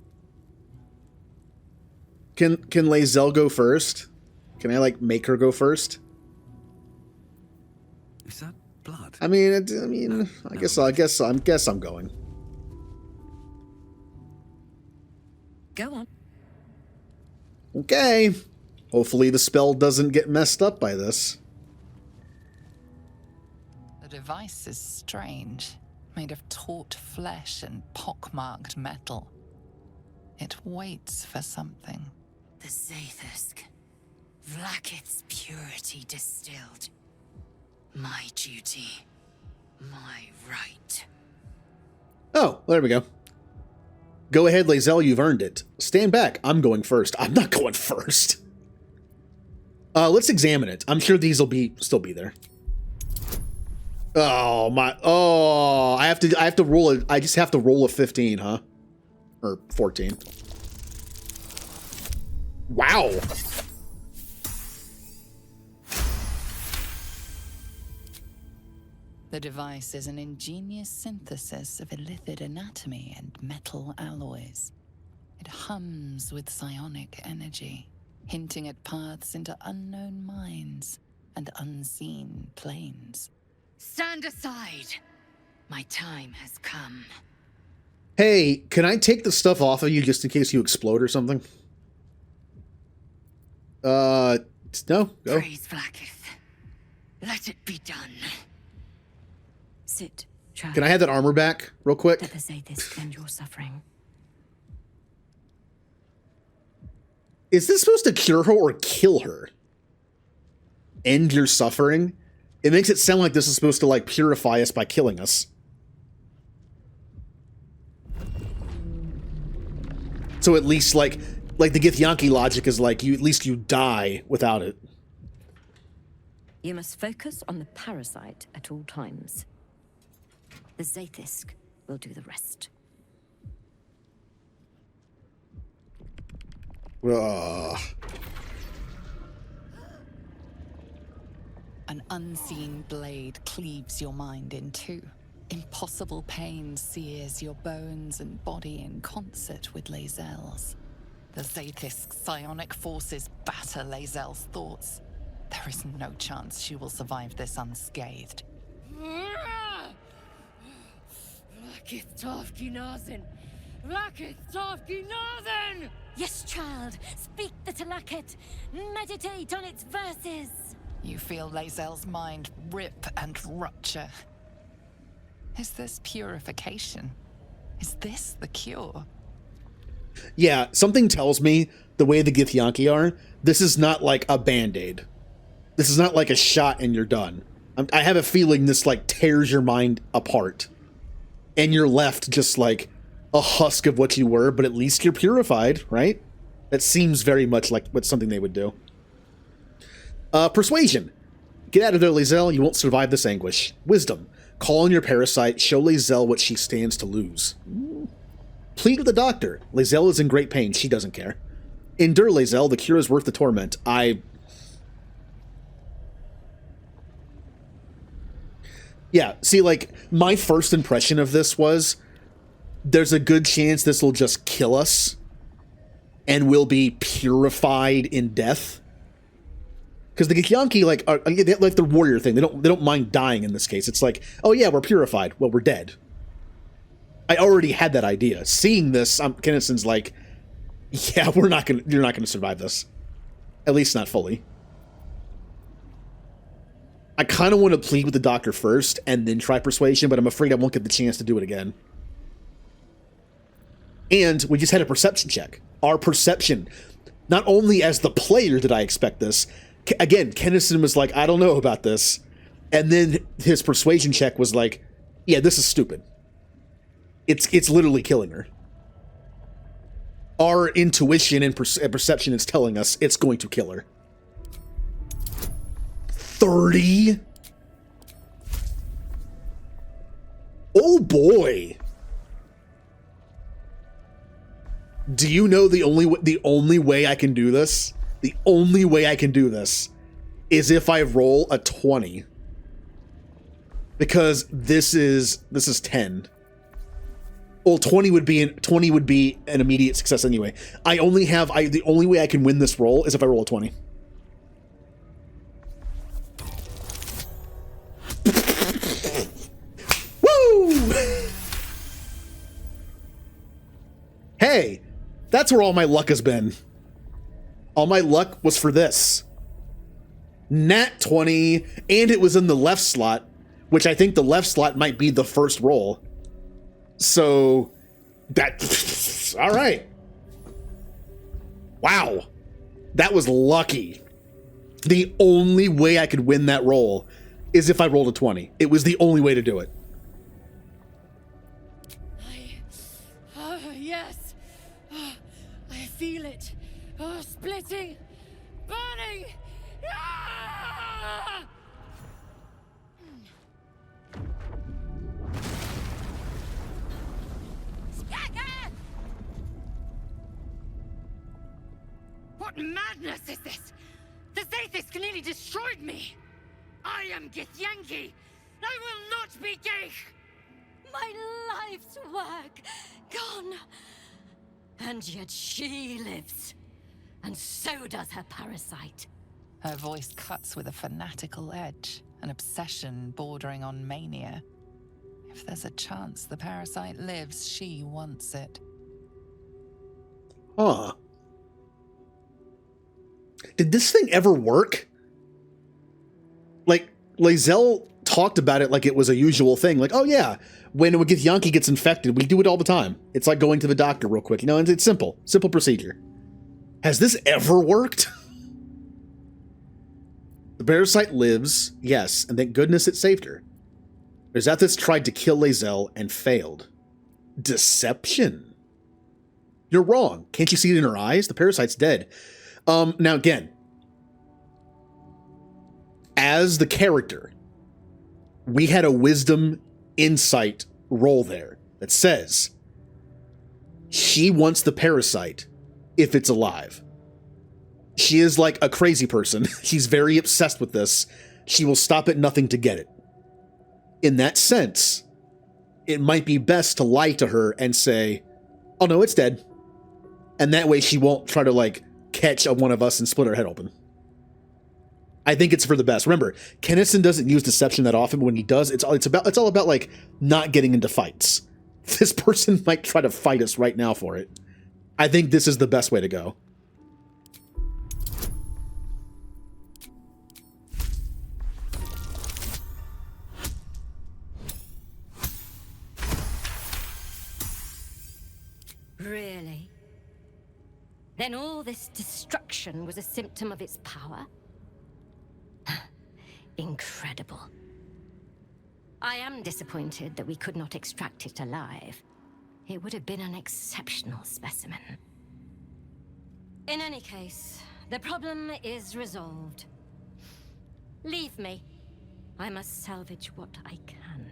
Can Lae'zel go first? Can I, like, make her go first? Is that blood? I mean, I guess I'm going. Go on. Okay. Hopefully the spell doesn't get messed up by this. The device is strange, made of taut flesh and pockmarked metal. It waits for something. The Zaithsk. Vlaakith's purity distilled. My duty. My right. Oh, there we go. Go ahead, Lae'zel, you've earned it. Stand back. I'm going first. I'm not going first. Let's examine it. I'm sure these will still be there. Oh my! Oh, I have to roll it. I just have to roll a 15, huh? Or 14. Wow. The device is an ingenious synthesis of illithid anatomy and metal alloys. It hums with psionic energy, hinting at paths into unknown minds and unseen planes. Stand aside. My time has come. Hey, can I take the stuff off of you just in case you explode or something? No, go. Praise Vlaakith. Let it be done. Sit, child. Can I have that armor back real quick? Let us say this end your suffering. Is this supposed to cure her or kill her? End your suffering? It makes it sound like this is supposed to, like, purify us by killing us. So at least, like the Githyanki logic is like, at least you die without it. You must focus on the parasite at all times. The Zaithsk will do the rest. An unseen blade cleaves your mind in two. Impossible pain sears your bones and body in concert with Lae'zel's. The Zaithsk's psionic forces batter Lae'zel's thoughts. There is no chance she will survive this unscathed. Yes, child. Speak the Talaket. Meditate on its verses. You feel Lae'zel's mind rip and rupture. Is this purification? Is this the cure? Yeah, something tells me the way the Githyanki are, this is not like a band-aid. This is not like a shot and you're done. I have a feeling this like tears your mind apart. And you're left just like a husk of what you were, but at least you're purified, right? That seems very much like what something they would do. Persuasion. Get out of there, Lae'zel. You won't survive this anguish. Wisdom. Call on your parasite. Show Lae'zel what she stands to lose. Plead with the doctor. Lae'zel is in great pain. She doesn't care. Endure, Lae'zel. The cure is worth the torment. Yeah, see, like, my first impression of this was there's a good chance this will just kill us and we'll be purified in death. Because the Githyanki, like, like the warrior thing, they don't mind dying in this case. It's like, oh yeah, we're purified. Well, we're dead. I already had that idea. Seeing this, Kennison's like, yeah, you're not gonna survive this. At least not fully. I kind of want to plead with the doctor first and then try persuasion, but I'm afraid I won't get the chance to do it again. And we just had a perception check. Our perception. Not only as the player did I expect this. Again, Kennison was like, I don't know about this. And then his persuasion check was like, yeah, this is stupid. It's literally killing her. Our intuition and perception is telling us it's going to kill her. 30? Oh boy. Do you know the only way I can do this? The only way I can do this is if I roll a 20. Because this is 10. Well, 20 would be an immediate success anyway. The only way I can win this roll is if I roll a 20. Woo! Hey, that's where all my luck has been. All my luck was for this. Nat 20, and it was in the left slot, which I think the left slot might be the first roll. So, that... all right. Wow. That was lucky. The only way I could win that roll is if I rolled a 20. It was the only way to do it. Yes. I feel it. Splitting. Burning. Ah! What madness is this? The Zaithis nearly destroyed me. I am Githyanki. I will not be Geich. My life's work gone. And yet she lives. And so does her parasite. Her voice cuts with a fanatical edge, an obsession bordering on mania. If there's a chance the parasite lives, she wants it. Huh. Did this thing ever work? Like, Lae'zel talked about it like it was a usual thing. Like, oh yeah, when Githyanki gets infected, we do it all the time. It's like going to the doctor real quick. You know, it's simple. Simple procedure. Has this ever worked? The parasite lives, yes, and thank goodness it saved her. Zaithis tried to kill Lae'zel and failed. Deception. You're wrong. Can't you see it in her eyes? The parasite's dead. Now again, as the character, we had a wisdom insight roll there that says she wants the parasite if it's alive. She is like a crazy person. She's very obsessed with this. She will stop at nothing to get it. In that sense, it might be best to lie to her and say, oh no, it's dead. And that way she won't try to like catch one of us and split her head open. I think it's for the best. Remember, Kennison doesn't use deception that often, but when he does, it's all about like not getting into fights. This person might try to fight us right now for it. I think this is the best way to go. Really? Then all this destruction was a symptom of its power? Incredible. I am disappointed that we could not extract it alive. It would have been an exceptional specimen. In any case, the problem is resolved. Leave me. I must salvage what I can.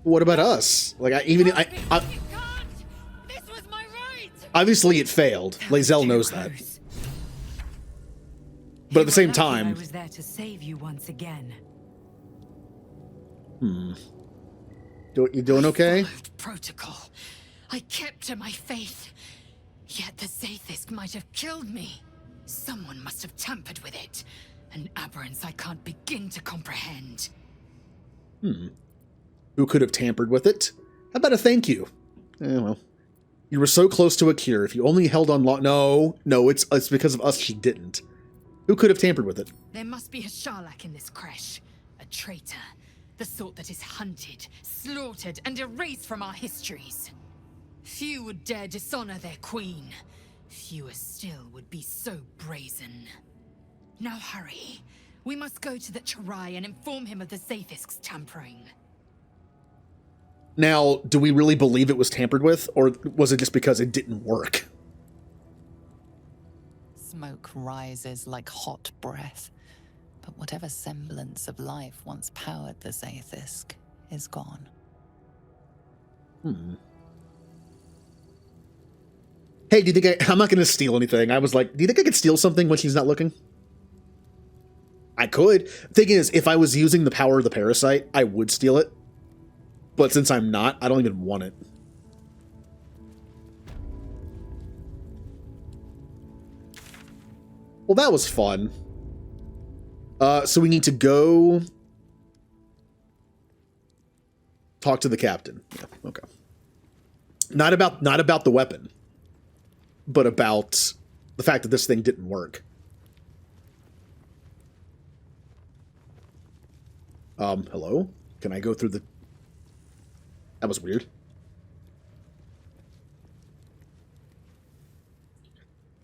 What about us? Like, This was my right! obviously it failed. Lae'zel knows that. But at the same time, I was there to save you once again. you doing okay? Protocol. I kept to my faith. Yet the Zaithisk might have killed me. Someone must have tampered with it. An aberrance I can't begin to comprehend. Who could have tampered with it? How about a thank you? Well. You were so close to a cure. If you only held on long... No, it's because of us she didn't. Who could have tampered with it? There must be a Sharlak in this creche. A traitor. The sort that is hunted, slaughtered, and erased from our histories. Few would dare dishonor their queen. Fewer still would be so brazen. Now hurry. We must go to the Charai and inform him of the Zaithisk's tampering. Now, do we really believe it was tampered with, or was it just because it didn't work? Smoke rises like hot breath, but whatever semblance of life once powered the Zaithisk is gone. Hey, do you think I'm not going to steal anything. I was like, do you think I could steal something when she's not looking? I could. Thing is, if I was using the power of the parasite, I would steal it. But since I'm not, I don't even want it. Well, that was fun. So we need to go talk to the captain. Yeah, okay. Not about the weapon, but about the fact that this thing didn't work. Hello? Can I go through the... That was weird.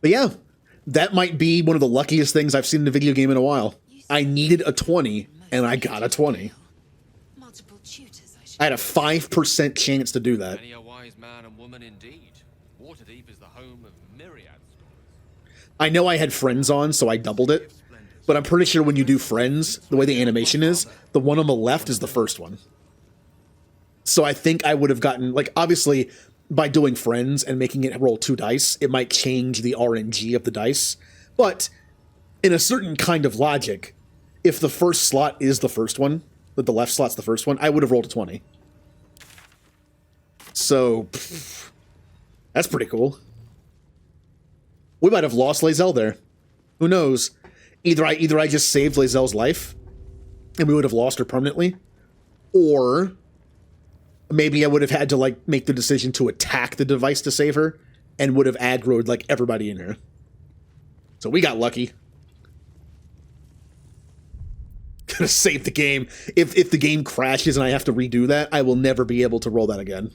But yeah, that might be one of the luckiest things I've seen in a video game in a while. I needed a 20, and I got a 20. I had a 5% chance to do that. Many a wise man and woman indeed. Waterdeep is the home of myriad stories. I know I had friends on, so I doubled it. But I'm pretty sure when you do friends, the way the animation is, the one on the left is the first one. So I think I would have gotten, like, obviously, by doing friends and making it roll 2 dice, it might change the RNG of the dice. But in a certain kind of logic, if the first slot is the first one, that the left slot's the first one, I would have rolled a 20. So, that's pretty cool. We might have lost Lae'zel there. Who knows? Either I just saved Lae'zel's life, and we would have lost her permanently, or maybe I would have had to, like, make the decision to attack the device to save her, and would have aggroed, like, everybody in here. So we got lucky. Gonna save the game. If the game crashes and I have to redo that, I will never be able to roll that again.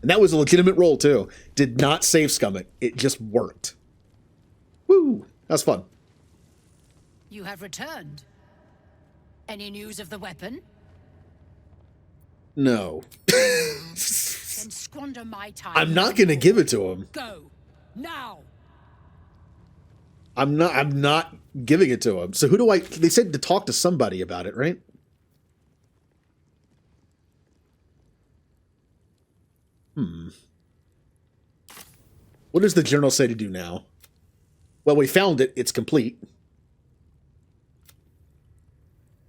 And that was a legitimate roll, too. Did not save scum it. It just worked. Woo! That was fun. You have returned. Any news of the weapon? No. Then squander my time. I'm not gonna give it to him. Go now. I'm not giving it to him. So who do I... They said to talk to somebody about it, right? What does the journal say to do now? Well, we found it. It's complete.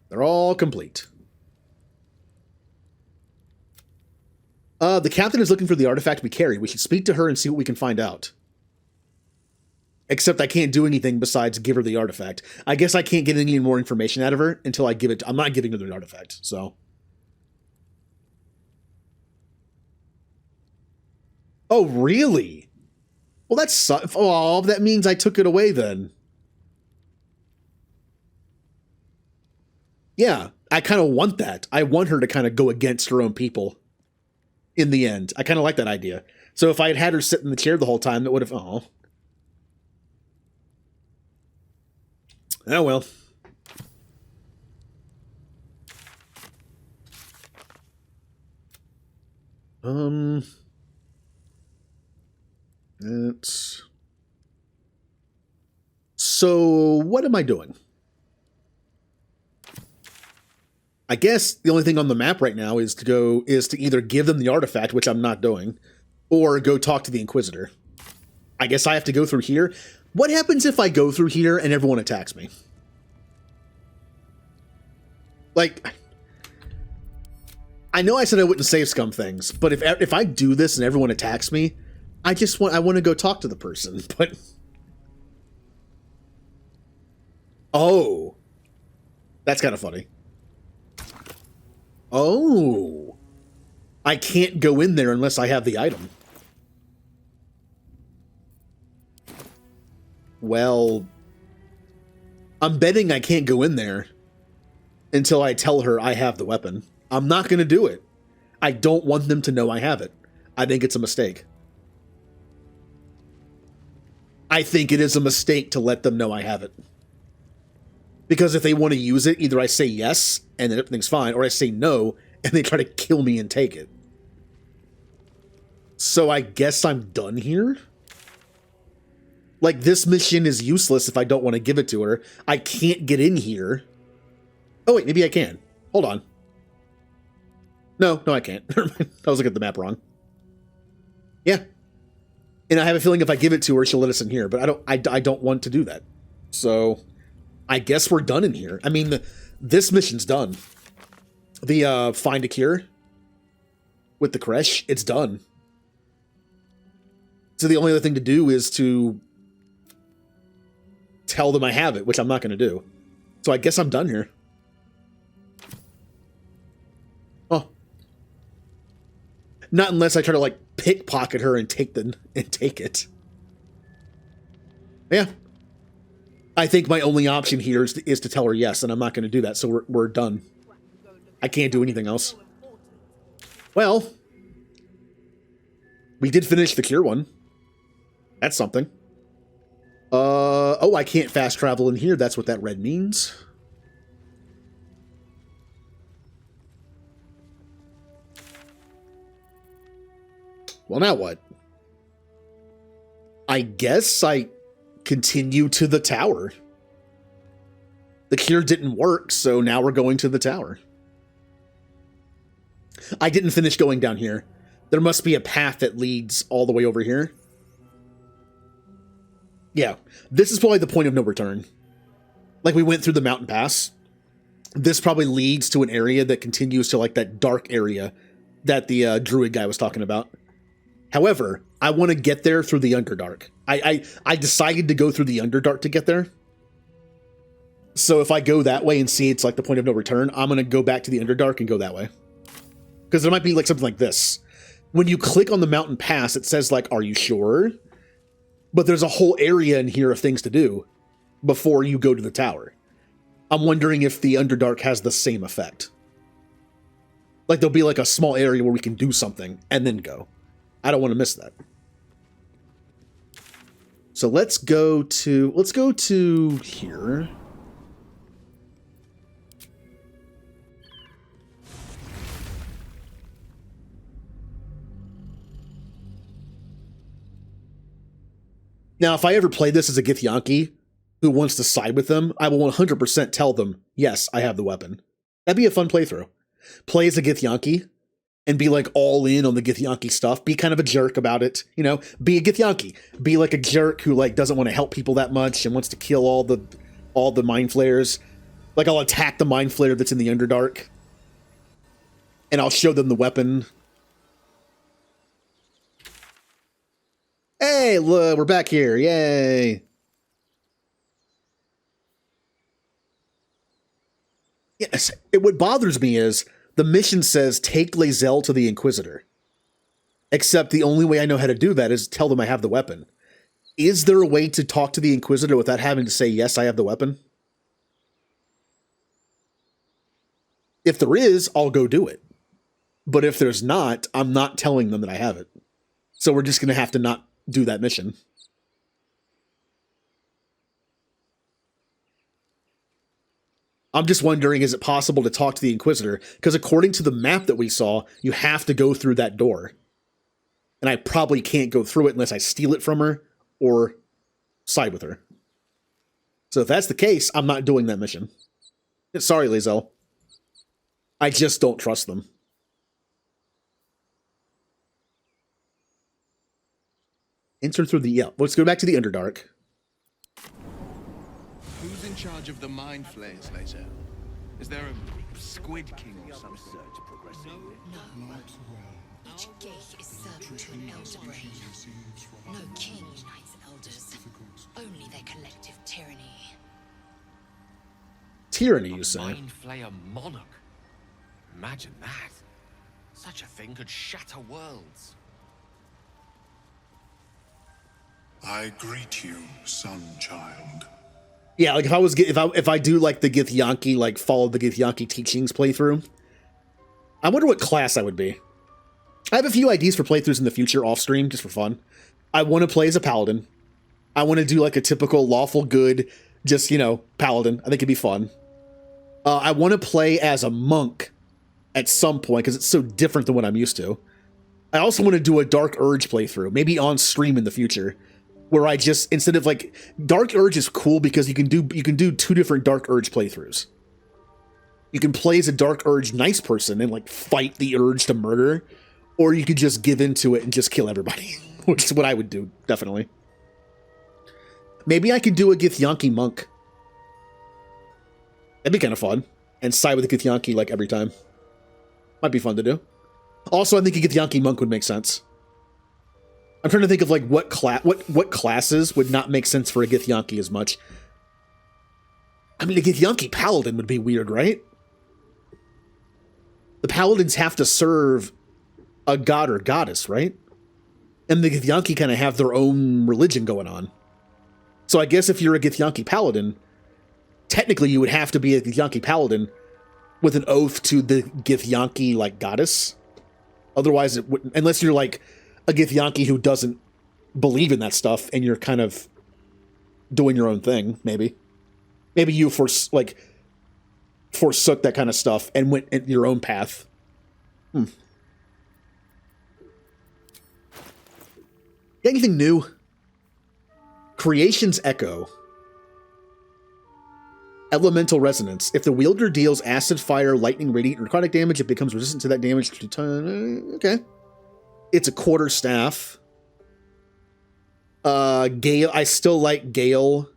They're all complete. The captain is looking for the artifact we carry. We should speak to her and see what we can find out. Except I can't do anything besides give her the artifact. I guess I can't get any more information out of her until I give it... I'm not giving her the artifact, so... Oh, really? Well, that's... Oh, that means I took it away then. Yeah, I kind of want that. I want her to kind of go against her own people in the end. I kind of like that idea. So if I had had her sit in the chair the whole time, that would have... Oh. Oh, well. It's... So, what am I doing? I guess the only thing on the map right now is to either give them the artifact, which I'm not doing, or go talk to the Inquisitor. I guess I have to go through here. What happens if I go through here and everyone attacks me? Like, I know I said I wouldn't save scum things, but if I do this and everyone attacks me, I want to go talk to the person, but... Oh. That's kind of funny. Oh. I can't go in there unless I have the item. Well, I'm betting I can't go in there until I tell her I have the weapon. I'm not going to do it. I don't want them to know I have it. I think it's a mistake. I think it is a mistake to let them know I have it. Because if they want to use it, either I say yes, and then everything's fine, or I say no, and they try to kill me and take it. So I guess I'm done here? Like, this mission is useless if I don't want to give it to her. I can't get in here. Oh, wait, maybe I can. Hold on. No, I can't. I was looking at the map wrong. Yeah. And I have a feeling if I give it to her, she'll let us in here, but I don't want to do that. So... I guess we're done in here. I mean, this mission's done. The find a cure with the Kresh, it's done. So the only other thing to do is to tell them I have it, which I'm not going to do. So I guess I'm done here. Oh. Not unless I try to, like, pickpocket her and take it. Yeah. I think my only option here is to tell her yes, and I'm not going to do that, so we're done. I can't do anything else. Well, we did finish the cure one. That's something. Oh, I can't fast travel in here. That's what that red means. Well, now what? I guess I continue to the tower. The cure didn't work, so now we're going to the tower. I didn't finish going down here. There must be a path that leads all the way over here. Yeah, this is probably the point of no return. Like, we went through the mountain pass. This probably leads to an area that continues to, like, that dark area that the druid guy was talking about. However, I want to get there through the Underdark. I decided to go through the Underdark to get there. So if I go that way and see it's like the point of no return, I'm going to go back to the Underdark and go that way. Because there might be like something like this. When you click on the mountain pass, it says like, are you sure? But there's a whole area in here of things to do before you go to the tower. I'm wondering if the Underdark has the same effect. Like there'll be like a small area where we can do something and then go. I don't want to miss that. So let's go to here. Now, if I ever play this as a Githyanki who wants to side with them, I will 100% tell them, yes, I have the weapon. That'd be a fun playthrough. Play as a Githyanki and be like all in on the Githyanki stuff. Be kind of a jerk about it, you know. Be a Githyanki. Be like a jerk who like doesn't want to help people that much and wants to kill all the mind flayers. Like I'll attack the mind flayer that's in the Underdark, and I'll show them the weapon. Hey, look, we're back here! Yay! Yes. What bothers me is the mission says take Lae'zel to the Inquisitor. Except the only way I know how to do that is tell them I have the weapon. Is there a way to talk to the Inquisitor without having to say, yes, I have the weapon? If there is, I'll go do it. But if there's not, I'm not telling them that I have it. So we're just going to have to not do that mission. I'm just wondering, is it possible to talk to the Inquisitor? Because according to the map that we saw, you have to go through that door. And I probably can't go through it unless I steal it from her or side with her. So if that's the case, I'm not doing that mission. Sorry, Lae'zel. I just don't trust them. Enter through the... Yeah, let's go back to the Underdark. Who's in charge of the mind flayers, Lae'zel? Is there a Squid King or some sort? No. Each gate is servant to an elder brain. No king unites elders. Only their collective tyranny. Tyranny, you say? Mind flayer monarch. Imagine that. Such a thing could shatter worlds. I greet you, son child. Yeah, like if I do like the Githyanki, like follow the Githyanki teachings playthrough, I wonder what class I would be. I have a few ideas for playthroughs in the future off stream, just for fun. I want to play as a paladin. I want to do like a typical lawful good, just, you know, paladin. I think it'd be fun. I want to play as a monk at some point because it's so different than what I'm used to. I also want to do a Dark Urge playthrough, maybe on stream in the future, where I just, instead of like, Dark Urge is cool because you can do two different Dark Urge playthroughs. You can play as a Dark Urge nice person and like fight the urge to murder, or you could just give into it and just kill everybody, which is what I would do, definitely. Maybe I could do a Githyanki monk. That'd be kind of fun. And side with the Githyanki like every time. Might be fun to do. Also, I think a Githyanki monk would make sense. I'm trying to think of like what classes would not make sense for a Githyanki as much. I mean, a Githyanki paladin would be weird, right? The paladins have to serve a god or goddess, right? And the Githyanki kind of have their own religion going on. So I guess if you're a Githyanki paladin, technically you would have to be a Githyanki paladin with an oath to the Githyanki, like, goddess. Otherwise, it wouldn't, unless you're like a Githyanki who doesn't believe in that stuff and you're kind of doing your own thing, maybe. Maybe you forsook that kind of stuff and went in your own path. Anything new? Creation's Echo. Elemental Resonance. If the wielder deals acid, fire, lightning, radiant, or necrotic damage, it becomes resistant to that damage. Okay. It's a quarter staff. Gale. I still like Gale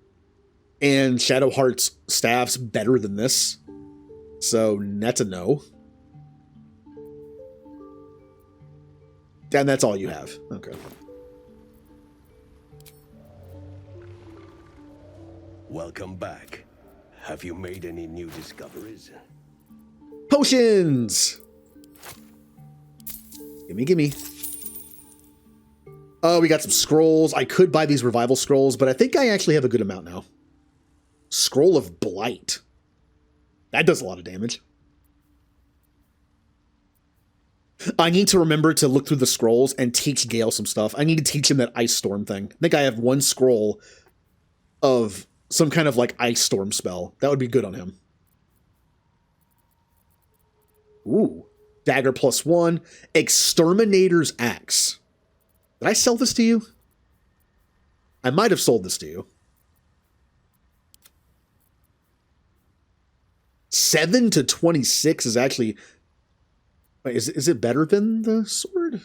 and Shadowheart's staffs better than this. So that's a no. And that's all you have. Okay. Welcome back. Have you made any new discoveries? Potions! Gimme. Oh, we got some scrolls. I could buy these revival scrolls, but I think I actually have a good amount now. Scroll of Blight. That does a lot of damage. I need to remember to look through the scrolls and teach Gale some stuff. I need to teach him that Ice Storm thing. I think I have one scroll of some kind of like Ice Storm spell. That would be good on him. Ooh. Dagger +1. Exterminator's Axe. Did I sell this to you? I might have sold this to you. 7 to 26 is actually... Wait, is it better than the sword?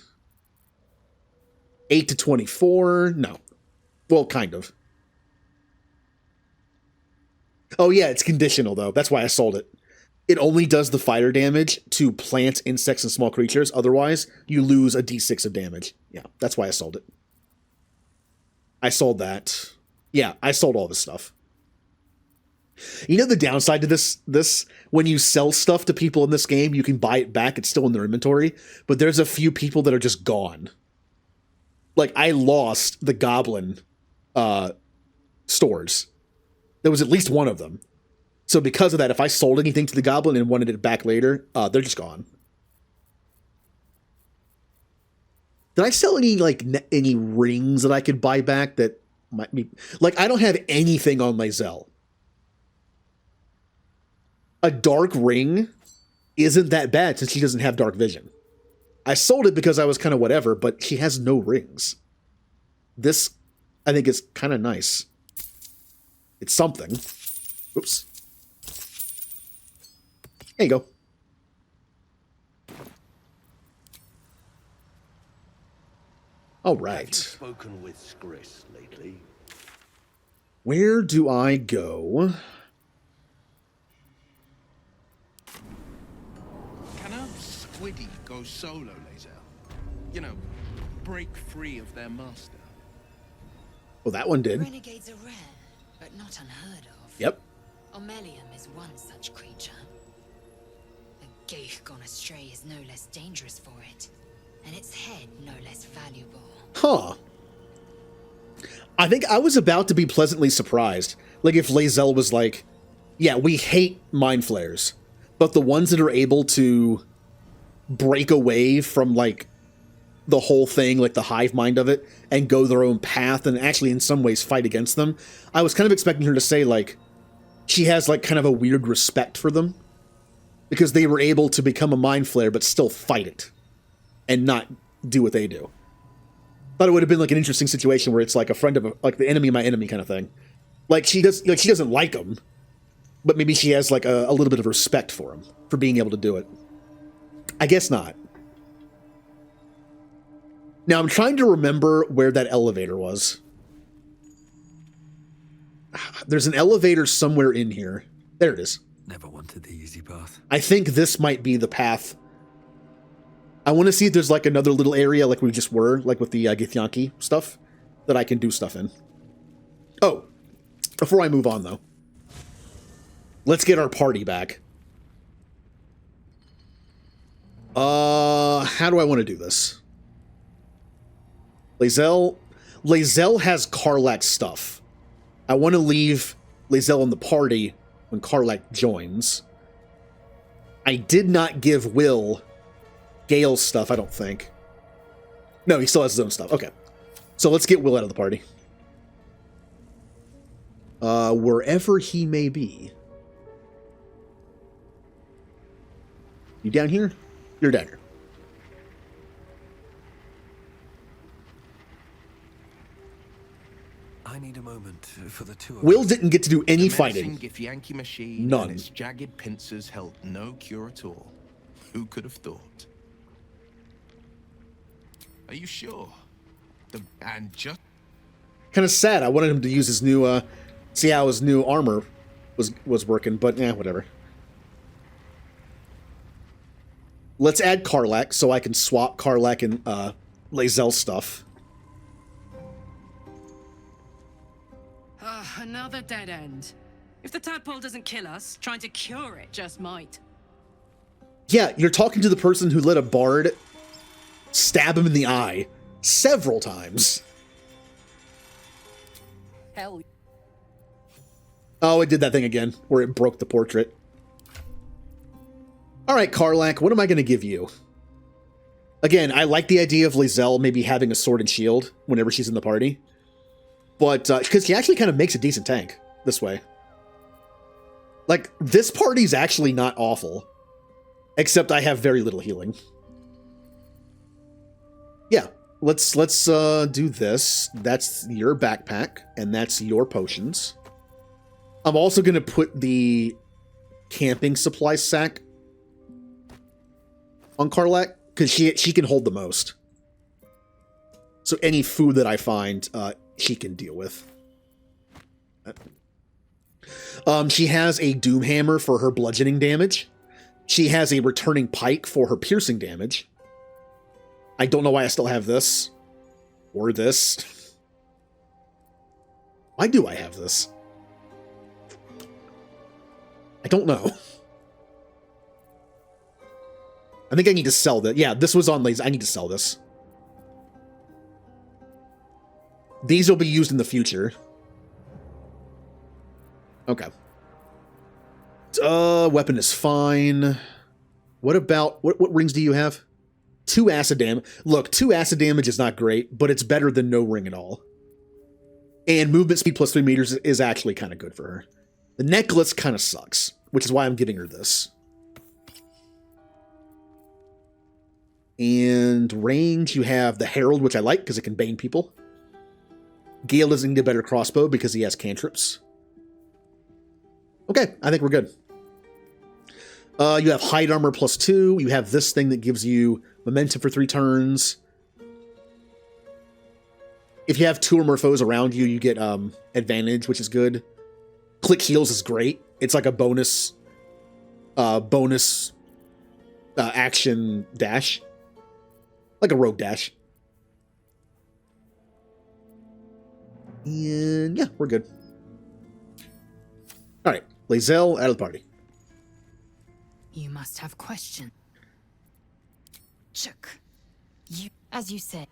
8 to 24? No. Well, kind of. Oh yeah, it's conditional though. That's why I sold it. It only does the fire damage to plants, insects, and small creatures. Otherwise, you lose a d6 of damage. Yeah, that's why I sold it. I sold that. Yeah, I sold all this stuff. You know the downside to this? When you sell stuff to people in this game, you can buy it back. It's still in their inventory. But there's a few people that are just gone. like, I lost the goblin stores. There was at least one of them. So because of that, if I sold anything to the goblin and wanted it back later, they're just gone. Did I sell any, like, any rings that I could buy back that might be... Like, I don't have anything on my Zell. A dark ring isn't that bad since she doesn't have dark vision. I sold it because I was kind of whatever, but she has no rings. This, I think, is kind of nice. It's something. Oops. There you go. All right. Have you spoken with Skris lately? Where do I go? Can a squiddy go solo, Lae'zel? You know, break free of their master. Well, that one did. Renegades are rare, but not unheard of. Yep. Omelium is one such creature. The Geich gone astray is no less dangerous for it, and its head no less valuable. Huh. I think I was about to be pleasantly surprised. Like if Lae'zel was like, yeah, we hate mind flayers, but the ones that are able to break away from like the whole thing, like the hive mind of it, and go their own path and actually in some ways fight against them. I was kind of expecting her to say like, she has like kind of a weird respect for them because they were able to become a mind flayer but still fight it and not do what they do. Thought it would have been like an interesting situation where it's like a friend of like the enemy of my enemy kind of thing. Like she doesn't like him, but maybe she has like a little bit of respect for him for being able to do it. I guess not. Now I'm trying to remember where that elevator was. There's an elevator somewhere in here. There it is. Never wanted the easy path. I think this might be the path. I want to see if there's like another little area like we just were, like with the Githyanki stuff, that I can do stuff in. Oh, before I move on though, let's get our party back. How do I want to do this? Lae'zel has Karlach's stuff. I want to leave Lae'zel in the party when Karlach joins. I did not give Will Gale's stuff, I don't think. No, he still has his own stuff. Okay. So let's get Will out of the party. Wherever he may be. You down here? You're down here. I need a moment for the two of Will us. didn't get to do any The fighting. menacing Githyanki machine None. and its jagged pincers held no cure at all. Who could have thought? Are you sure? And just Kind of sad. I wanted him to use his new, see how his new armor was working, but yeah, whatever. Let's add Karlach so I can swap Karlach and Lae'zel stuff. Another dead end. If the tadpole doesn't kill us, trying to cure it just might. Yeah, you're talking to the person who let a bard stab him in the eye several times. Hell. Oh, it did that thing again, where it broke the portrait. Alright, Karlach, what am I going to give you? Again, I like the idea of Lae'zel maybe having a sword and shield whenever she's in the party. But, because she actually kind of makes a decent tank this way. Like, this party's actually not awful. Except I have very little healing. Yeah, let's do this. That's your backpack, and that's your potions. I'm also going to put the camping supply sack on Karlach, because she can hold the most. So any food that I find, she can deal with. She has a doom hammer for her bludgeoning damage. She has a returning pike for her piercing damage. I don't know why I still have this. Or this. Why do I have this? I don't know. I think I need to sell that. Yeah, this was on Lae'zel. I need to sell this. These will be used in the future. Okay. Weapon is fine. What about... What rings do you have? 2 acid damage. Look, 2 acid damage is not great, but it's better than no ring at all. And movement speed plus 3 meters is actually kind of good for her. The necklace kind of sucks, which is why I'm giving her this. And range, you have the Herald, which I like because it can bane people. Gale doesn't need a better crossbow because he has cantrips. Okay, I think we're good. You have hide armor plus 2. You have this thing that gives you momentum for 3 turns. If you have 2 or more foes around you, you get advantage, which is good. Click heals is great. It's like a bonus action dash. Like a rogue dash. And yeah, we're good. Alright, Lae'zel out of the party. You must have questions. Chook. You, as you say.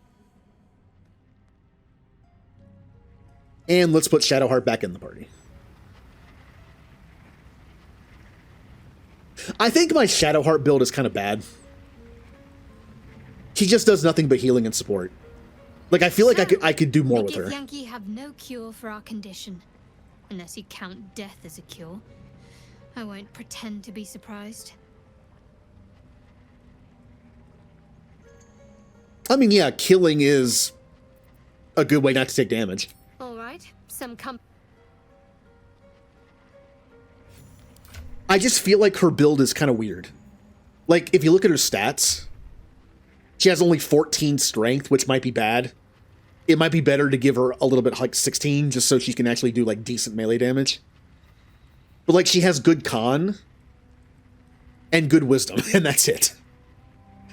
And let's put Shadowheart back in the party. I think my Shadowheart build is kind of bad. She just does nothing but healing and support. Like, I feel like I could do more with her. The Githyanki have no cure for our condition. Unless you count death as a cure. I won't pretend to be surprised. I mean, yeah, killing is a good way not to take damage. Alright, I just feel like her build is kind of weird. Like, if you look at her stats, she has only 14 strength, which might be bad. It might be better to give her a little bit like 16, just so she can actually do like decent melee damage. But like, she has good con and good wisdom, and that's it.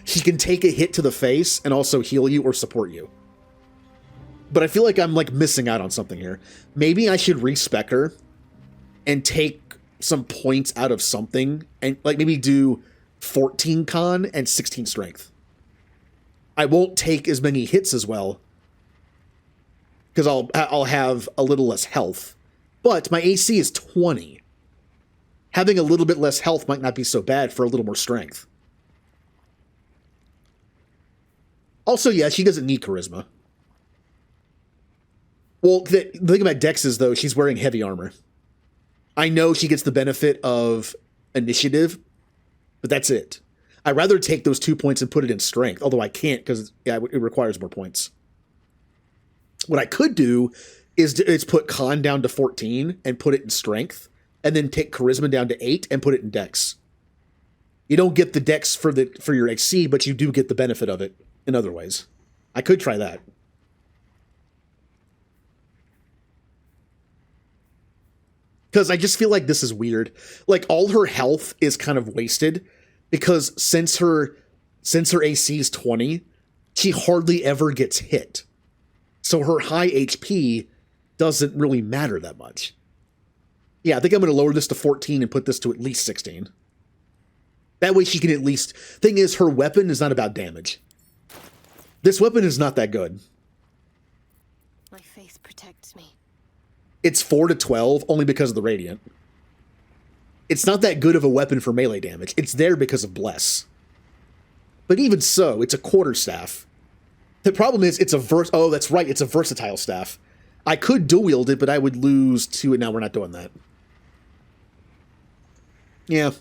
She can take a hit to the face and also heal you or support you. But I feel like I'm like missing out on something here. Maybe I should respec her and take some points out of something and like maybe do 14 con and 16 strength. I won't take as many hits as well because I'll have a little less health. But my AC is 20. Having a little bit less health might not be so bad for a little more strength. Also, yeah, she doesn't need charisma. Well, the thing about Dex is, though, she's wearing heavy armor. I know she gets the benefit of initiative, but that's it. I'd rather take those 2 points and put it in strength, although I can't because yeah, it requires more points. What I could do is put con down to 14 and put it in strength, and then take charisma down to 8 and put it in Dex. You don't get the Dex for your AC, but you do get the benefit of it in other ways. I could try that. Because I just feel like this is weird. Like, all her health is kind of wasted, because since her AC is 20, she hardly ever gets hit. So her high HP doesn't really matter that much. Yeah, I think I'm going to lower this to 14 and put this to at least 16. That way she can at least... Thing is, her weapon is not about damage. This weapon is not that good. My faith protects me. It's 4 to 12 only because of the Radiant. It's not that good of a weapon for melee damage. It's there because of Bless. But even so, it's a quarterstaff. The problem is, it's a oh, that's right, it's a versatile staff. I could dual wield it, but I would lose to it. Now we're not doing that. Yeah.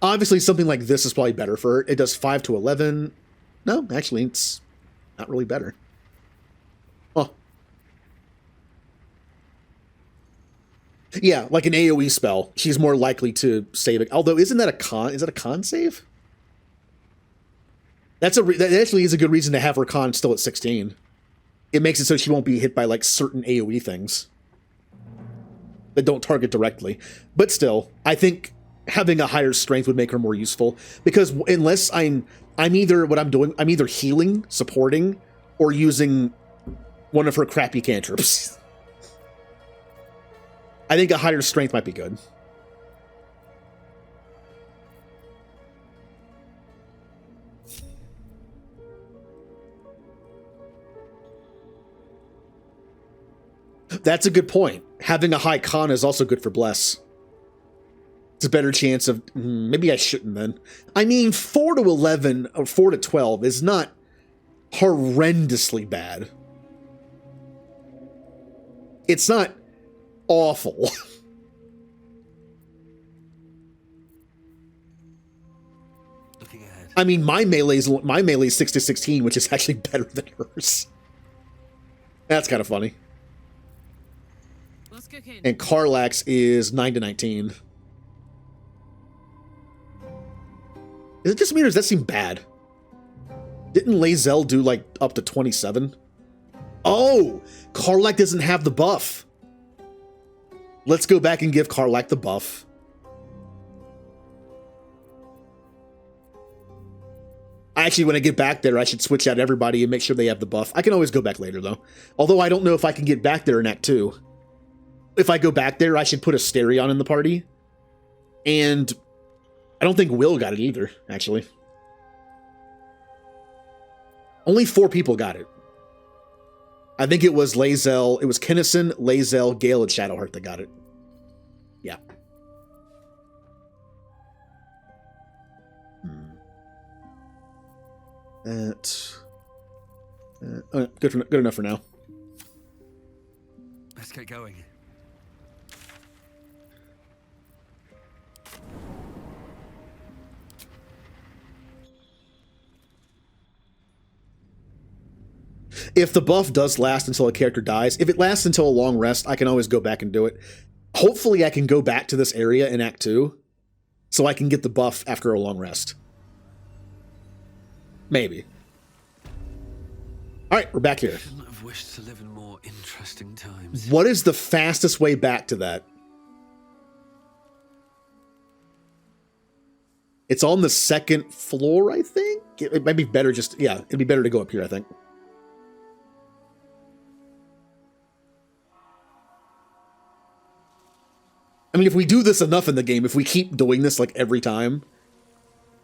Obviously, something like this is probably better for her. It does 5 to 11. No, actually, it's not really better. Oh. Yeah, like an AoE spell. She's more likely to save it. Although, isn't that a con? Is that a con save? That actually is a good reason to have her con still at 16. It makes it so she won't be hit by, like, certain AoE things that don't target directly. But still, I think having a higher strength would make her more useful. Because unless I'm either healing, supporting, or using one of her crappy cantrips. I think a higher strength might be good. That's a good point. Having a high con is also good for bless. It's a better chance of... maybe I shouldn't then. I mean, 4 to 11 or 4 to 12 is not horrendously bad. It's not awful. I mean, my melee's 6 to 16, which is actually better than hers. That's kind of funny. And Karlak's is 9 to 19. Is it just me or does that seem bad? Didn't Lae'zel do like up to 27? Oh, Karlak doesn't have the buff. Let's go back and give Karlak the buff. Actually, when I get back there, I should switch out everybody and make sure they have the buff. I can always go back later, though. Although I don't know if I can get back there in Act 2. If I go back there, I should put Asterion in the party. And I don't think Will got it either, actually. Only 4 people got it. I think it was Lae'zel, it was Kinnison, Lae'zel, Gale, and Shadowheart that got it. Yeah. Good enough for now. Let's get going. If the buff does last until a character dies, if it lasts until a long rest, I can always go back and do it. Hopefully I can go back to this area in Act 2 so I can get the buff after a long rest. Maybe. All right, we're back here. Shouldn't have wished to live in more interesting times. What is the fastest way back to that? It's on the 2nd floor, I think? It might be better just... yeah, it'd be better to go up here, I think. I mean, if we do this enough in the game, if we keep doing this like every time,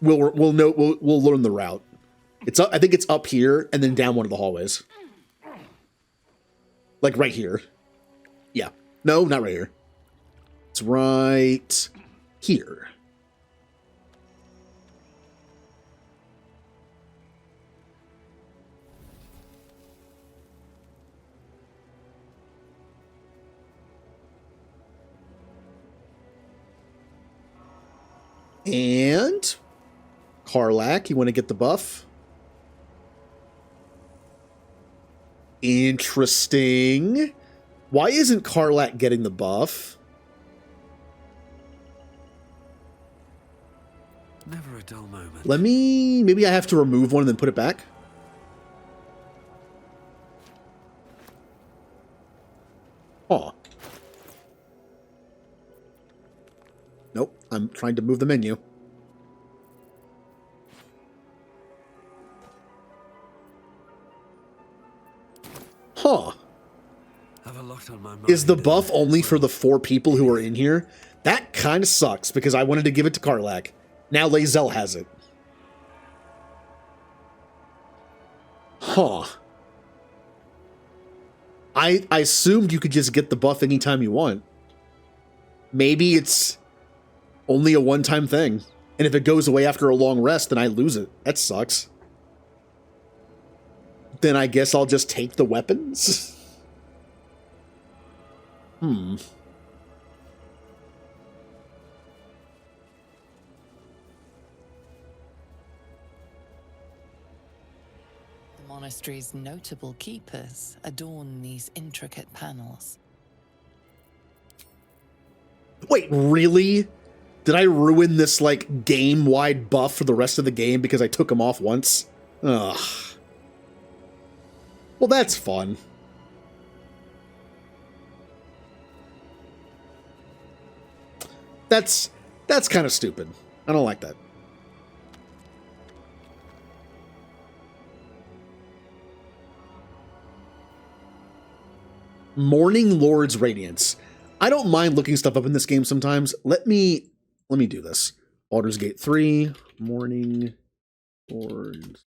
we'll learn the route. It's up, I think it's up here and then down one of the hallways. Like right here. Yeah. No, not right here. It's right here. And Karlak, you want to get the buff? Interesting. Why isn't Karlak getting the buff? Never a dull moment. Maybe I have to remove one and then put it back. Oh. Nope, I'm trying to move the menu. Huh. Have a lot on my mind. Is the buff only for the 4 people who are in here? That kind of sucks because I wanted to give it to Karlak. Now Lae'zel has it. Huh. I assumed you could just get the buff anytime you want. Maybe it's only a one-time thing. And if it goes away after a long rest, then I lose it. That sucks. Then I guess I'll just take the weapons? Hmm. The monastery's notable keepers adorn these intricate panels. Wait, really? Did I ruin this, like, game-wide buff for the rest of the game because I took them off once? Ugh. Well, that's fun. That's kind of stupid. I don't like that. Morning Lord's Radiance. I don't mind looking stuff up in this game sometimes. Let me do this. Baldur's Gate 3, Morning Lord's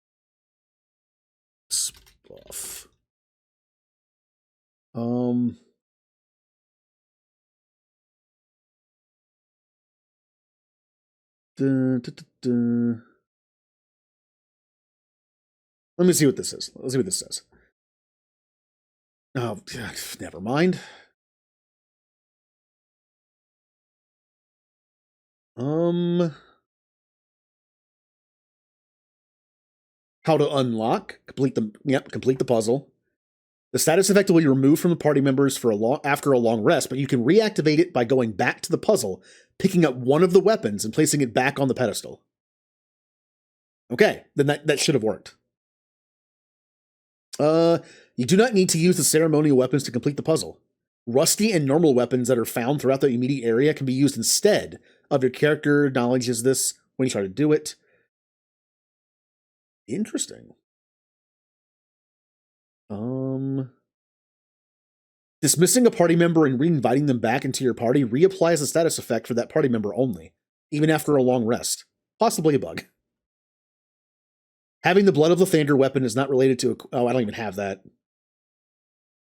buff. Let me see what this is. Let's see what this says. Oh, never mind. How to unlock, complete the puzzle. The status effect will be removed from the party members after a long rest, but you can reactivate it by going back to the puzzle, picking up one of the weapons and placing it back on the pedestal. Okay, then that should have worked. You do not need to use the ceremonial weapons to complete the puzzle. Rusty and normal weapons that are found throughout the immediate area can be used instead of your character acknowledges this when you try to do it. Interesting. Dismissing a party member and re-inviting them back into your party reapplies the status effect for that party member only, even after a long rest. Possibly a bug. Having the Blood of Lathander weapon is not related to oh, I don't even have that.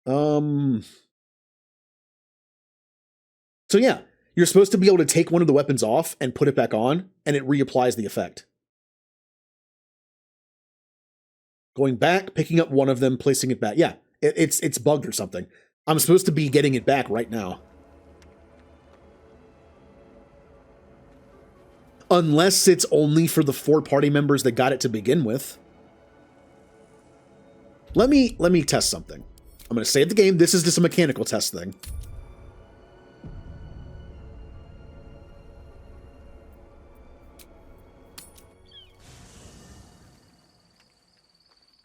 So yeah, you're supposed to be able to take one of the weapons off and put it back on, and it reapplies the effect. Going back, picking up one of them, placing it back. Yeah, it's bugged or something. I'm supposed to be getting it back right now. Unless it's only for the 4 party members that got it to begin with. Let me test something. I'm going to save the game. This is just a mechanical test thing.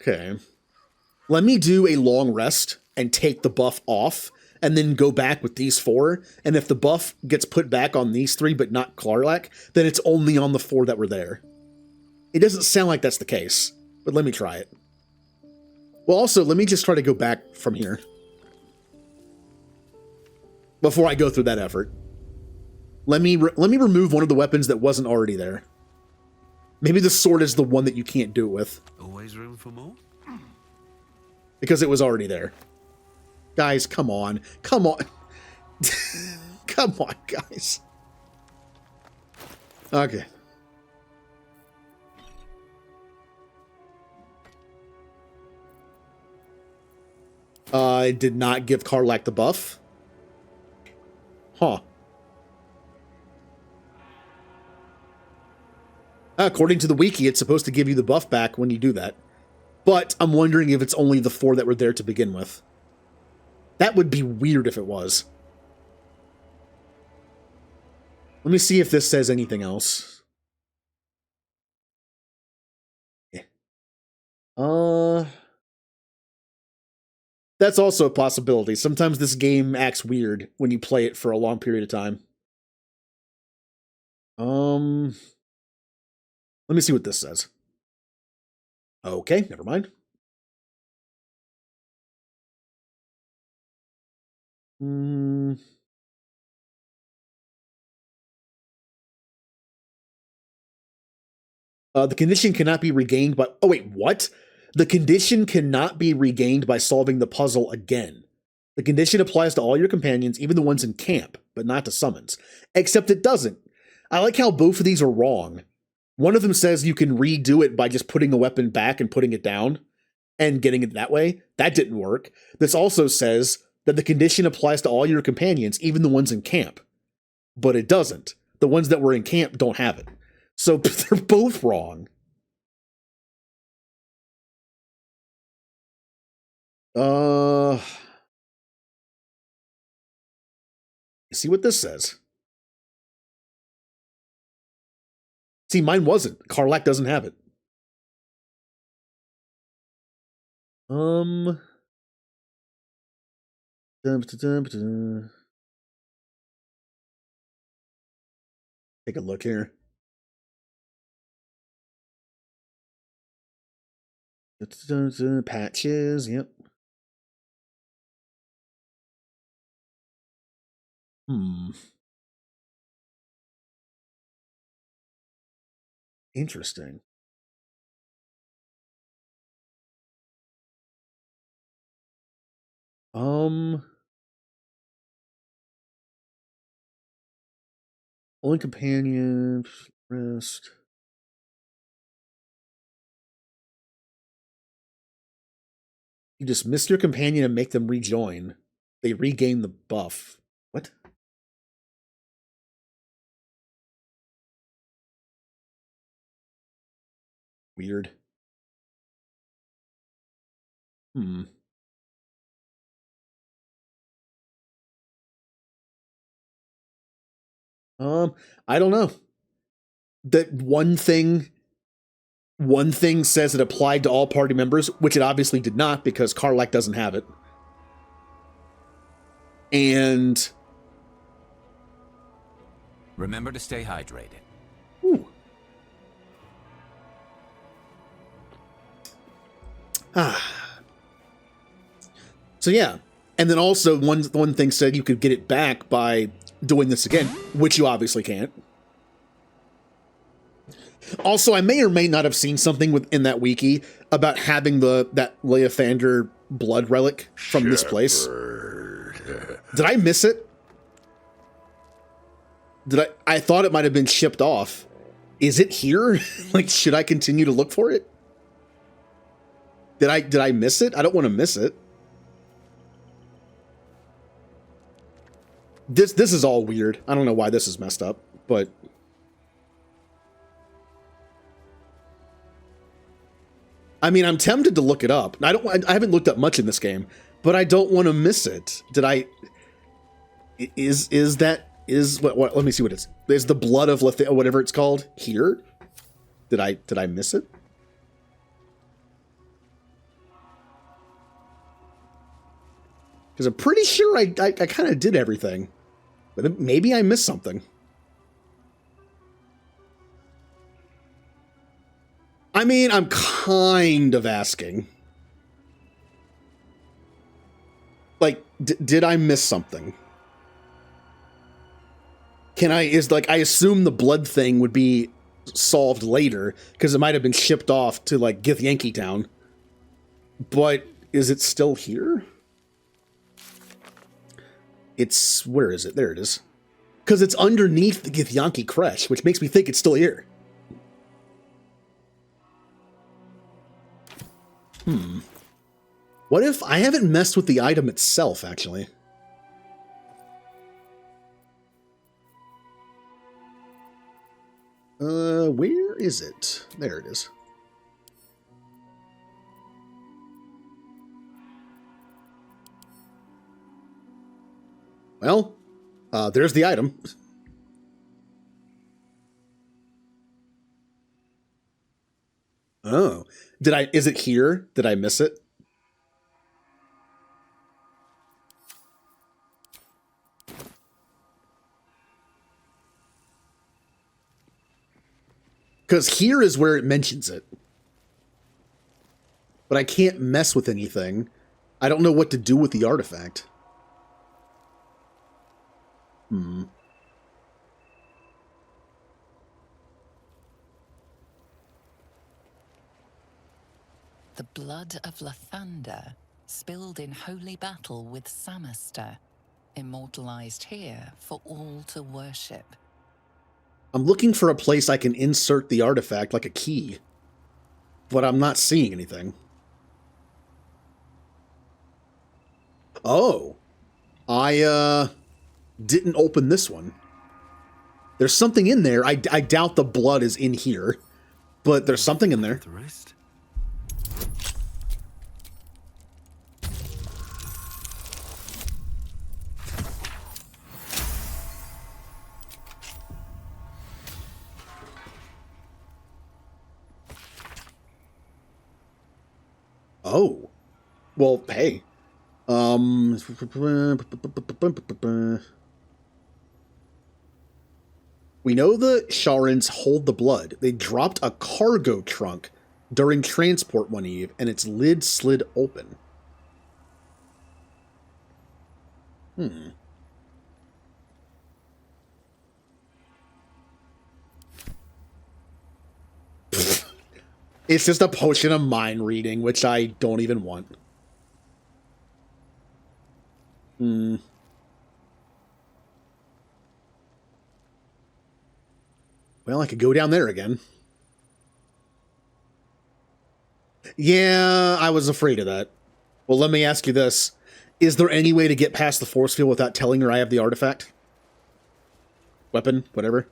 Okay. Let me do a long rest and take the buff off, and then go back with these 4. And if the buff gets put back on these 3, but not Klarlak, then it's only on the 4 that were there. It doesn't sound like that's the case, but let me try it. Well, also, let me just try to go back from here before I go through that effort. Let me remove one of the weapons that wasn't already there. Maybe the sword is the one that you can't do it with. Always room for more? Because it was already there. Guys, come on. Come on. Come on, guys. Okay. I did not give Karlak the buff. Huh. According to the wiki, it's supposed to give you the buff back when you do that. But I'm wondering if it's only the 4 that were there to begin with. That would be weird if it was. Let me see if this says anything else. Yeah. That's also a possibility. Sometimes this game acts weird when you play it for a long period of time. Let me see what this says. Okay, never mind. The condition cannot be regained by... Oh, wait, what? The condition cannot be regained by solving the puzzle again. The condition applies to all your companions, even the ones in camp, but not to summons. Except it doesn't. I like how both of these are wrong. One of them says you can redo it by just putting a weapon back and putting it down and getting it that way. That didn't work. This also says that the condition applies to all your companions, even the ones in camp. But it doesn't. The ones that were in camp don't have it. So they're both wrong. See what this says. See, mine wasn't. Karlak doesn't have it. Take a look here. Patches, yep. Interesting. Only companion. Rest. You dismiss your companion and make them rejoin. They regain the buff. What? Weird. I don't know. That one thing says it applied to all party members, which it obviously did not because Karlach doesn't have it. And remember to stay hydrated. Ooh. So yeah. And then also one thing said you could get it back by doing this again, which you obviously can't. Also, I may or may not have seen something within that wiki about having that Leothander blood relic from this place. Did I miss it? I thought it might have been shipped off. Is it here? Like, should I continue to look for it? Did I miss it? I don't want to miss it. This is all weird. I don't know why this is messed up, but I mean, I'm tempted to look it up. I haven't looked up much in this game, but I don't want to miss it. Let me see what it's. Is the blood of whatever it's called here? Did I miss it? Because I'm pretty sure I kind of did everything. But maybe I missed something. I mean, I'm kind of asking. Like, did I miss something? I assume the blood thing would be solved later, because it might have been shipped off to, like, Githyanki town. But is it still here? Where is it? There it is. Because it's underneath the Githyanki crest, which makes me think it's still here. What if I haven't messed with the item itself, actually? Where is it? There it is. Well, there's the item. Oh, is it here? Did I miss it? Because here is where it mentions it. But I can't mess with anything. I don't know what to do with the artifact. The blood of Lathander, spilled in holy battle with Samaster, immortalized here for all to worship. I'm looking for a place I can insert the artifact like a key, but I'm not seeing anything. Oh, I didn't open this one. There's something in there. I doubt the blood is in here, but there's something in there. The rest? Oh, well, hey. We know the Sharans hold the blood. They dropped a cargo trunk during transport one eve, and its lid slid open. It's just a potion of mind reading, which I don't even want. Well, I could go down there again. Yeah, I was afraid of that. Well, let me ask you this. Is there any way to get past the force field without telling her I have the artifact? Weapon, whatever.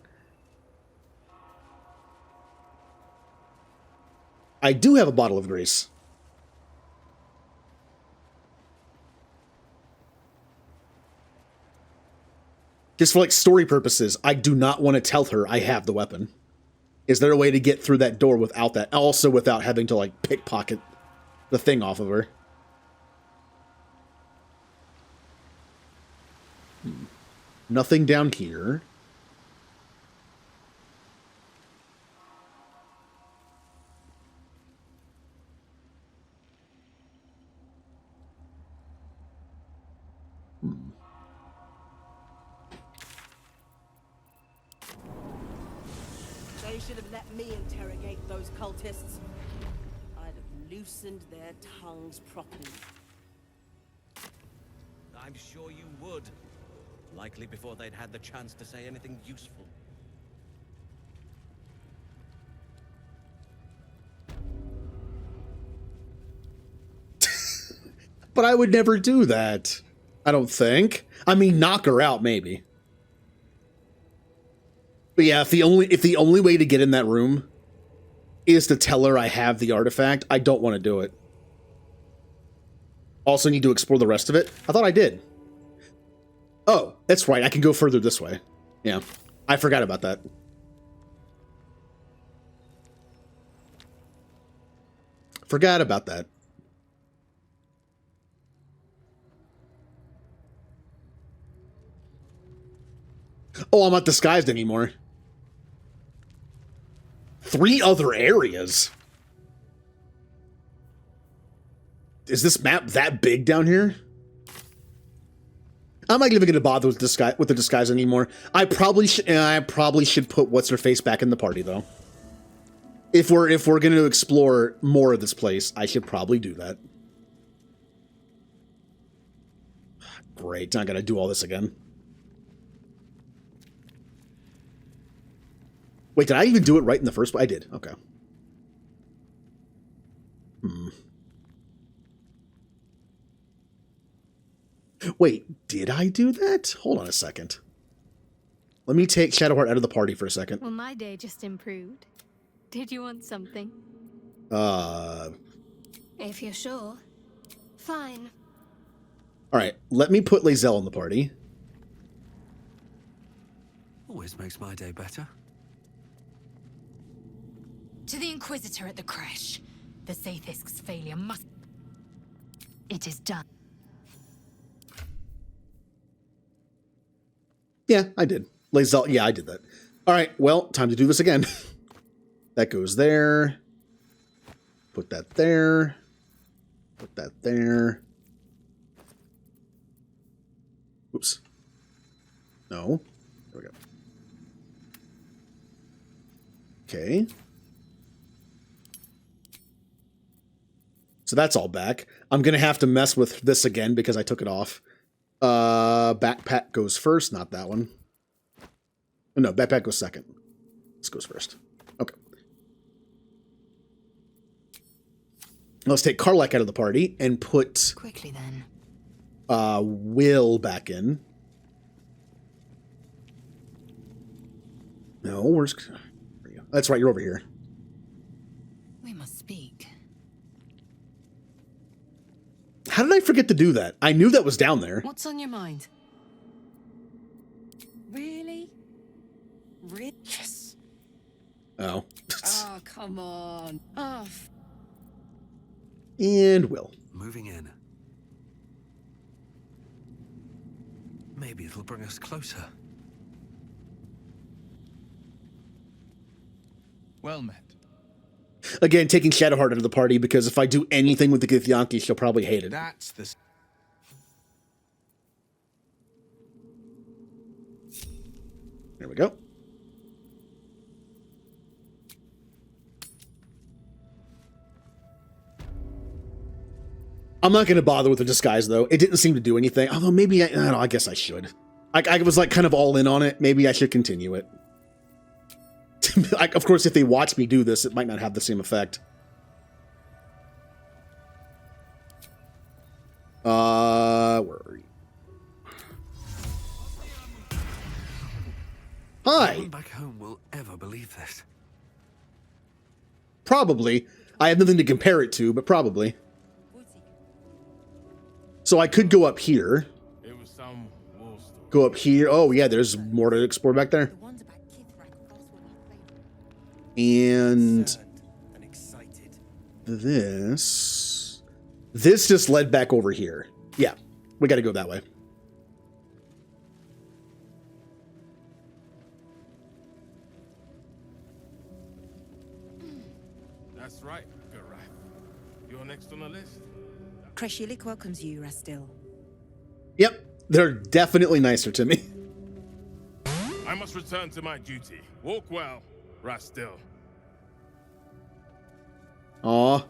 I do have a bottle of grease. Just for like story purposes, I do not want to tell her I have the weapon. Is there a way to get through that door without that? Also without having to like pickpocket the thing off of her. Nothing down here. They should have let me interrogate those cultists. I'd have loosened their tongues properly. I'm sure you would. Likely before they'd had the chance to say anything useful. But I would never do that. I don't think. I mean, knock her out, maybe. But yeah, if the only way to get in that room is to tell her I have the artifact, I don't want to do it. Also need to explore the rest of it. I thought I did. Oh, that's right. I can go further this way. Yeah, I forgot about that. Forgot about that. Oh, I'm not disguised anymore. 3 other areas. Is this map that big down here? I'm not even going to bother with the disguise anymore. I probably should put what's her face back in the party though. If we're going to explore more of this place, I should probably do that. Great, I got to do all this again. Wait, did I even do it right in the first place? I did. Okay. Wait, did I do that? Hold on a second. Let me take Shadowheart out of the party for a second. Well, my day just improved. Did you want something? If you're sure. Fine. Alright, let me put Lae'zel in the party. Always makes my day better. To the Inquisitor at the crash. The Sathisk's failure must... It is done. Yeah, I did. Lae'zel, yeah, I did that. Alright, well, time to do this again. That goes there. Put that there. Put that there. Oops. No. There we go. Okay. So that's all back. I'm going to have to mess with this again because I took it off. Backpack goes first, not that one. Oh, no, backpack goes second. This goes first. Okay. Let's take Karlach out of the party and put... Quickly then. Will back in. No, where's... There you go. That's right, you're over here. We must speak. How did I forget to do that? I knew that was down there. What's on your mind? Really? Yes. Oh. Oh, come on. Oh. And Will. Moving in. Maybe it'll bring us closer. Well met. Again, taking Shadowheart out of the party because if I do anything with the Githyanki, she'll probably hate it. That's the... There we go. I'm not going to bother with the disguise, though. It didn't seem to do anything. Although maybe, I don't know, I guess I should. I was like kind of all in on it. Maybe I should continue it. Like, of course, if they watch me do this, it might not have the same effect. Where are you? Hi. No one back home will ever believe this. Probably. I have nothing to compare it to, but probably. So I could go up here. Go up here. Oh, yeah, there's more to explore back there. And this just led back over here. Yeah, we got to go that way. That's right, Garath. You're next on the list. Kreshilik welcomes you, Rastil. Yep, they're definitely nicer to me. I must return to my duty. Walk well, Rastil. Aw.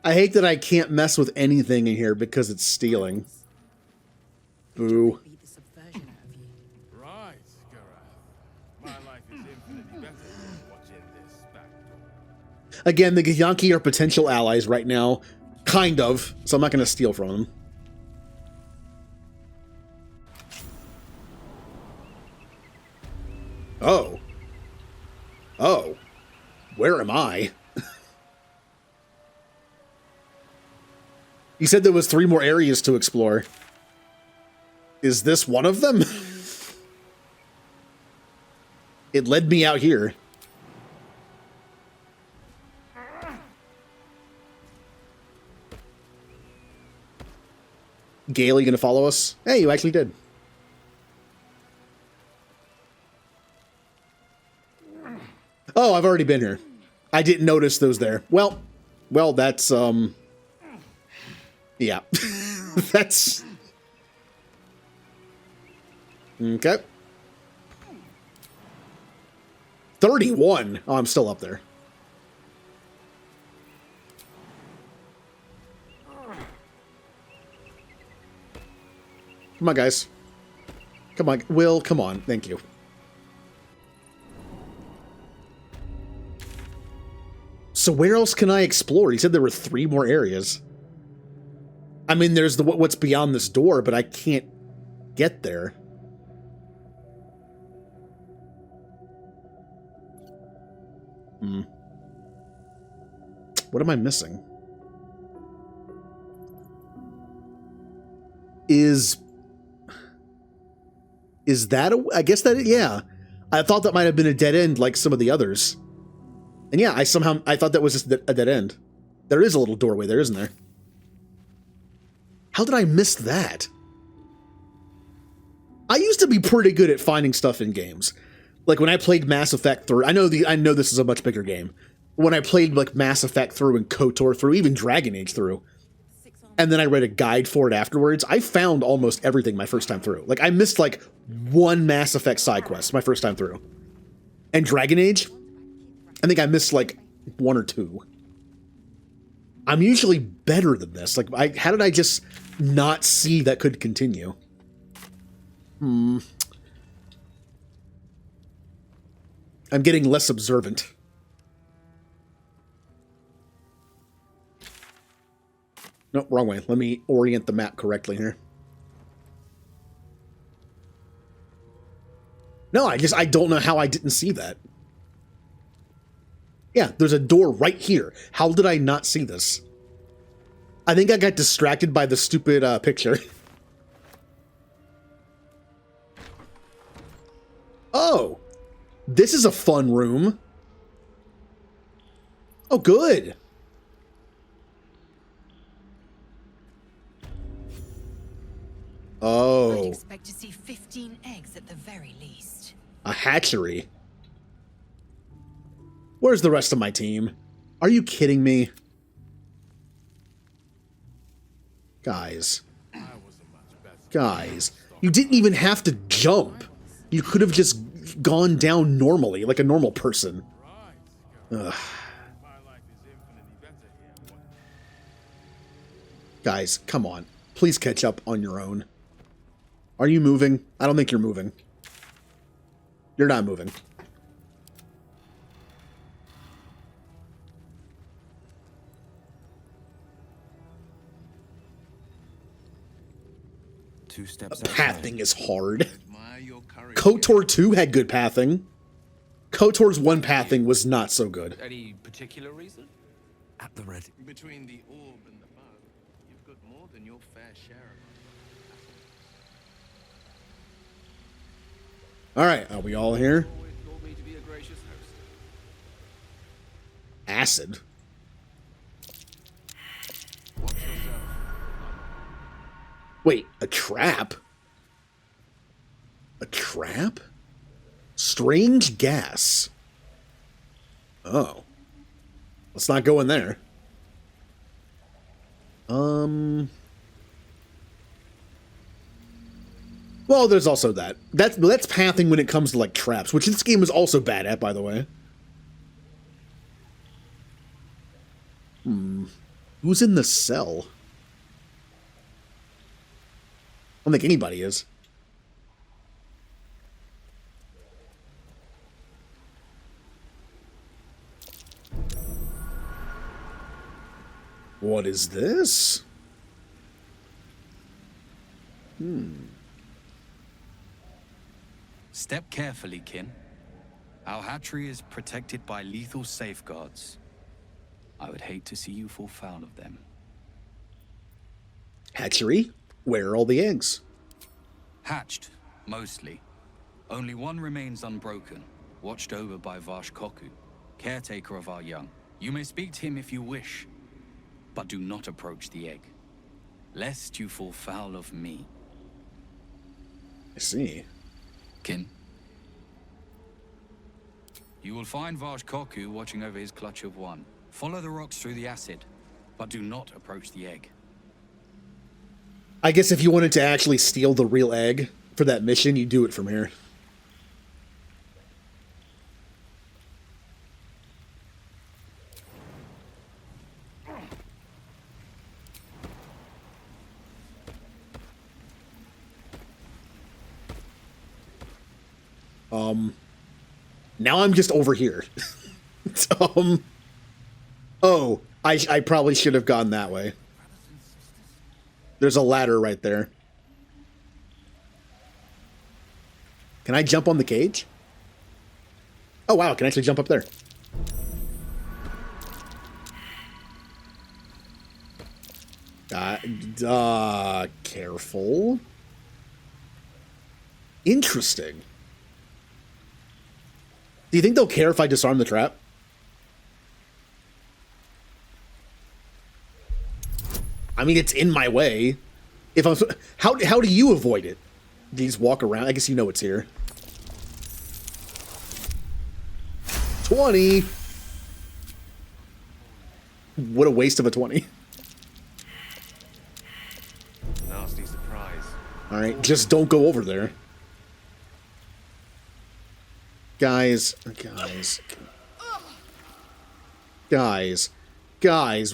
I hate that I can't mess with anything in here because it's stealing. Boo. Right, Garath. My life is infinitely better than watching this back door. Again, the Githyanki are potential allies right now. Kind of. So I'm not going to steal from them. Oh. Oh. Where am I? He said there was 3 more areas to explore. Is this one of them? It led me out here. Gale, you gonna follow us? Hey, you actually did. Oh, I've already been here. I didn't notice those there. Well, that's, yeah. That's... Okay. 31. Oh, I'm still up there. Come on, guys. Come on. Will, come on. Thank you. So where else can I explore? He said there were 3 more areas. I mean, there's the what's beyond this door, but I can't get there. What am I missing? Is that a... I guess that... Yeah. I thought that might have been a dead end like some of the others. And yeah, I thought that was just a dead end. There is a little doorway there, isn't there? How did I miss that? I used to be pretty good at finding stuff in games. Like when I played Mass Effect through, I know this is a much bigger game. When I played like Mass Effect through and KOTOR through, even Dragon Age through, and then I read a guide for it afterwards, I found almost everything my first time through. Like I missed like 1 Mass Effect side quest my first time through. And Dragon Age, I think I missed like 1 or 2. I'm usually better than this. Like, how did I just not see that could continue? I'm getting less observant. No, wrong way. Let me orient the map correctly here. No, I don't know how I didn't see that. Yeah, there's a door right here. How did I not see this? I think I got distracted by the stupid picture. Oh, this is a fun room. Oh, good. Oh. I'd expect to see 15 eggs at the very least. A hatchery. Where's the rest of my team? Are you kidding me? Guys. Guys. You didn't even have to jump. You could have just gone down normally, like a normal person. Ugh. Guys, come on. Please catch up on your own. Are you moving? I don't think you're moving. You're not moving. 2 steps Pathing is hard. KOTOR 2 had good pathing. KOTOR's 1 pathing was not so good. Any particular reason? At the ready. Between the orb and the bow, you've got more than your fair share of. All right, are we all here? Always told me to be a gracious host. Acid. Watch yourself. Wait, a trap? A trap? Strange gas. Oh. Let's not go in there. Well, there's also that. That's pathing when it comes to, like, traps, which this game is also bad at, by the way. Who's in the cell? I don't think anybody is. What is this? Step carefully, kin. Our hatchery is protected by lethal safeguards. I would hate to see you fall foul of them. Hatchery? Where are all the eggs? Hatched, mostly. Only one remains unbroken, watched over by Vash Koku, caretaker of our young. You may speak to him if you wish, but do not approach the egg, lest you fall foul of me. I see. Kin. You will find Vash Koku watching over his clutch of one. Follow the rocks through the acid, but do not approach the egg. I guess if you wanted to actually steal the real egg for that mission, you do it from here. Now I'm just over here. Oh, I probably should have gone that way. There's a ladder right there. Can I jump on the cage? Oh wow, I can actually jump up there. Careful. Interesting. Do you think they'll care if I disarm the trap? I mean, it's in my way. If I'm, how do you avoid it? Do you just walk around? I guess you know it's here. 20. What a waste of a 20. Nasty surprise. All right, just don't go over there. Guys,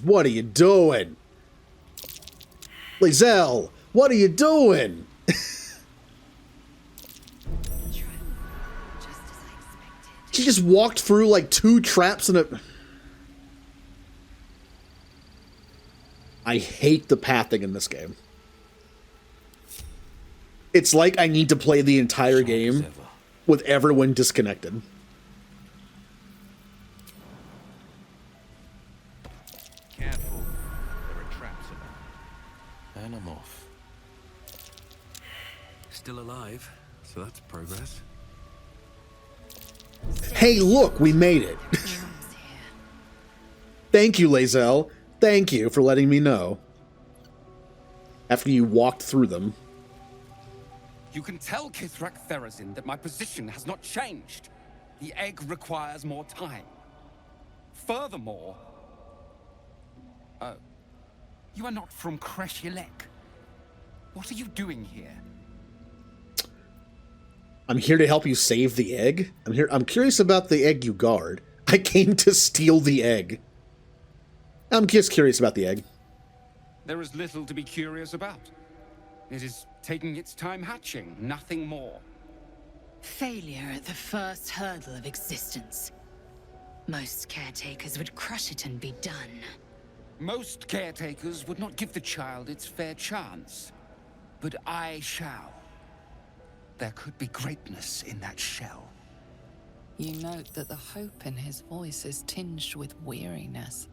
what are you doing? Lae'zel, what are you doing? She just walked through like 2 traps and a... I hate the pathing in this game. It's like I need to play the entire game with everyone disconnected. Careful. There are traps about. And I'm off. Still alive, so that's progress. Hey, look, we made it. Thank you, Lae'zel. Thank you for letting me know. After you walked through them. You can tell Kithrak Therazin that my position has not changed. The egg requires more time. Furthermore... Oh. You are not from Kreshilek. What are you doing here? I'm here to help you save the egg. I'm curious about the egg you guard. I came to steal the egg. I'm just curious about the egg. There is little to be curious about. It is taking its time hatching, nothing more. Failure at the first hurdle of existence. Most caretakers would crush it and be done. Most caretakers would not give the child its fair chance. but I shall. There could be greatness in that shell. You note that the hope in his voice is tinged with weariness.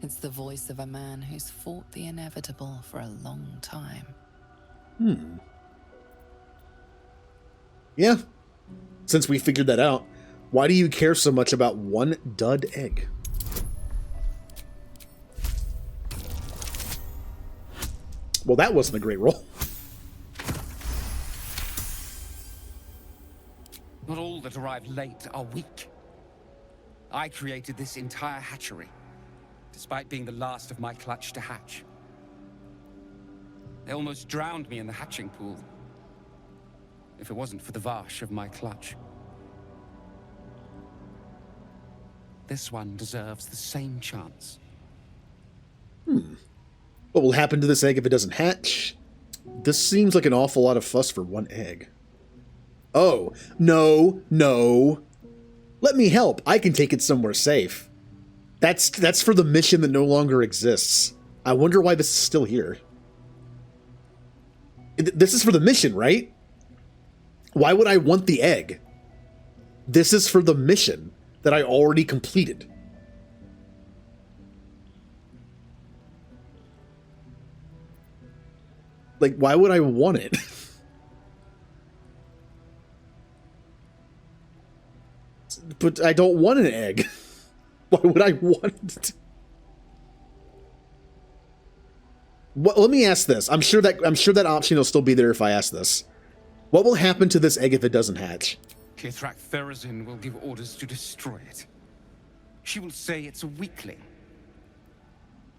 It's the voice of a man who's fought the inevitable for a long time. Yeah. Since we figured that out, why do you care so much about one dud egg? Well, that wasn't a great roll. Not all that arrive late are weak. I created this entire hatchery, despite being the last of my clutch to hatch. They almost drowned me in the hatching pool, if it wasn't for the Vash of my clutch. This one deserves the same chance. What will happen to this egg if it doesn't hatch? This seems like an awful lot of fuss for one egg. Oh, no, no. Let me help. I can take it somewhere safe. That's for the mission that no longer exists. I wonder why this is still here. This is for the mission, right? Why would I want the egg? This is for the mission that I already completed. Like, why would I want it? But I don't want an egg. Why would I want it? What, let me ask this. I'm sure that option will still be there if I ask this. What will happen to this egg if it doesn't hatch? Kithrak Therazin will give orders to destroy it. She will say it's a weakling.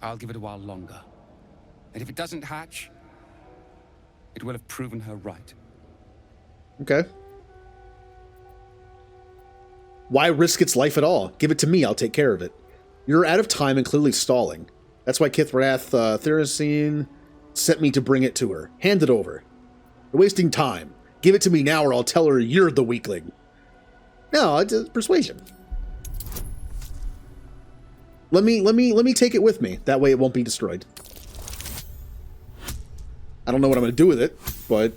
I'll give it a while longer. And if it doesn't hatch, it will have proven her right. Okay. Why risk its life at all? Give it to me, I'll take care of it. You're out of time and clearly stalling. That's why Kithrath Therazin sent me to bring it to her. Hand it over. You're wasting time. Give it to me now or I'll tell her you're the weakling. No, it's persuasion. Let me take it with me. That way it won't be destroyed. I don't know what I'm going to do with it, but...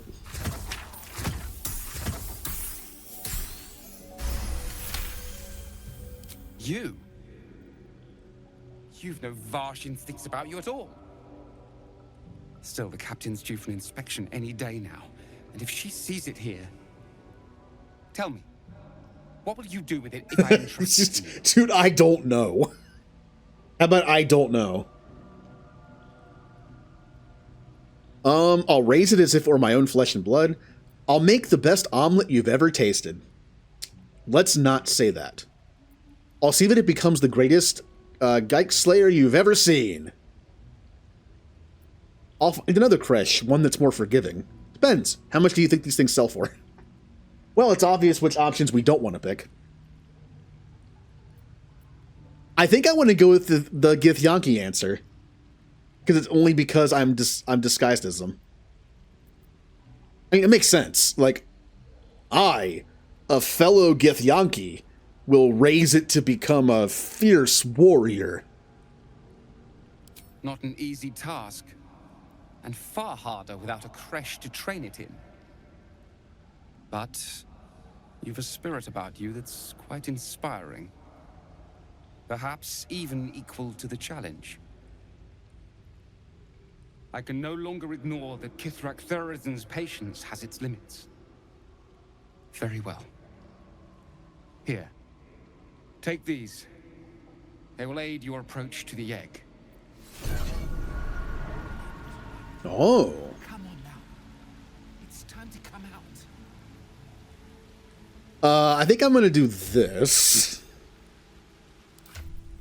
You've no Vash instincts about you at all. Still, the captain's due for an inspection any day now. And if she sees it here... Tell me, what will you do with it if I entrust it to you? Dude, I don't know. How about I don't know? I'll raise it as if it were my own flesh and blood. I'll make the best omelet you've ever tasted. Let's not say that. I'll see that it becomes the greatest Geik Slayer you've ever seen. I'll find another creche, one that's more forgiving. Depends. How much do you think these things sell for? Well, it's obvious which options we don't want to pick. I think I want to go with the Githyanki answer. Because it's only because I'm disguised as them. I mean, it makes sense. Like, I, a fellow Githyanki, will raise it to become a fierce warrior. Not an easy task. And far harder without a creche to train it in. But you've a spirit about you that's quite inspiring. Perhaps even equal to the challenge. I can no longer ignore that Kithrak Therazin's patience has its limits. Very well. Here. Take these. They will aid your approach to the egg. Oh. Come on now. It's time to come out. I think I'm going to do this.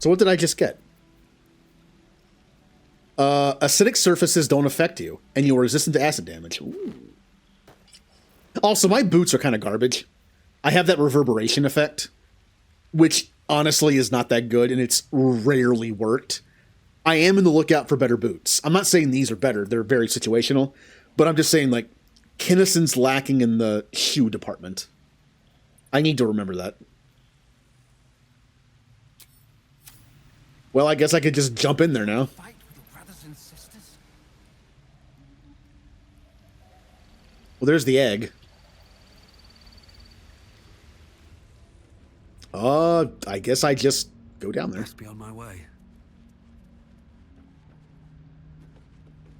So what did I just get? Acidic surfaces don't affect you, and you are resistant to acid damage. Ooh. Also, my boots are kind of garbage. I have that reverberation effect, which honestly is not that good, and it's rarely worked. I am in the lookout for better boots. I'm not saying these are better. They're very situational. But I'm just saying, like, Kinnison's lacking in the shoe department. I need to remember that. Well, I guess I could just jump in there now. Well, there's the egg. I guess I just go down there. Must be on my way.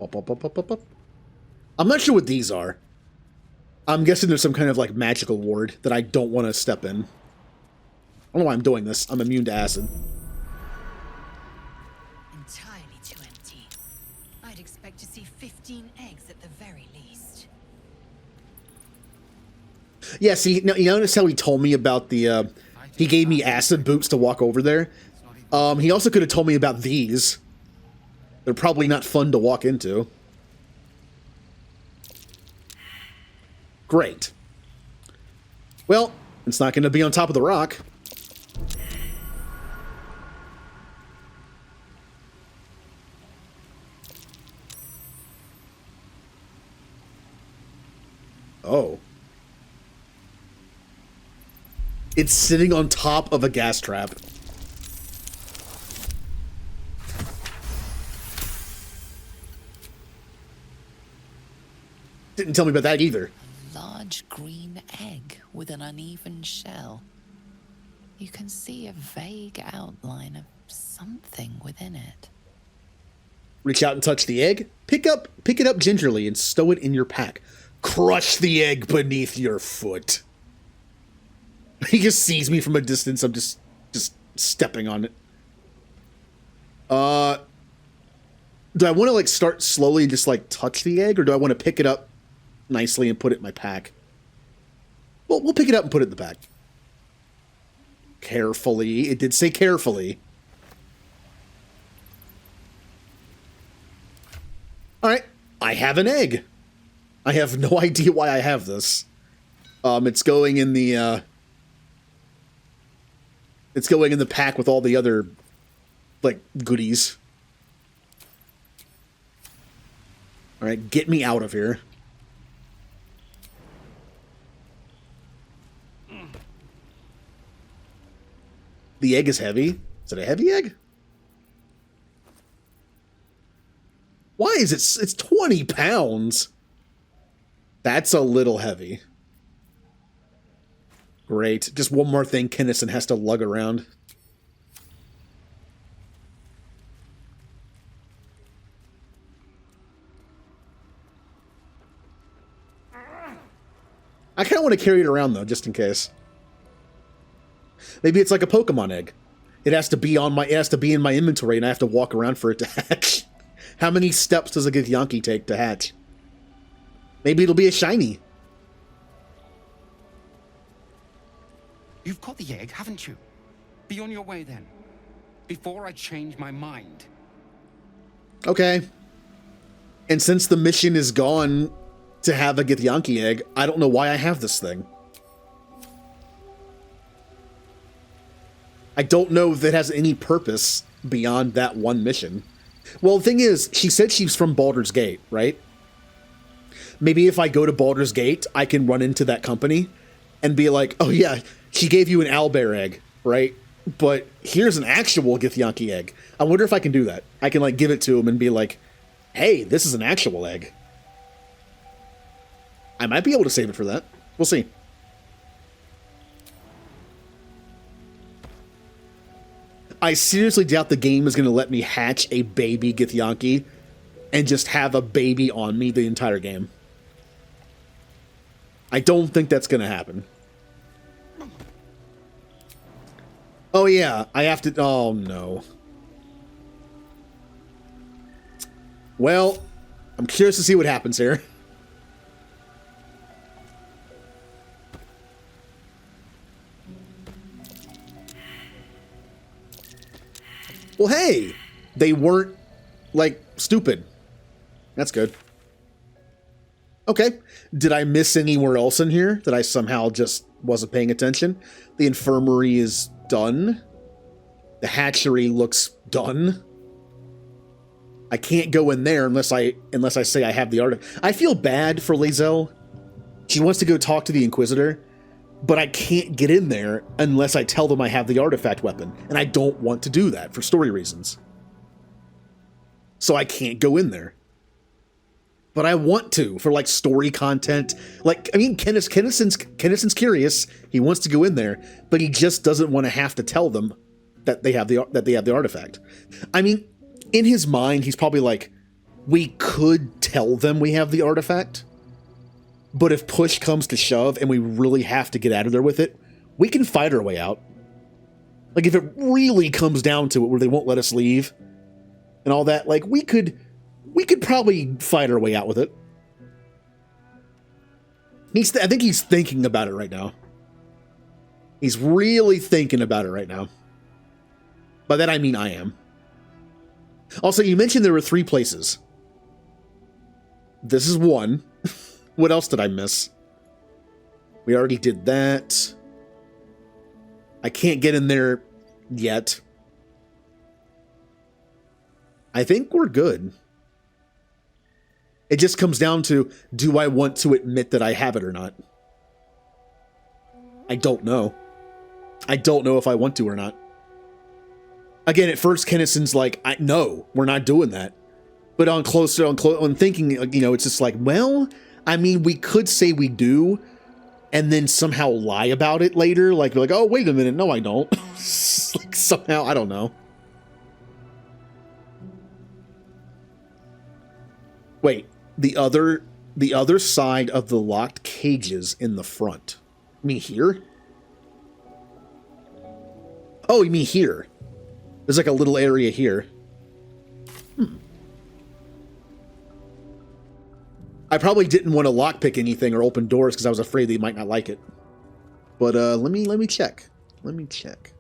Up, up, up, up, up, up. I'm not sure what these are. I'm guessing there's some kind of like magical ward that I don't want to step in. I don't know why I'm doing this. I'm immune to acid. Entirely too empty. I'd expect to see 15 eggs at the very least. Yeah, see, no, you notice how he told me about the, he gave me acid boots to walk over there? He also could have told me about these. They're probably not fun to walk into. Great. Well, it's not going to be on top of the rock. Oh. It's sitting on top of a gas trap. Didn't tell me about that either. Large green egg with an uneven shell. You can see a vague outline of something within it. Reach out and touch the egg. Pick it up gingerly and stow it in your pack. Crush the egg beneath your foot. He just sees me from a distance. I'm just stepping on it. Do I want to like start slowly and just like touch the egg, or do I want to pick it up nicely and put it in my pack? Well, we'll pick it up and put it in the pack. Carefully. It did say carefully. Alright. I have an egg. I have no idea why I have this. It's going in the, it's going in the pack with all the other, like, goodies. Alright, get me out of here. The egg is heavy. Is it a heavy egg? Why is it? It's 20 pounds. That's a little heavy. Great. Just one more thing Kinnison has to lug around. I kind of want to carry it around, though, just in case. Maybe it's like a Pokemon egg. It has to be in my inventory, and I have to walk around for it to hatch. How many steps does a Githyanki take to hatch? Maybe it'll be a shiny. You've got the egg, haven't you? Be on your way then. Before I change my mind. Okay. And since the mission is gone to have a Githyanki egg, I don't know why I have this thing. I don't know if it has any purpose beyond that one mission. Well, the thing is, she said she's from Baldur's Gate, right? Maybe if I go to Baldur's Gate, I can run into that company and be like, oh yeah, she gave you an owlbear egg, right? But here's an actual Githyanki egg. I wonder if I can do that. I can like give it to him and be like, hey, this is an actual egg. I might be able to save it for that. We'll see. I seriously doubt the game is going to let me hatch a baby Githyanki and just have a baby on me the entire game. I don't think that's going to happen. Oh yeah, I have to... Oh no. Well, I'm curious to see what happens here. Well, hey, they weren't, like, stupid. That's good. Okay. Did I miss anywhere else in here that I somehow just wasn't paying attention? The infirmary is done. The hatchery looks done. I can't go in there unless I say I have the artifact. I feel bad for Lae'zel. She wants to go talk to the Inquisitor, but I can't get in there unless I tell them I have the artifact weapon, and I don't want to do that for story reasons. So I can't go in there. But I want to for like story content. Like, I mean, Kennison's curious. He wants to go in there, but he just doesn't want to have to tell them that they have the artifact. I mean, in his mind, he's probably like, we could tell them we have the artifact, but if push comes to shove and we really have to get out of there with it, we can fight our way out. Like, if it really comes down to it where they won't let us leave and all that, like, we could probably fight our way out with it. I think he's thinking about it right now. He's really thinking about it right now. By that I mean I am. Also, you mentioned there were 3 places. This is one. What else did I miss? We already did that. I can't get in there yet. I think we're good. It just comes down to, do I want to admit that I have it or not? I don't know. I don't know if I want to or not. Again, at first, Kennison's like, no, we're not doing that. But on thinking, you know, it's just like, well, I mean, we could say we do, and then somehow lie about it later. Like, we're like, oh, wait a minute, no, I don't. Like, somehow, I don't know. Wait, the other side of the locked cages in the front. You mean here? Oh, you mean here? There's like a little area here. I probably didn't want to lockpick anything or open doors because I was afraid they might not like it. But let me check. Let me check.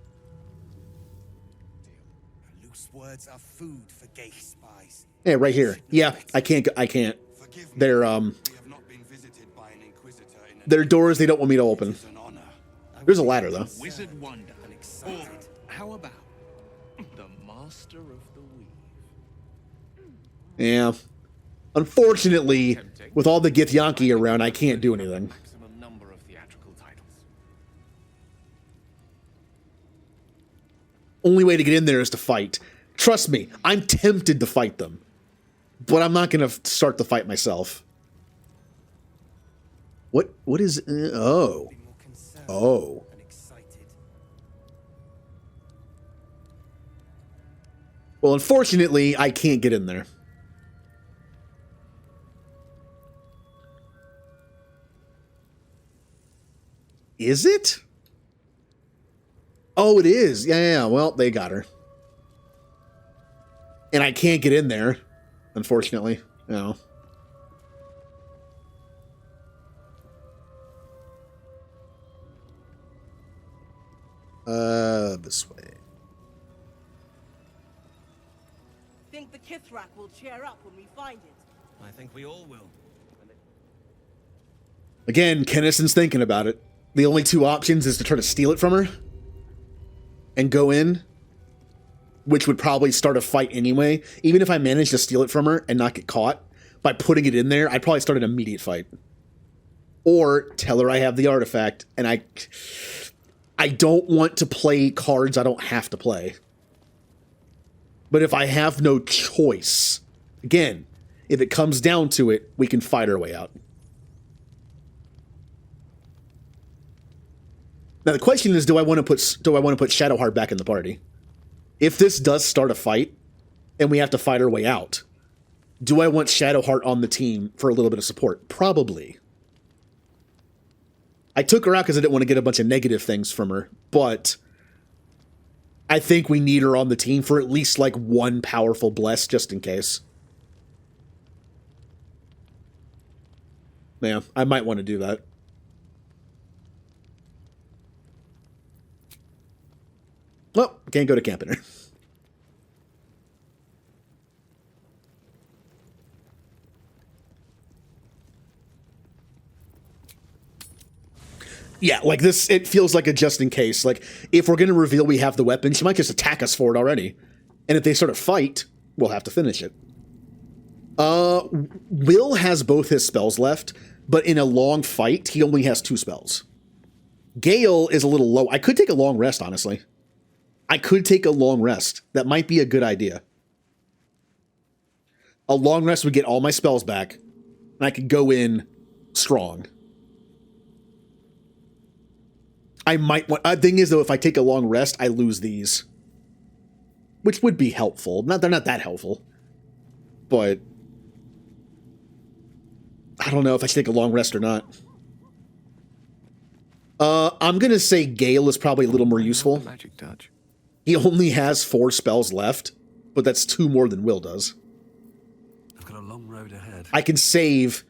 Loose words are food for gay spies. Yeah, right here. Yeah, I can't. They're They're doors they don't want me to open. There's a ladder though. Wizard Wonder. Or how about the Master of the Weave? Yeah. Unfortunately, with all the Githyanki around, I can't do anything. Maximum number of theatrical titles. Only way to get in there is to fight. Trust me, I'm tempted to fight them. But I'm not going to start the fight myself. What is... oh. Oh. Well, unfortunately, I can't get in there. Is it? Oh, it is. Yeah. Well, they got her. And I can't get in there, unfortunately. No. This way. Think the Kithrak will cheer up when we find it? I think we all will. Again, Kennison's thinking about it. The only 2 options is to try to steal it from her and go in, which would probably start a fight anyway. Even if I managed to steal it from her and not get caught, by putting it in there, I'd probably start an immediate fight. Or tell her I have the artifact, and I don't want to play cards I don't have to play. But if I have no choice, again, if it comes down to it, we can fight our way out. Now the question is, do I want to put Shadowheart back in the party? If this does start a fight and we have to fight our way out, do I want Shadowheart on the team for a little bit of support? Probably. I took her out because I didn't want to get a bunch of negative things from her, but I think we need her on the team for at least like one powerful bless just in case. Yeah, I might want to do that. Well, can't go to camp in her. Yeah, like this, it feels like a just in case. Like, if we're going to reveal we have the weapon, she might just attack us for it already. And if they sort of fight, we'll have to finish it. Will has both his spells left, but in a long fight, he only has 2 spells. Gale is a little low. I could take a long rest, honestly. I could take a long rest. That might be a good idea. A long rest would get all my spells back, And I could go in strong. I might want... The thing is, though, if I take a long rest, I lose these. Which would be helpful. They're not that helpful. But... I don't know if I should take a long rest or not. I'm going to say Gale is probably a little more useful. Magic touch. He only has 4 spells left, but that's 2 more than Will does. I've got a long road ahead. I can save...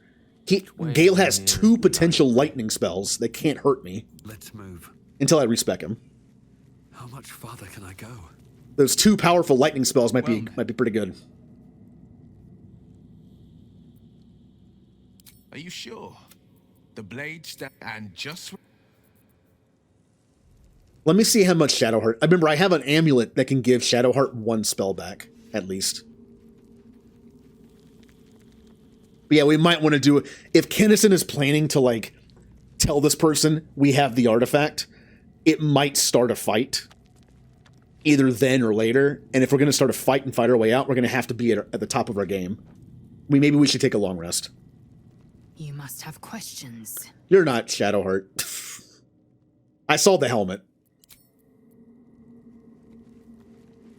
Gale has 2 potential lightning spells that can't hurt me. Let's move. Until I respec him. How much farther can I go? Those 2 powerful lightning spells might be pretty good. Are you sure? The blade and just... Let me see how much Shadowheart... Remember, I have an amulet that can give Shadowheart 1 spell back, at least. But yeah, we might want to do it. If Kennison is planning to, like, tell this person we have the artifact, it might start a fight. Either then or later. And if we're going to start a fight and fight our way out, we're going to have to be at the top of our game. Maybe we should take a long rest. You must have questions. You're not Shadowheart. I saw the helmet.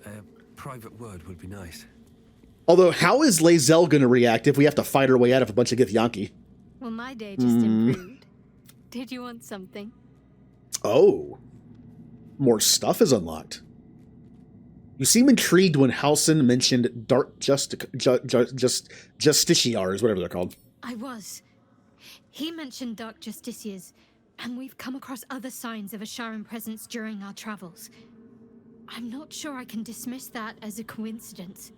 A private word would be nice. Although, how is Lae'zel going to react if we have to fight our way out of a bunch of Githyanki? Well, my day just improved. Did you want something? Oh. More stuff is unlocked. You seem intrigued when Halsin mentioned Dark Justiciars, whatever they're called. I was. He mentioned Dark Justiciars, and we've come across other signs of a Sharon presence during our travels. I'm not sure I can dismiss that as a coincidence.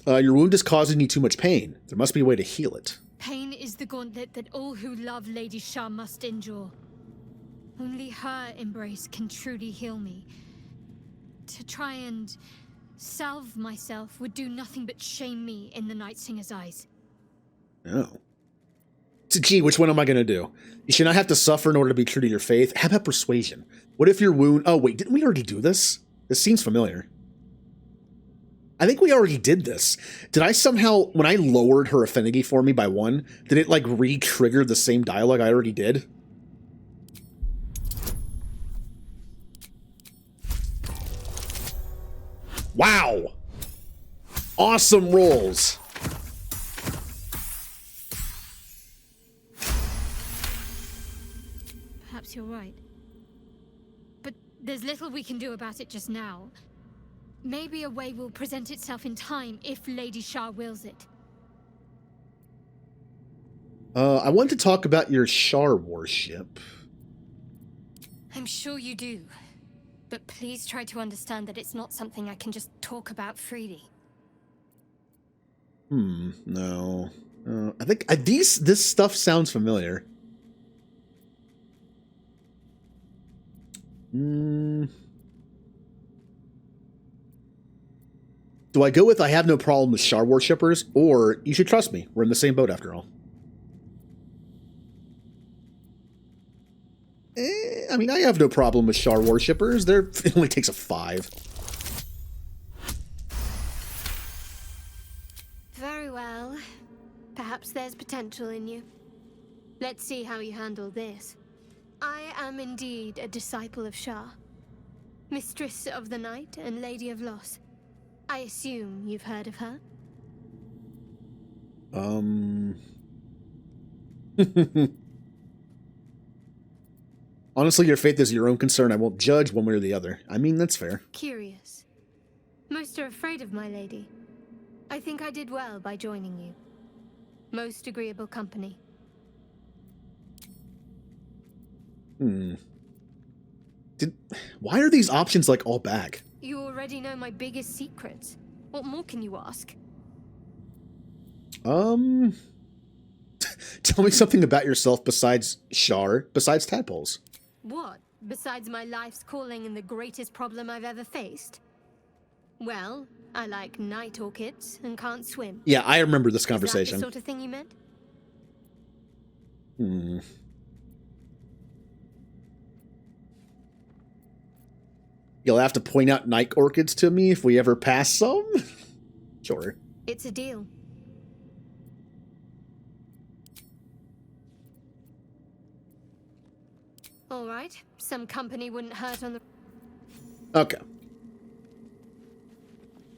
Your wound is causing you too much pain. There must be a way to heal it. Pain is the gauntlet that all who love Lady Shah must endure. Only her embrace can truly heal me. To try and salve myself would do nothing but shame me in the Night Singer's eyes. Oh. So, gee, which one am I going to do? You should not have to suffer in order to be true to your faith. How about persuasion? What if your wound... Oh, wait, didn't we already do this? This seems familiar. I think we already did this. Did I somehow, when I lowered her affinity for me by 1, did it, like, re-trigger the same dialogue I already did? Wow! Awesome rolls! Perhaps you're right. But there's little we can do about it just now. Maybe a way will present itself in time if Lady Shah wills it. I want to talk about your Shar warship. I'm sure you do. But please try to understand that it's not something I can just talk about freely. No. I think this stuff sounds familiar. Do I go with I have no problem with Shar worshippers, or you should trust me, we're in the same boat after all? I mean, I have no problem with Shar worshippers. It only takes a 5. Very well. Perhaps there's potential in you. Let's see how you handle this. I am indeed a disciple of Shah, Mistress of the Night and Lady of Loss. I assume you've heard of her? Honestly, your faith is your own concern. I won't judge one way or the other. I mean, that's fair. Curious. Most are afraid of my lady. I think I did well by joining you. Most agreeable company. Why are these options, like, all back? You already know my biggest secrets. What more can you ask? Tell me something about yourself besides Shar, besides tadpoles. What? Besides my life's calling and the greatest problem I've ever faced? Well, I like night orchids and can't swim. Yeah, I remember this Is conversation. that the sort of thing you meant? You'll have to point out night orchids to me if we ever pass some? Sure. It's a deal. All right. Some company wouldn't hurt on the... Okay.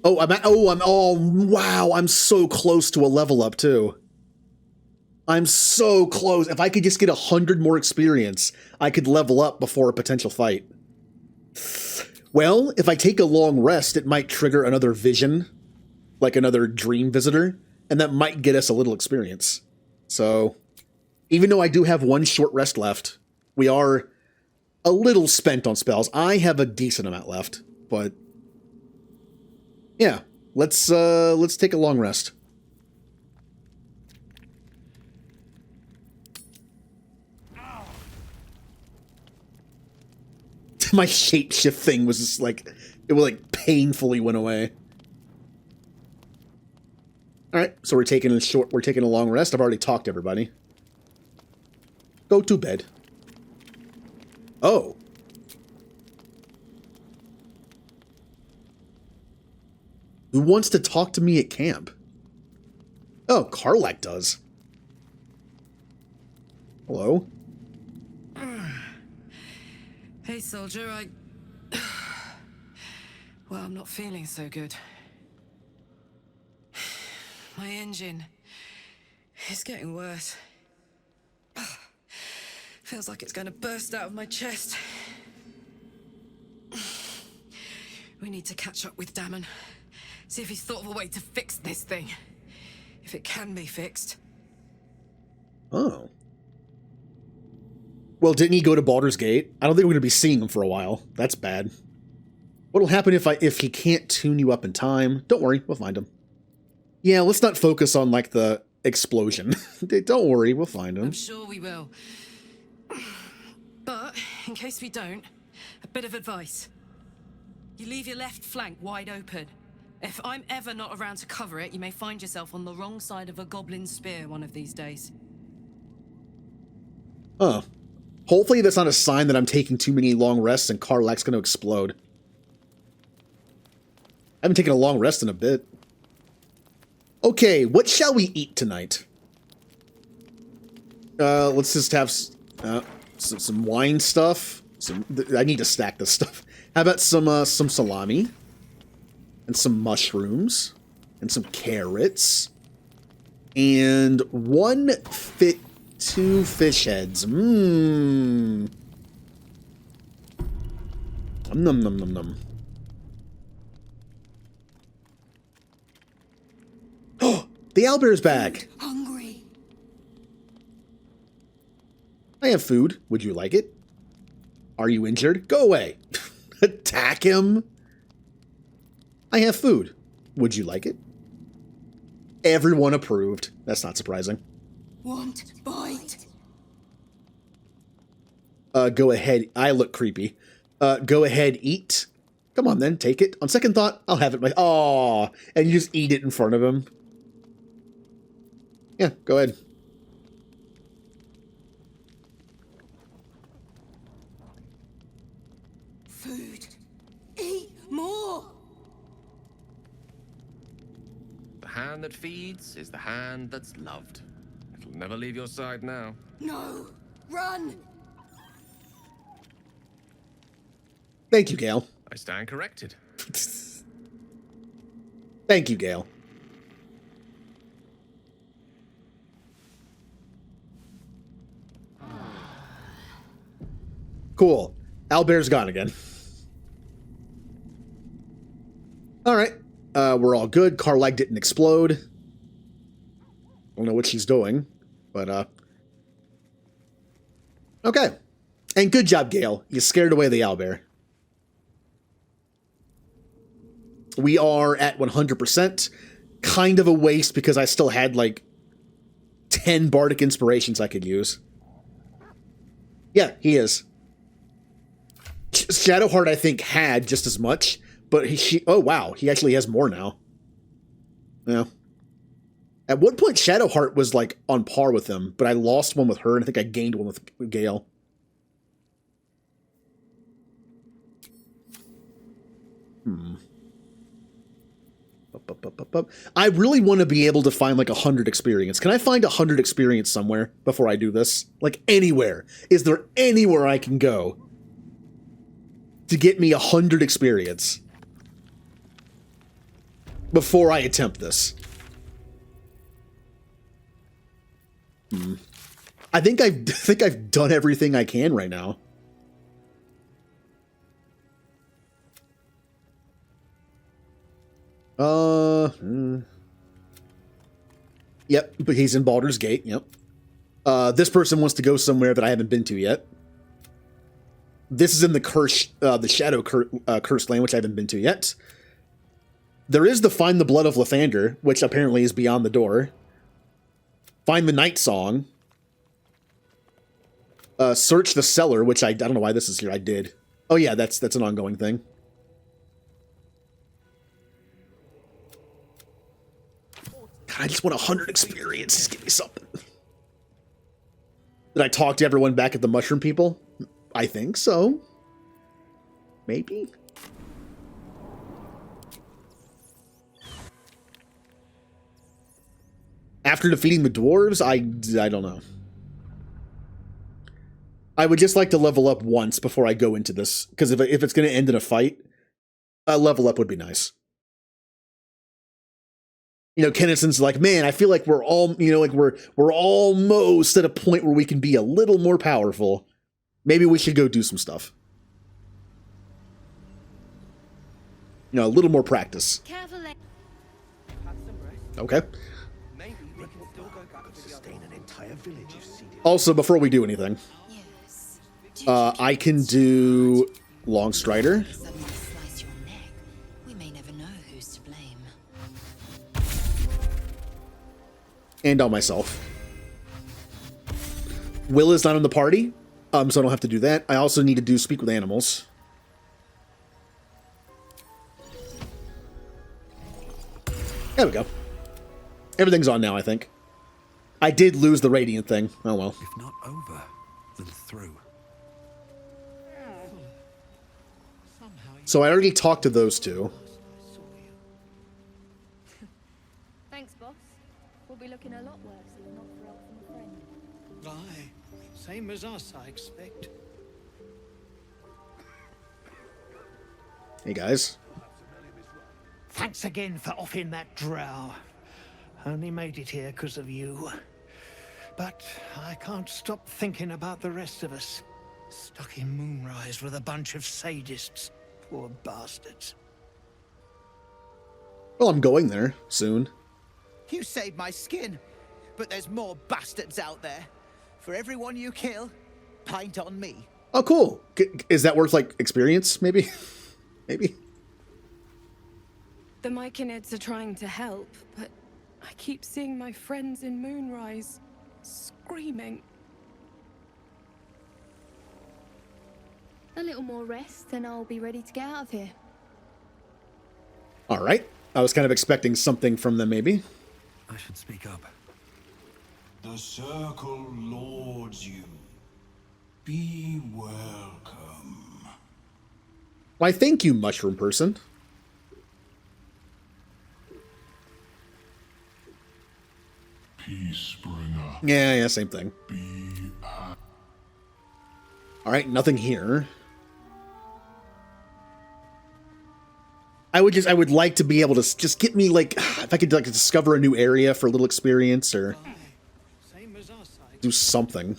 Oh, wow, I'm so close to a level up, too. I'm so close. If I could just get 100 more experience, I could level up before a potential fight. Well, if I take a long rest, it might trigger another vision, like another dream visitor, and that might get us a little experience. So, even though I do have one short rest left, we are a little spent on spells. I have a decent amount left, but yeah, let's take a long rest. My shapeshift thing was just like, it was like painfully went away. All right, so we're taking a long rest. I've already talked to everybody. Go to bed. Oh. Who wants to talk to me at camp? Oh, Karlak does. Hello? Hey, soldier, well, I'm not feeling so good. My engine is getting worse. Feels like it's going to burst out of my chest. We need to catch up with Damon. See if he's thought of a way to fix this thing. If it can be fixed. Oh. Well, didn't he go to Baldur's Gate? I don't think we're going to be seeing him for a while. That's bad. What'll happen if he can't tune you up in time? Don't worry, we'll find him. Yeah, let's not focus on, like, the explosion. Don't worry, we'll find him. I'm sure we will. But, in case we don't, a bit of advice. You leave your left flank wide open. If I'm ever not around to cover it, you may find yourself on the wrong side of a goblin spear one of these days. Oh. Hopefully that's not a sign that I'm taking too many long rests and Karlak's going to explode. I haven't taken a long rest in a bit. Okay, what shall we eat tonight? Let's just have some wine stuff. I need to stack this stuff. How about some salami? And some mushrooms. And some carrots. And two fish heads. Mmm. Num num num num. Oh, the owlbear's back. Hungry. I have food. Would you like it? Are you injured? Go away. Attack him. I have food. Would you like it? Everyone approved. That's not surprising. Want bite? Go ahead. I look creepy. Go ahead, eat. Come on then, take it. On second thought, I'll have it. Aw, and you just eat it in front of him. Yeah, go ahead. Food. Eat more. The hand that feeds is the hand that's loved. It'll never leave your side now. No. Run. Thank you, Gale. I stand corrected. Thank you, Gale. Cool. Owlbear's gone again. Alright. We're all good. Karlak didn't explode. I don't know what she's doing, but, okay. And good job, Gale. You scared away the owlbear. We are at 100%. Kind of a waste because I still had, like, 10 bardic inspirations I could use. Yeah, he is. Shadowheart, I think, had just as much, but oh, wow. He actually has more now. Yeah. At one point, Shadowheart was, like, on par with him, but I lost one with her, and I think I gained one with Gale. I really want to be able to find like 100 experience. Can I find 100 experience somewhere before I do this? Like anywhere? Is there anywhere I can go to get me 100 experience before I attempt this? I think I've done everything I can right now. Yep, but he's in Baldur's Gate. Yep. This person wants to go somewhere that I haven't been to yet. This is in the Shadow Cursed Land, which I haven't been to yet. There is the Find the Blood of Lathander, which apparently is beyond the door. Find the Night Song. Search the Cellar, which I don't know why this is here. I did. Oh yeah, that's an ongoing thing. God, I just want 100 experience. Just give me something. Did I talk to everyone back at the Mushroom People? I think so. Maybe. After defeating the dwarves, I don't know. I would just like to level up once before I go into this, because if it's going to end in a fight, a level up would be nice. You know, Kennison's like, man, I feel like we're all, you know, like we're almost at a point where we can be a little more powerful. Maybe we should go do some stuff. You know, a little more practice. Okay. Also, before we do anything, I can do Long Strider. And on myself. Will is not in the party, so I don't have to do that. I also need to do Speak with Animals. There we go. Everything's on now, I think. I did lose the Radiant thing. Oh well. If not over, then through. So I already talked to those two. Thanks, boss. We'll be looking a lot worse if not for help from a friend. Aye, same as us, I expect. Hey guys. Thanks again for offing that drow. Only made it here because of you. But I can't stop thinking about the rest of us. Stuck in Moonrise with a bunch of sadists. Poor bastards. Well, I'm going there soon. You saved my skin, but there's more bastards out there. For everyone you kill, pint on me. Oh, cool. Is that worth, like, experience, maybe? Maybe. The Myconids are trying to help, but I keep seeing my friends in Moonrise screaming. A little more rest, and I'll be ready to get out of here. All right. I was kind of expecting something from them, maybe. I should speak up. The circle lords you. Be welcome. Why, thank you, mushroom person. Peacebringer. Yeah, same thing. All right, nothing here. I would like to be able to just get me, like, if I could, like, discover a new area for a little experience or do something.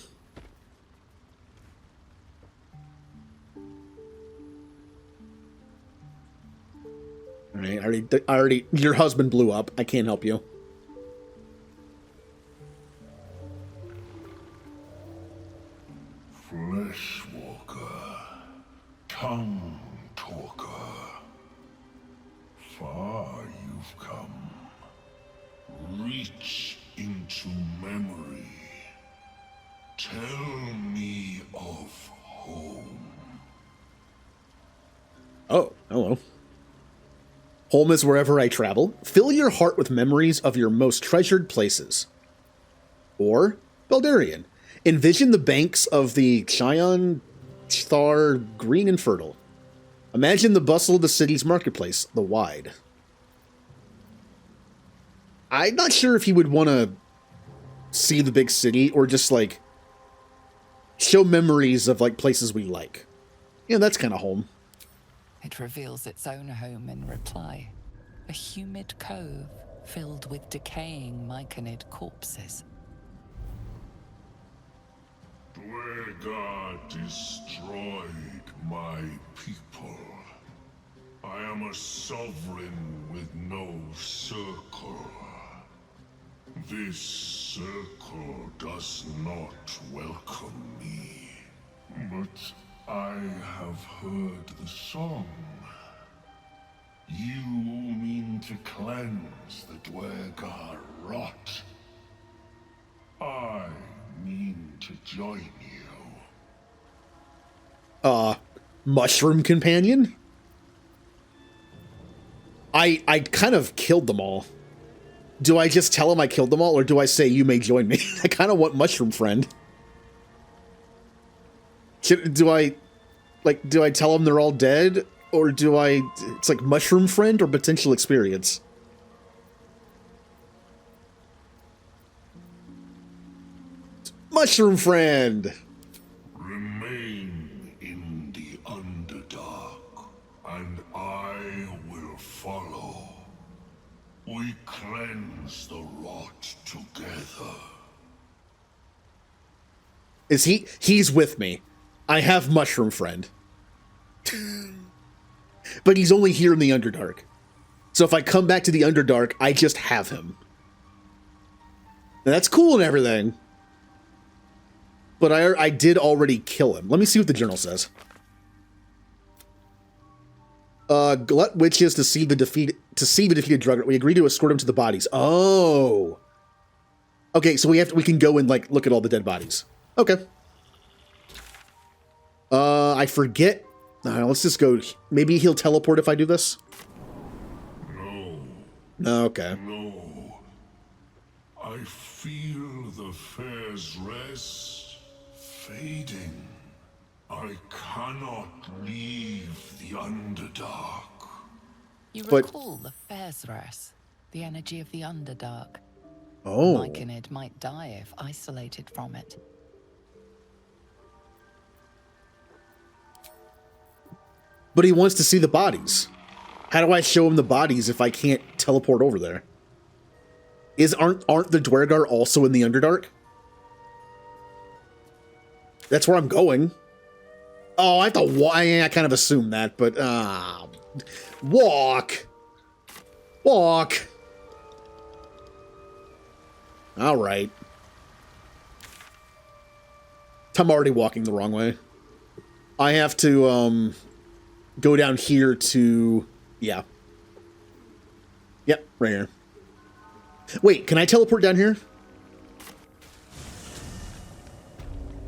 All right, I already, your husband blew up. I can't help you. Fleshwalker, tongue talker. Far you've come. Reach into memory. Tell me of home. Oh, hello. Home is wherever I travel. Fill your heart with memories of your most treasured places. Or Baldurian. Envision the banks of the Cheyenne Thar green and fertile. Imagine the bustle of the city's marketplace, the Wide. I'm not sure if he would want to see the big city or just, like, show memories of, like, places we like. Yeah, that's kind of home. It reveals its own home in reply. A humid cove filled with decaying myconid corpses. Dwegar destroyed my people. I am a sovereign with no circle. This circle does not welcome me. But I have heard the song. You mean to cleanse the Dwegar rot. I mean to join you. Mushroom companion? I kind of killed them all. Do I just tell him I killed them all, or do I say you may join me? I kind of want mushroom friend. Do I tell them they're all dead, or do I? It's like mushroom friend or potential experience. Mushroom friend. Remain in the Underdark, and I will follow. We cleanse the rot together. Is he? He's with me. I have mushroom friend. But he's only here in the Underdark. So if I come back to the Underdark, I just have him. Now that's cool and everything. But I did already kill him. Let me see what the journal says. Glut witches to see the defeated Drugger. We agree to escort him to the bodies. Oh. Okay, so we can go and like look at all the dead bodies. Okay. I forget. Let's just go. Maybe he'll teleport if I do this. No. Okay. No. I feel the fair's rest fading. I cannot leave the Underdark. You recall the Fair's, the energy of the Underdark. Oh. Myconid might die if isolated from it. But he wants to see the bodies. How do I show him the bodies if I can't teleport over there? Aren't the Dwegar also in the Underdark? That's where I'm going. Oh, I have to walk. I kind of assumed that, but walk. All right. I'm already walking the wrong way. I have to go down here to Yep, right here. Wait, can I teleport down here?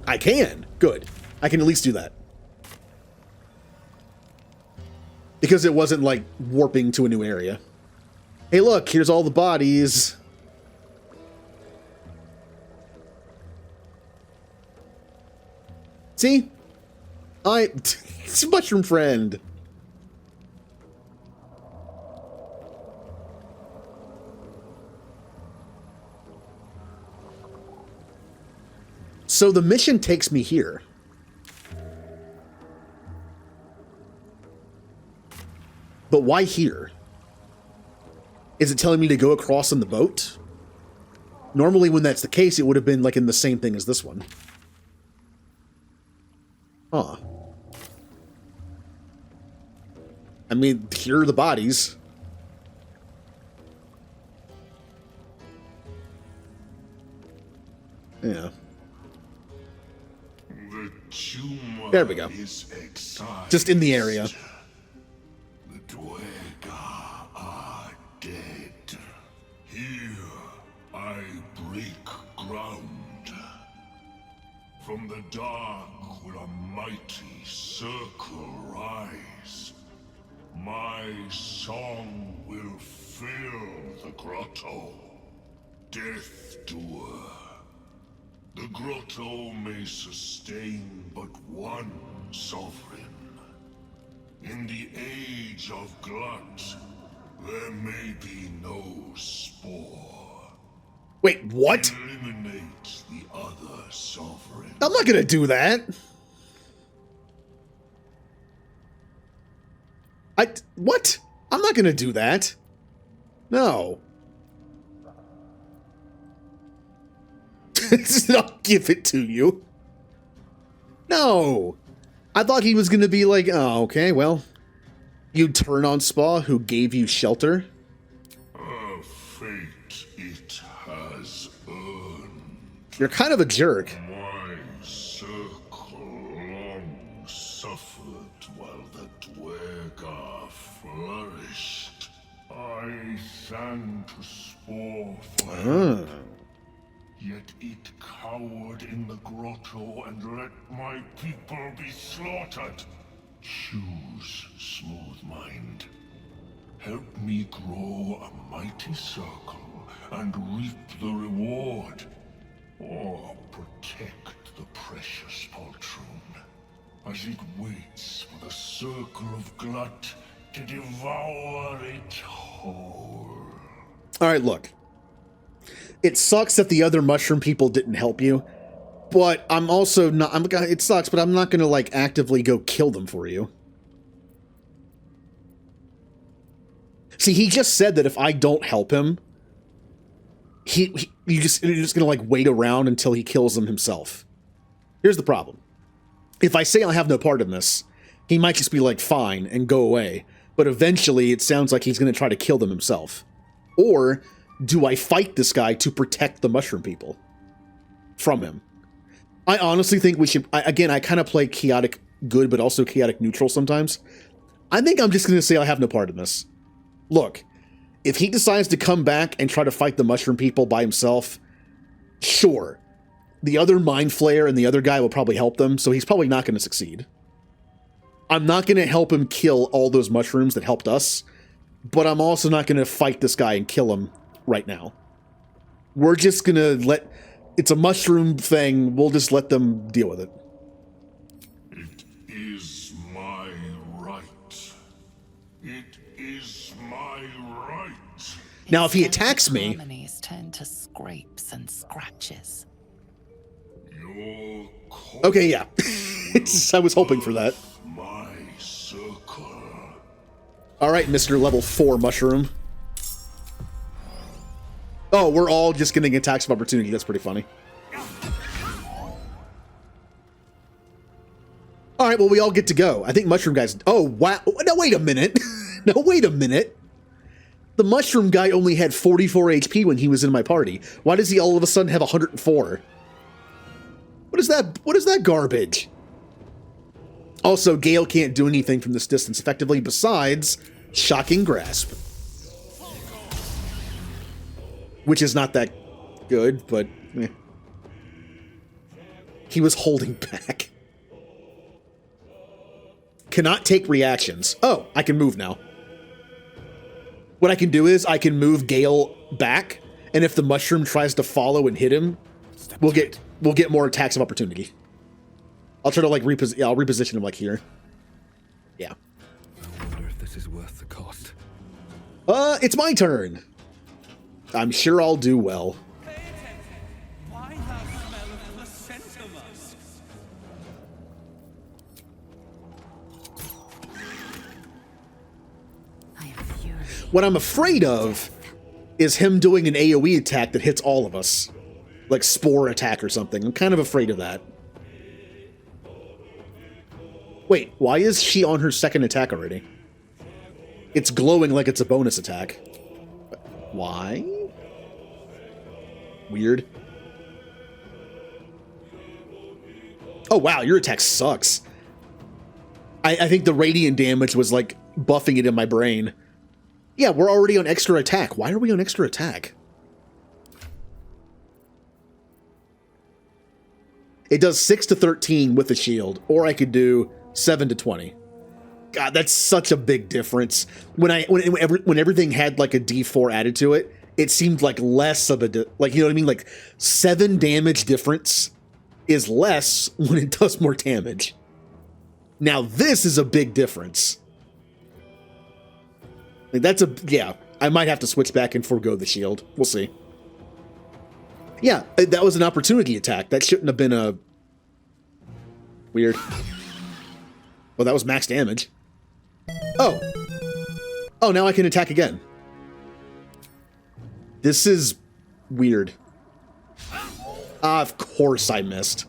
I can. Good. I can at least do that. Because it wasn't like warping to a new area. Hey, look, here's all the bodies. See? It's a mushroom friend. So the mission takes me here. But why here? Is it telling me to go across on the boat? Normally when that's the case, it would have been like in the same thing as this one. Huh. I mean, here are the bodies. Yeah. The tumor There we go. is excised. Just in the area. The Dwegar are dead. Here I break ground. From the dark will a mighty circle rise. My song will fill the grotto. Death Doer. The grotto may sustain but one sovereign. In the age of Glut, There may be no spore. Wait, what? Eliminate the other sovereign. I'm not gonna do that. What? I'm not gonna do that. No. I'll give it to you. No. I thought he was gonna be like, oh, okay, well, you turn on Spa, who gave you shelter. A fate it has earned. You're kind of a jerk. My circle long suffered while the Dwergar flourished. I sang to spore for yet it cowered in the grotto and let my people be slaughtered. Choose, smooth mind. Help me grow a mighty circle and reap the reward. Or protect the precious poltroon as it waits for the circle of glut to devour it whole. Alright, look. It sucks that the other mushroom people didn't help you, but I'm also not, it sucks, but I'm not gonna, like, actively go kill them for you. See, he just said that if I don't help him, you're just gonna, like, wait around until he kills them himself. Here's the problem. If I say I have no part in this, he might just be like, fine, and go away, but eventually it sounds like he's gonna try to kill them himself. Or do I fight this guy to protect the mushroom people from him? I honestly think we should... Again, I kind of play chaotic good, but also chaotic neutral sometimes. I think I'm just going to say I have no part in this. Look, if he decides to come back and try to fight the mushroom people by himself, sure. The other Mind Flayer and the other guy will probably help them, so he's probably not going to succeed. I'm not going to help him kill all those mushrooms that helped us, but I'm also not going to fight this guy and kill him right now. We're just gonna let... It's a mushroom thing. We'll just let them deal with it. It is my right. It is my right. Now, if he attacks me... Harmonies turn to scrapes and scratches. Okay, yeah. I was hoping for that. My circle. Alright, Mr. Level 4 Mushroom. Oh, we're all just getting attacks of opportunity. That's pretty funny. Alright, well, we all get to go. I think Mushroom Guy's... Oh, wow. No, wait a minute. No, wait a minute. The Mushroom Guy only had 44 HP when he was in my party. Why does he all of a sudden have 104? What is that? What is that garbage? Also, Gale can't do anything from this distance effectively besides Shocking Grasp. Which is not that good, but eh. He was holding back. Cannot take reactions. Oh, I can move now. What I can do is I can move Gale back, and if the mushroom tries to follow and hit him, we'll get more attacks of opportunity. I'll try to like I'll reposition him like here. Yeah. I wonder if this is worth the cost. It's my turn. I'm sure I'll do well. What I'm afraid of is him doing an AoE attack that hits all of us. Like Spore attack or something. I'm kind of afraid of that. Wait, why is she on her second attack already? It's glowing like it's a bonus attack. Why? Weird. Oh wow, your attack sucks. I think the radiant damage was like buffing it in my brain. Yeah, we're already on extra attack. Why are we on extra attack? It does 6 to 13 with the shield, or I could do 7 to 20. God, that's such a big difference. When everything had like a D4 added to it, it seemed like less of a like, you know what I mean? Like 7 damage difference is less when it does more damage. Now this is a big difference. Like, that's a... Yeah, I might have to switch back and forego the shield. We'll see. Yeah, that was an opportunity attack. That shouldn't have been a... Weird. Well, that was max damage. Oh. Oh, now I can attack again. This is weird. Of course I missed.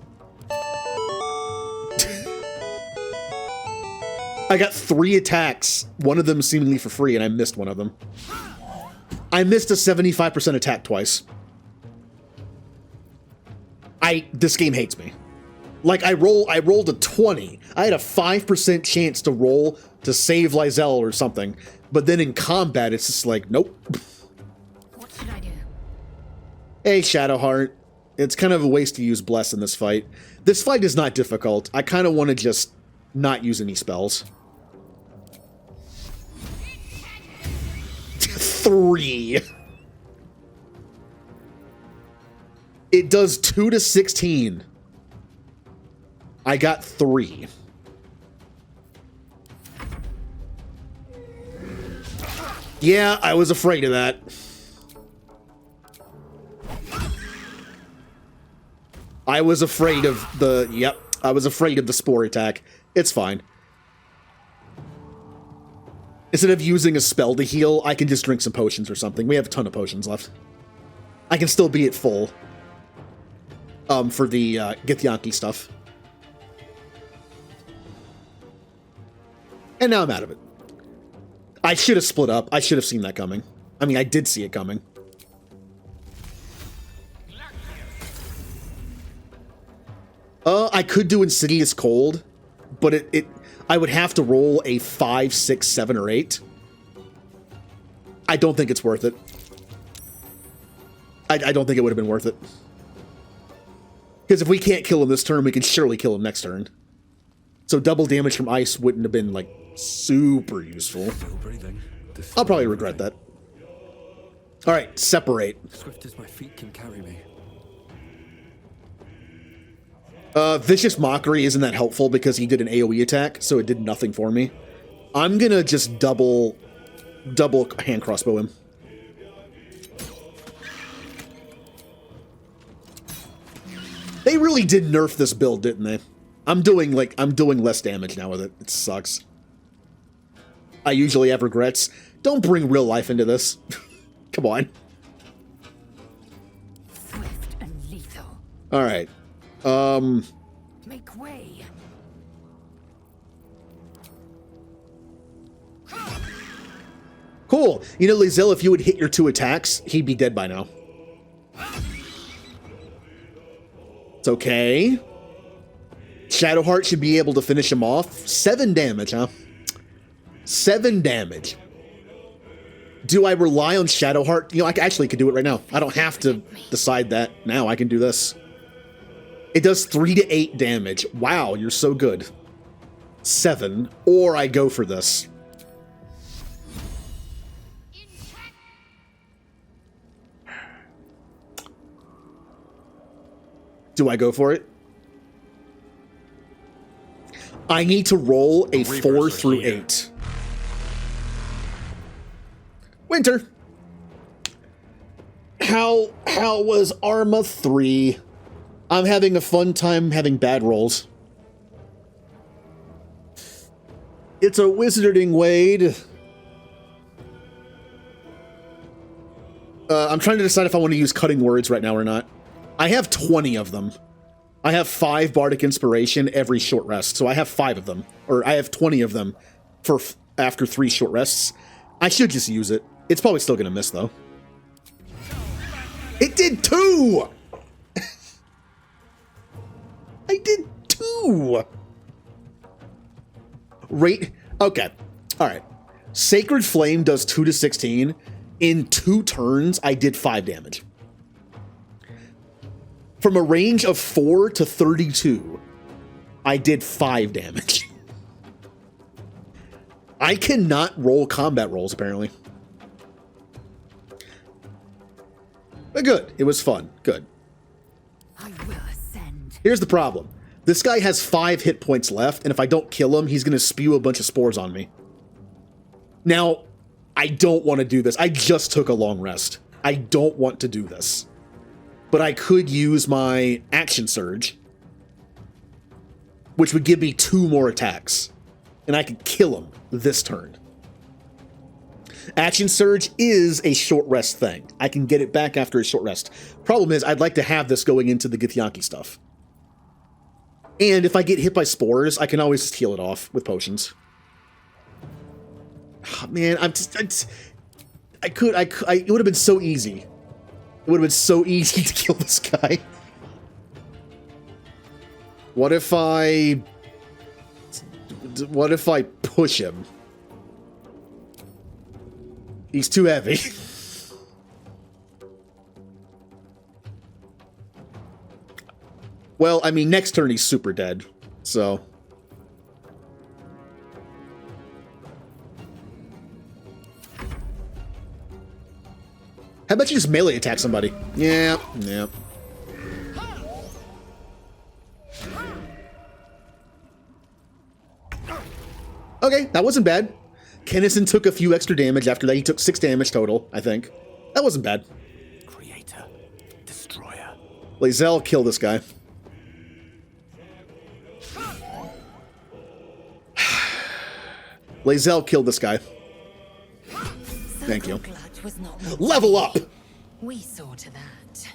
I got 3 attacks, one of them seemingly for free, and I missed one of them. I missed a 75% attack twice. This game hates me. Like, I rolled a 20. I had a 5% chance to roll to save Lizelle or something, but then in combat, it's just like, nope. What should I do? Hey, Shadowheart. It's kind of a waste to use Bless in this fight. This fight is not difficult. I kind of want to just not use any spells. 3. It does 2 to 16. I got 3. Yeah, I was afraid of that. I was afraid of the... Yep, I was afraid of the spore attack. It's fine. Instead of using a spell to heal, I can just drink some potions or something. We have a ton of potions left. I can still be at full. For the Githyanki stuff. And now I'm out of it. I should have split up. I should have seen that coming. I mean, I did see it coming. I could do Insidious Cold, but I would have to roll a 5, 6, 7, or 8. I don't think it's worth it. I don't think it would have been worth it. Because if we can't kill him this turn, we can surely kill him next turn. So double damage from ice wouldn't have been, like, super useful. I'll probably regret that. Alright, separate. Swift as my feet can carry me. Vicious Mockery isn't that helpful because he did an AoE attack, so it did nothing for me. I'm gonna just double hand crossbow him. They really did nerf this build, didn't they? I'm doing less damage now with it. It sucks. I usually have regrets. Don't bring real life into this. Come on. Swift and lethal. All right. Make way. Cool. You know, Lizelle, if you would hit your 2 attacks, he'd be dead by now. It's okay. Shadowheart should be able to finish him off. 7 damage, huh? 7 damage. Do I rely on Shadowheart? You know, I actually could do it right now. I don't have to decide that now. I can do this. It does 3 to 8 damage. Wow, you're so good. 7. Or I go for this. Do I go for it? I need to roll a 4 through 8. Winter. How was Arma 3? I'm having a fun time having bad rolls. It's a wizarding Wade. I'm trying to decide if I want to use cutting words right now or not. I have 20 of them. I have 5 Bardic Inspiration every short rest, so I have 5 of them. Or I have 20 of them for after 3 short rests. I should just use it. It's probably still going to miss, though. It did 2! I did 2! Rate... Okay. Alright. Sacred Flame does 2 to 16. In 2 turns, I did 5 damage. From a range of 4 to 32, I did 5 damage. I cannot roll combat rolls, apparently. But good. It was fun. Good. I will ascend. Here's the problem. This guy has 5 hit points left, and if I don't kill him, he's going to spew a bunch of spores on me. Now, I don't want to do this. I just took a long rest. I don't want to do this. But I could use my action surge, which would give me 2 more attacks. And I could kill him this turn. Action surge is a short rest thing. I can get it back after a short rest. Problem is, I'd like to have this going into the Githyanki stuff. And if I get hit by spores, I can always just heal it off with potions. Oh, man, it would have been so easy. It would have been so easy to kill this guy. What if I push him? He's too heavy. Well, I mean, next turn he's super dead, so. How about you just melee attack somebody? Yeah. Okay, that wasn't bad. Kennison took a few extra damage after that. He took 6 damage total, I think. That wasn't bad. Creator, destroyer. Lae'zel, kill this guy. Lae'zel, kill this guy. Thank you. Level up! We saw to that.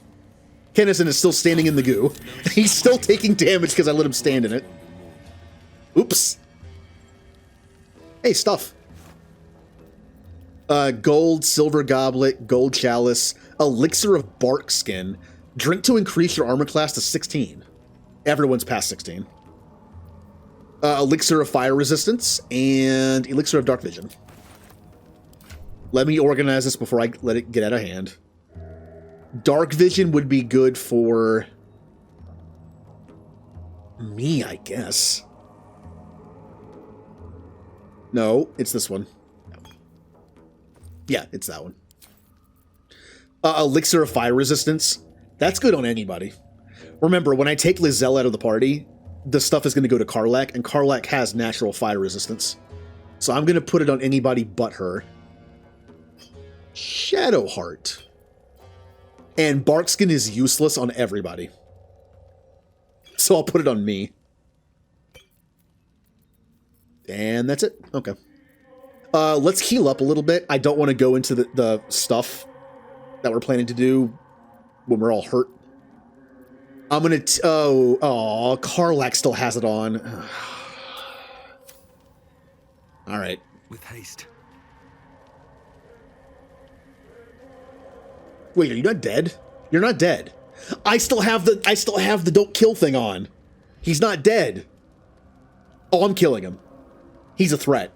Kennison is still standing in the goo. He's still taking damage because I let him stand in it. Oops. Hey, stuff. Gold, silver goblet, gold chalice, elixir of bark skin. Drink to increase your armor class to 16. Everyone's past 16. Elixir of fire resistance, and elixir of dark vision. Let me organize this before I let it get out of hand. Dark vision would be good for me, I guess. No, it's this one. Yeah, it's that one. Elixir of fire resistance. That's good on anybody. Remember, when I take Lae'zel out of the party, the stuff is going to go to Karlach, and Karlach has natural fire resistance. So I'm going to put it on anybody but her. Shadowheart. And Barkskin is useless on everybody. So I'll put it on me. And that's it. Okay. Let's heal up a little bit. I don't want to go into the stuff that we're planning to do when we're all hurt. I'm gonna... Oh, Karlach still has it on. All right. With haste. Wait, are you not dead? You're not dead. I still have the don't kill thing on. He's not dead. Oh, I'm killing him. He's a threat.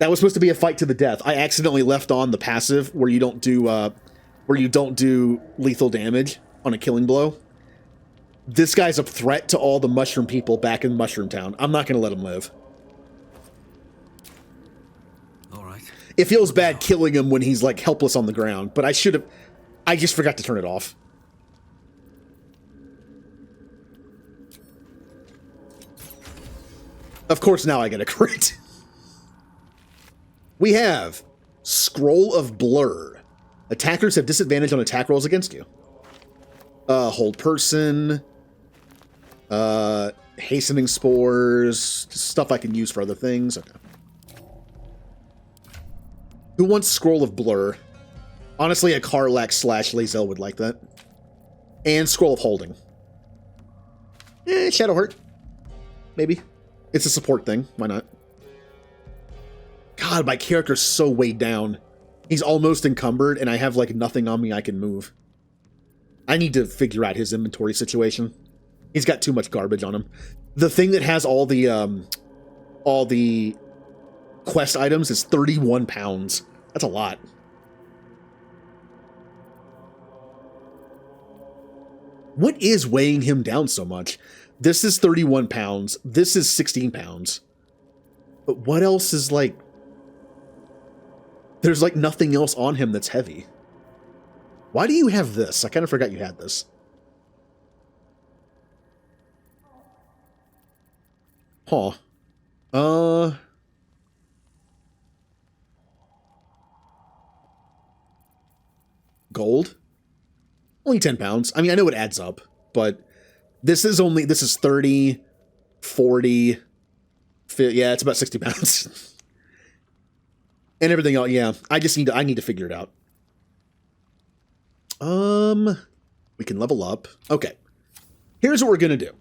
That was supposed to be a fight to the death. I accidentally left on the passive where you don't do lethal damage on a killing blow. This guy's a threat to all the mushroom people back in Mushroom Town. I'm not going to let him live. All right. It feels bad killing him when he's like helpless on the ground, but I just forgot to turn it off. Of course, now I get a crit. We have Scroll of Blur. Attackers have disadvantage on attack rolls against you. Hold person. Hastening spores. Stuff I can use for other things. Okay. Who wants Scroll of Blur? Honestly, a Karlach / Lae'zel would like that. And Scroll of Holding. Shadowheart. Maybe. It's a support thing. Why not? God, my character's so weighed down. He's almost encumbered, and I have, like, nothing on me I can move. I need to figure out his inventory situation. He's got too much garbage on him. The thing that has all the quest items is 31 pounds. That's a lot. What is weighing him down so much? This is 31 pounds. This is 16 pounds. But what else is, like... There's, like, nothing else on him that's heavy. Why do you have this? I kind of forgot you had this. Huh. gold. Only 10 pounds. I mean, I know it adds up, but this is 30, 40, 50, yeah, it's about 60 pounds. And everything else, yeah. I need to figure it out. We can level up. Okay. Here's what we're going to do.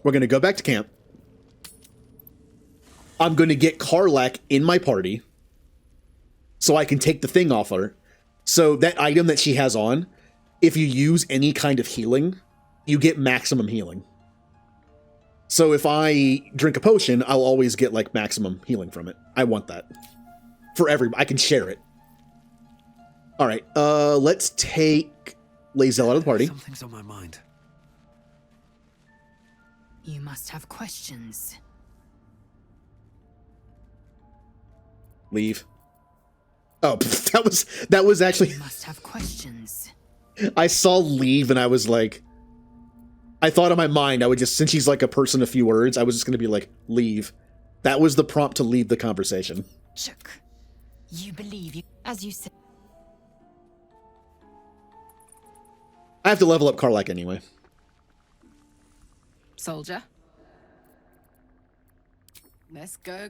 We're going to go back to camp. I'm going to get Karlach in my party so I can take the thing off her. So that item that she has on, if you use any kind of healing, you get maximum healing. So if I drink a potion, I'll always get like maximum healing from it. I want that. For everybody. I can share it. All right. Let's take Lae'zel out of the party. Something's on my mind. You must have questions. Leave. Oh, that was actually... You must have questions. I saw leave and I was like... I thought in my mind, I would just, since she's like a person of few words, I was just going to be like, leave. That was the prompt to leave the conversation. Chuck, you believe you, as you said. I have to level up Karlach anyway. Soldier. Let's go.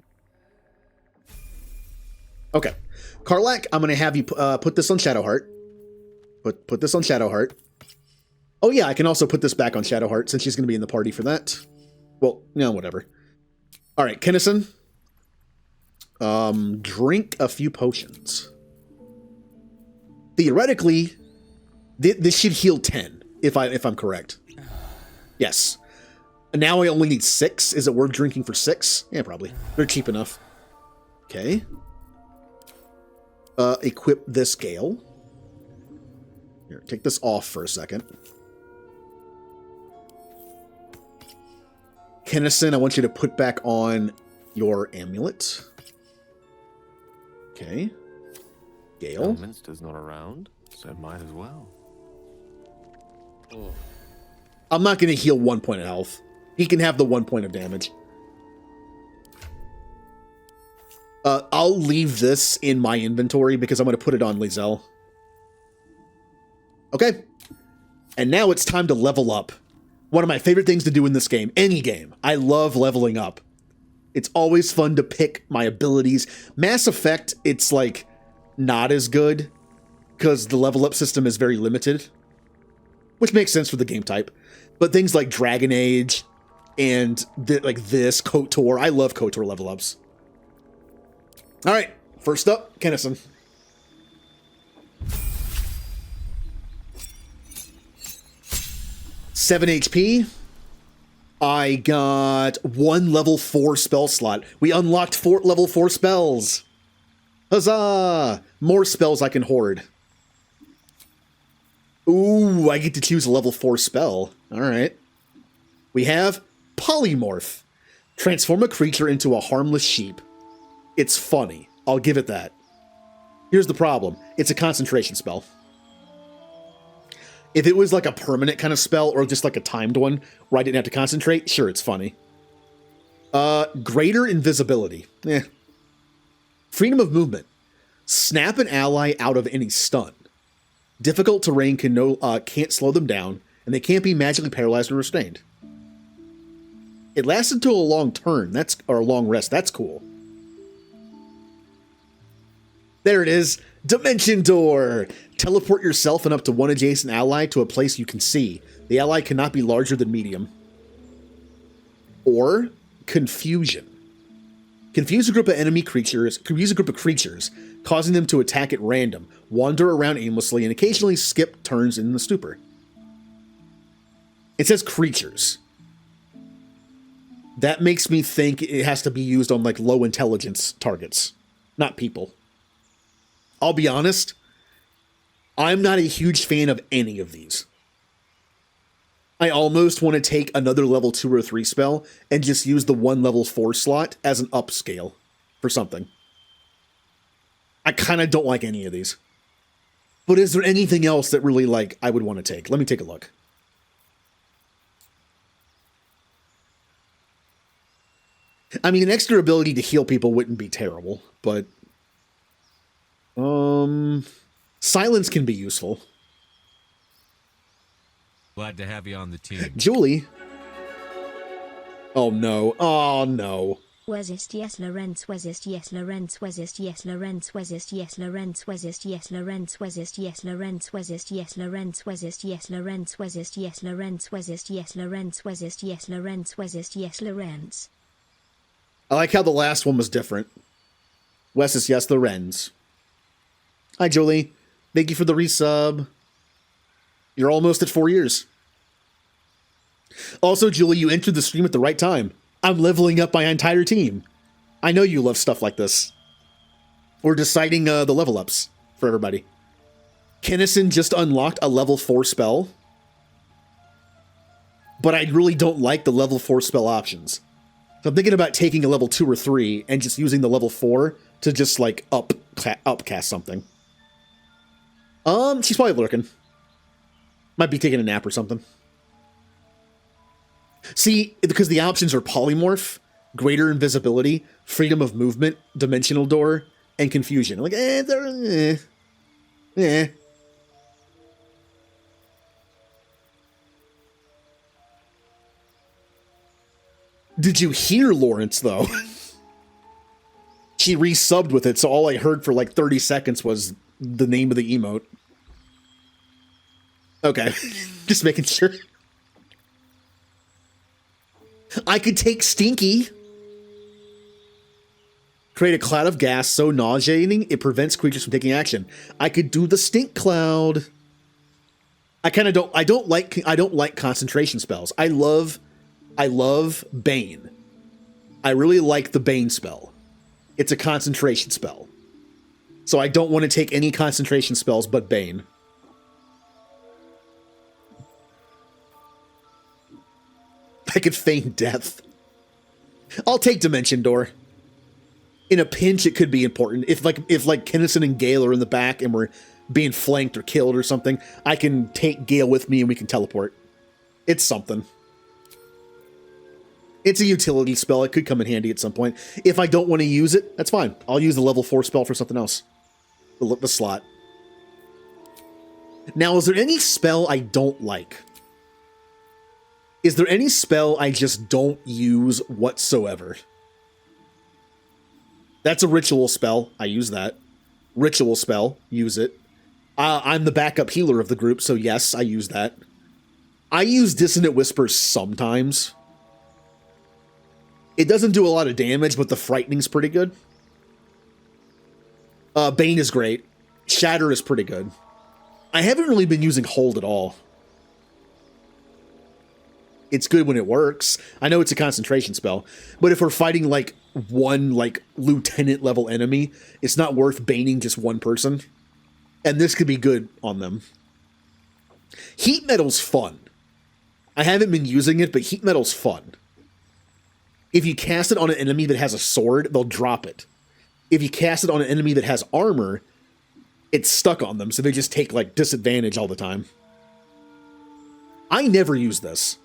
Okay. Karlach, I'm going to have you put this on Shadowheart. Put this on Shadowheart. Oh yeah, I can also put this back on Shadowheart since she's going to be in the party for that. Well, no, whatever. All right, Kinnison. Drink a few potions. Theoretically, this should heal 10 if I'm correct. Yes. Now I only need 6. Is it worth drinking for 6? Yeah, probably. They're cheap enough. Okay. Equip this Gale. Here, take this off for a second. Kinnison, I want you to put back on your amulet. Okay. Gale. Minster's not around, so might as well. Oh. I'm not going to heal 1 point of health. He can have the 1 point of damage. I'll leave this in my inventory because I'm going to put it on Lae'zel. Okay. And now it's time to level up. One of my favorite things to do in this game, any game. I love leveling up. It's always fun to pick my abilities. Mass Effect, it's like not as good because the level up system is very limited, which makes sense for the game type. But things like Dragon Age and like this, KOTOR, I love KOTOR level ups. All right, first up, Kinnison. Seven HP. I got 1 level 4 spell slot. We unlocked 4 level 4 spells. Huzzah! More spells I can hoard. Ooh, I get to choose a level 4 spell. All right. We have Polymorph. Transform a creature into a harmless sheep. It's funny. I'll give it that. Here's the problem. It's a concentration spell. If it was like a permanent kind of spell or just like a timed one where I didn't have to concentrate, sure, it's funny. Greater invisibility. Freedom of movement. Snap an ally out of any stun. Difficult terrain can't slow them down, and they can't be magically paralyzed or restrained. It lasts until a long turn. Or a long rest. That's cool. There it is. Dimension Door. Teleport yourself and up to 1 adjacent ally to a place you can see. The ally cannot be larger than medium. Or Confusion. Confuse a group of creatures, causing them to attack at random, wander around aimlessly, and occasionally skip turns in the stupor. It says creatures. That makes me think it has to be used on like low intelligence targets, not people. I'll be honest, I'm not a huge fan of any of these. I almost want to take another level 2 or 3 spell and just use the 1 level 4 slot as an upscale for something. I kind of don't like any of these. But is there anything else that really like I would want to take? Let me take a look. I mean, an extra ability to heal people wouldn't be terrible, but silence can be useful. Glad to have you on the team. Julie. Oh no. Oh no. Wesist yes Lorenz Wesist yes Lorenz Wesist yes Lorenz Wesist yes Lorenz Wesist yes Lorenz Wesist yes Lorenz Wesist yes Lorenz Wesist yes Lorenz Wesist yes Lorenz Wesist yes Lorenz Wesist yes Lorenz Wesist yes Lorenz. I like how the last one was different. Wesist yes Lorenz. Hi Julie. Thank you for the resub. You're almost at 4 years. Also, Julie, you entered the stream at the right time. I'm leveling up my entire team. I know you love stuff like this. We're deciding the level ups for everybody. Kennison just unlocked a level 4 spell. But I really don't like the level 4 spell options. So I'm thinking about taking a level 2 or 3 and just using the level 4 to just like upcast something. She's probably lurking. Might be taking a nap or something. See, because the options are polymorph, greater invisibility, freedom of movement, dimensional door, and confusion. Like, Did you hear Lawrence, though? She resubbed with it, so all I heard for like 30 seconds was the name of the emote. Okay, just making sure. I could take Stinky. Create a cloud of gas so nauseating it prevents creatures from taking action. I could do the stink cloud. I don't like concentration spells. I love Bane. I really like the Bane spell. It's a concentration spell. So I don't want to take any concentration spells but Bane. I could feign death. I'll take Dimension Door. In a pinch, it could be important. If Kennison and Gale are in the back and we're being flanked or killed or something, I can take Gale with me and we can teleport. It's something. It's a utility spell. It could come in handy at some point. If I don't want to use it, that's fine. I'll use the level 4 spell for something else. The slot. Now, is there any spell I don't like? Is there any spell I just don't use whatsoever? That's a ritual spell. I use that. Ritual spell. Use it. I'm the backup healer of the group, so yes, I use that. I use Dissonant Whispers sometimes. It doesn't do a lot of damage, but the frightening's pretty good. Bane is great. Shatter is pretty good. I haven't really been using Hold at all. It's good when it works. I know it's a concentration spell, but if we're fighting like one like lieutenant level enemy, it's not worth baning just one person. And this could be good on them. Heat Metal's fun. I haven't been using it, but Heat Metal's fun. If you cast it on an enemy that has a sword, they'll drop it. If you cast it on an enemy that has armor, it's stuck on them, so they just take like disadvantage all the time. I never use this.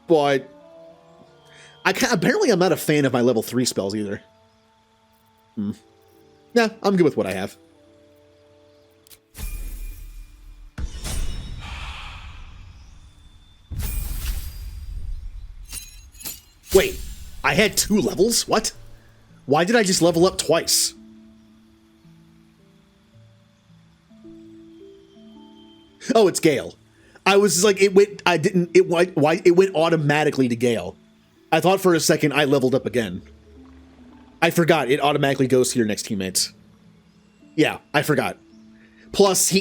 But apparently I'm not a fan of my level 3 spells either. Nah, I'm good with what I have. Wait, I had 2 levels? What? Why did I just level up twice? Oh, it's Gale. I was like, it went automatically to Gale. I thought for a second I leveled up again. I forgot it automatically goes to your next teammates. Yeah, I forgot. Plus,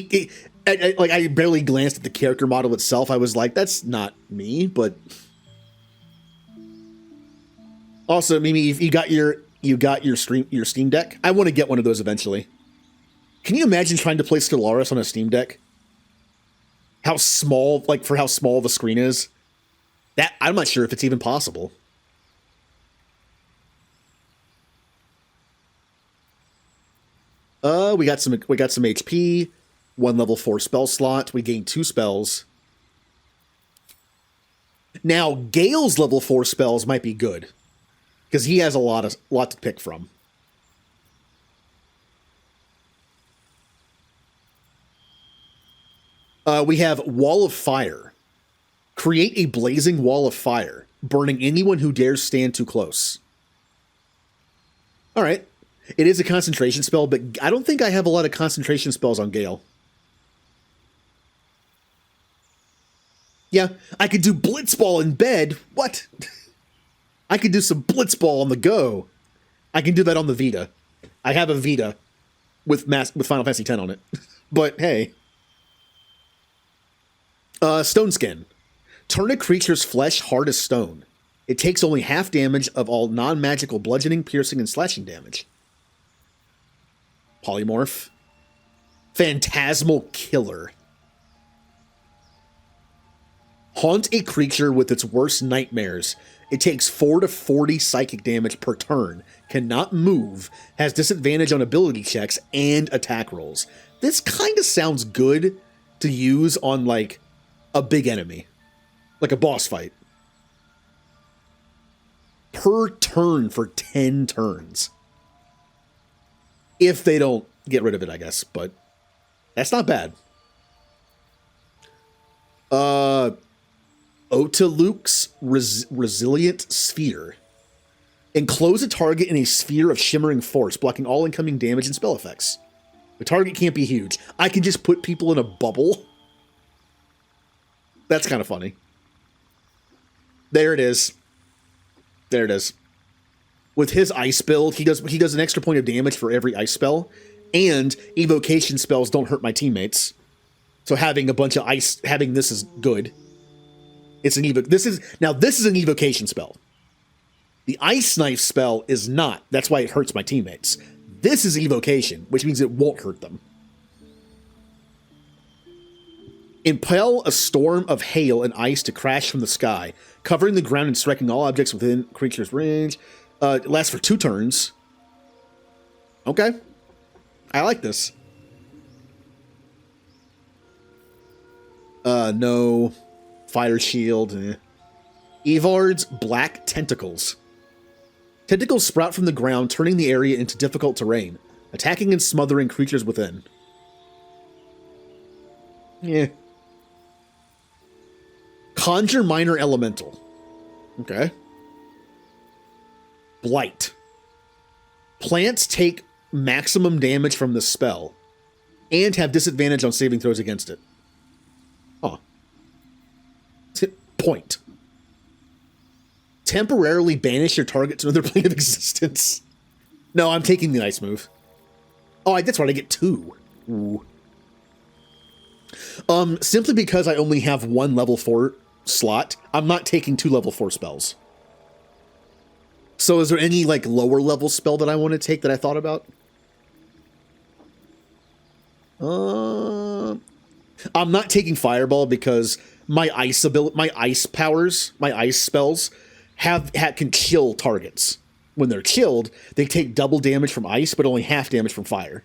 I barely glanced at the character model itself. I was like, that's not me, but also, Mimi, if you got your Steam Deck, I want to get one of those eventually. Can you imagine trying to play Stellaris on a Steam Deck? How small the screen is? That I'm not sure if it's even possible. We got some HP, 1 level 4 spell slot. We gained 2 spells. Now, Gale's level 4 spells might be good, because he has a lot to pick from. We have Wall of Fire. Create a blazing wall of fire, burning anyone who dares stand too close. All right. It is a concentration spell, but I don't think I have a lot of concentration spells on Gale. Yeah, I could do Blitzball in bed. What? I could do some Blitzball on the go. I can do that on the Vita. I have a Vita with Final Fantasy X on it. But hey. Stone Skin. Turn a creature's flesh hard as stone. It takes only half damage of all non-magical bludgeoning, piercing, and slashing damage. Polymorph. Phantasmal Killer. Haunt a creature with its worst nightmares. It takes 4 to 40 psychic damage per turn, cannot move, has disadvantage on ability checks and attack rolls. This kind of sounds good to use on, like, a big enemy. Like a boss fight. Per turn for 10 turns. If they don't get rid of it, I guess, but that's not bad. Otaluke's Resilient Sphere. Enclose a target in a sphere of shimmering force, blocking all incoming damage and spell effects. The target can't be huge. I can just put people in a bubble. That's kind of funny. There it is. There it is. With his ice build, he does an extra point of damage for every ice spell, and evocation spells don't hurt my teammates. So having a bunch of ice, having this is good. It's an this is an evocation spell. The ice knife spell is not. That's why it hurts my teammates. This is evocation, which means it won't hurt them. Impel a storm of hail and ice to crash from the sky, covering the ground and striking all objects within creature's range. It lasts for 2 turns. Okay. I like this. No. Fire shield. Evard's Black Tentacles. Tentacles sprout from the ground, turning the area into difficult terrain, attacking and smothering creatures within. Yeah. Conjure Minor Elemental. Okay. Blight. Plants take maximum damage from this spell and have disadvantage on saving throws against it. Huh. Point. Temporarily banish your target to another plane of existence. No, I'm taking the ice move. Oh, that's right, I get 2. Ooh. Simply because I only have 1 level 4 slot, I'm not taking 2 level 4 spells. So is there any, like, lower level spell that I want to take that I thought about? I'm not taking Fireball because my ice powers, my ice spells can chill targets. When they're chilled, they take double damage from ice, but only half damage from fire.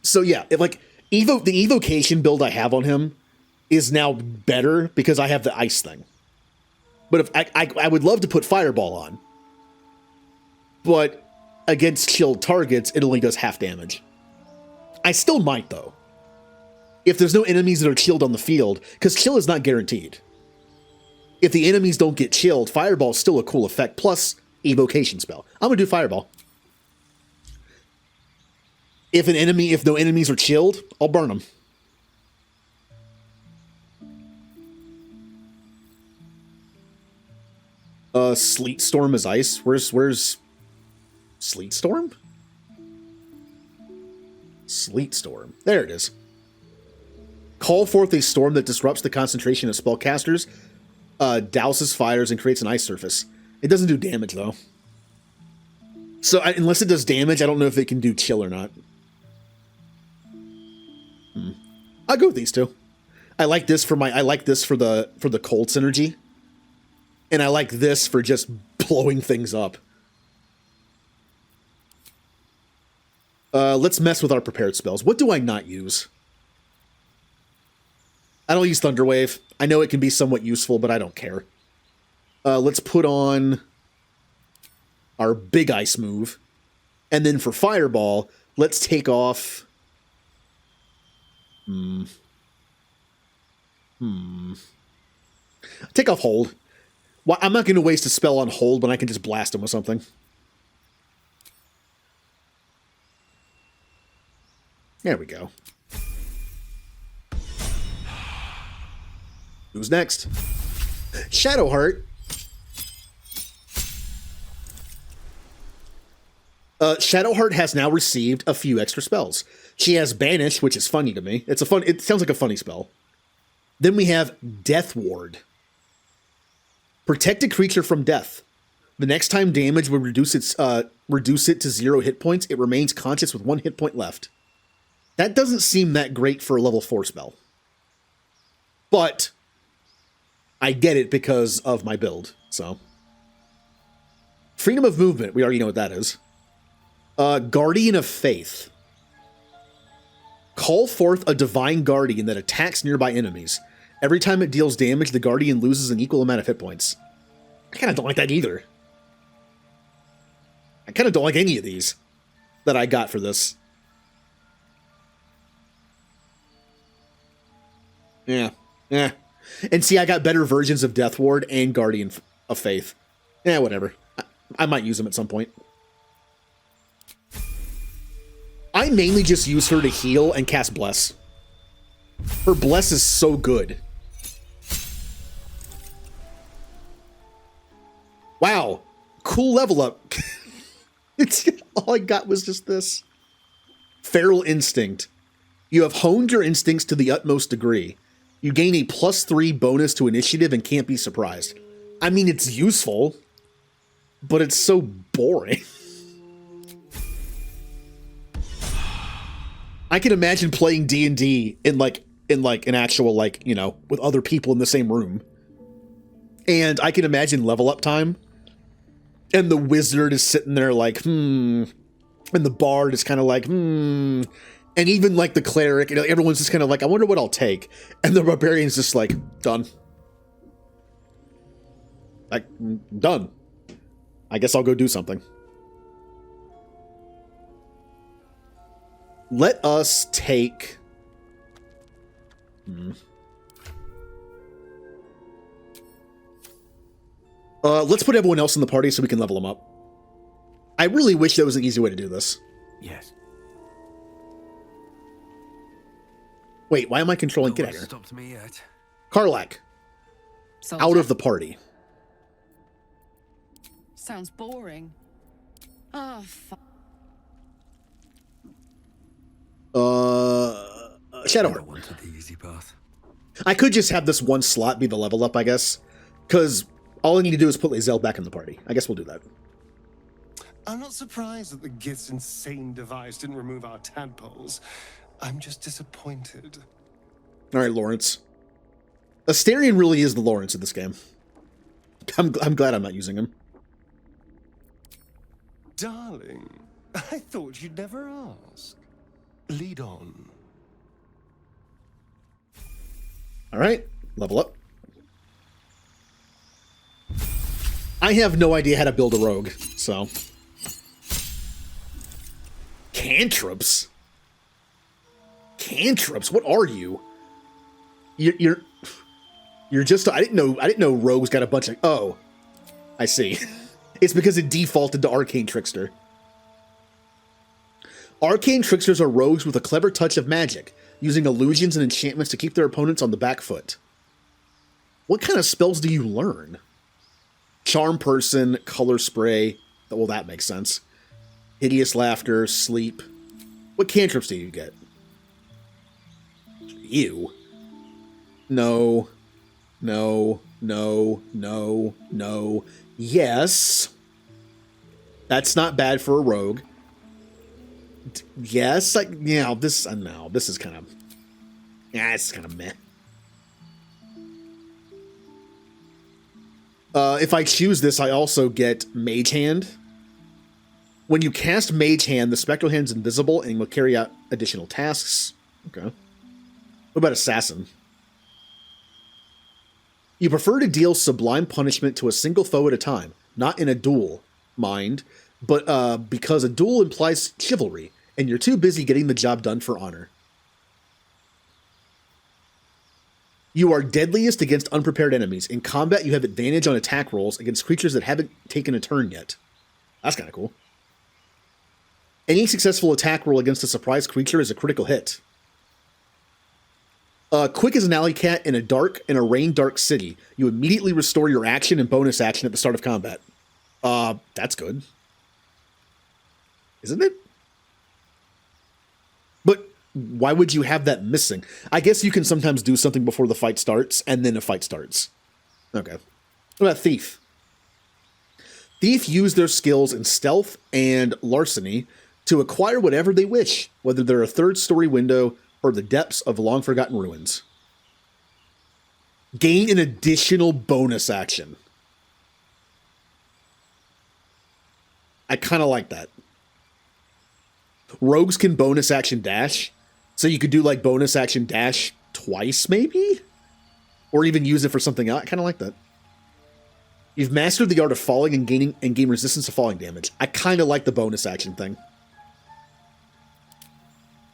So yeah, the evocation build I have on him is now better because I have the ice thing. But if I would love to put Fireball on, but against chilled targets, it only does half damage. I still might though. If there's no enemies that are chilled on the field, because chill is not guaranteed. If the enemies don't get chilled, Fireball is still a cool effect, plus evocation spell. I'm going to do Fireball. If no enemies are chilled, I'll burn them. Sleet Storm is ice. Where's Sleet Storm? Sleet Storm. There it is. Call forth a storm that disrupts the concentration of spellcasters, douses fires, and creates an ice surface. It doesn't do damage, though. So unless it does damage, I don't know if it can do chill or not. I'll go with these two. I like this for the cold synergy. And I like this for just blowing things up. Let's mess with our prepared spells. What do I not use? I don't use Thunderwave. I know it can be somewhat useful, but I don't care. Let's put on our big ice move. And then for Fireball, let's take off... Take off hold. Well, I'm not going to waste a spell on hold when I can just blast him with something. There we go. Who's next? Shadowheart. Shadowheart has now received a few extra spells. She has Banish, which is funny to me. It sounds like a funny spell. Then we have Death Ward. Protect a creature from death. The next time damage would reduce it to 0 hit points, it remains conscious with 1 hit point left. That doesn't seem that great for a level 4 spell. But I get it because of my build, so. Freedom of movement, we already know what that is. Guardian of Faith. Call forth a divine guardian that attacks nearby enemies. Every time it deals damage, the guardian loses an equal amount of hit points. I kind of don't like that either. I kind of don't like any of these that I got for this. Yeah. And see, I got better versions of Death Ward and Guardian of Faith. Yeah, whatever. I might use them at some point. I mainly just use her to heal and cast Bless. Her Bless is so good. Wow. Cool level up. All I got was just this. Feral Instinct. You have honed your instincts to the utmost degree. You gain a +3 bonus to initiative and can't be surprised. I mean, it's useful, but it's so boring. I can imagine playing D&D in an actual, with other people in the same room. And I can imagine level up time. And the wizard is sitting there and the bard is kind of and even the cleric, everyone's just kind of I wonder what I'll take. And the barbarian's just done. Done. I guess I'll go do something. Let us take... let's put everyone else in the party so we can level them up. I really wish there was an easy way to do this. Yes. Wait, why am I controlling? Get out of here. Stopped me yet. Karlak. Out of the party. Sounds boring. Oh, Shadowheart. Wanted the easy path. I could just have this one slot be the level up, I guess. Because all I need to do is put Lae'zel back in the party. I guess we'll do that. I'm not surprised that the Gith's insane device didn't remove our tadpoles. I'm just disappointed. All right, Lawrence. Astarion really is the Lawrence in this game. I'm glad I'm not using him. Darling, I thought you'd never ask. Lead on. All right, level up. I have no idea how to build a rogue, so. Cantrips? Cantrips? What are you? You're just. I didn't know rogues got a bunch of. Oh, I see. It's because it defaulted to Arcane Trickster. Arcane Tricksters are rogues with a clever touch of magic, using illusions and enchantments to keep their opponents on the back foot. What kind of spells do you learn? Charm Person, Color Spray. Well, that makes sense. Hideous Laughter, Sleep. What cantrips do you get? You. No. No. No. No. No. Yes. That's not bad for a rogue. Yes. This is kind of... Yeah, it's kind of meh. If I choose this, I also get Mage Hand. When you cast Mage Hand, the Spectral Hand's invisible and will carry out additional tasks. Okay. What about Assassin? You prefer to deal sublime punishment to a single foe at a time, not in a duel, mind, but because a duel implies chivalry, and you're too busy getting the job done for honor. You are deadliest against unprepared enemies. In combat, you have advantage on attack rolls against creatures that haven't taken a turn yet. That's kind of cool. Any successful attack roll against a surprise creature is a critical hit. Quick as an alley cat in a rain dark city. You immediately restore your action and bonus action at the start of combat. That's good. Isn't it? But why would you have that missing? I guess you can sometimes do something before the fight starts, and then a fight starts. Okay. What about Thief? Thief use their skills in stealth and larceny to acquire whatever they wish, whether they're a third-story window or the depths of long-forgotten ruins. Gain an additional bonus action. I kind of like that. Rogues can bonus action dash, so you could do like bonus action dash twice, maybe? Or even use it for something else. I kind of like that. You've mastered the art of falling and gain resistance to falling damage. I kind of like the bonus action thing.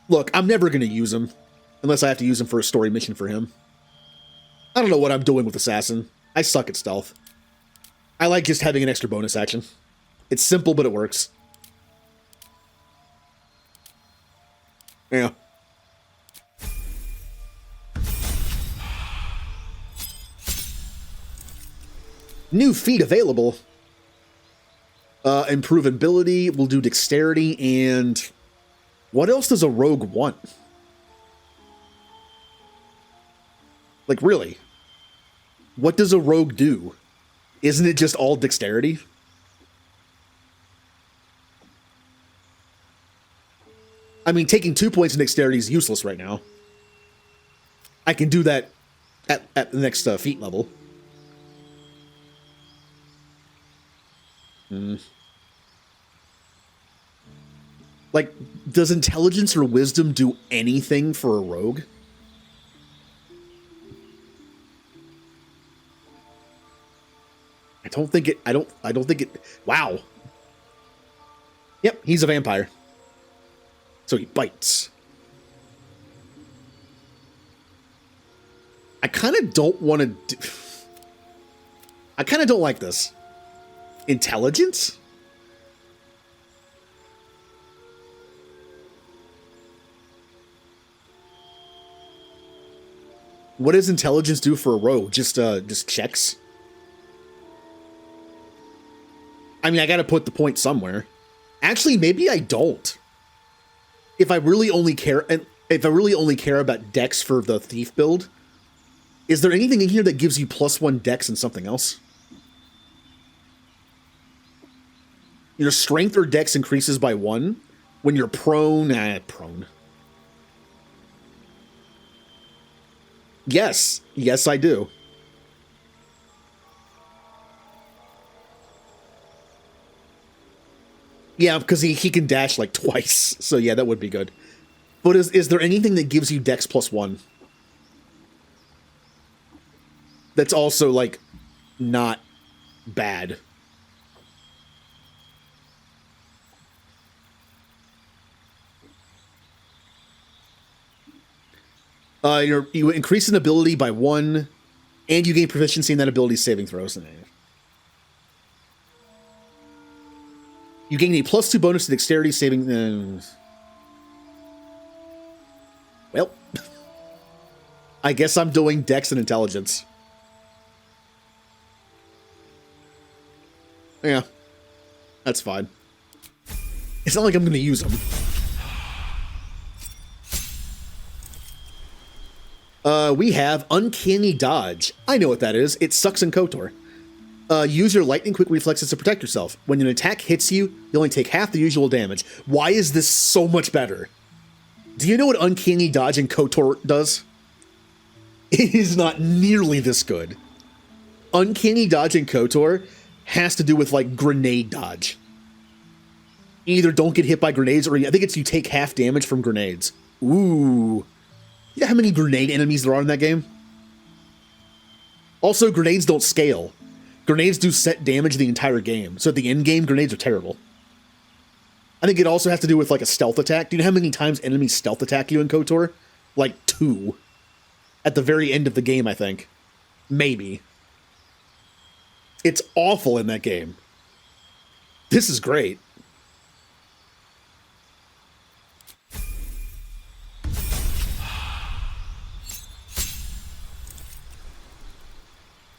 Look, I'm never going to use him, unless I have to use him for a story mission for him. I don't know what I'm doing with Assassin. I suck at stealth. I like just having an extra bonus action. It's simple, but it works. Yeah. New feat available. Improve ability. We'll do dexterity and... What else does a rogue want? Like, really? What does a rogue do? Isn't it just all dexterity? I mean, taking 2 points in dexterity is useless right now. I can do that at the next feat level. Like, does intelligence or wisdom do anything for a rogue? I don't think it. Wow. Yep, he's a vampire. So he bites. I kind of don't want to do... I kind of don't like this. Intelligence? What does intelligence do for a rogue? Just checks? I mean, I gotta put the point somewhere. Actually, maybe I don't. If I really only care about dex for the thief build, is there anything in here that gives you +1 dex and something else? Your strength or dex increases by 1 when you're prone. Prone. Yes. Yes, I do. Yeah, because he can dash like twice. So yeah, that would be good. But is there anything that gives you dex +1? That's also, like, not bad. You increase an ability by 1, and you gain proficiency in that ability's saving throws. You gain a +2 bonus to dexterity saving. Well, I guess I'm doing dex and intelligence. Yeah, that's fine. It's not like I'm going to use them. We have Uncanny Dodge. I know what that is. It sucks in KOTOR. Use your lightning quick reflexes to protect yourself. When an attack hits you, you only take half the usual damage. Why is this so much better? Do you know what Uncanny Dodge in KOTOR does? It is not nearly this good. Uncanny Dodge in KOTOR has to do with, like, grenade dodge. Either don't get hit by grenades, or I think it's you take half damage from grenades. Ooh. You know how many grenade enemies there are in that game? Also, grenades don't scale. Grenades do set damage the entire game. So at the end game, grenades are terrible. I think it also has to do with, like, a stealth attack. Do you know how many times enemies stealth attack you in KOTOR? Like 2. at the very end of the game, I think. Maybe. It's awful in that game. This is great.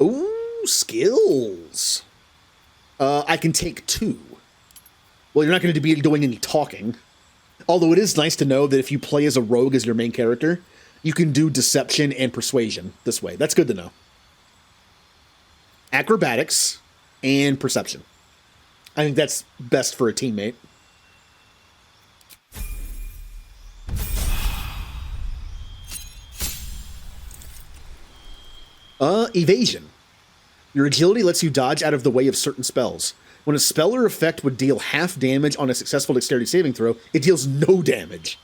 Ooh, skills. I can take 2. Well, you're not going to be doing any talking. Although it is nice to know that if you play as a rogue as your main character, you can do deception and persuasion this way. That's good to know. Acrobatics and perception. I think that's best for a teammate. Evasion. Your agility lets you dodge out of the way of certain spells. When a spell or effect would deal half damage on a successful dexterity saving throw, it deals no damage.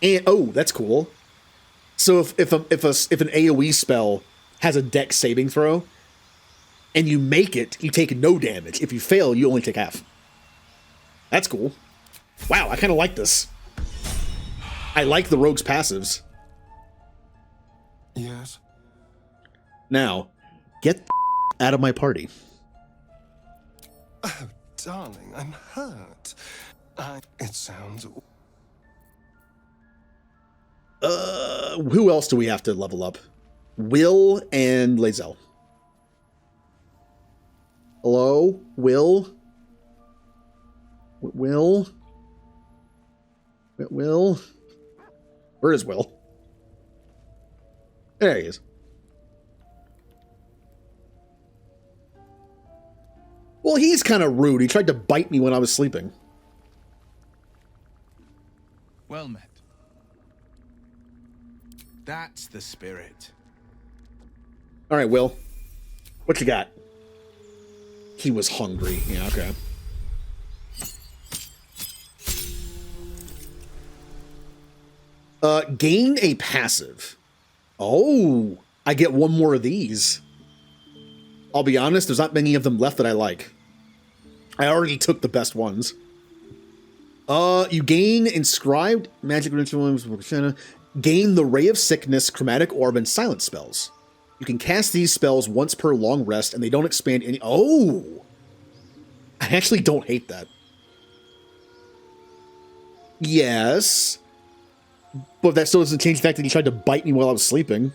And oh, that's cool. So if an AoE spell has a dex saving throw, and you make it, you take no damage. If you fail, you only take half. That's cool. Wow, I kind of like this. I like the rogue's passives. Yes. Now, get the out of my party. Oh, darling, I'm hurt. It sounds... Who else do we have to level up? Will and Lae'zel. Hello? Will? Will? Will? Where is Will? There he is. Well, he's kind of rude. He tried to bite me when I was sleeping. Well met. That's the spirit. All right, Will. What you got? He was hungry. Yeah, okay. Gain a passive. Oh, I get one more of these. I'll be honest, there's not many of them left that I like. I already took the best ones. You gain inscribed magic ritual, gain the Ray of Sickness, Chromatic Orb, and Silence spells. You can cast these spells once per long rest, and they don't expand any. Oh, I actually don't hate that. Yes, but that still doesn't change the fact that he tried to bite me while I was sleeping.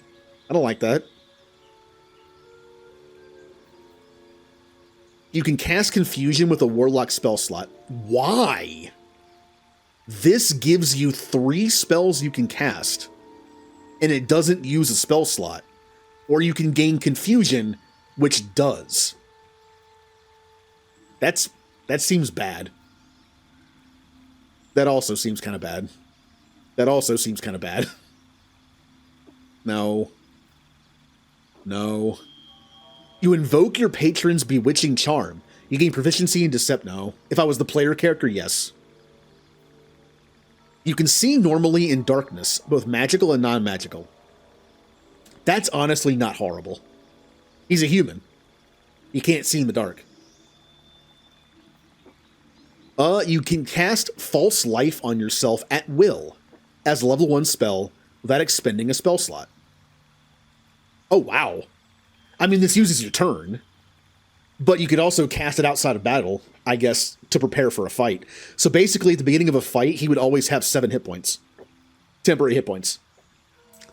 I don't like that. You can cast Confusion with a Warlock spell slot. Why? This gives you 3 spells you can cast, and it doesn't use a spell slot. Or you can gain Confusion, which does. That seems bad. That also seems kind of bad. That also seems kind of bad. No. No. You invoke your patron's bewitching charm. You gain proficiency in Decept. No. If I was the player character, yes. You can see normally in darkness, both magical and non-magical. That's honestly not horrible. He's a human. He can't see in the dark. You can cast False Life on yourself at will as a level 1 spell without expending a spell slot. Oh, wow. I mean, this uses your turn, but you could also cast it outside of battle, I guess, to prepare for a fight. So basically, at the beginning of a fight, he would always have 7 hit points. Temporary hit points.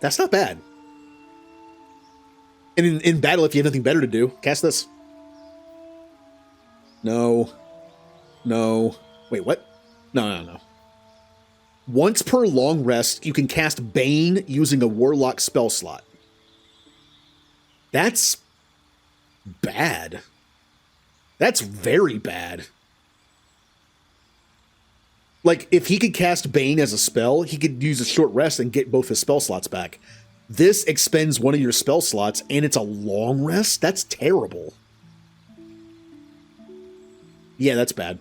That's not bad. And in battle, if you have nothing better to do, cast this. No. No. Wait, what? No. Once per long rest, you can cast Bane using a Warlock spell slot. That's bad. That's very bad. Like, if he could cast Bane as a spell, he could use a short rest and get both his spell slots back. This expends one of your spell slots, and it's a long rest? That's terrible. Yeah, that's bad.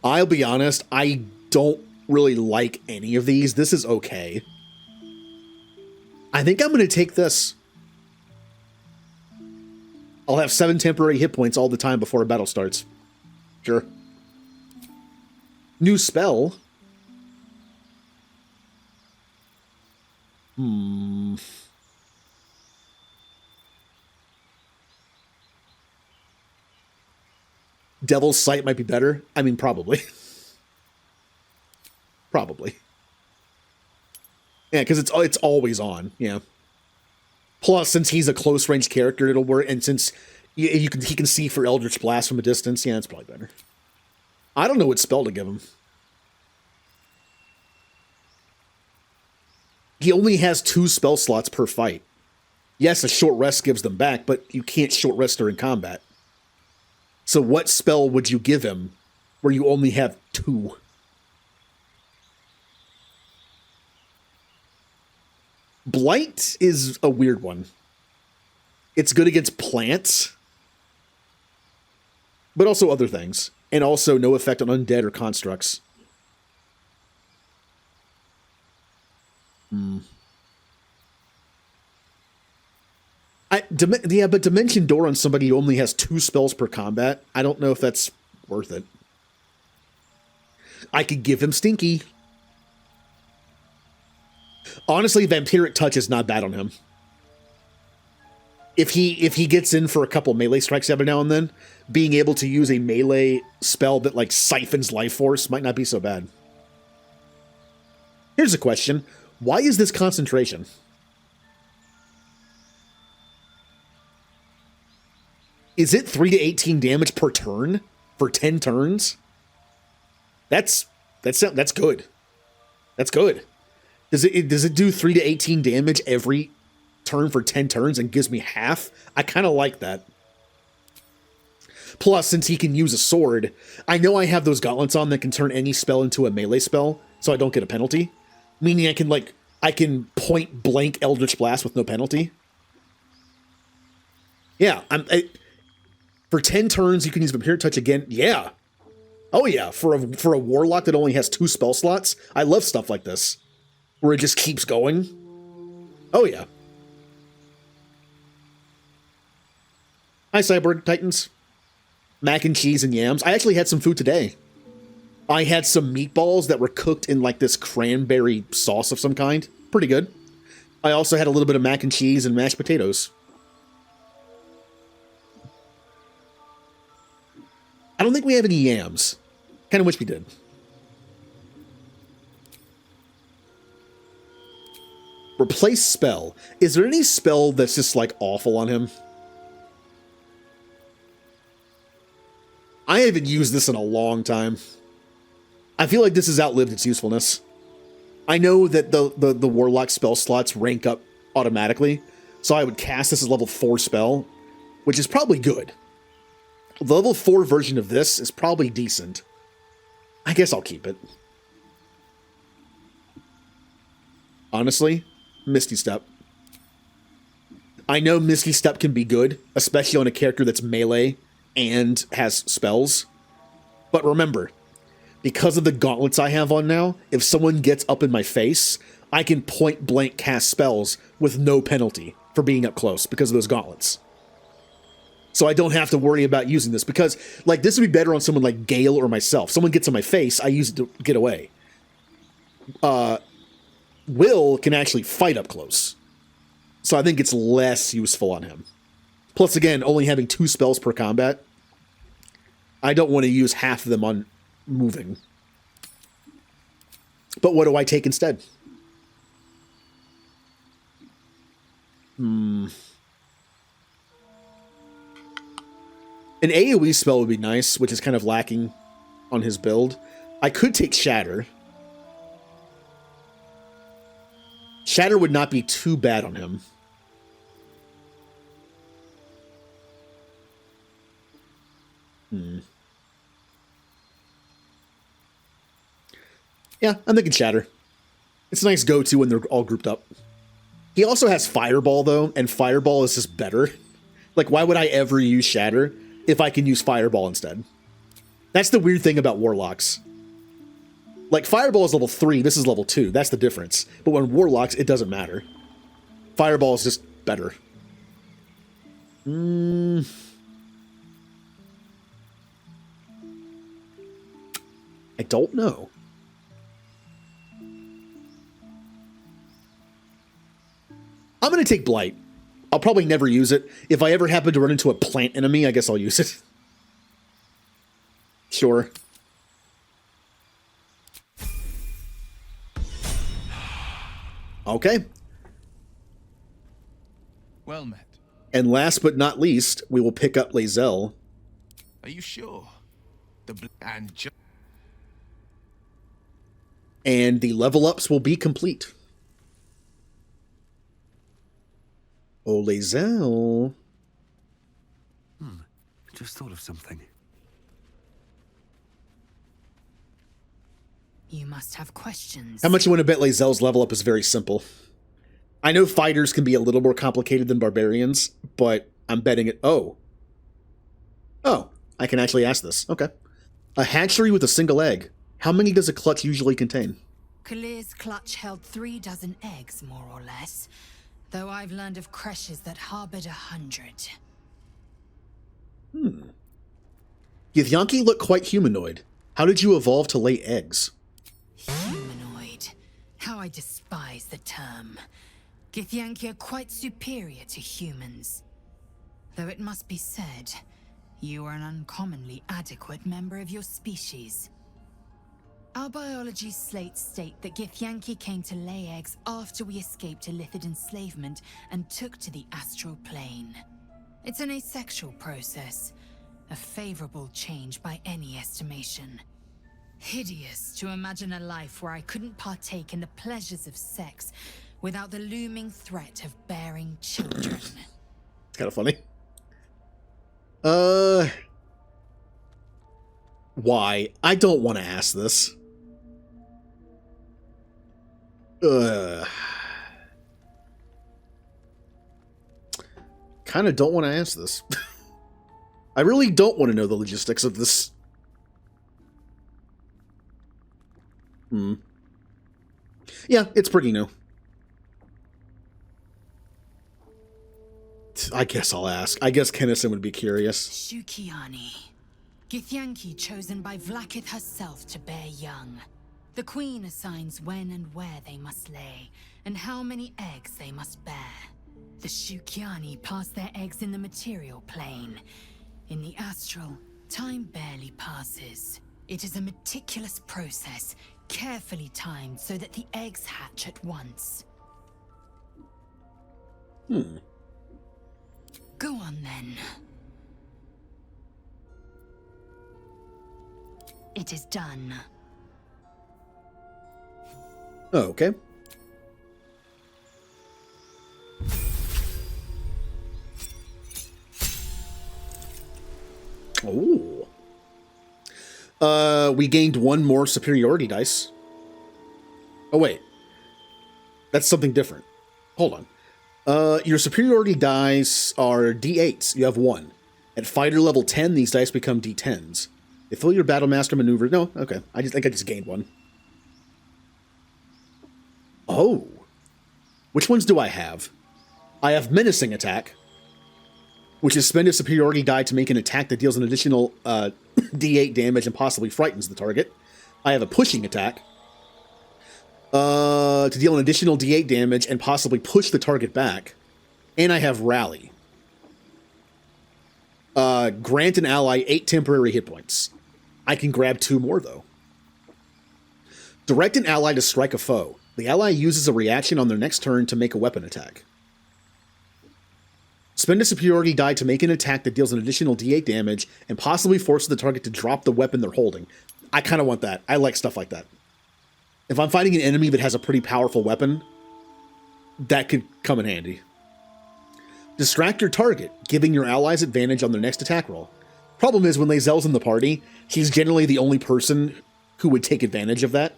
I'll be honest, I don't really like any of these. This is okay. I think I'm going to take this. I'll have 7 temporary hit points all the time before a battle starts. Sure. New spell. Hmm. Devil's Sight might be better. I mean, probably. Probably. Yeah, because it's always on. Yeah. Plus, since he's a close range character, it'll work. And since he can see for Eldritch Blast from a distance, yeah, it's probably better. I don't know what spell to give him. He only has 2 spell slots per fight. Yes, a short rest gives them back, but you can't short rest during combat. So what spell would you give him where you only have 2? Blight is a weird one. It's good against plants, but also other things. And also no effect on undead or constructs. Yeah, but Dimension Door on somebody who only has 2 spells per combat, I don't know if that's worth it. I could give him Stinky. Honestly, Vampiric Touch is not bad on him. If he gets in for a couple melee strikes every now and then, being able to use a melee spell that like siphons life force might not be so bad. Here's a question. Why is this concentration? Is it 3 to 18 damage per turn for 10 turns? That's good. That's good. Does it do 3 to 18 damage every turn for 10 turns and gives me half? I kind of like that. Plus, since he can use a sword, I know I have those gauntlets on that can turn any spell into a melee spell, so I don't get a penalty. Meaning I can point blank Eldritch Blast with no penalty. Yeah, for 10 turns you can use Vampiric Touch again. Yeah. Oh yeah, for a warlock that only has 2 spell slots, I love stuff like this. Where it just keeps going. Oh yeah. Hi Cyborg Titans. Mac and cheese and yams. I actually had some food today. I had some meatballs that were cooked in like this cranberry sauce of some kind. Pretty good. I also had a little bit of mac and cheese and mashed potatoes. I don't think we have any yams. Kind of wish we did. Replace spell. Is there any spell that's just like awful on him? I haven't used this in a long time. I feel like this has outlived its usefulness. I know that the warlock spell slots rank up automatically, so I would cast this as level 4 spell, which is probably good. The level 4 version of this is probably decent. I guess I'll keep it. Honestly, Misty Step. I know Misty Step can be good, especially on a character that's melee and has spells. But remember, because of the gauntlets I have on now, if someone gets up in my face, I can point blank cast spells with no penalty for being up close because of those gauntlets. So I don't have to worry about using this because, like, this would be better on someone like Gale or myself. Someone gets in my face, I use it to get away. Will can actually fight up close. So I think it's less useful on him. Plus, again, only having 2 spells per combat. I don't want to use half of them on moving. But what do I take instead? An AoE spell would be nice, which is kind of lacking on his build. I could take Shatter. Shatter would not be too bad on him. Yeah, I'm thinking Shatter. It's a nice go-to when they're all grouped up. He also has Fireball, though, and Fireball is just better. Like, why would I ever use Shatter if I can use Fireball instead? That's the weird thing about Warlocks. Like, Fireball is level 3, this is level 2. That's the difference. But when Warlocks, it doesn't matter. Fireball is just better. I don't know. going to take Blight. I'll probably never use it. If I ever happen to run into a plant enemy, I guess I'll use it. Sure. Okay. Well met. And last but not least, we will pick up Lae'zel. Are you sure? And the level ups will be complete. Oh, Lae'zel. Just thought of something. You must have questions. How much you want to bet Lae'zel's level up is very simple. I know fighters can be a little more complicated than barbarians, but I'm betting it. Oh, I can actually ask this. Okay. A hatchery with a single egg. How many does a clutch usually contain? Kalir's clutch held 3 dozen eggs, more or less. Though I've learned of creches that harbored 100. Githyanki look quite humanoid. How did you evolve to lay eggs? Humanoid. How I despise the term. Githyanki are quite superior to humans. Though it must be said, you are an uncommonly adequate member of your species. Our biology slates state that Githyanki came to lay eggs after we escaped Illithid enslavement and took to the astral plane. It's an asexual process, a favorable change by any estimation. Hideous to imagine a life where I couldn't partake in the pleasures of sex without the looming threat of bearing children. It's kind of funny. Why? I don't want to ask this. Kind of don't want to ask this. I really don't want to know the logistics of this. Yeah, it's pretty new. I guess I'll ask. I guess Kennison would be curious. Shukiani. Githyanki chosen by Vlaakith herself to bear young. The Queen assigns when and where they must lay, and how many eggs they must bear. The Shukiani pass their eggs in the material plane. In the astral, time barely passes. It is a meticulous process, carefully timed so that the eggs hatch at once. Go on then. It is done. Oh, okay. Oh. We gained 1 more superiority dice. Oh, wait. That's something different. Hold on. Your superiority dice are D8s. You have 1. At fighter level 10, these dice become D10s. They fill your Battlemaster maneuver. No, okay. I think I just gained 1. Oh. Which ones do I have? I have Menacing Attack, which is spend a superiority die to make an attack that deals an additional D8 damage and possibly frightens the target. I have a Pushing Attack to deal an additional D8 damage and possibly push the target back. And I have Rally. Grant an ally 8 temporary hit points. I can grab 2 more, though. Direct an ally to strike a foe. The ally uses a reaction on their next turn to make a weapon attack. Spend a superiority die to make an attack that deals an additional D8 damage and possibly forces the target to drop the weapon they're holding. I kind of want that. I like stuff like that. If I'm fighting an enemy that has a pretty powerful weapon, that could come in handy. Distract your target, giving your allies advantage on their next attack roll. Problem is, when Lae'zel's in the party, he's generally the only person who would take advantage of that.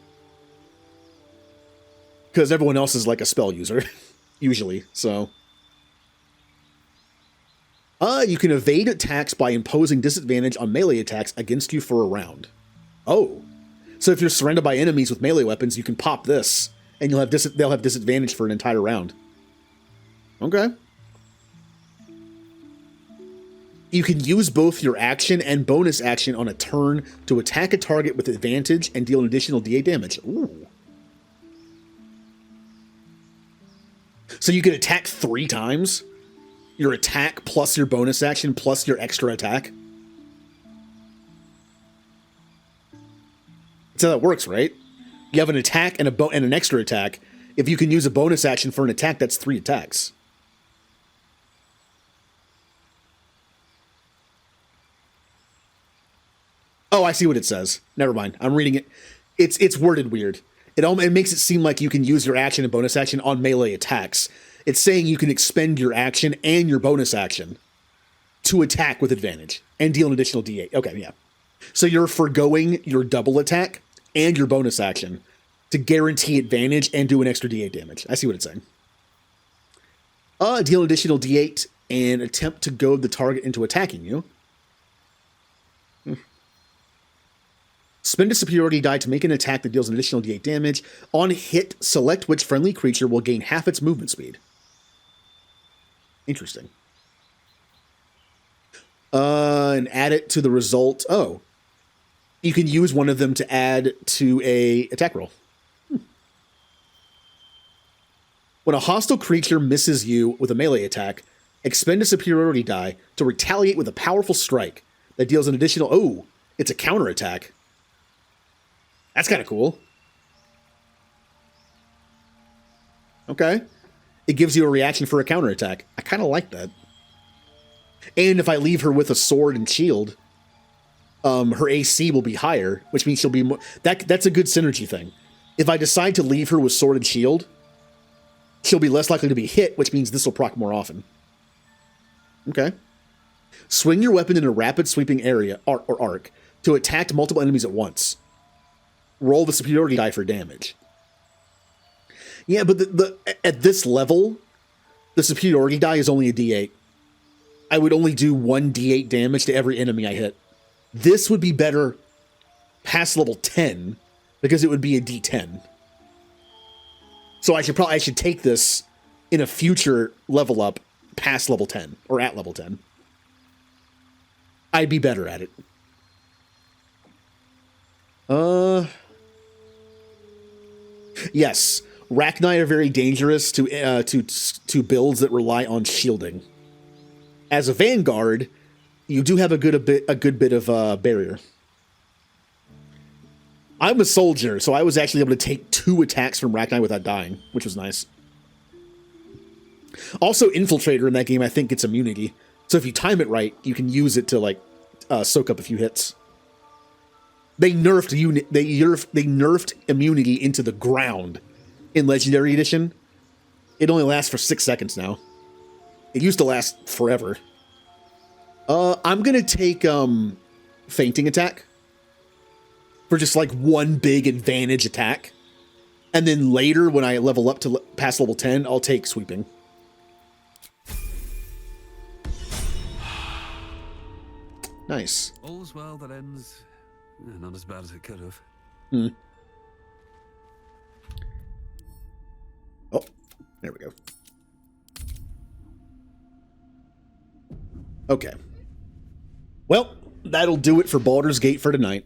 Because everyone else is like a spell user, usually, so... you can evade attacks by imposing disadvantage on melee attacks against you for a round. Oh. So if you're surrounded by enemies with melee weapons, you can pop this, and they'll have disadvantage for an entire round. Okay. You can use both your action and bonus action on a turn to attack a target with advantage and deal an additional D8 damage. Ooh. So you can attack 3 times? Your attack plus your bonus action plus your extra attack? That's how that works, right? You have an attack and an extra attack. If you can use a bonus action for an attack, that's 3 attacks. Oh, I see what it says. Never mind. I'm reading it. It's worded weird. It makes it seem like you can use your action and bonus action on melee attacks. It's saying you can expend your action and your bonus action to attack with advantage and deal an additional D8. Okay, yeah. So you're forgoing your double attack and your bonus action to guarantee advantage and do an extra D8 damage. I see what it's saying. Deal an additional D8 and attempt to goad the target into attacking you. Spend a superiority die to make an attack that deals an additional D8 damage. On hit, select which friendly creature will gain half its movement speed. Interesting. And add it to the result. Oh. You can use one of them to add to a attack roll. When a hostile creature misses you with a melee attack, expend a superiority die to retaliate with a powerful strike that deals an additional... Oh, it's a counterattack. That's kind of cool. Okay. It gives you a reaction for a counterattack. I kind of like that. And if I leave her with a sword and shield, her AC will be higher, which means she'll be more... That's a good synergy thing. If I decide to leave her with sword and shield, she'll be less likely to be hit, which means this will proc more often. Okay. Swing your weapon in a rapid sweeping area, or arc, to attack multiple enemies at once. Roll the superiority die for damage. Yeah, but at this level, the superiority die is only a D8. I would only do 1 D8 damage to every enemy I hit. This would be better past level 10 because it would be a D10. So I should take this in a future level up past level 10 or at level 10. I'd be better at it. Yes, Rachni are very dangerous to builds that rely on shielding. As a vanguard, you do have a good bit of barrier. I'm a soldier, so I was actually able to take 2 attacks from Rachni without dying, which was nice. Also, Infiltrator in that game, I think, gets immunity. So if you time it right, you can use it to like soak up a few hits. They nerfed immunity into the ground in Legendary Edition. It only lasts for 6 seconds now. It used to last forever. I'm gonna take Fainting Attack for just like 1 big advantage attack, and then later when I level up to past level 10, I'll take Sweeping. Nice. All's well that ends. Not as bad as it could have. Oh, there we go. Okay. Well, that'll do it for Baldur's Gate for tonight.